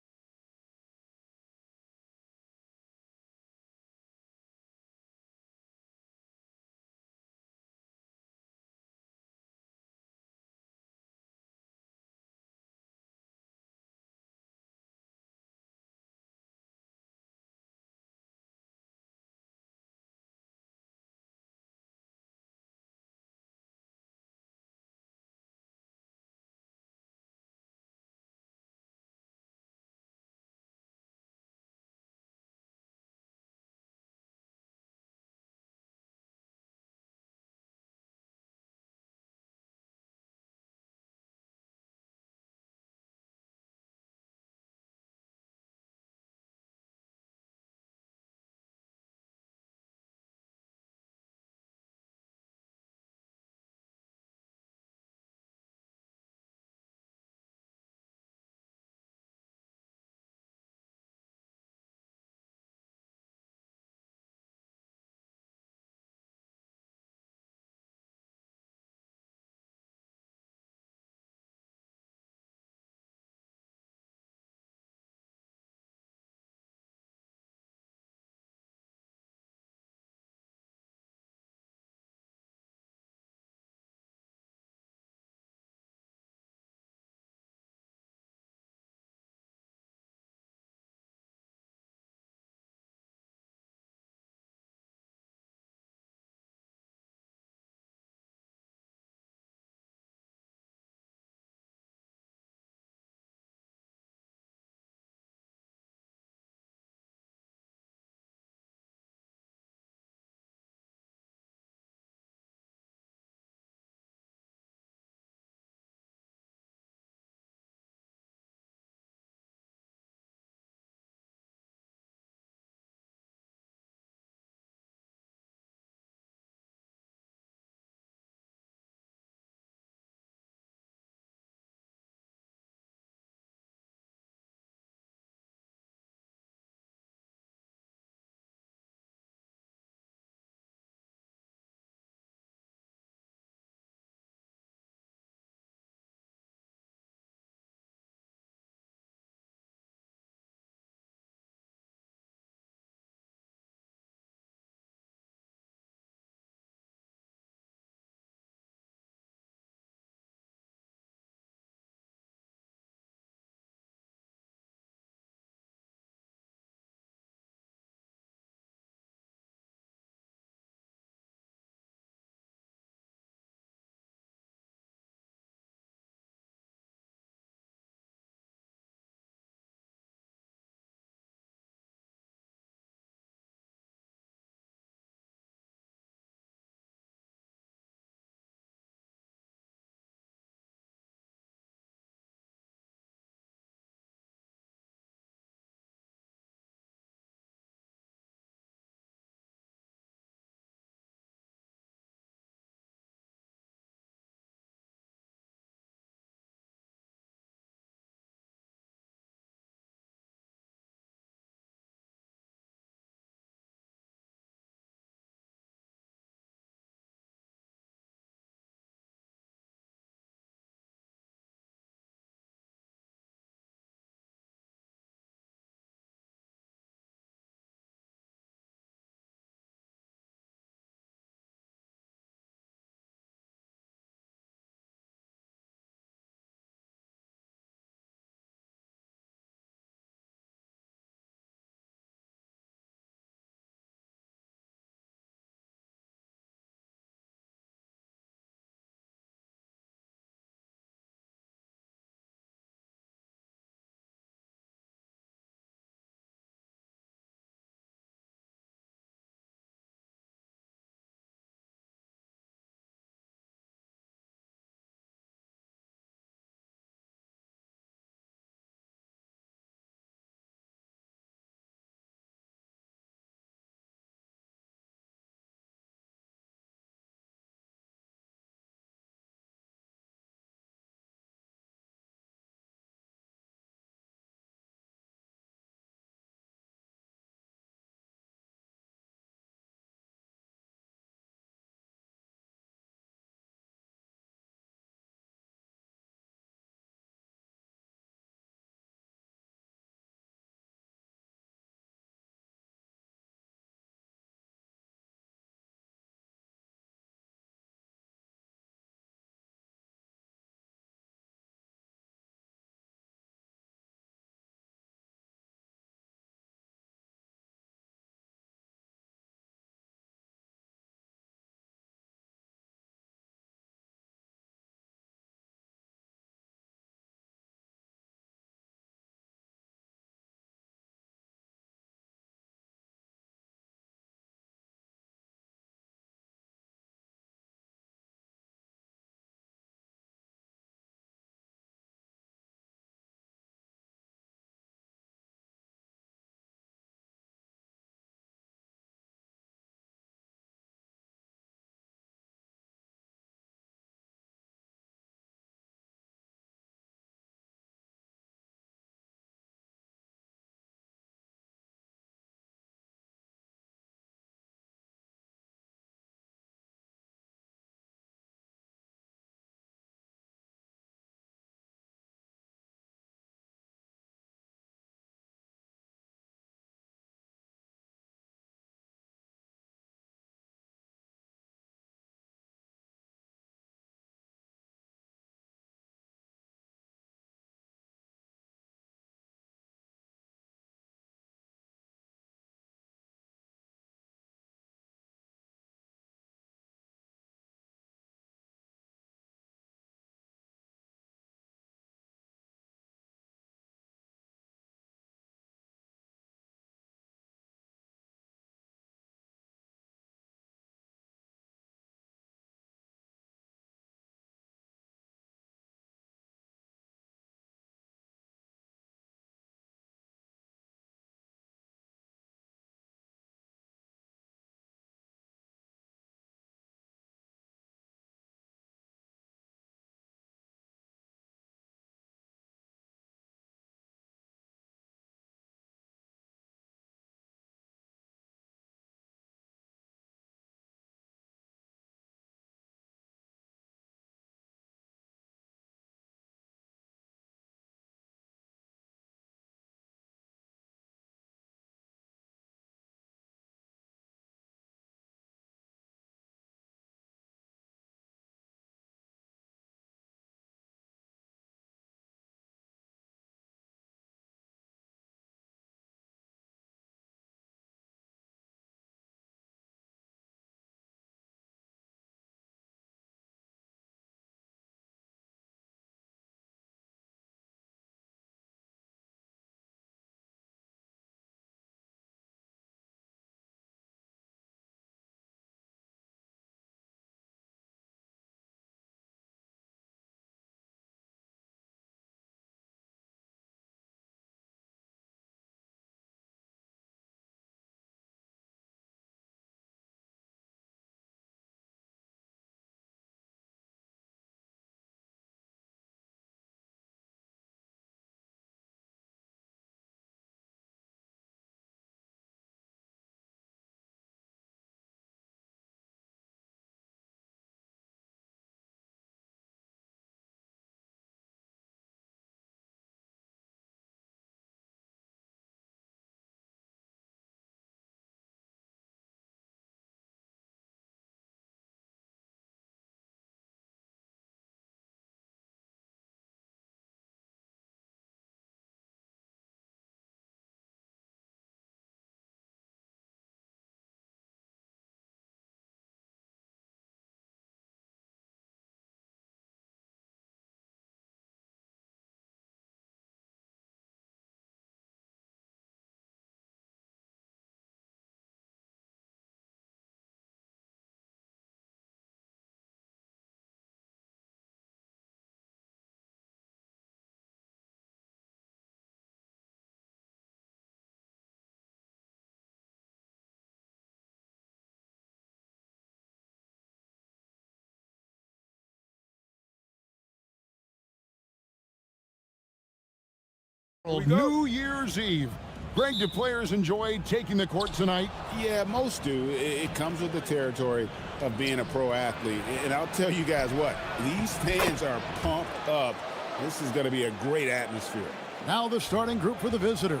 New Year's Eve. Greg, do players enjoy taking the court tonight? Yeah, most do. It comes with the territory of being a pro athlete. And I'll tell you guys what, these fans are pumped up. This is going to be a great atmosphere. Now the starting group for the visitors.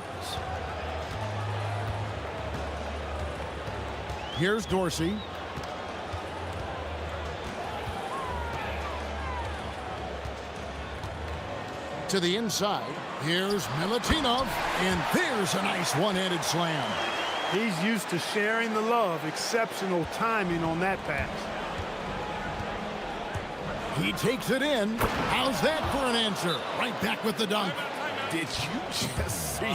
Here's Dorsey. To the inside. Here's Milutinov. And there's a nice one-handed slam. He's used to sharing the love. Exceptional timing on that pass. He takes it in. How's that for an answer? Right back with the dunk. Did you just see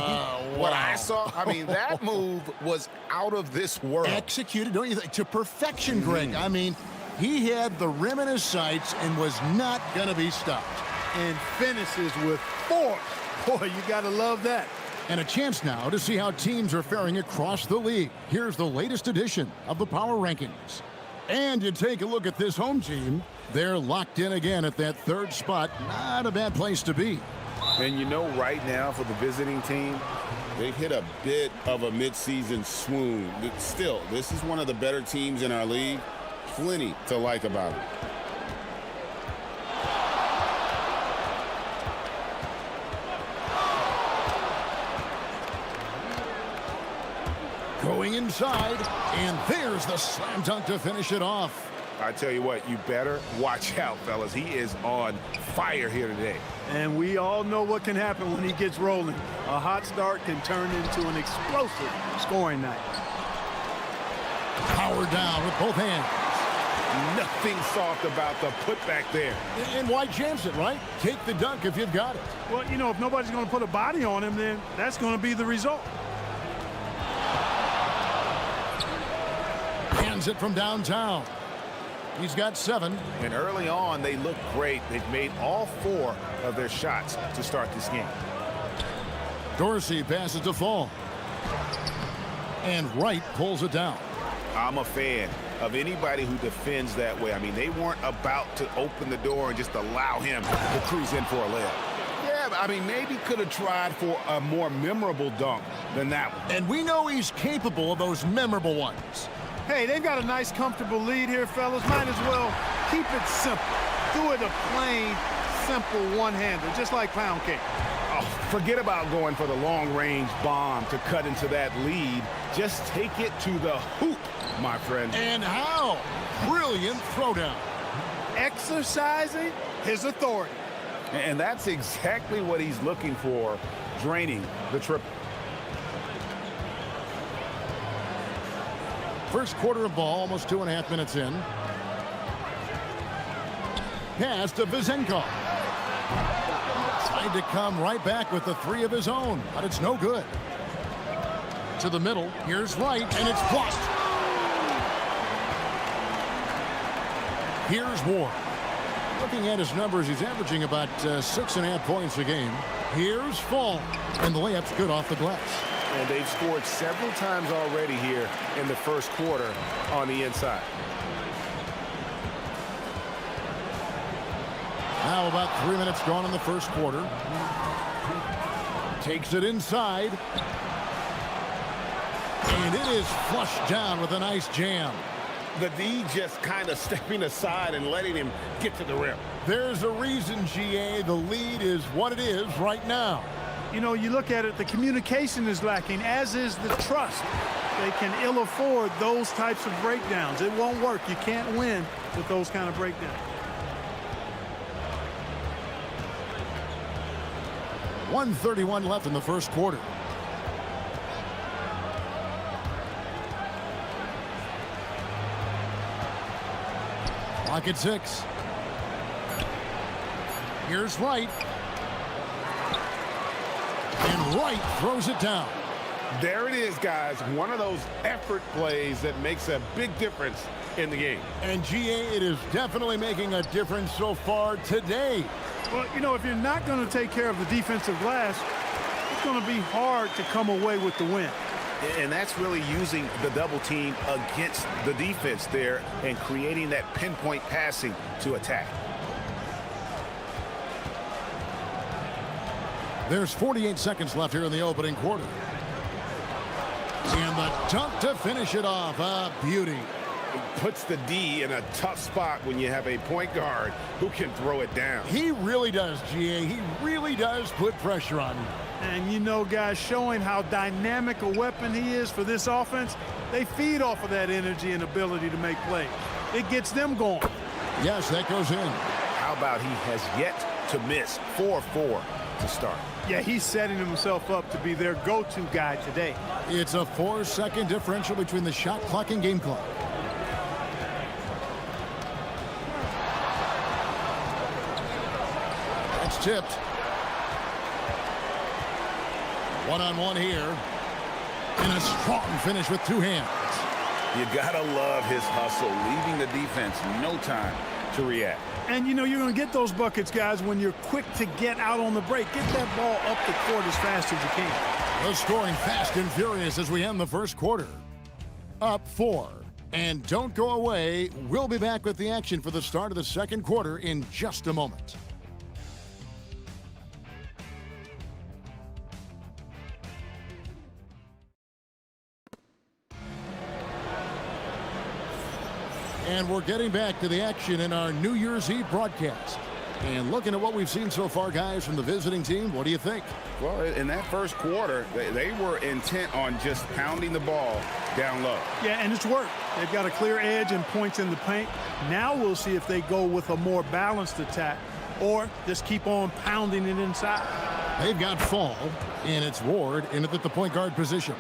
what I saw? I mean, that move was out of this world. Executed, don't you think, to perfection, Greg. I mean, he had the rim in his sights and was not going to be stopped. And finishes with force. Boy, you got to love that. And a chance now to see how teams are faring across the league. Here's the latest edition of the Power Rankings. And you take a look at this home team. They're locked in again at that third spot. Not a bad place to be. And you know, right now for the visiting team, they've hit a bit of a midseason swoon. But still, this is one of the better teams in our league. Plenty to like about it. Going inside, and there's the slam dunk to finish it off. I tell you what, you better watch out, fellas. He is on fire here today. And we all know what can happen when he gets rolling. A hot start can turn into an explosive scoring night. Power down with both hands. Nothing soft about the putback there. And why chance it, right? Take the dunk if you've got it. Well, you know, if nobody's going to put a body on him, then that's going to be the result. Hands it from downtown. He's got 7. And early on, they look great. They've made all 4 of their shots to start this game. Dorsey passes to Fall. And Wright pulls it down. I'm a fan of anybody who defends that way. I mean, they weren't about to open the door and just allow him to cruise in for a layup. Yeah, I mean, maybe could have tried for a more memorable dunk than that one. And we know he's capable of those memorable ones. Hey, they've got a nice, comfortable lead here, fellas. Might as well keep it simple. Do it a plain, simple one-hander, just like pound cake. Oh, forget about going for the long-range bomb to cut into that lead. Just take it to the hoop, my friend. And how? Brilliant throwdown. Exercising his authority. And that's exactly what he's looking for, draining the triple. First quarter of ball, almost 2.5 minutes in. Pass to Vezenkov. Tried to come right back with the 3 of his own, but it's no good. To the middle, here's Wright, and it's blocked. Here's Ward. Looking at his numbers, he's averaging about 6.5 points a game. Here's Fall, and the layup's good off the glass. And they've scored several times already here in the first quarter on the inside. Now about 3 minutes gone in the first quarter. Takes it inside. And it is flushed down with a nice jam. The D just kind of stepping aside and letting him get to the rim. There's a reason, GA, the lead is what it is right now. You know, you look at it, the communication is lacking, as is the trust. They can ill afford those types of breakdowns. It won't work. You can't win with those kind of breakdowns. 1:31 left in the first quarter. Clock at 6. Here's Wright. And Wright throws it down. There it is, guys. One of those effort plays that makes a big difference in the game. And GA, it is definitely making a difference so far today. Well, you know, if you're not going to take care of the defensive glass, it's going to be hard to come away with the win. And that's really using the double team against the defense there and creating that pinpoint passing to attack. There's 48 seconds left here in the opening quarter. And the dunk to finish it off. A beauty. Puts the D in a tough spot when you have a point guard who can throw it down. He really does, GA. He really does put pressure on you. And you know, guys, showing how dynamic a weapon he is for this offense, they feed off of that energy and ability to make plays. It gets them going. Yes, that goes in. How about he has yet to miss 4-4 to start? Yeah, he's setting himself up to be their go-to guy today. It's a 4-second differential between the shot clock and game clock. That's tipped. One-on-one here. And a strong finish with two hands. You gotta love his hustle, leaving the defense no time to react. And you know you're going to get those buckets, guys, when you're quick to get out on the break. Get that ball up the court as fast as you can. The scoring fast and furious as we end the first quarter. Up 4. And don't go away. We'll be back with the action for the start of the second quarter in just a moment. And we're getting back to the action in our New Year's Eve broadcast. And looking at what we've seen so far, guys, from the visiting team, what do you think? Well, in that first quarter, they were intent on just pounding the ball down low. Yeah, and it's worked. They've got a clear edge and points in the paint. Now we'll see if they go with a more balanced attack or just keep on pounding it inside. They've got Fall, and it's Ward in at the point guard position.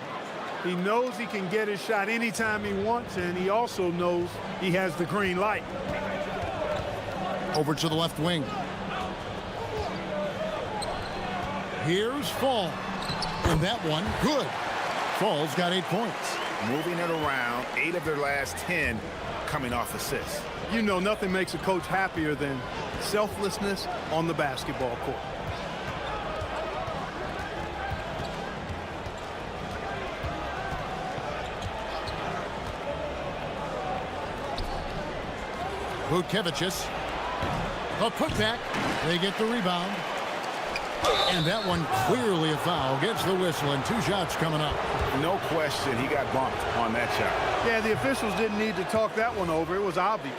He knows he can get his shot anytime he wants, and he also knows he has the green light. Over to the left wing. Here's Fall. And that one, good. Fall's got 8 points. Moving it around, 8 of their last 10 coming off assists. You know, nothing makes a coach happier than selflessness on the basketball court. Vutkevicius. The putback. They get the rebound. And that one clearly a foul. Gets the whistle and 2 shots coming up. No question he got bumped on that shot. Yeah, the officials didn't need to talk that one over. It was obvious.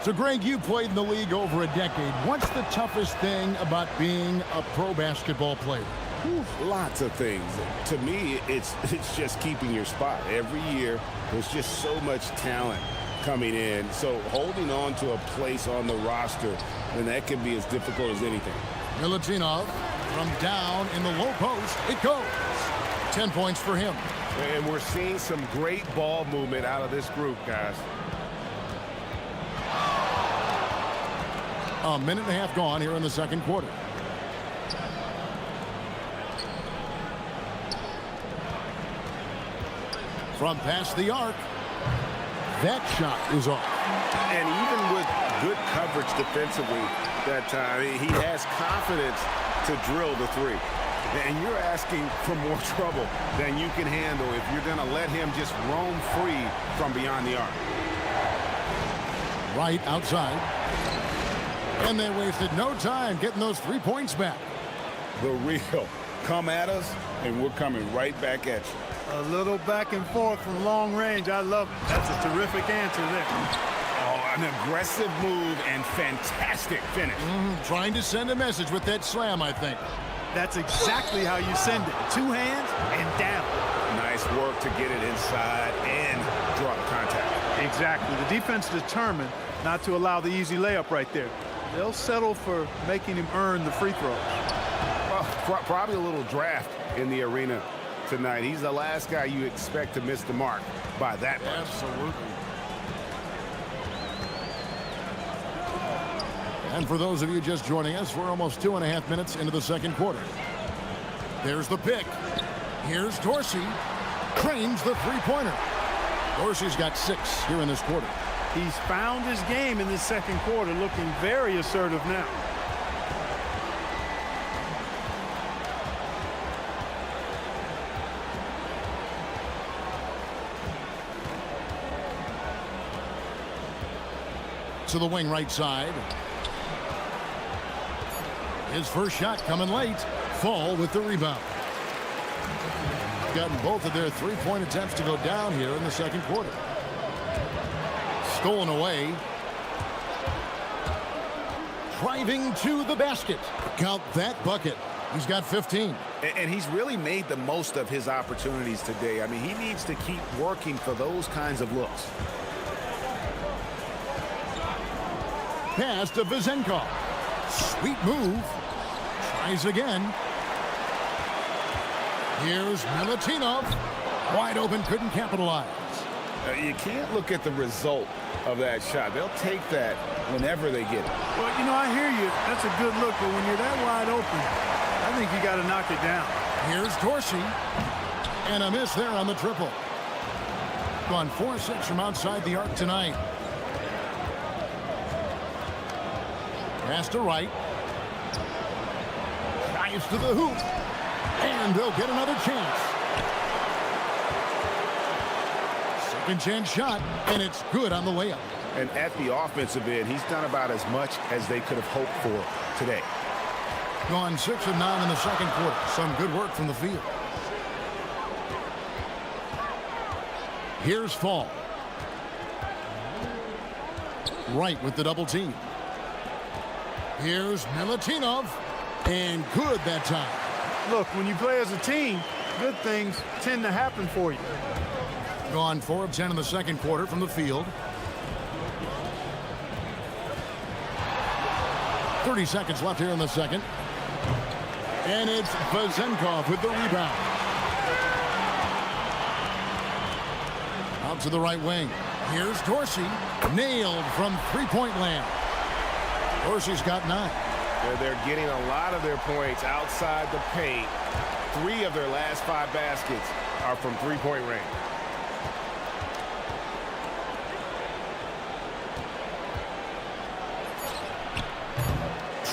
So, Greg, you played in the league over a decade. What's the toughest thing about being a pro basketball player? Lots of things. To me, it's just keeping your spot. Every year, there's just so much talent coming in. So holding on to a place on the roster, and that can be as difficult as anything. Milutinov from down in the low post. It goes. 10 points for him. And we're seeing some great ball movement out of this group, guys. A minute and a half gone here in the second quarter. From past the arc. That shot is off. And even with good coverage defensively that time, he has confidence to drill the 3. And you're asking for more trouble than you can handle if you're going to let him just roam free from beyond the arc. Right outside. And they wasted no time getting those 3 points back. The real come at us, and we're coming right back at you. A little back and forth from long range. I love it. That's a terrific answer there. Oh, an aggressive move and fantastic finish. Trying to send a message with that slam, I think. That's exactly how you send it. 2 hands and down. Nice work to get it inside and drop contact. Exactly. The defense determined not to allow the easy layup right there. They'll settle for making him earn the free throws. Well, probably a little draft in the arena tonight. He's the last guy you expect to miss the mark by that much. Absolutely. And for those of you just joining us, we're almost 2.5 minutes into the second quarter. There's the pick. Here's Dorsey. Cranes the three-pointer. Dorsey's got 6 here in this quarter. He's found his game in this second quarter, looking very assertive now. To the wing right side. His first shot coming late. Fall with the rebound. Gotten both of their three-point attempts to go down here in the second quarter. Stolen away. Driving to the basket. Count that bucket. He's got 15. And he's really made the most of his opportunities today. I mean, he needs to keep working for those kinds of looks. Pass to Vezenkov. Sweet move. Tries again. Here's Milutinov. Wide open, couldn't capitalize. You can't look at the result of that shot. They'll take that whenever they get it. Well, you know, I hear you. That's a good look, but when you're that wide open, I think you got to knock it down. Here's Dorsey. And a miss there on the triple. Gone 4-6 from outside the arc tonight. Pass to right. Drives to the hoop. And they'll get another chance. Second chance shot, and it's good on the layup. And at the offensive end, he's done about as much as they could have hoped for today. Gone 6 of 9 in the second quarter. Some good work from the field. Here's Fall. Right with the double team. Here's Milutinov. And good that time. Look, when you play as a team, good things tend to happen for you. Gone 4 of 10 in the second quarter from the field. 30 seconds left here in the second. And it's Vezenkov with the rebound. Out to the right wing. Here's Dorsey. Nailed from three-point land. Dorsey's got 9. They're getting a lot of their points outside the paint. 3 of their last 5 baskets are from three-point range.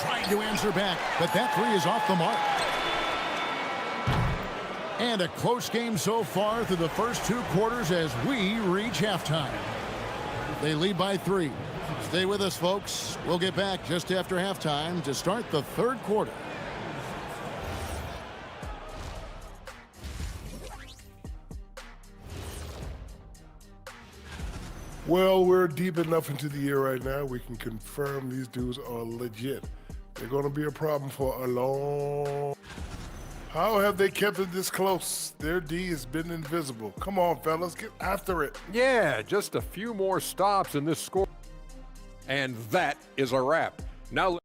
Trying to answer back, but that 3 is off the mark. And a close game so far through the first 2 quarters as we reach halftime. They lead by 3. Stay with us, folks. We'll get back just after halftime to start the third quarter. Well, we're deep enough into the year right now, we can confirm these dudes are legit. They're going to be a problem for a long... How have they kept it this close? Their D has been invisible. Come on, fellas, get after it. Yeah, just a few more stops in this score. And that is a wrap. Now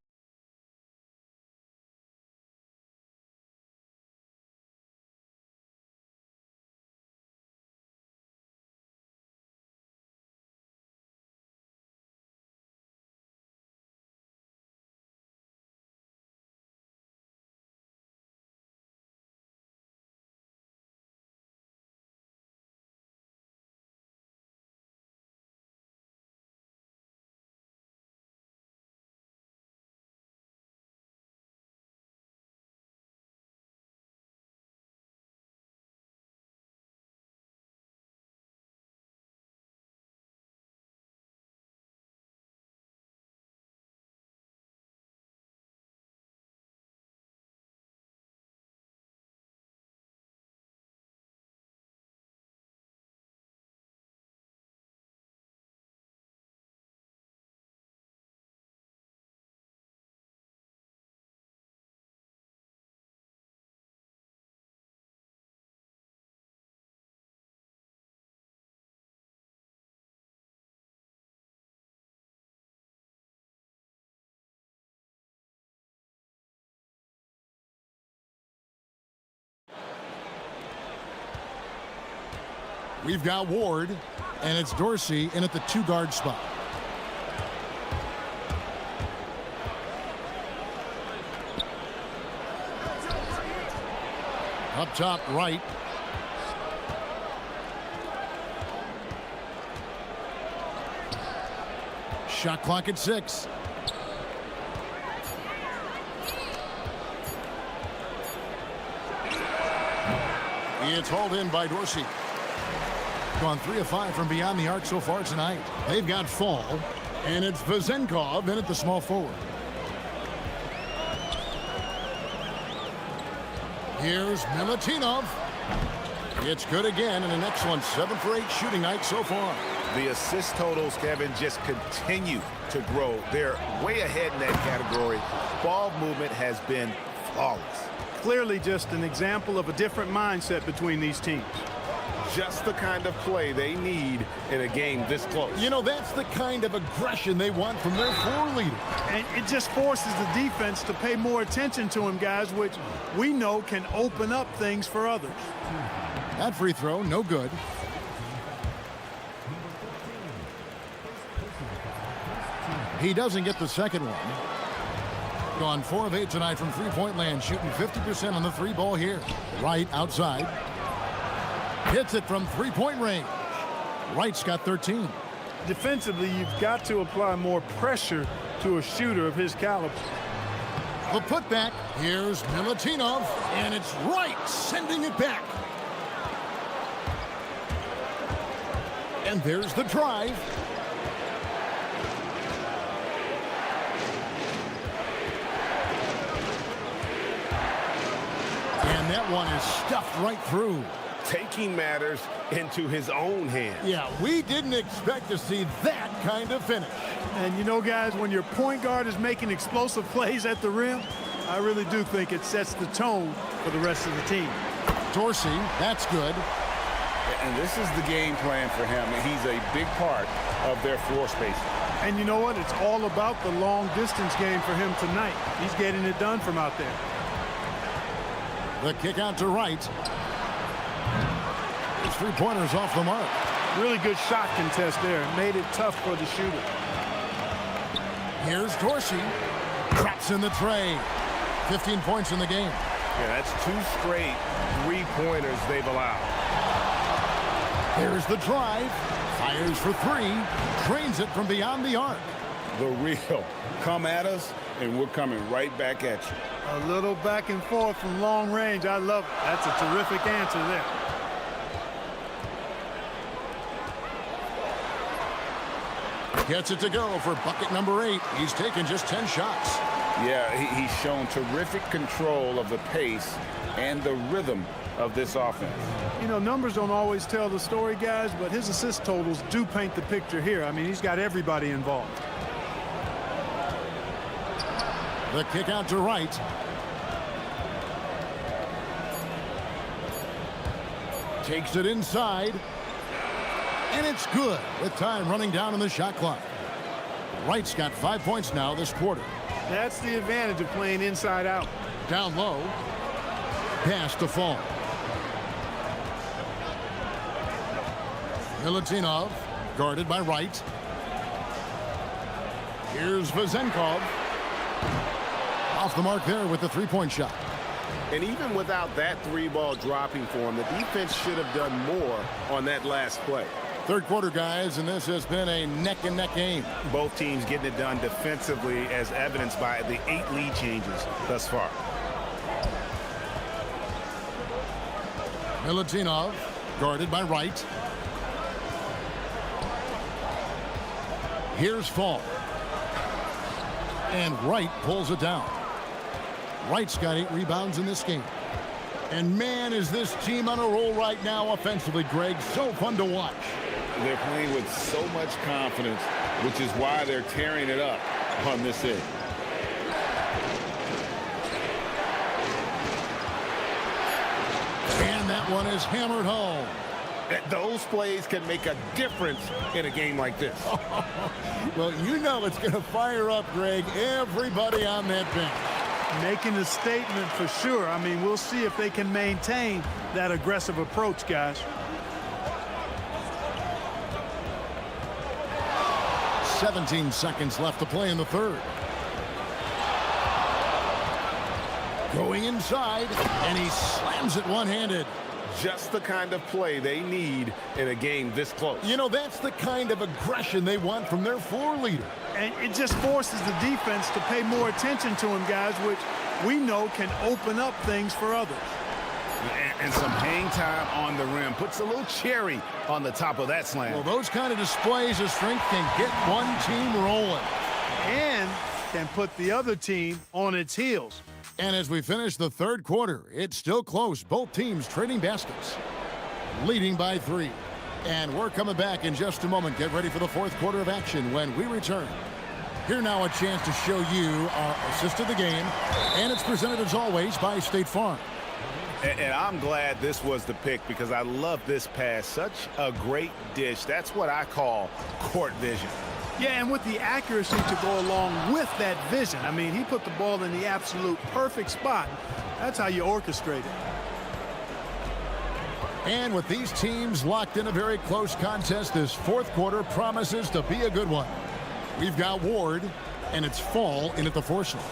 we've got Ward, and it's Dorsey in at the 2-guard spot. Up top right. Shot clock at 6. It's hauled in by Dorsey. Gone 3 of 5 from beyond the arc so far tonight. They've got Fall, and it's Vezenkov in at the small forward. Here's Milutinov. It's good again, and an excellent 7 for 8 shooting night so far. The assist totals, Kevin, just continue to grow. They're way ahead in that category. Ball movement has been flawless. Clearly just an example of a different mindset between these teams. Just the kind of play they need in a game this close. You know, that's the kind of aggression they want from their floor leader. And it just forces the defense to pay more attention to him, guys, which we know can open up things for others. That free throw, no good. He doesn't get the second one. Gone 4 of 8 tonight from three-point land, shooting 50% on the three ball here. Right outside. Hits it from three-point range. Wright's got 13. Defensively, you've got to apply more pressure to a shooter of his caliber. The putback. Here's Milutinov, and it's Wright sending it back. And there's the drive. And that one is stuffed right through. Taking matters into his own hands. Yeah, we didn't expect to see that kind of finish. And you know, guys, when your point guard is making explosive plays at the rim, I really do think it sets the tone for the rest of the team. Dorsey, that's good. And this is the game plan for him. He's a big part of their floor spacing. And you know what? It's all about the long distance game for him tonight. He's getting it done from out there. The kick out to Wright. His three-pointers off the mark. Really good shot contest there. Made it tough for the shooter. Here's Dorsey. Drops in the tray. 15 points in the game. Yeah, that's 2 straight three-pointers they've allowed. Here's the drive. Fires for 3. Drains it from beyond the arc. The real. Come at us, and we're coming right back at you. A little back and forth from long range. I love it. That's a terrific answer there. Gets it to go for bucket number 8. He's taken just 10 shots. Yeah, he's shown terrific control of the pace and the rhythm of this offense. You know, numbers don't always tell the story, guys, but his assist totals do paint the picture here. I mean, he's got everybody involved. The kick out to Wright. Takes it inside. And it's good with time running down on the shot clock. Wright's got 5 points now this quarter. That's the advantage of playing inside out. Down low. Pass to Fall. Milutinov, guarded by Wright. Here's Vezenkov. Off the mark there with the three-point shot. And even without that 3-ball dropping for him, the defense should have done more on that last play. Third quarter, guys, and this has been a neck-and-neck game. Both teams getting it done defensively, as evidenced by the 8 lead changes thus far. Milutinov, guarded by Wright. Here's Fall. And Wright pulls it down. Wright's got 8 rebounds in this game. And man, is this team on a roll right now offensively, Greg. So fun to watch. They're playing with so much confidence, which is why they're tearing it up on this end. And that one is hammered home. Those plays can make a difference in a game like this. Well, you know it's going to fire up, Greg, everybody on that bench. Making a statement for sure. I mean, we'll see if they can maintain that aggressive approach, guys. 17 seconds left to play in the third. Going inside, and he slams it one-handed. Just the kind of play they need in a game this close. You know, that's the kind of aggression they want from their floor leader. And it just forces the defense to pay more attention to him, guys, which we know can open up things for others. And some hang time on the rim. Puts a little cherry on the top of that slam. Well, those kind of displays of strength can get one team rolling. And can put the other team on its heels. And as we finish the third quarter, it's still close. Both teams trading baskets, leading by 3. And we're coming back in just a moment. Get ready for the fourth quarter of action when we return. Here now a chance to show you our assist of the game. And it's presented as always by State Farm. And I'm glad this was the pick because I love this pass. Such a great dish. That's what I call court vision. Yeah, and with the accuracy to go along with that vision. I mean, he put the ball in the absolute perfect spot. That's how you orchestrate it. And with these teams locked in a very close contest, this fourth quarter promises to be a good one. We've got Ward, and it's Fall in at the force line.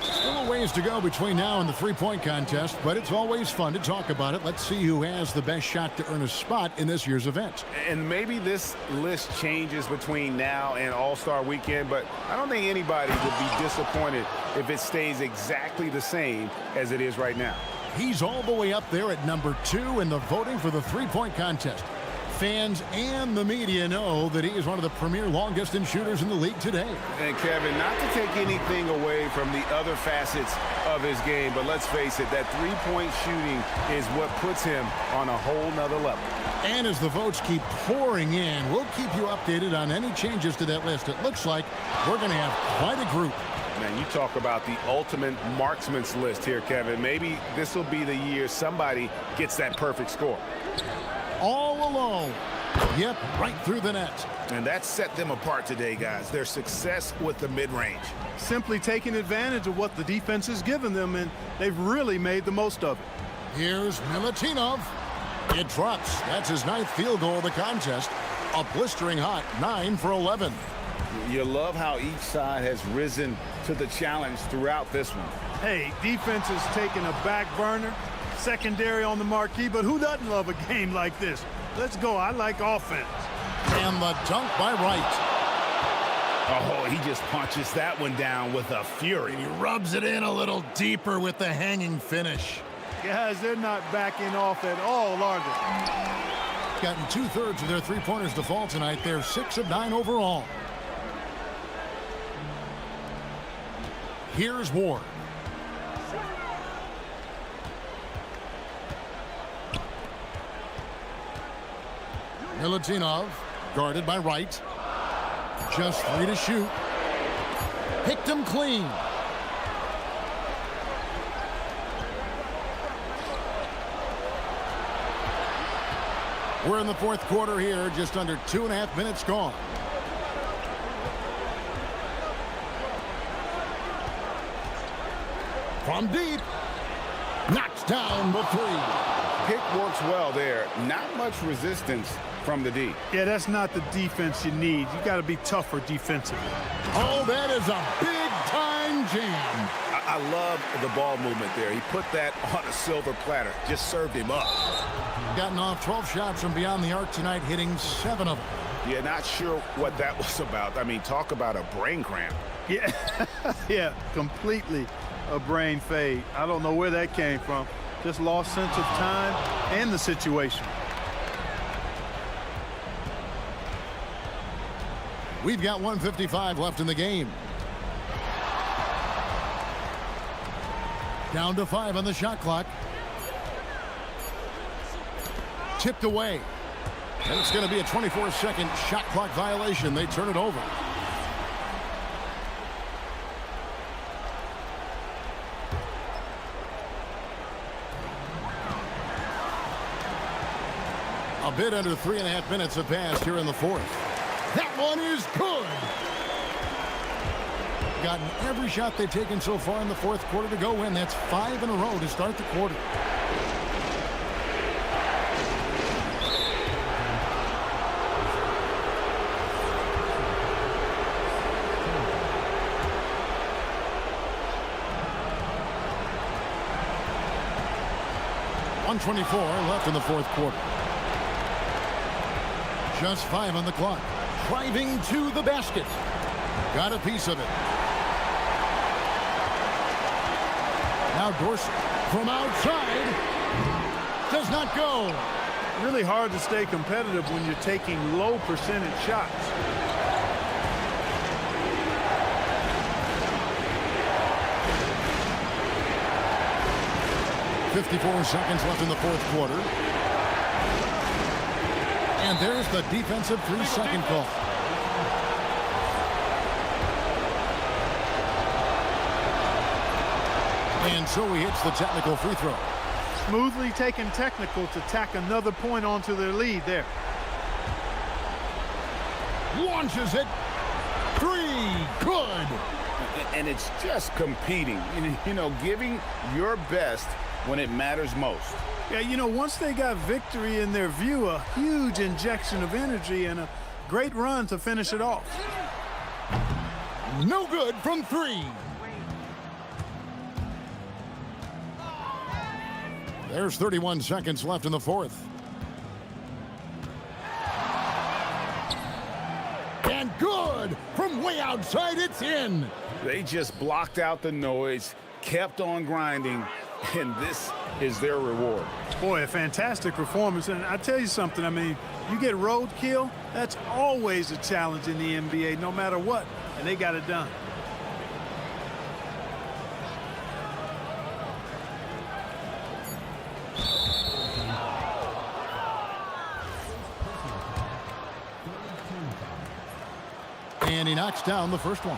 Still a ways to go between now and the three-point contest, but it's always fun to talk about it. Let's see who has the best shot to earn a spot in this year's event. And maybe this list changes between now and All-Star Weekend, but I don't think anybody would be disappointed if it stays exactly the same as it is right now. He's all the way up there at number 2 in the voting for the three-point contest. Fans and the media know that he is one of the premier long-distance shooters in the league today. And Kevin, not to take anything away from the other facets of his game, but let's face it, that three-point shooting is what puts him on a whole nother level. And as the votes keep pouring in, we'll keep you updated on any changes to that list. It looks like we're going to have quite a group. Man, you talk about the ultimate marksman's list here, Kevin. Maybe this will be the year somebody gets that perfect score. All alone. Yep, right through the net. And that set them apart today, guys. Their success with the mid-range. Simply taking advantage of what the defense has given them, and they've really made the most of it. Here's Milutinov. It drops. That's his 9th field goal of the contest. A blistering hot 9 for 11. You love how each side has risen to the challenge throughout this one. Hey, defense has taken a back burner. Secondary on the marquee, but who doesn't love a game like this? Let's go. I like offense. And the dunk by Wright. Oh, he just punches that one down with a fury. He rubs it in a little deeper with the hanging finish. Guys, they're not backing off at all, are they? Gotten 2/3 of their three-pointers to fall tonight. They're 6 of 9 overall. Here's Ward. Milutinov, guarded by Wright. Just 3 to shoot. Picked him clean. We're in the fourth quarter here, just under 2.5 minutes gone. From deep, knocks down the 3. Pick works well there. Not much resistance from the D. Yeah, that's not the defense you need. You got to be tougher defensively. Oh, that is a big-time jam. I love the ball movement there. He put that on a silver platter. Just served him up. Gotten off 12 shots from beyond the arc tonight, hitting 7 of them. Yeah, not sure what that was about. I mean, talk about a brain cramp. Yeah, yeah, completely a brain fade. I don't know where that came from. Just lost sense of time and the situation. We've got 1:55 left in the game. Down to 5 on the shot clock. Tipped away. And it's going to be a 24-second shot clock violation. They turn it over. A bit under 3.5 minutes have passed here in the fourth. That one is good. Gotten every shot they've taken so far in the fourth quarter to go in. That's 5 in a row to start the quarter. .124 left in the fourth quarter. Just 5 on the clock. Driving to the basket. Got a piece of it. Now Dorsey from outside. Does not go. Really hard to stay competitive when you're taking low percentage shots. 54 seconds left in the fourth quarter. And there's the defensive 3-second call. And so he hits the technical free throw. Smoothly taking technical to tack another point onto their lead there. Launches it. 3. Good. And it's just competing, you know, giving your best when it matters most. Yeah, you know, once they got victory in their view, a huge injection of energy and a great run to finish it off. No good from 3. There's 31 seconds left in the fourth. And good! From way outside, it's in! They just blocked out the noise, kept on grinding, and this is their reward. Boy, a fantastic performance. And I tell you something, I mean, you get roadkill, that's always a challenge in the NBA, no matter what, and they got it done. And he knocks down the first one.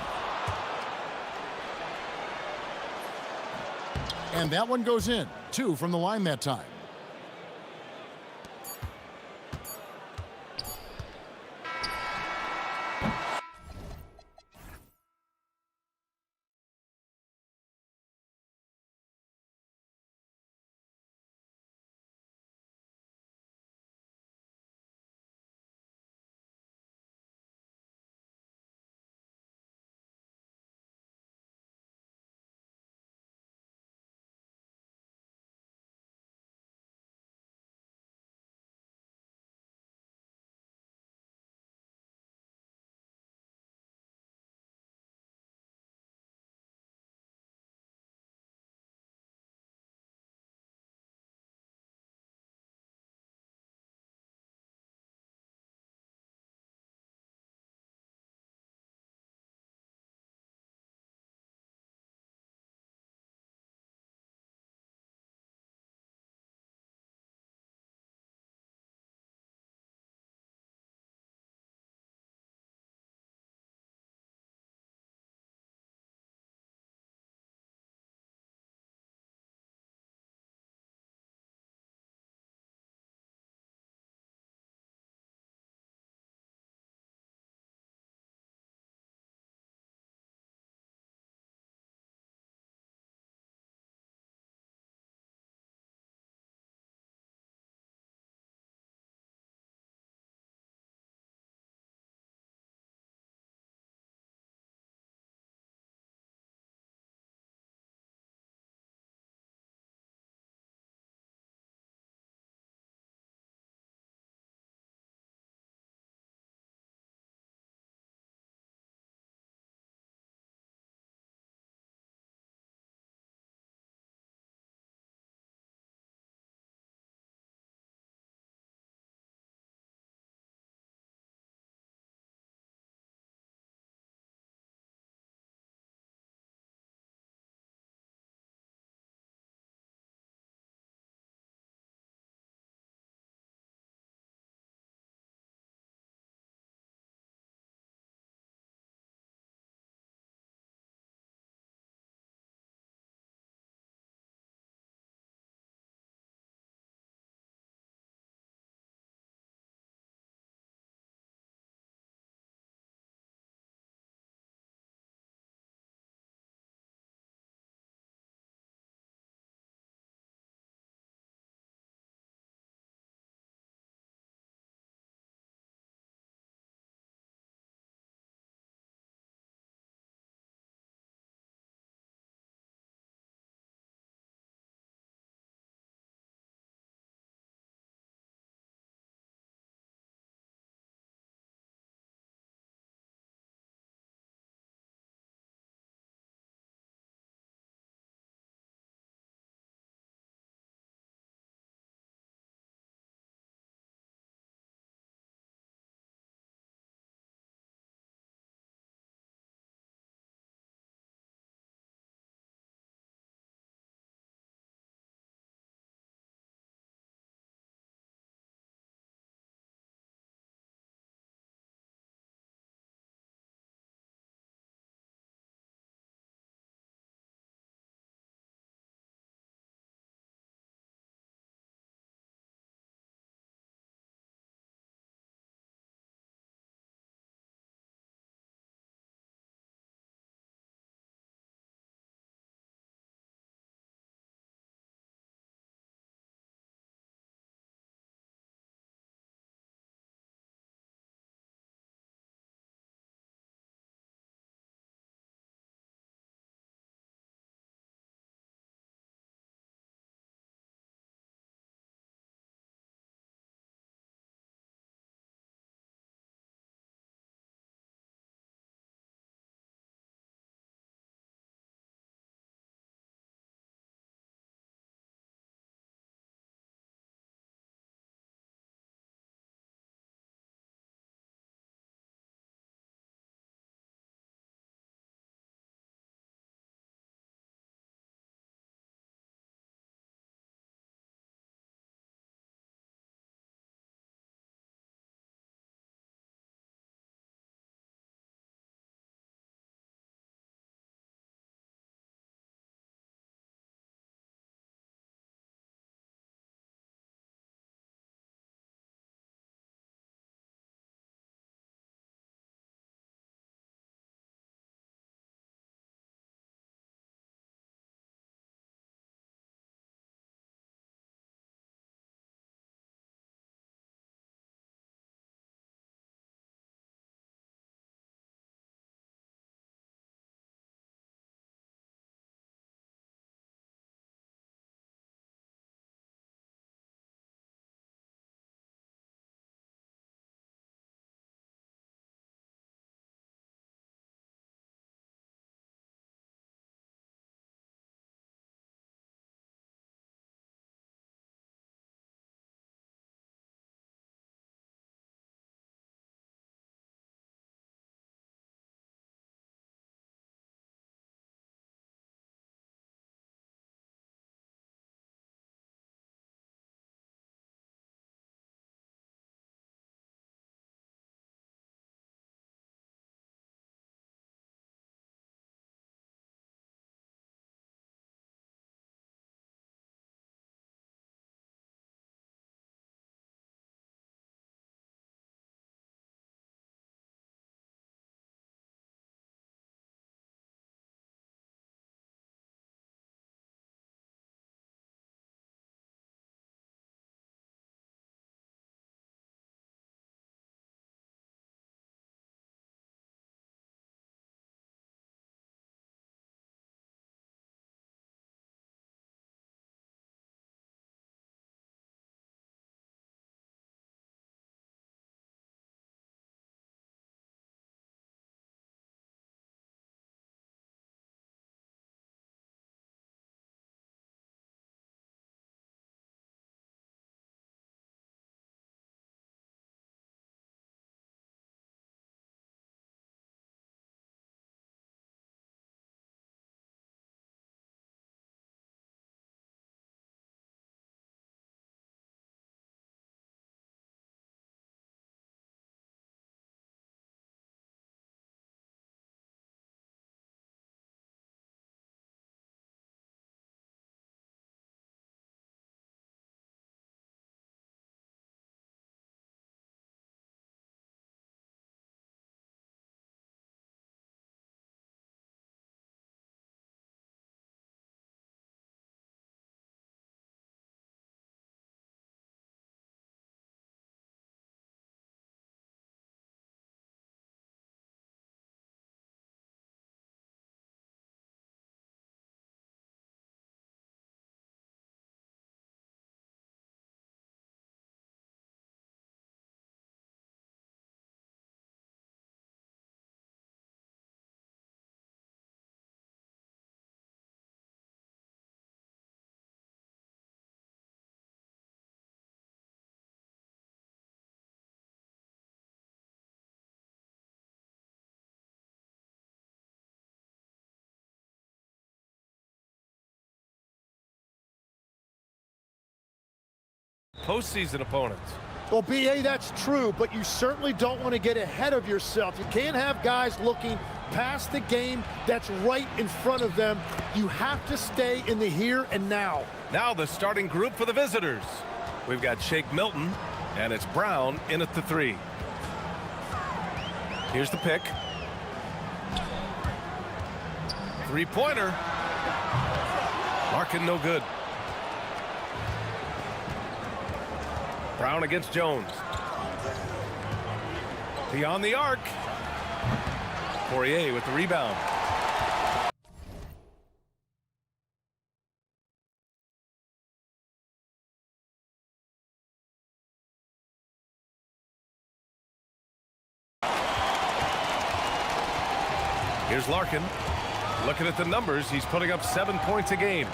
And that one goes in. 2 from the line that time. postseason opponents. Well, B.A., that's true, but you certainly don't want to get ahead of yourself. You can't have guys looking past the game that's right in front of them. You have to stay in the here and now. Now the starting group for the visitors. We've got Shake Milton, and it's Brown in at the 3. Here's the pick. Three-pointer. Larkin no good. Brown against Jones. Beyond the arc. Poirier with the rebound. Here's Larkin. Looking at the numbers, he's putting up 7 points a game.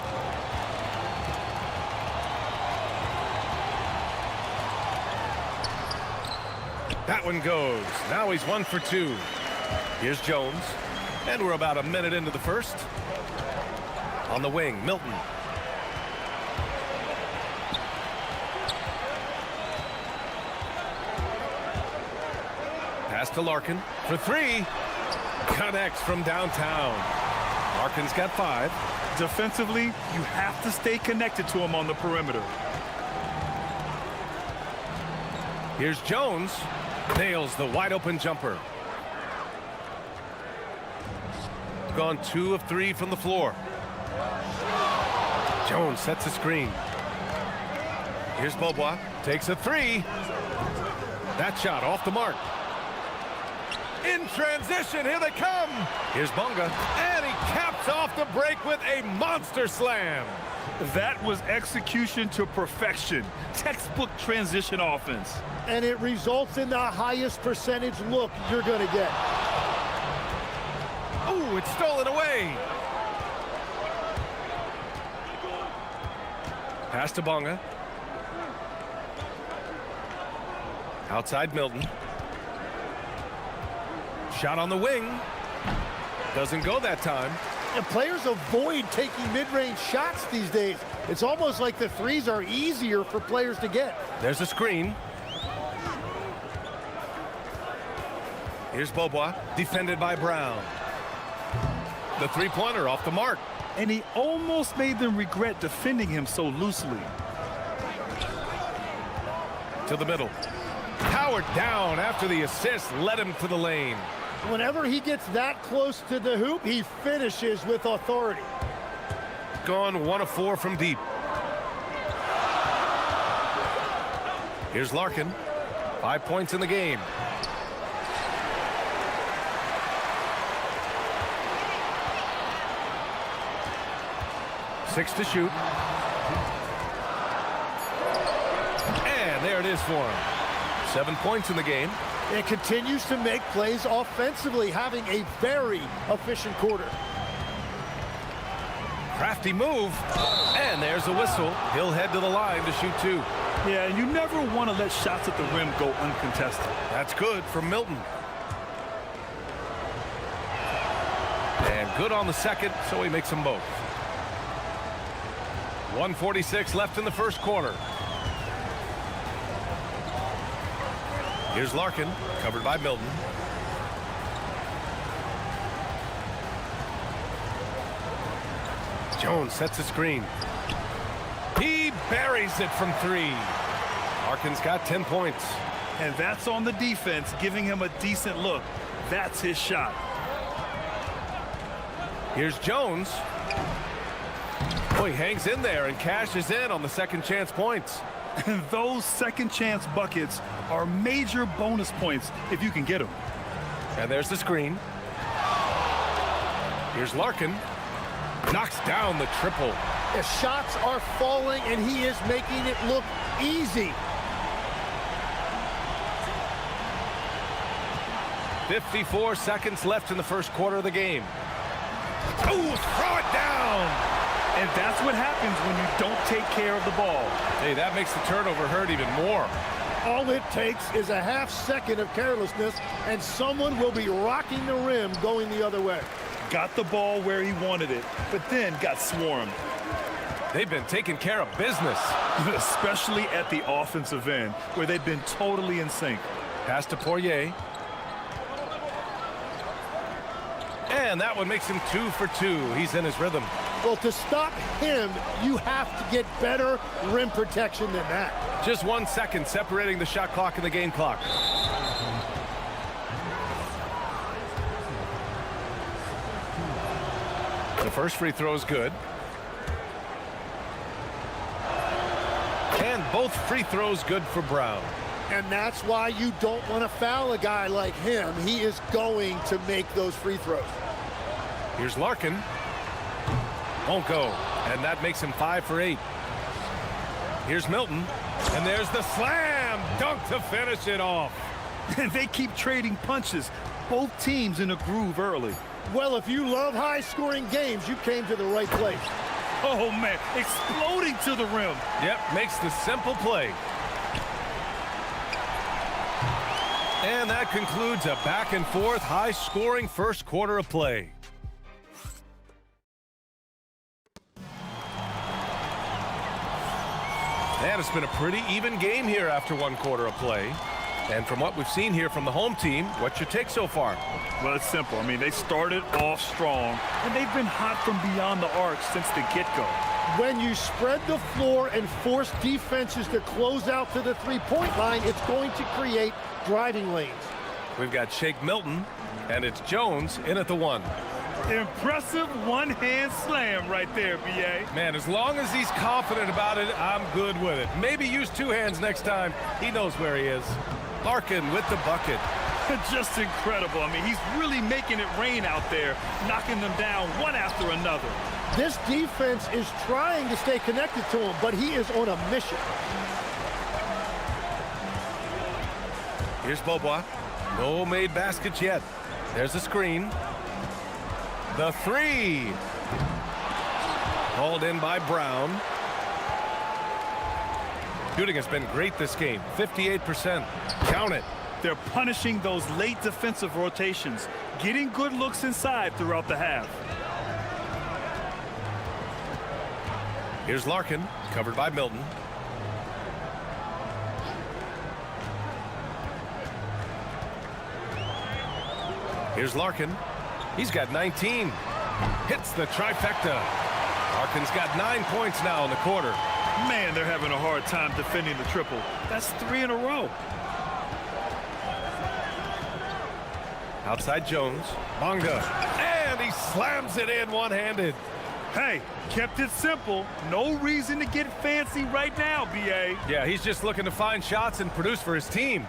That one goes. Now he's 1 for 2. Here's Jones. And we're about a minute into the first. On the wing, Milton. Pass to Larkin for 3. Connects from downtown. Larkin's got 5. Defensively, you have to stay connected to him on the perimeter. Here's Jones. Nails the wide open jumper. Gone 2 of 3 from the floor. Jones sets a screen. Here's Beaubois. Takes a 3. That shot off the mark. In transition, here they come. Here's Bonga, and he caps off the break with a monster slam. That was execution to perfection. Textbook transition offense. And it results in the highest percentage look you're going to get. Oh, it's stolen away. Pass to Bonga. Outside Milton. Shot on the wing. Doesn't go that time. And players avoid taking mid-range shots these days. It's almost like the threes are easier for players to get. There's a screen. Here's Beaubois, defended by Brown. The three-pointer off the mark. And he almost made them regret defending him so loosely. To the middle. Powered down after the assist led him to the lane. Whenever he gets that close to the hoop, he finishes with authority. Gone 1 of 4 from deep. Here's Larkin. 5 points in the game. Six to shoot. And there it is for him. 7 points in the game. And continues to make plays offensively, having a very efficient quarter. Crafty move. And there's a whistle. He'll head to the line to shoot 2. Yeah, and you never want to let shots at the rim go uncontested. That's good for Milton. And good on the second, so he makes them both. 1:46 left in the first quarter. Here's Larkin, covered by Milton. Jones sets a screen. He buries it from 3. Larkin's got 10 points. And that's on the defense, giving him a decent look. That's his shot. Here's Jones. Oh, he hangs in there and cashes in on the second chance points. And those second chance buckets are major bonus points if you can get them. And there's the screen. Here's Larkin. Knocks down the triple. The shots are falling, and he is making it look easy. 54 seconds left in the first quarter of the game. Oh, throw it down! And that's what happens when you don't take care of the ball. Hey, that makes the turnover hurt even more. All it takes is a half second of carelessness, and someone will be rocking the rim going the other way. Got the ball where he wanted it, but then got swarmed. They've been taking care of business. Especially at the offensive end, where they've been totally in sync. Pass to Poirier. And that one makes him 2 for 2. He's in his rhythm. Well, to stop him, you have to get better rim protection than that. Just 1 second separating the shot clock and the game clock. The first free throw is good. And both free throws good for Brown. And that's why you don't want to foul a guy like him. He is going to make those free throws. Here's Larkin. Won't go. And that makes him 5 for 8. Here's Milton. And there's the slam dunk to finish it off. And they keep trading punches. Both teams in a groove early. Well, if you love high-scoring games, you came to the right place. Oh, man, exploding to the rim. Yep, makes the simple play. And that concludes a back-and-forth, high-scoring first quarter of play. And it's been a pretty even game here after 1 quarter of play. And from what we've seen here from the home team, what's your take so far? Well, it's simple. I mean, they started off strong, and they've been hot from beyond the arc since the get-go. When you spread the floor and force defenses to close out to the three-point line, it's going to create driving lanes. We've got Shake Milton, and it's Jones in at the 1. Impressive one-hand slam right there, B.A. Man, as long as he's confident about it, I'm good with it. Maybe use 2 hands next time. He knows where he is. Larkin with the bucket. Just incredible. I mean, he's really making it rain out there, knocking them down one after another. This defense is trying to stay connected to him, but he is on a mission. Here's Beaubois. No made baskets yet. There's the screen. The 3. Called in by Brown. Shooting has been great this game. 58%. Count it. They're punishing those late defensive rotations, getting good looks inside throughout the half. Here's Larkin, covered by Milton. Here's Larkin. He's got 19. Hits the trifecta. Larkin's got 9 points now in the quarter. Man, they're having a hard time defending the triple. That's 3 in a row. Outside Jones. Bonga. And he slams it in one-handed. Hey, kept it simple. No reason to get fancy right now, B.A. Yeah, he's just looking to find shots and produce for his team.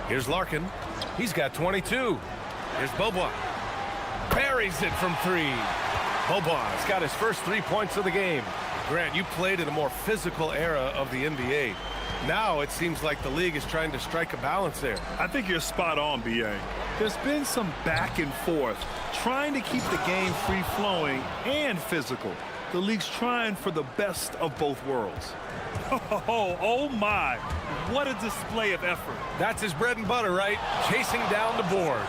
Here's Larkin. He's got 22. Here's Beaubois. Buries it from 3. Beaubois got his first 3 points of the game. Grant, you played in a more physical era of the NBA. Now it seems like the league is trying to strike a balance there. I think you're spot on, B.A. There's been some back and forth, trying to keep the game free-flowing and physical. The league's trying for the best of both worlds. Oh my, what a display of effort. That's his bread and butter, right? Chasing down the boards.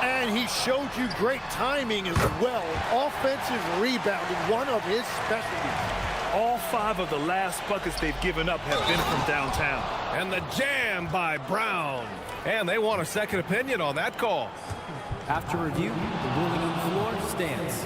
And he showed you great timing as well. Offensive rebounding, one of his specialties. All 5 of the last buckets they've given up have been from downtown. And the jam by Brown. And they want a second opinion on that call. After review, the ruling on the floor stands.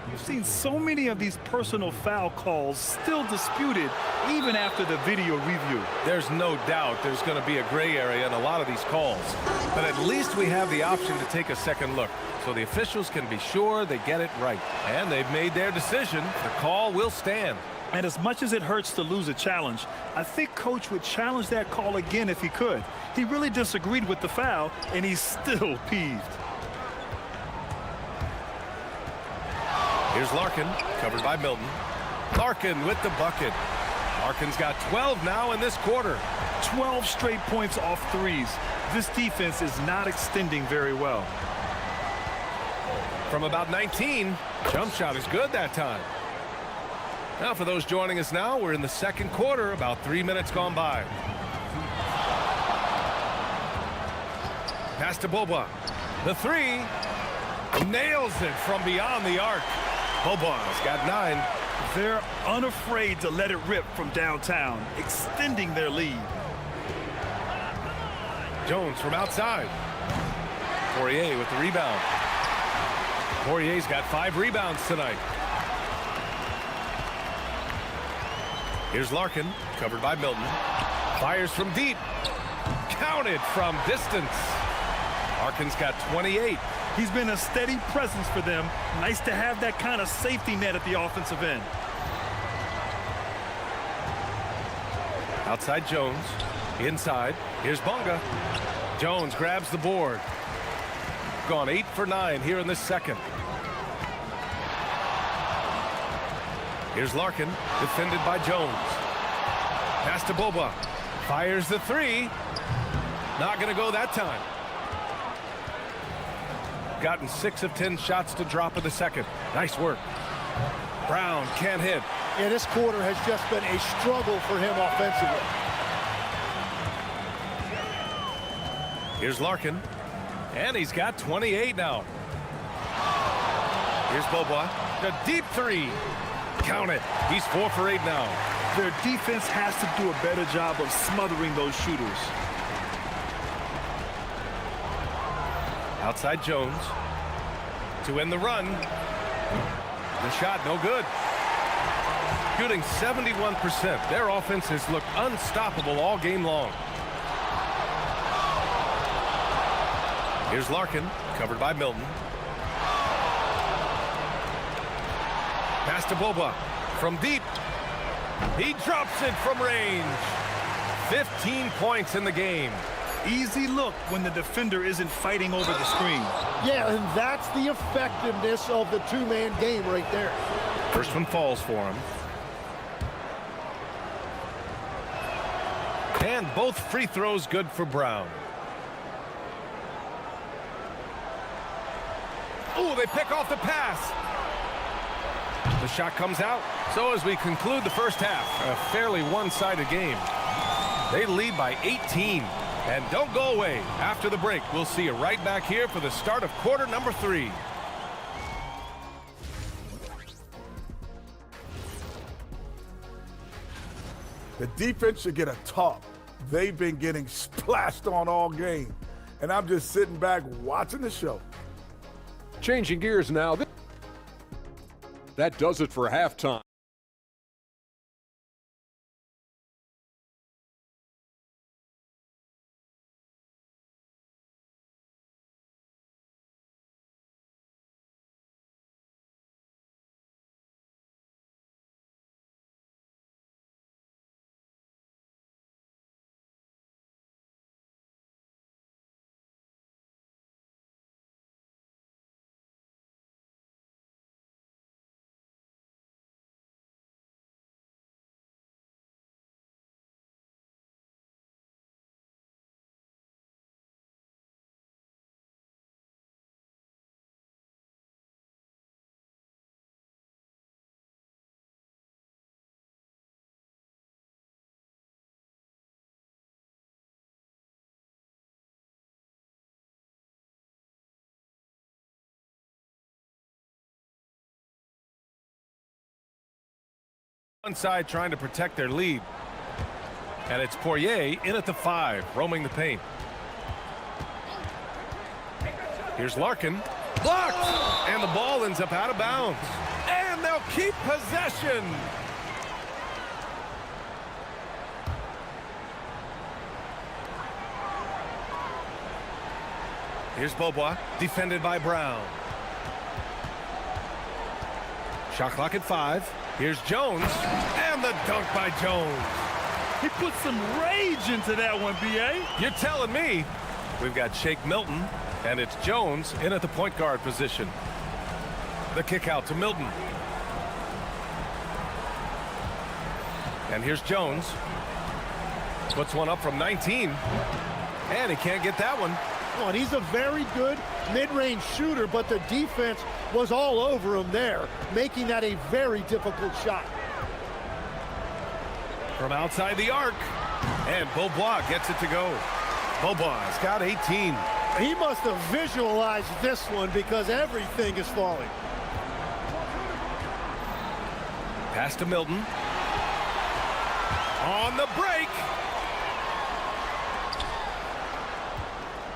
You've seen so many of these personal foul calls still disputed even after the video review. There's no doubt there's going to be a gray area in a lot of these calls. But at least we have the option to take a second look, so the officials can be sure they get it right. And they've made their decision. The call will stand. And as much as it hurts to lose a challenge, I think Coach would challenge that call again if he could. He really disagreed with the foul, and he's still peeved. Here's Larkin, covered by Milton. Larkin with the bucket. Larkin's got 12 now in this quarter. 12 straight points off threes. This defense is not extending very well. From about 19, jump shot is good that time. Now for those joining us now, we're in the second quarter, about 3 minutes gone by. Pass to Beaubois. The 3. Nails it from beyond the arc. Bobo's got 9. They're unafraid to let it rip from downtown, extending their lead. Jones from outside. Poirier with the rebound. Poirier's got 5 rebounds tonight. Here's Larkin, covered by Milton. Fires from deep. Counted from distance. Larkin's got 28. He's been a steady presence for them. Nice to have that kind of safety net at the offensive end. Outside Jones. Inside. Here's Bunga. Jones grabs the board. Gone 8 for 9 here in this second. Here's Larkin, defended by Jones. Pass to Boba. Fires the 3. Not going to go that time. Gotten 6 of 10 shots to drop in the second. Nice work. Brown can't hit. Yeah, this quarter has just been a struggle for him offensively. Here's Larkin. And he's got 28 now. Here's Boba. The deep 3. Count it. He's 4 for 8 now. Their defense has to do a better job of smothering those shooters. Outside Jones to end the run. The shot no good. Shooting 71%. Their offense has looked unstoppable all game long. Here's Larkin, covered by Milton. Pass to Boba from deep. He drops it from range. 15 points in the game. Easy look when the defender isn't fighting over the screen. Yeah, and that's the effectiveness of the two-man game right there. First one falls for him. And both free throws good for Brown. Oh, they pick off the pass. The shot comes out. So as we conclude the first half, a fairly one-sided game. They lead by 18. And don't go away. After the break, we'll see you right back here for the start of quarter number 3. The defense should get a talk. They've been getting splashed on all game. And I'm just sitting back watching the show. Changing gears now. That does it for halftime. One side trying to protect their lead. And it's Poirier in at the 5, roaming the paint. Here's Larkin. Blocked! And the ball ends up out of bounds. And they'll keep possession. Here's Bobois, defended by Brown. Shot clock at 5. Here's Jones, and the dunk by Jones. He put some rage into that one, B.A. You're telling me. We've got Shake Milton, and it's Jones in at the point guard position. The kick out to Milton. And here's Jones. Puts one up from 19. And he can't get that one. Oh, and he's a very good mid-range shooter, but the defense was all over him there, making that a very difficult shot. From outside the arc. And Bobois gets it to go. Bobois got 18. He must have visualized this one because everything is falling. Pass to Milton. On the break.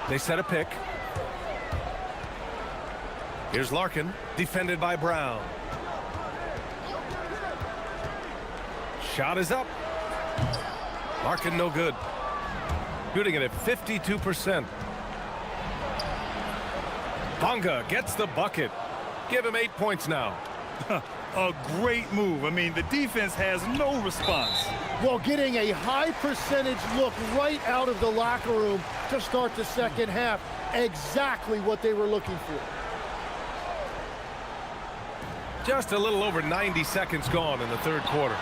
They set a pick. Here's Larkin, defended by Brown. Shot is up. Larkin no good. Shooting it at 52%. Bonga gets the bucket. Give him 8 points now. A great move. I mean, the defense has no response. Well, getting a high percentage look right out of the locker room to start the second half. Exactly what they were looking for. Just a little over 90 seconds gone in the third quarter.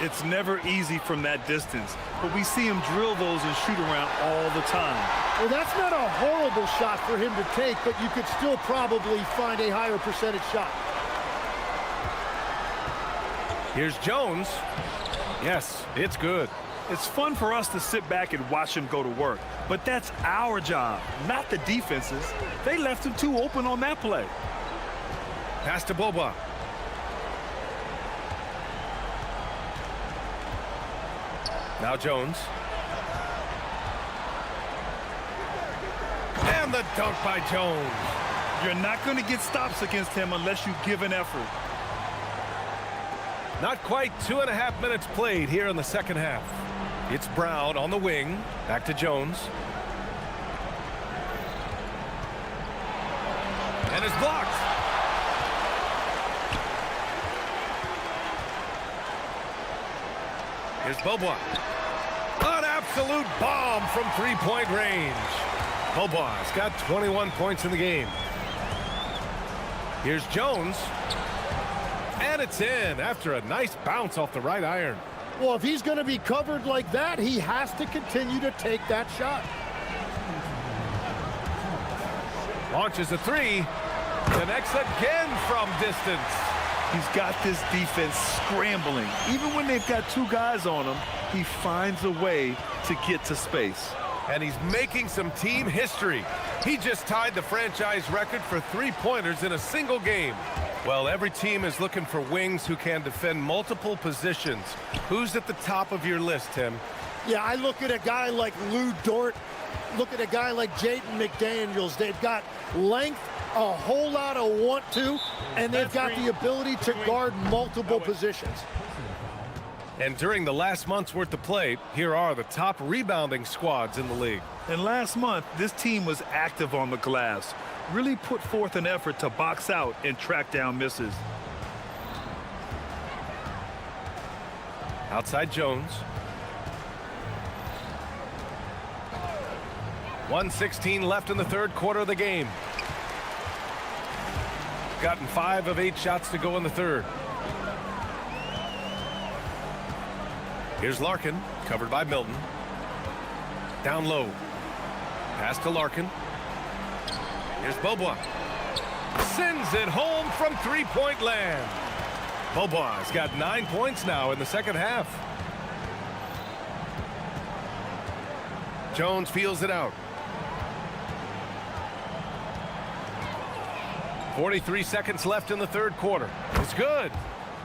It's never easy from that distance, but we see him drill those and shoot around all the time. Well, that's not a horrible shot for him to take, but you could still probably find a higher percentage shot. Here's Jones. Yes, it's good. It's fun for us to sit back and watch him go to work, but that's our job, not the defense's. They left him too open on that play. Pass to Boba. Now Jones. And the dunk by Jones. You're not going to get stops against him unless you give an effort. Not quite 2.5 minutes played here in the second half. It's Brown on the wing. Back to Jones. And it's blocked. Here's Boba. An absolute bomb from three-point range. Boba's got 21 points in the game. Here's Jones. And it's in after a nice bounce off the right iron. Well, if he's going to be covered like that, he has to continue to take that shot. Launches a three. Connects again from distance. He's got this defense scrambling. Even when they've got two guys on him, he finds a way to get to space. And he's making some team history. He just tied the franchise record for three-pointers in a single game. Well, every team is looking for wings who can defend multiple positions. Who's at the top of your list, Tim? Yeah, I look at a guy like Lou Dort. Look at a guy like Jaden McDaniels. They've got length, a whole lot of want to, and they've got the ability to guard multiple positions. And during the last month's worth of play, here are the top rebounding squads in the league. And last month, this team was active on the glass. Really put forth an effort to box out and track down misses. Outside Jones. 1:16 left in the third quarter of the game. Gotten 5 of 8 shots to go in the third. Here's Larkin, covered by Milton. Down low. Pass to Larkin. Here's Boba. Sends it home from three-point land. Boba's got 9 points now in the second half. Jones feels it out. 43 seconds left in the third quarter. It's good.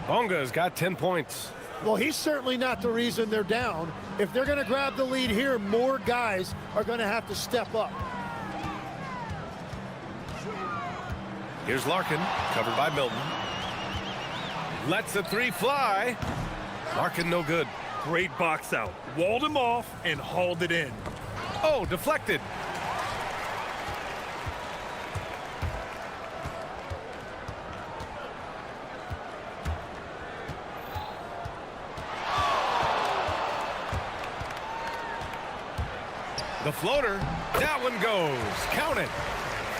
Bonga's got 10 points. Well, he's certainly not the reason they're down. If they're going to grab the lead here, more guys are going to have to step up. Here's Larkin, covered by Milton. Lets the three fly. Larkin no good. Great box out. Walled him off and hauled it in. Oh, deflected. The floater, that one goes. Count it.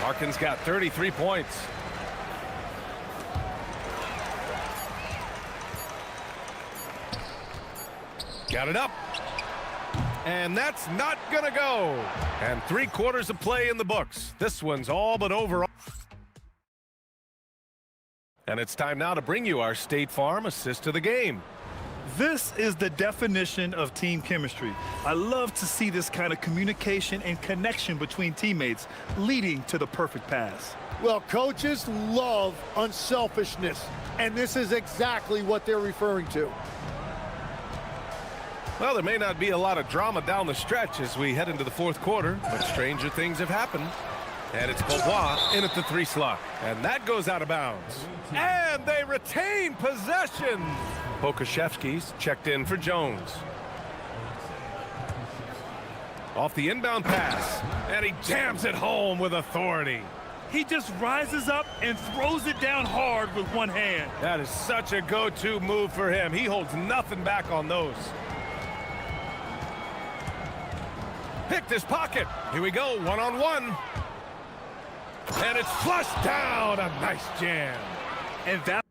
Larkin's got 33 points. Got it up. And that's not gonna go. And 3 quarters of play in the books. This one's all but over. And it's time now to bring you our State Farm assist of the game. This is the definition of team chemistry. I love to see this kind of communication and connection between teammates leading to the perfect pass. Well, coaches love unselfishness, and this is exactly what they're referring to. Well, there may not be a lot of drama down the stretch as we head into the fourth quarter, but stranger things have happened. And it's Beaubois in at the 3 slot. And that goes out of bounds. And they retain possession. Pokashevsky's checked in for Jones. Off the inbound pass. And he jams it home with authority. He just rises up and throws it down hard with one hand. That is such a go-to move for him. He holds nothing back on those. Picked his pocket. Here we go, one-on-one. And it's flushed down. A nice jam. And that...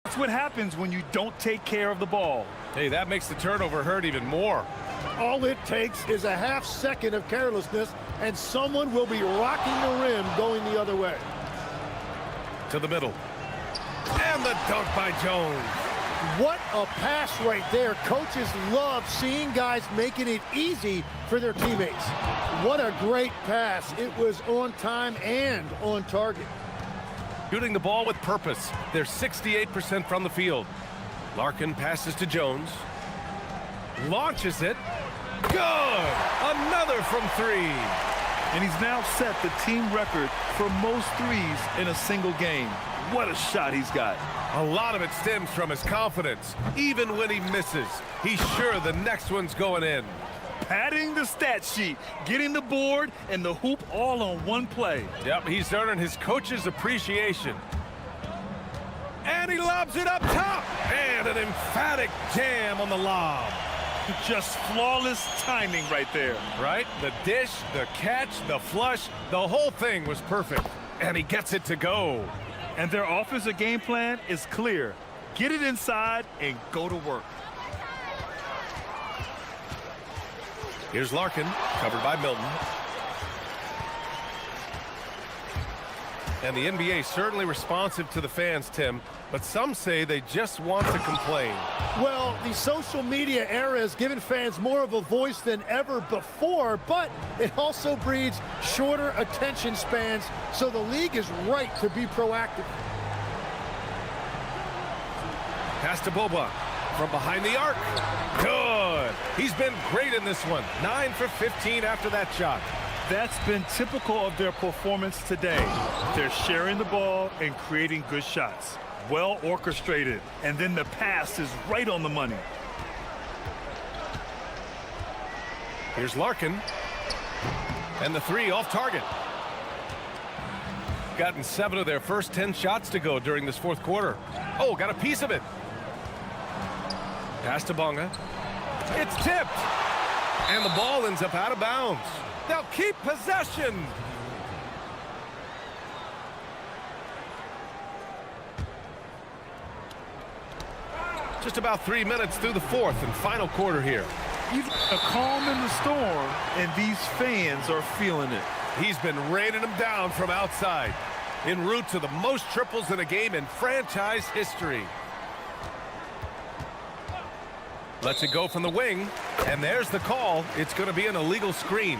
That's what happens when you don't take care of the ball. Hey, that makes the turnover hurt even more. All it takes is a half second of carelessness, and someone will be rocking the rim going the other way. To the middle. And the dunk by Jones. What a pass right there. Coaches love seeing guys making it easy for their teammates. What a great pass. It was on time and on target. Shooting the ball with purpose. They're 68% from the field. Larkin passes to Jones. Launches it. Good! Another from 3. And he's now set the team record for most threes in a single game. What a shot he's got. A lot of it stems from his confidence. Even when he misses, he's sure the next one's going in. Padding the stat sheet, getting the board and the hoop all on one play. Yep, he's earning his coach's appreciation. And he lobs it up top. And an emphatic jam on the lob. Just flawless timing right there. Right? The dish, the catch, the flush, the whole thing was perfect. And he gets it to go. And their offensive game plan is clear. Get it inside and go to work. Here's Larkin, covered by Milton. And the NBA certainly responsive to the fans, Tim, but some say they just want to complain. Well, the social media era has given fans more of a voice than ever before, but it also breeds shorter attention spans, so the league is right to be proactive. Pass to Boba from behind the arc. Good. He's been great in this one. 9 for 15 after that shot. That's been typical of their performance today. They're sharing the ball and creating good shots. Well orchestrated, and then the pass is right on the money. Here's Larkin. And the 3 off target. Gotten 7 of their first 10 shots to go during this fourth quarter. Oh, got a piece of it. Pass to Bonga. It's tipped. And the ball ends up out of bounds. They'll keep possession. Just about 3 minutes through the fourth and final quarter here. He's a calm in the storm, and these fans are feeling it. He's been raining them down from outside, en route to the most triples in a game in franchise history. Lets it go from the wing, and there's the call. It's going to be an illegal screen.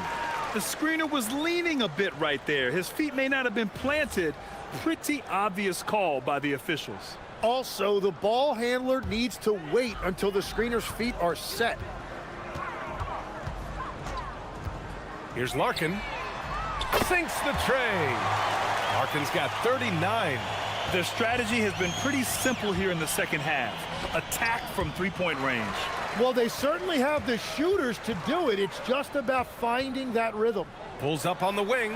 The screener was leaning a bit right there. His feet may not have been planted. Pretty obvious call by the officials. Also, the ball handler needs to wait until the screener's feet are set. Here's Larkin. Sinks the tray. Larkin's got 39. Their strategy has been pretty simple here in the second half. Attack from three-point range. Well, they certainly have the shooters to do it. It's just about finding that rhythm. Pulls up on the wing.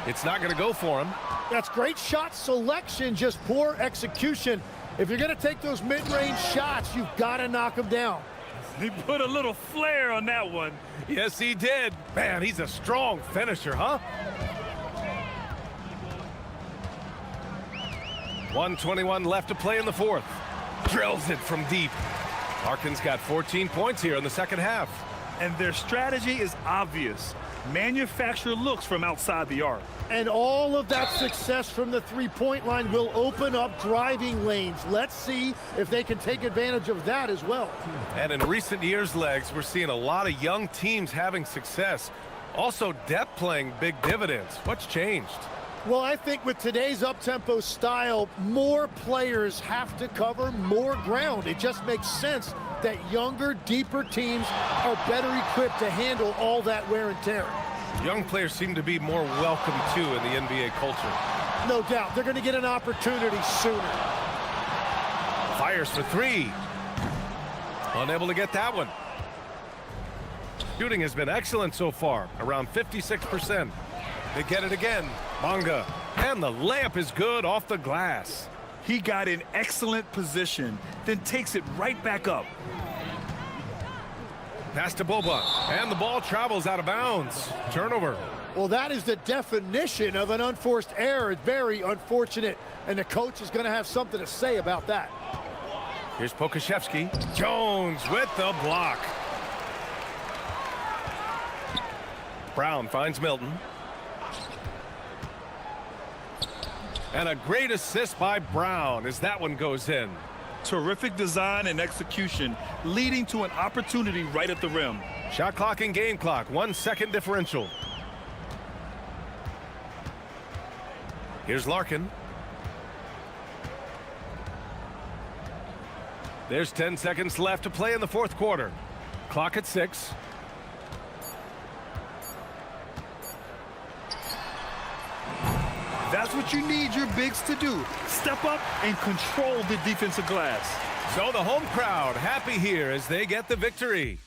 It's not going to go for him. That's great shot selection, just poor execution. If you're going to take those mid-range shots, you've got to knock them down. He put a little flair on that one. Yes, he did. Man, he's a strong finisher, huh? 1:21 left to play in the fourth. Drills it from deep. Larkin's got 14 points here in the second half. And their strategy is obvious. Manufacture looks from outside the arc. And all of that success from the three-point line will open up driving lanes. Let's see if they can take advantage of that as well. And in recent years, Legs, we're seeing a lot of young teams having success. Also, depth playing big dividends. What's changed? Well, I think with today's up-tempo style, more players have to cover more ground. It just makes sense that younger, deeper teams are better equipped to handle all that wear and tear. Young players seem to be more welcome, too, in the NBA culture. No doubt. They're going to get an opportunity sooner. Fires for three. Unable to get that one. Shooting has been excellent so far, around 56%. They get it again. Bonga. And the layup is good off the glass. He got in excellent position, then takes it right back up. Pass to Boba. And the ball travels out of bounds. Turnover. Well, that is the definition of an unforced error. It's very unfortunate, and the coach is going to have something to say about that. Here's Pokashevsky. Jones with the block. Brown finds Milton. And a great assist by Brown as that one goes in. Terrific design and execution, leading to an opportunity right at the rim. Shot clock and game clock, 1 second differential. Here's Larkin. There's 10 seconds left to play in the fourth quarter. Clock at 6. That's what you need your bigs to do. Step up and control the defensive glass. So the home crowd happy here as they get the victory.